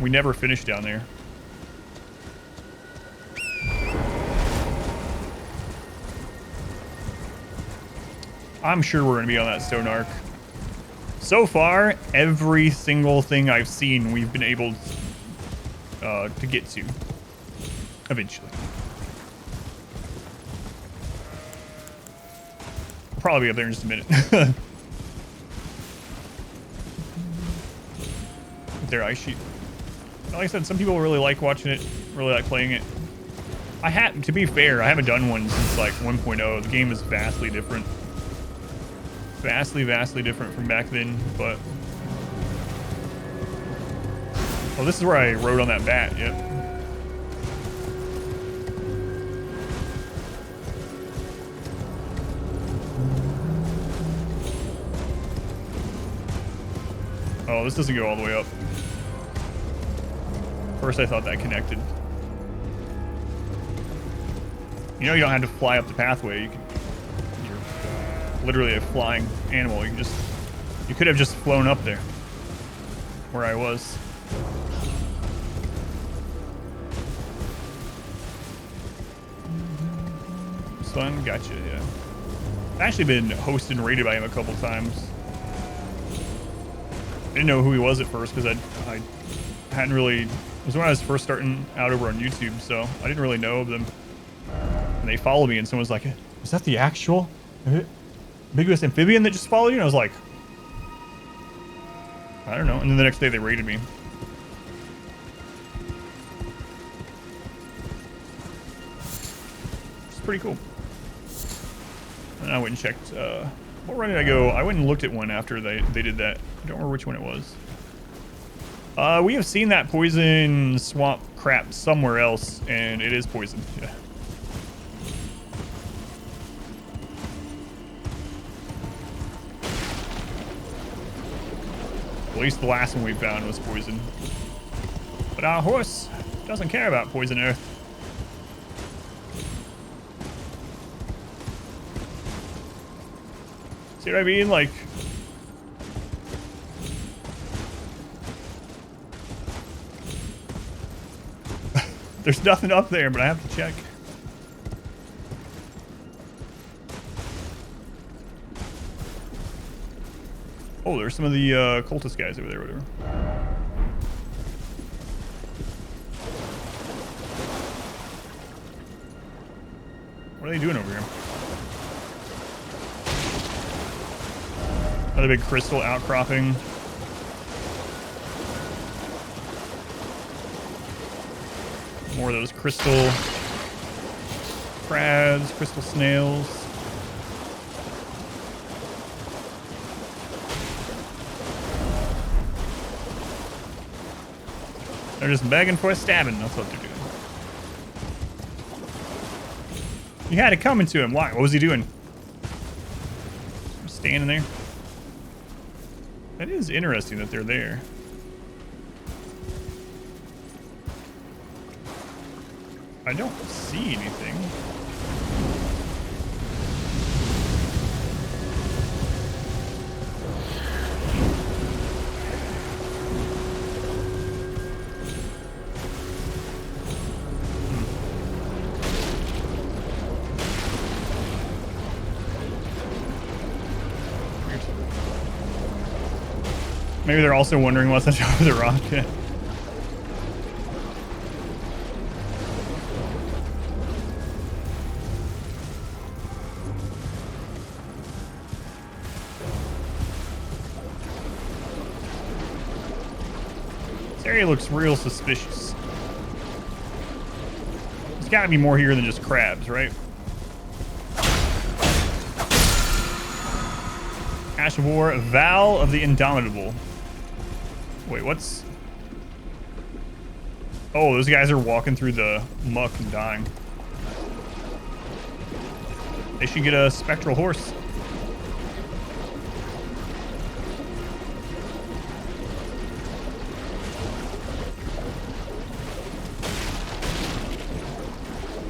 We never finished down there. I'm sure we're gonna be on that stone arc. So far, every single thing I've seen, we've been able to get to eventually. Probably be up there in just a minute. Their ice sheet. Like I said, some people really like watching it, really like playing it. To be fair, I haven't done one since like 1.0. The game is vastly different. Vastly different from back then, but... Oh, this is where I rode on that bat, yep. Oh, this doesn't go all the way up. First I thought that connected. You know you don't have to fly up the pathway. You're literally a flying animal. You could have just flown up there. Where I was. Sun, gotcha, yeah. I've actually been hosted and rated by him a couple times. I didn't know who he was at first because I hadn't really... It was when I was first starting out over on YouTube, so I didn't really know of them. And they followed me and someone was like, is that the actual ambiguous amphibian that just followed you? And I was like, I don't know. And then the next day they raided me. It's pretty cool. And I went and checked, what run did I go? I went and looked at one after they did that. I don't remember which one it was. We have seen that poison swamp crap somewhere else, and it is poison. Yeah. At least the last one we found was poison. But our horse doesn't care about poison earth. See what I mean? Like... There's nothing up there, but I have to check. Oh, there's some of the cultist guys over there, whatever. What are they doing over here? Another big crystal outcropping. More of those crystal crabs, crystal snails. They're just begging for a stabbing. That's what they're doing. You had it coming to him. Why? What was he doing? Just standing there. That is interesting that they're there. I don't see anything. Maybe they're also wondering what's on top of the rock. This area looks real suspicious. There's gotta be more here than just crabs, right? Ash of War, Vow of the Indomitable. Wait, what's... Oh, those guys are walking through the muck and dying. They should get a spectral horse.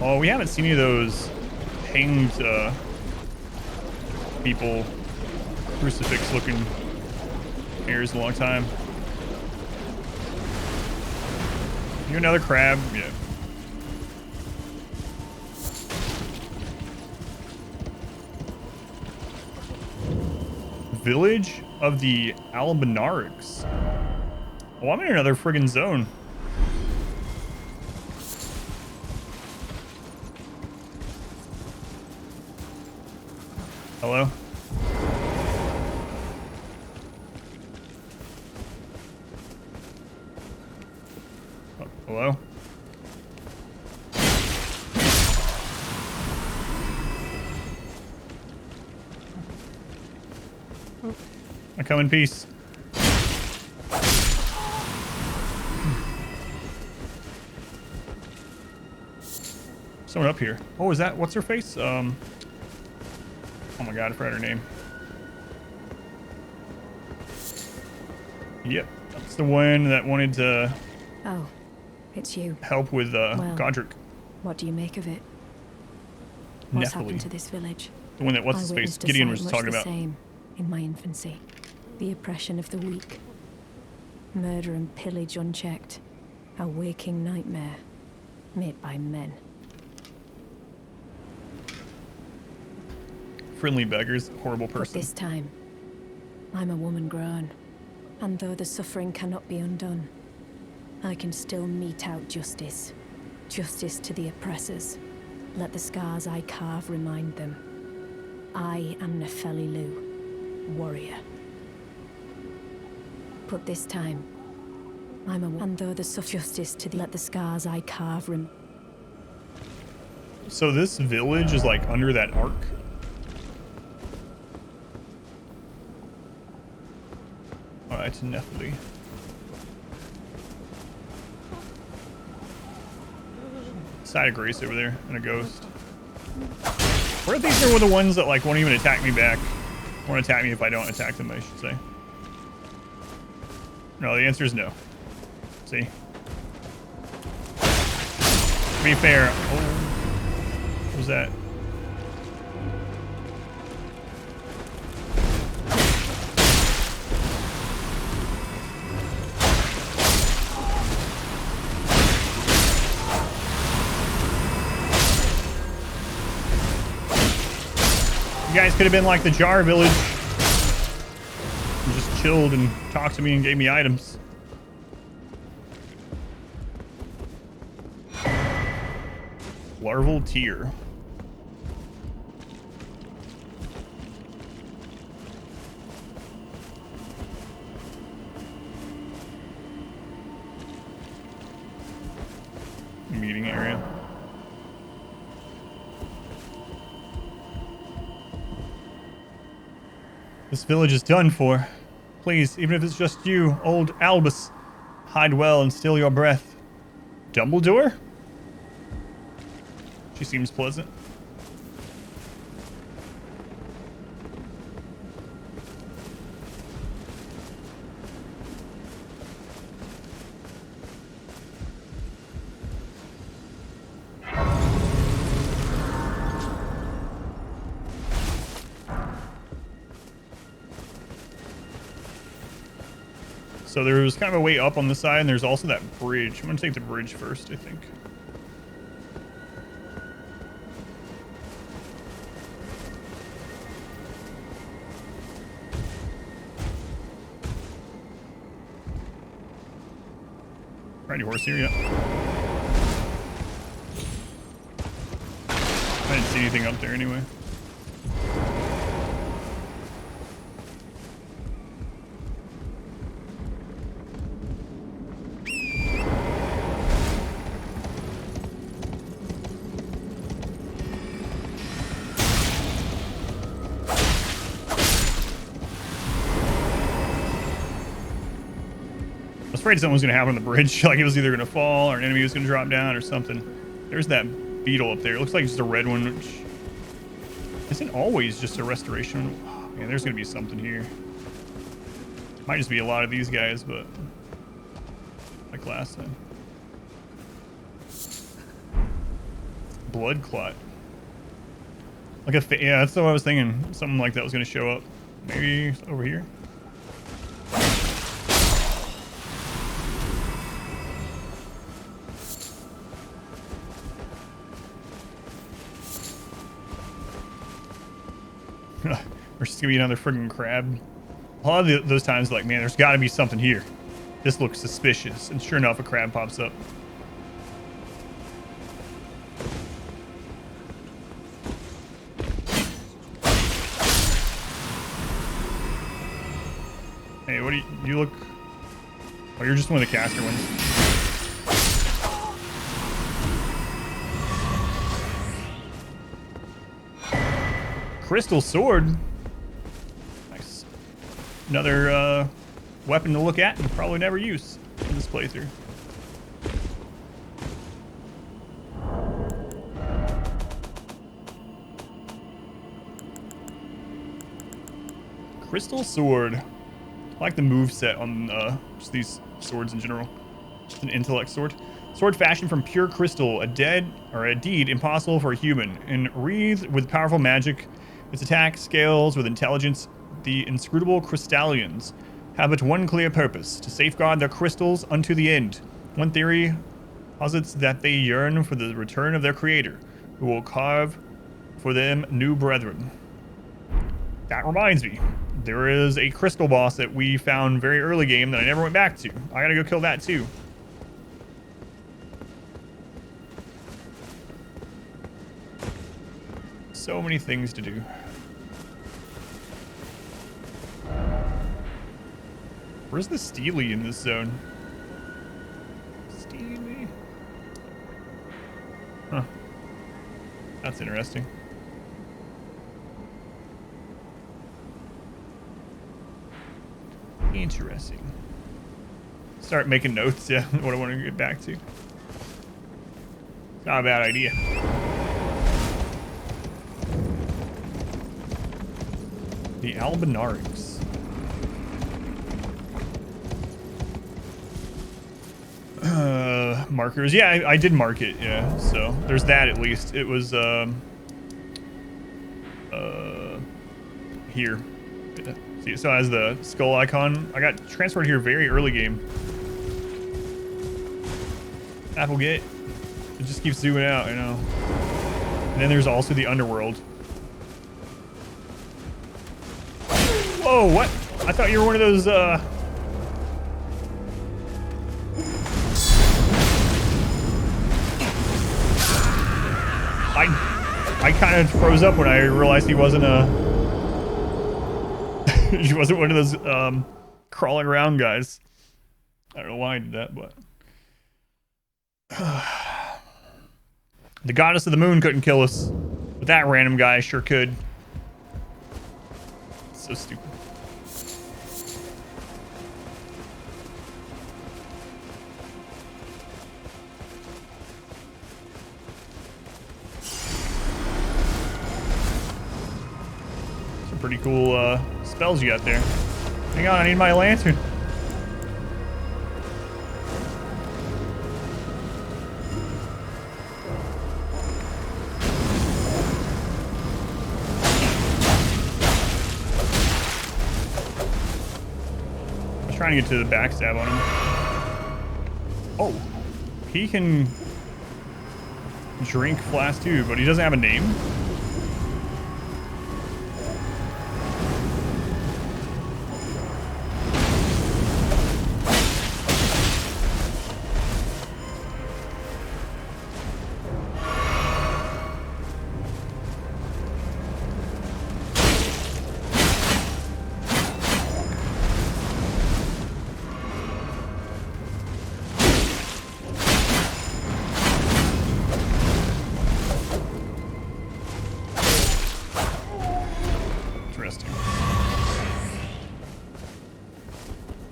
Oh, we haven't seen any of those hanged people, crucifix-looking areas in a long time. You another crab? Yeah. Village of the Albanarics. Oh, I'm in another friggin' zone. Hello? Oh, hello? I come in peace. Someone up here. Oh, is that, what's her face? Oh my god, I forgot her name. Yep, that's the one that wanted to Oh, it's you. help with Godric. What do you make of it? What's Nephilim. happened to this village? The one that, what's his I face? witnessed a Gideon sight was much talking the about. same in my infancy. The oppression of the weak. Murder and pillage unchecked. A waking nightmare made by men. Friendly beggars, horrible But person. this time, I'm a woman grown. And though the suffering cannot be undone, I can still mete out justice. Justice to the oppressors. Let the scars I carve remind them. I am Nefeli, warrior. But this time, I'm a woman. And though the justice to the let the scars I carve So this village is like under that arc. Alright, Nephilim. Side of Grace over there, and a ghost. What if these are the ones that like won't even attack me back? Won't attack me if I don't attack them, I should say. No, the answer is no. See? To be fair, oh, what was that? You guys could have been like the Jar Village and just chilled and talked to me and gave me items. Larval tier. Meeting area. This village is done for. Please, even if it's just you, old Albus, hide well and still your breath. Dumbledore? She seems pleasant. So there was kind of a way up on the side, and there's also that bridge. I'm going to take the bridge first, I think. Riding horse here, yeah. I didn't see anything up there anyway. I was afraid something was going to happen on the bridge. Like it was either going to fall or an enemy was going to drop down or something. There's that beetle up there. It looks like just a red one, which isn't always just a restoration. Oh, man, there's going to be something here. Might just be a lot of these guys, but like last time. Blood clot. Like a yeah, that's what I was thinking. Something like that was going to show up. Maybe over here. Or just gonna be another friggin' crab A lot of those times, like, man, there's got to be something here. This looks suspicious. And sure enough, a crab pops up. Hey, what do you look... Oh, you're just one of the caster ones. Crystal sword. Nice. Another weapon to look at and probably never use in this playthrough. Crystal sword. I like the move set on just these swords in general. It's an intellect sword. Sword fashioned from pure crystal, a deed impossible for a human, and wreathed with powerful magic. Its attack scales with intelligence. The inscrutable crystallians have but one clear purpose: to safeguard their crystals unto the end. One theory posits that they yearn for the return of their creator, who will carve for them new brethren. That reminds me, there is a crystal boss that we found very early game that I never went back to. I gotta go kill that too. So many things to do. Where's the Steely in this zone? Steely. Huh. That's interesting. Interesting. Start making notes, yeah, what I want to get back to. Not a bad idea. The Albinarix. Markers. Yeah, I did mark it, yeah. So there's that at least. It was here. See, so as the skull icon, I got transferred here very early game. Applegate. It just keeps zooming out, you know. And then there's also the underworld. Whoa, what? I thought you were one of those, I kind of froze up when I realized he wasn't he wasn't one of those crawling around guys. I don't know why I did that, but the goddess of the moon couldn't kill us, but that random guy sure could. So stupid. Pretty cool spells you got there. Hang on, I need my lantern. I was trying to get to the backstab on him. Oh, he can drink flask too, but he doesn't have a name.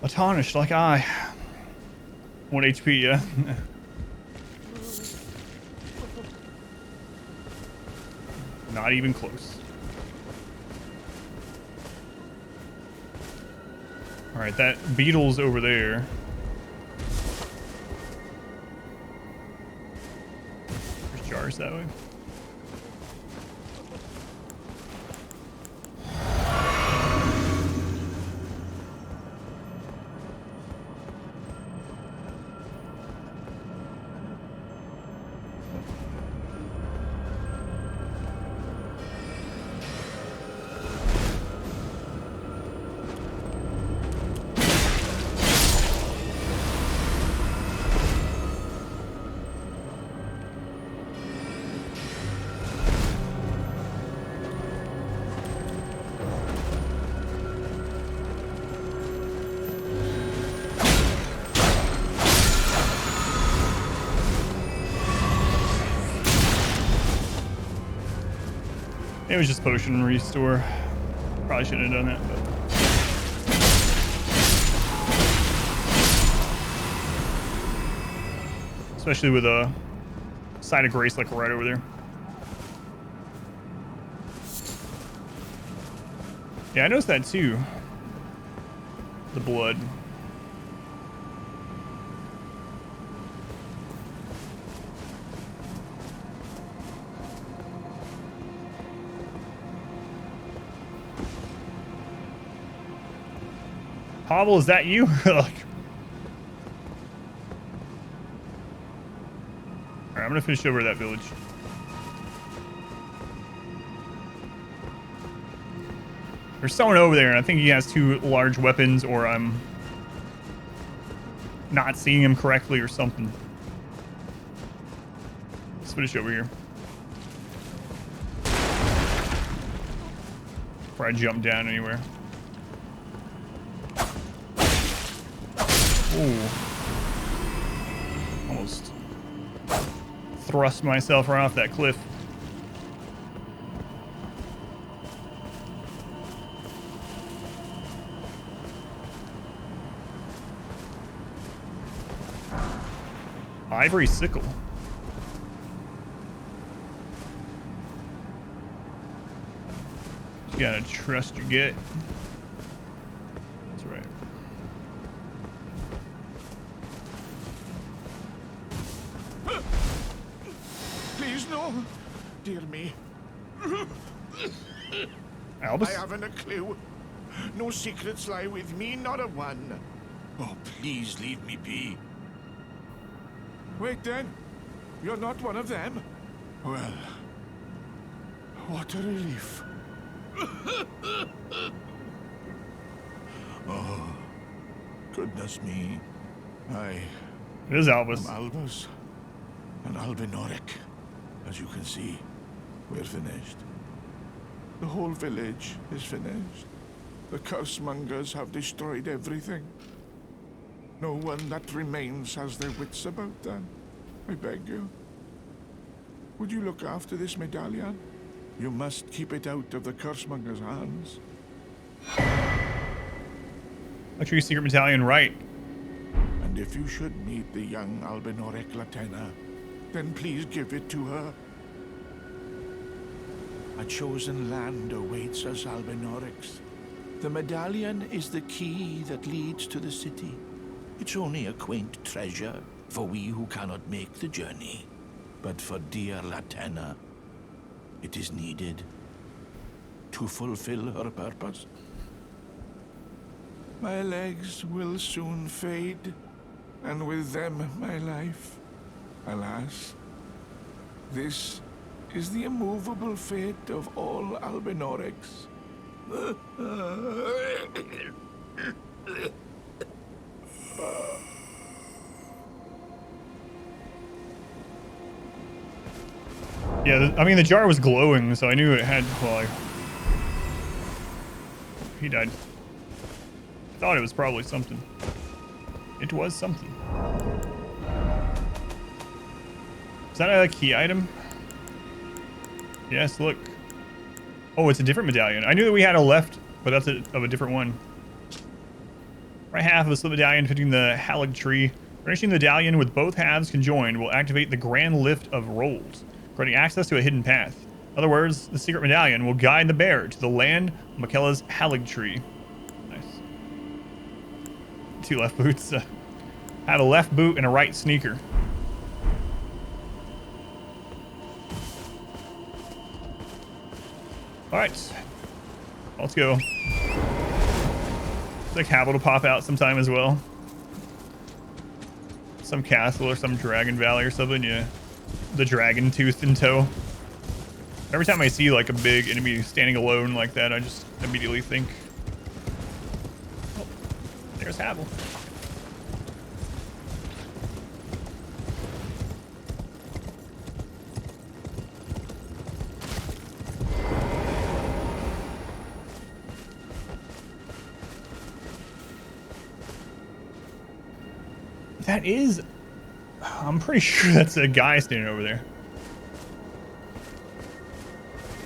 Tarnished like I. 1 HP, yeah. Not even close. Alright, that beetle's over there. There's jars that way. It was just potion restore. Probably shouldn't have done that, but. Especially with a side of grace like right over there. Yeah, I noticed that too. The blood. Hobble, is that you? Alright, I'm gonna finish over that village. There's someone over there, and I think he has 2 large weapons, or I'm not seeing him correctly or something. Let's finish over here. Before I jump down anywhere. Ooh. Almost thrust myself right off that cliff. Ivory sickle. You gotta trust your gut. That's right. Please, no. Dear me. Albus? I haven't a clue. No secrets lie with me, not a one. Oh, please leave me be. Wait then. You're not one of them? Well, what a relief. Oh, goodness me. It is Albus. I'm Albus. And Albinoric. As you can see, we're finished. The whole village is finished. The cursemongers have destroyed everything. No one that remains has their wits about them. I beg you. Would you look after this medallion? You must keep it out of the cursemongers' hands. Actually, secret medallion, right? And if you should meet the young Albinoric Latena, then please give it to her. A chosen land awaits us Albinorics. The medallion is the key that leads to the city. It's only a quaint treasure for we who cannot make the journey. But for dear Latena, it is needed to fulfill her purpose. My legs will soon fade, and with them my life. Alas, this is the immovable fate of all Albinorics. Yeah, I mean, the jar was glowing, so I knew it had, well, he died. I thought it was probably something. It was something. Is that a key item? Yes, look. Oh, it's a different medallion. I knew that we had a left, but that's of a different one. Right half of a slip medallion fitting the Halig tree. Finishing the medallion with both halves conjoined will activate the Grand Lift of Rolls, granting access to a hidden path. In other words, the secret medallion will guide the bearer to the land of Michaela's Halig tree. Nice. 2 left boots. Had a left boot and a right sneaker. Alright. Let's go. It's like Havel to pop out sometime as well. Some castle or some Dragon Valley or something, yeah. The dragon tooth in tow. Every time I see like a big enemy standing alone like that, I just immediately think, oh, there's Havel. That is, I'm pretty sure that's a guy standing over there.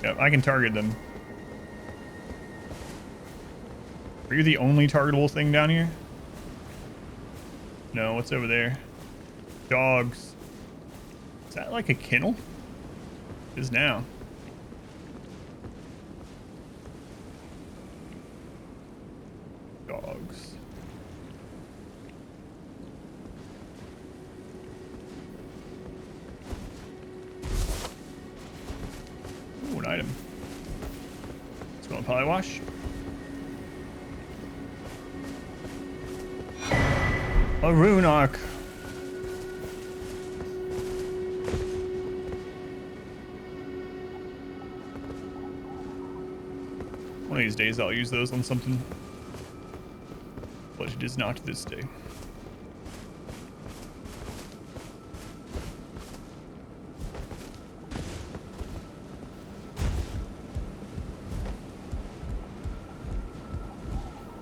Yep, I can target them. Are you the only targetable thing down here? No, what's over there? Dogs. Is that like a kennel? It is now. Dogs. Ooh, an item. Let's go on polywash. A rune arc. One of these days I'll use those on something. But it is not this day.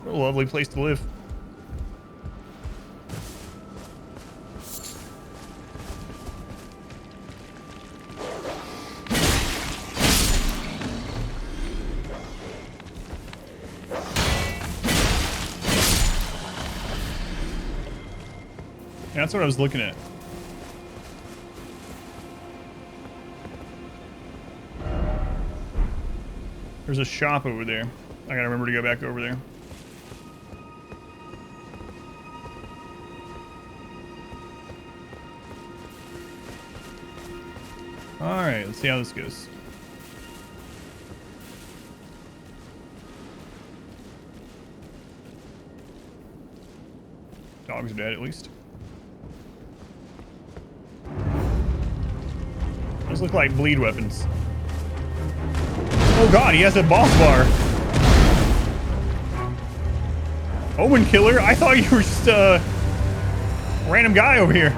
What a lovely place to live. Yeah, that's what I was looking at. There's a shop over there. I gotta remember to go back over there. Alright, let's see how this goes. Dogs are dead at least. Those look like bleed weapons. Oh god, he has a boss bar. Omen killer? I thought you were just a random guy over here.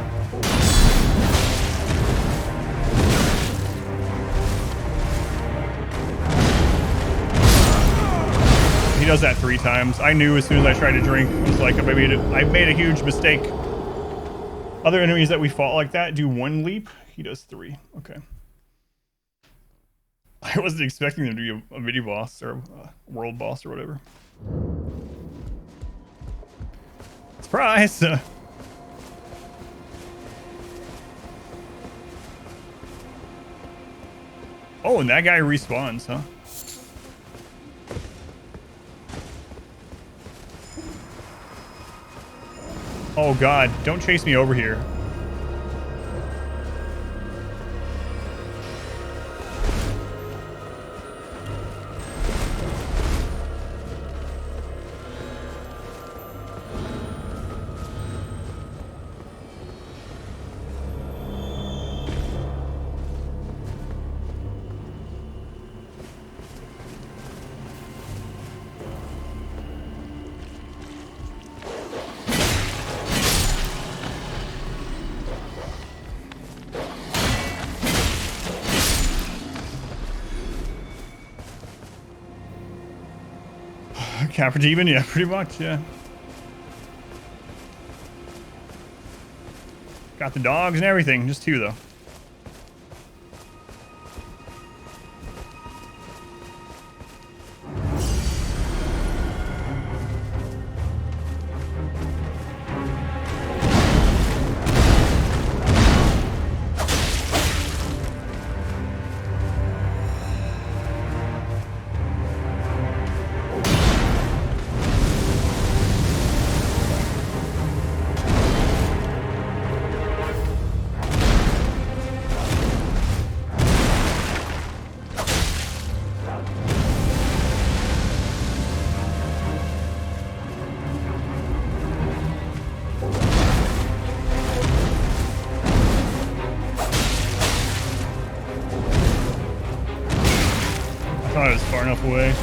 He does that 3 times. I knew as soon as I tried to drink, it was like I made a huge mistake. Other enemies that we fought like that do 1 leap. He does 3. Okay. I wasn't expecting them to be a mini boss or a world boss or whatever. Surprise! Oh, and that guy respawns, huh? Oh god, don't chase me over here. Capra demon, yeah, pretty much, yeah. Got the dogs and everything, just 2 though. thought it was far enough away.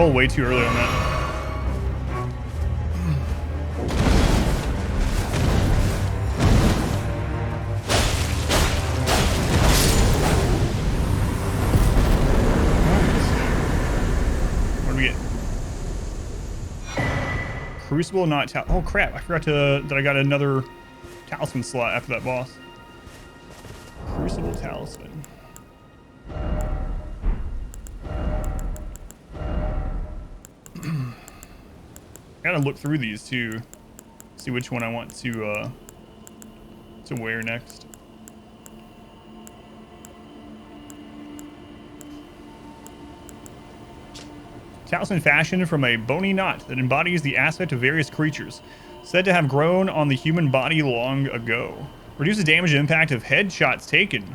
roll way too early on that. What do we get? Crucible, not oh crap! I forgot that I got another talisman slot after that boss. Crucible talisman. Gotta look through these too, see which one I want to wear next. Talisman fashioned from a bony knot that embodies the aspect of various creatures, said to have grown on the human body long ago. Reduces damage and impact of headshots taken.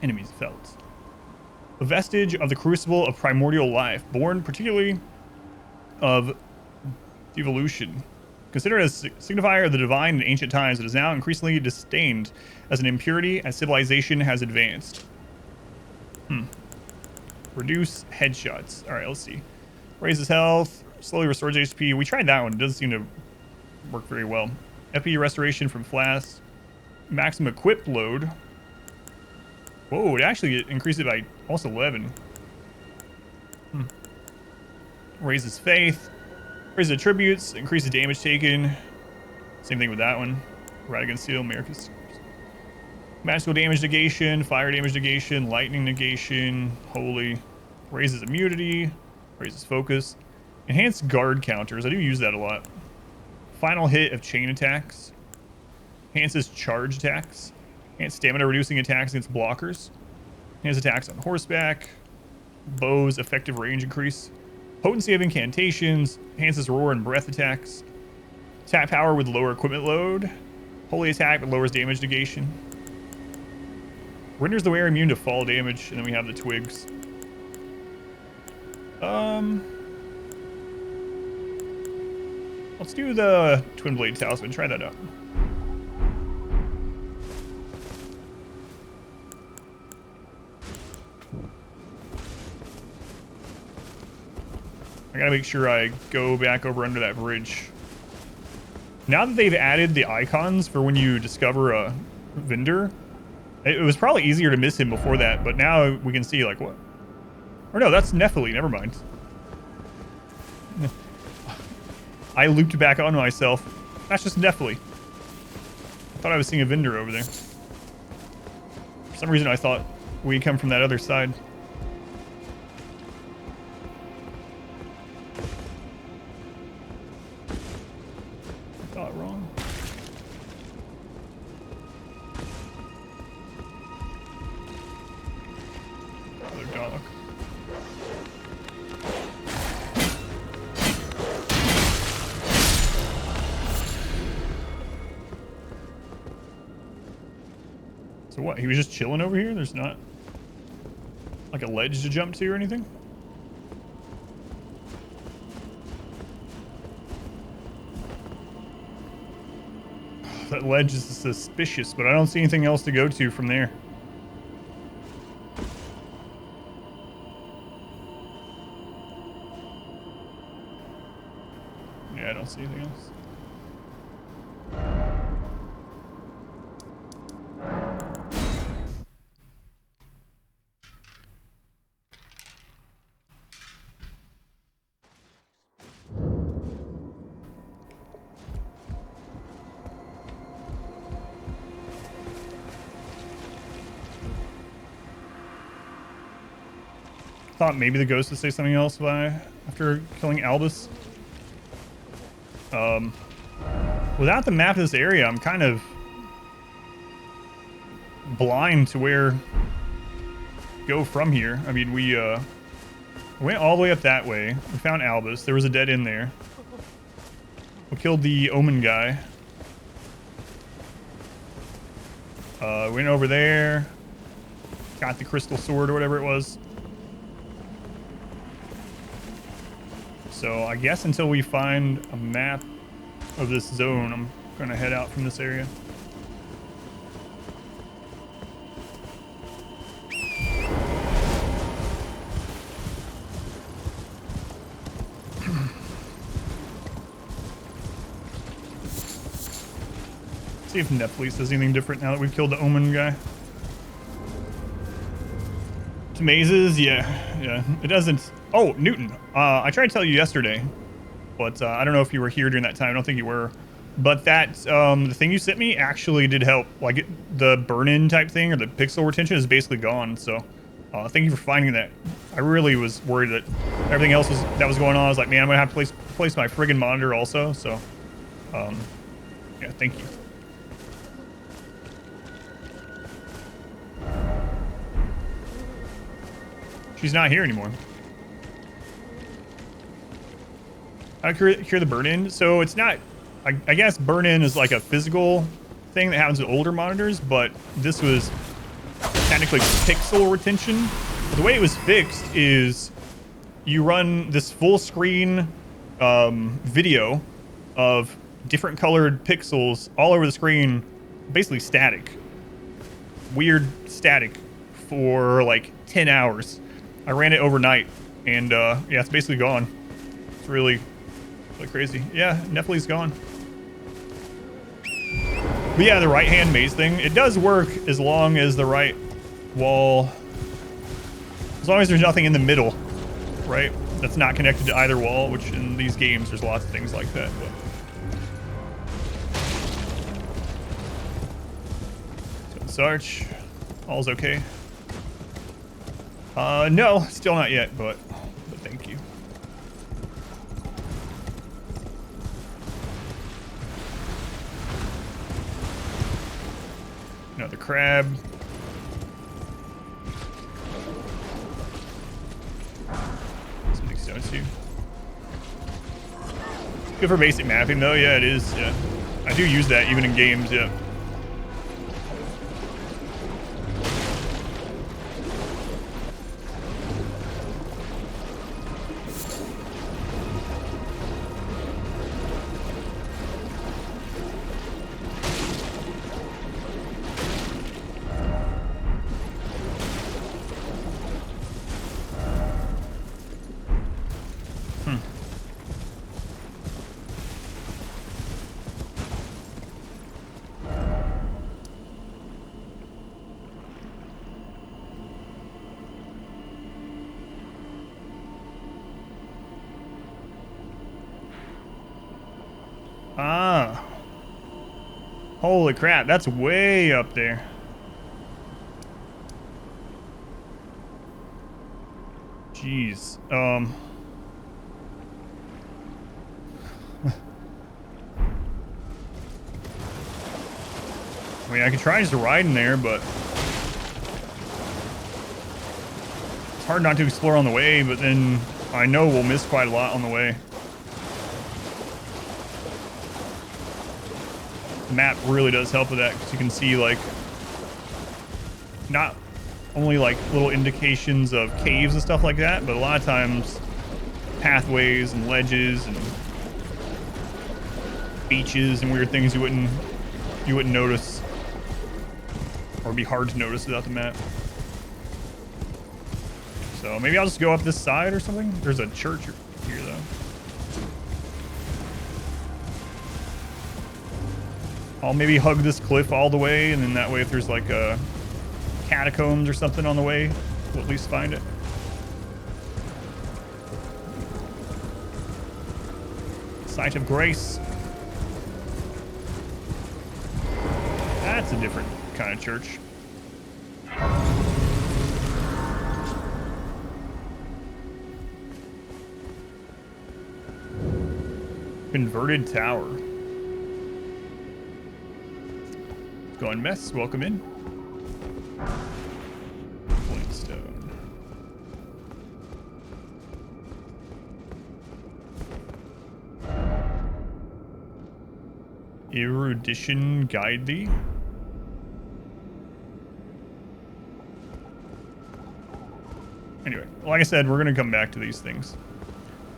Enemies felt. A vestige of the crucible of primordial life, born particularly of devolution. Considered as signifier of the divine in ancient times, it is now increasingly disdained as an impurity as civilization has advanced. Reduce headshots. Alright, let's see. Raises health, slowly restores HP. We tried that one. It doesn't seem to work very well. FP restoration from flasks. Maximum equip load. Whoa, it actually increased it by almost 11. Raises faith. Raises attributes. Increases damage taken. Same thing with that one. Radigan Seal, America's. Magical damage negation, fire damage negation, lightning negation, holy. Raises immunity, raises focus. Enhanced guard counters, I do use that a lot. Final hit of chain attacks. Enhances charge attacks. Enhanced stamina reducing attacks against blockers. Enhanced attacks on horseback. Bows, effective range increase. Potency of incantations. Enhances roar and breath attacks. Attack power with lower equipment load. Holy attack that lowers damage negation. Renders the wearer immune to fall damage, and then we have the twigs. Let's do the Twin Blade Talisman. Try that out. I gotta make sure I go back over under that bridge. Now that they've added the icons for when you discover a vendor, it was probably easier to miss him before that, but now we can see, like, what? Or no, that's Nephili. Never mind. I looped back on myself. That's just Nephili. I thought I was seeing a vendor over there. For some reason, I thought we come from that other side. I thought wrong. Other dog. So what, he was just chilling over here? There's not like a ledge to jump to or anything? That ledge is suspicious, but I don't see anything else to go to from there. Yeah, I don't see anything else. Thought maybe the ghost would say something else after killing Albus. Without the map of this area, I'm kind of blind to where go from here. I mean, we went all the way up that way. We found Albus. There was a dead end there. We killed the Omen guy. Went over there. Got the crystal sword or whatever it was. So I guess until we find a map of this zone, I'm gonna head out from this area. See if Netflix does anything different now that we've killed the Omen guy. To mazes, yeah. It doesn't. Oh, Newton. I tried to tell you yesterday, but I don't know if you were here during that time. I don't think you were. But that the thing you sent me actually did help. Like the burn-in type thing or the pixel retention is basically gone. So thank you for finding that. I really was worried that everything else that was going on. I was like, man, I'm gonna have to place my friggin' monitor also. So yeah, thank you. She's not here anymore. How to cure the burn-in? So it's not, I guess burn-in is like a physical thing that happens with older monitors, but this was technically pixel retention. The way it was fixed is you run this full screen video of different colored pixels all over the screen, basically static. Weird static for like 10 hours. I ran it overnight, and yeah, it's basically gone. It's really crazy. Yeah, Netflix gone. But yeah, the right-hand maze thing, it does work as long as the right wall, as long as there's nothing in the middle, right? That's not connected to either wall, which in these games, there's lots of things like that. But. So, Sarge, all's okay. No, still not yet, but thank you. Another crab. Some big stones too. Good for basic mapping though, yeah it is, yeah. I do use that even in games, yeah. Ah. Holy crap, that's way up there. Jeez. I mean, I could try just to ride in there, but it's hard not to explore on the way, but then I know we'll miss quite a lot on the way. The map really does help with that, because you can see, like, not only like little indications of caves and stuff like that, but a lot of times pathways and ledges and beaches and weird things you wouldn't notice, or be hard to notice without the map. So maybe I'll just go up this side or something. There's a church here though. I'll maybe hug this cliff all the way, and then that way if there's like a catacombs or something on the way, we'll at least find it. Site of Grace. That's a different kind of church. Converted tower. Going mess, welcome in. Flintstone. Erudition guide thee. Anyway, like I said, we're gonna come back to these things.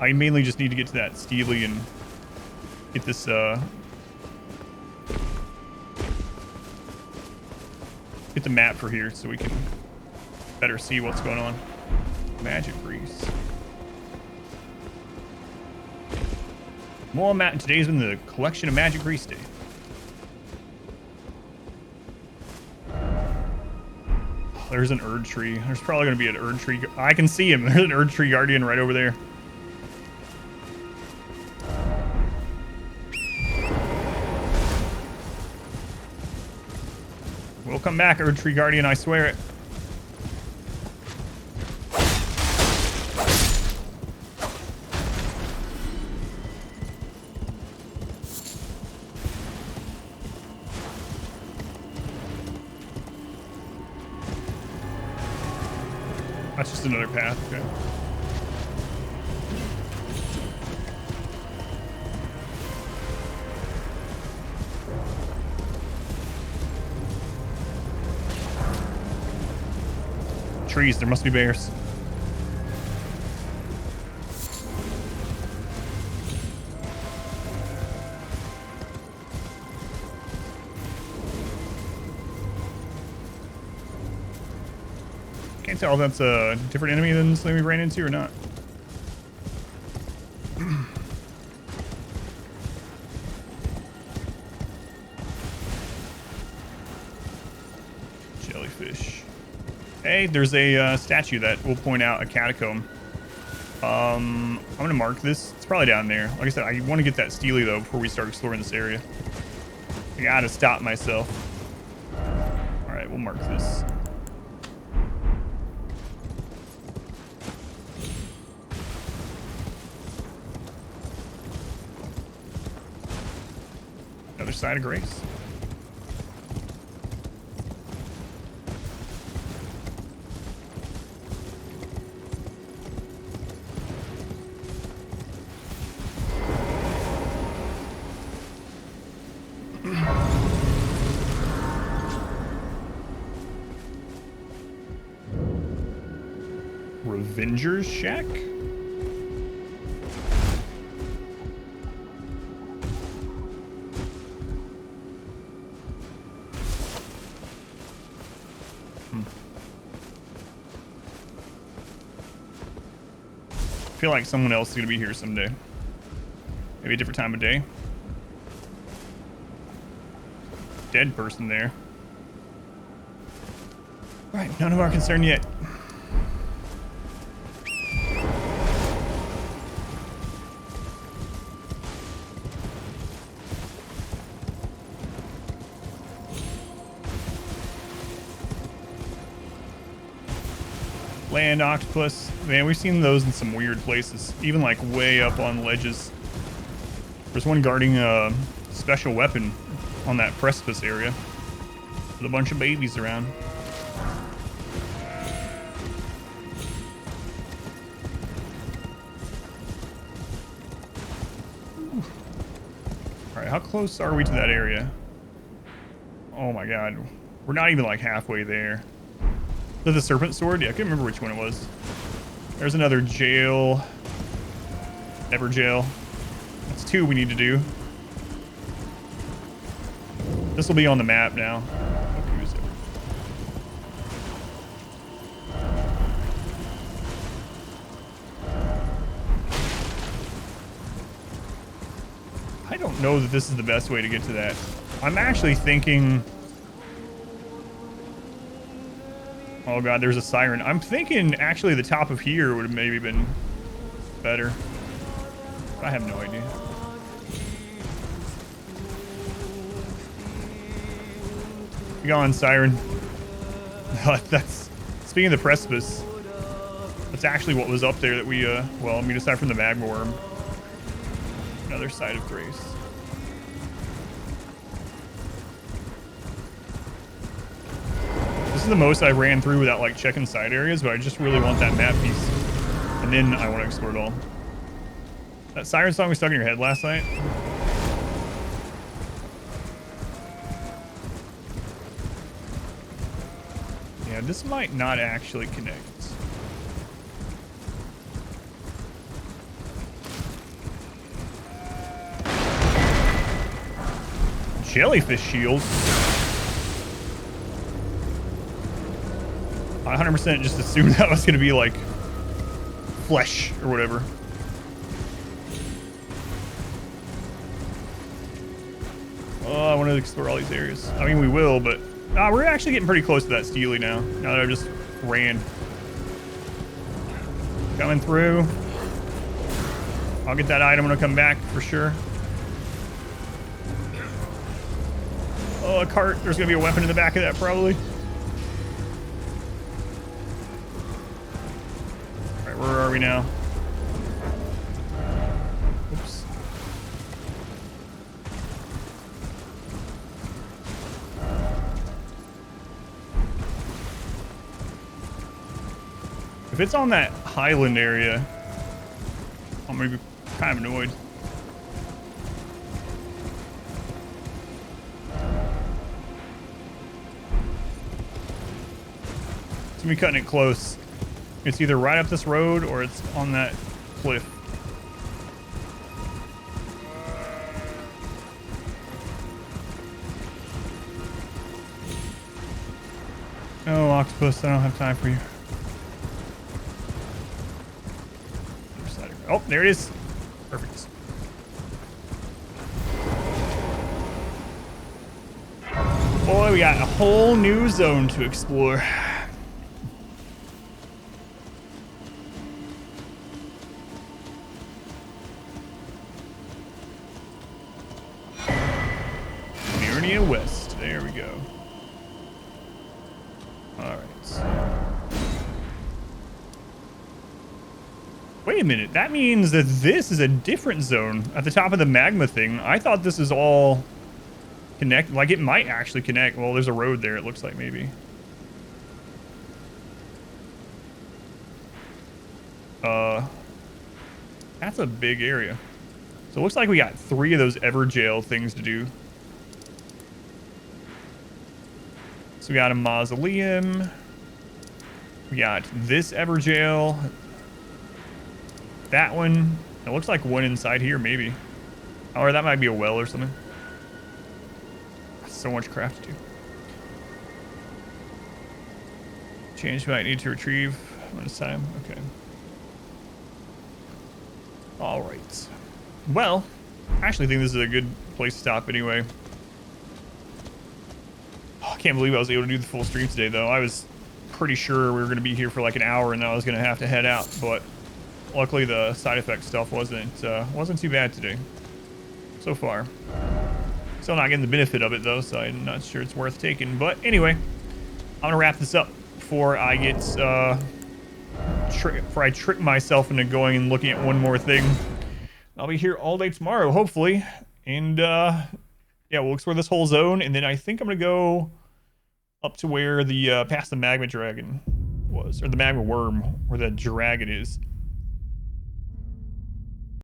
I mainly just need to get to that Steely and get this get the map for here so we can better see what's going on. Magic grease. More Matt, and today's been the collection of magic grease day. There's an Erd tree. There's probably going to be an Erd tree. I can see him. There's an Erd tree guardian right over there. We'll come back, Erd tree guardian. I swear it. That's just another path, okay. Trees, there must be bears. Can't tell if that's a different enemy than something we ran into or not. Jellyfish. Hey, there's a statue that will point out a catacomb. I'm gonna mark this. It's probably down there. Like I said, I want to get that Steely though before we start exploring this area. I gotta stop myself. All right, we'll mark this. Other side of grace. Revenger's Shack? I feel like someone else is going to be here someday. Maybe a different time of day. Dead person there. Right, none of our concern yet. Land octopus. Man, we've seen those in some weird places. Even like way up on ledges. There's one guarding a special weapon on that precipice area. With a bunch of babies around. Alright, how close are we to that area? Oh my god. We're not even like halfway there. Is that the serpent sword? Yeah, I can't remember which one it was. There's another jail. Ever jail. That's 2 we need to do. This will be on the map now. I don't know that this is the best way to get to that. I'm actually thinking... Oh god, there's a siren. I'm thinking actually the top of here would have maybe been better. I have no idea. Be gone, siren. That's, speaking of the precipice, that's actually what was up there that we, well, I mean, aside from the magma worm. Another side of grace. This is the most I ran through without like checking side areas, but I just really want that map piece. And then I want to explore it all. That siren song was stuck in your head last night. Yeah, this might not actually connect. Jellyfish shield. I 100% just assumed that was going to be like flesh or whatever. Oh, I want to explore all these areas. I mean, we will, but We're actually getting pretty close to that Steely now. Now that I just ran. Coming through. I'll get that item when I come back for sure. Oh, a cart. There's going to be a weapon in the back of that probably. All right, where are we now? Oops. If it's on that highland area, I'm going to be kind of annoyed. It's going to be cutting it close. It's either right up this road or it's on that cliff. Oh, octopus, I don't have time for you. Oh, there it is. Perfect. Boy, we got a whole new zone to explore. Mirnia West. There we go. All right. Wait a minute, that means that this is a different zone at the top of the magma thing. I thought this is all connected, like it might actually connect. Well, there's a road there, it looks like maybe. That's a big area. So it looks like we got 3 of those Everjail things to do. So we got a mausoleum. We got this Everjail. That one. It looks like one inside here, maybe. Or that might be a well or something. So much craft to do. Change might need to retrieve one this time. Okay. All right. Well, I actually think this is a good place to stop anyway. Oh, I can't believe I was able to do the full stream today, though. I was pretty sure we were going to be here for like an hour and then I was going to have to head out, but luckily the side effect stuff wasn't too bad today so far. Still not getting the benefit of it though, so I'm not sure it's worth taking. But anyway, I'm gonna wrap this up before I get before I trick myself into going and looking at one more thing. I'll be here all day tomorrow, hopefully, and yeah, we'll explore this whole zone, and then I think I'm gonna go up to where the past the magma dragon was, or the magma worm, where the dragon is.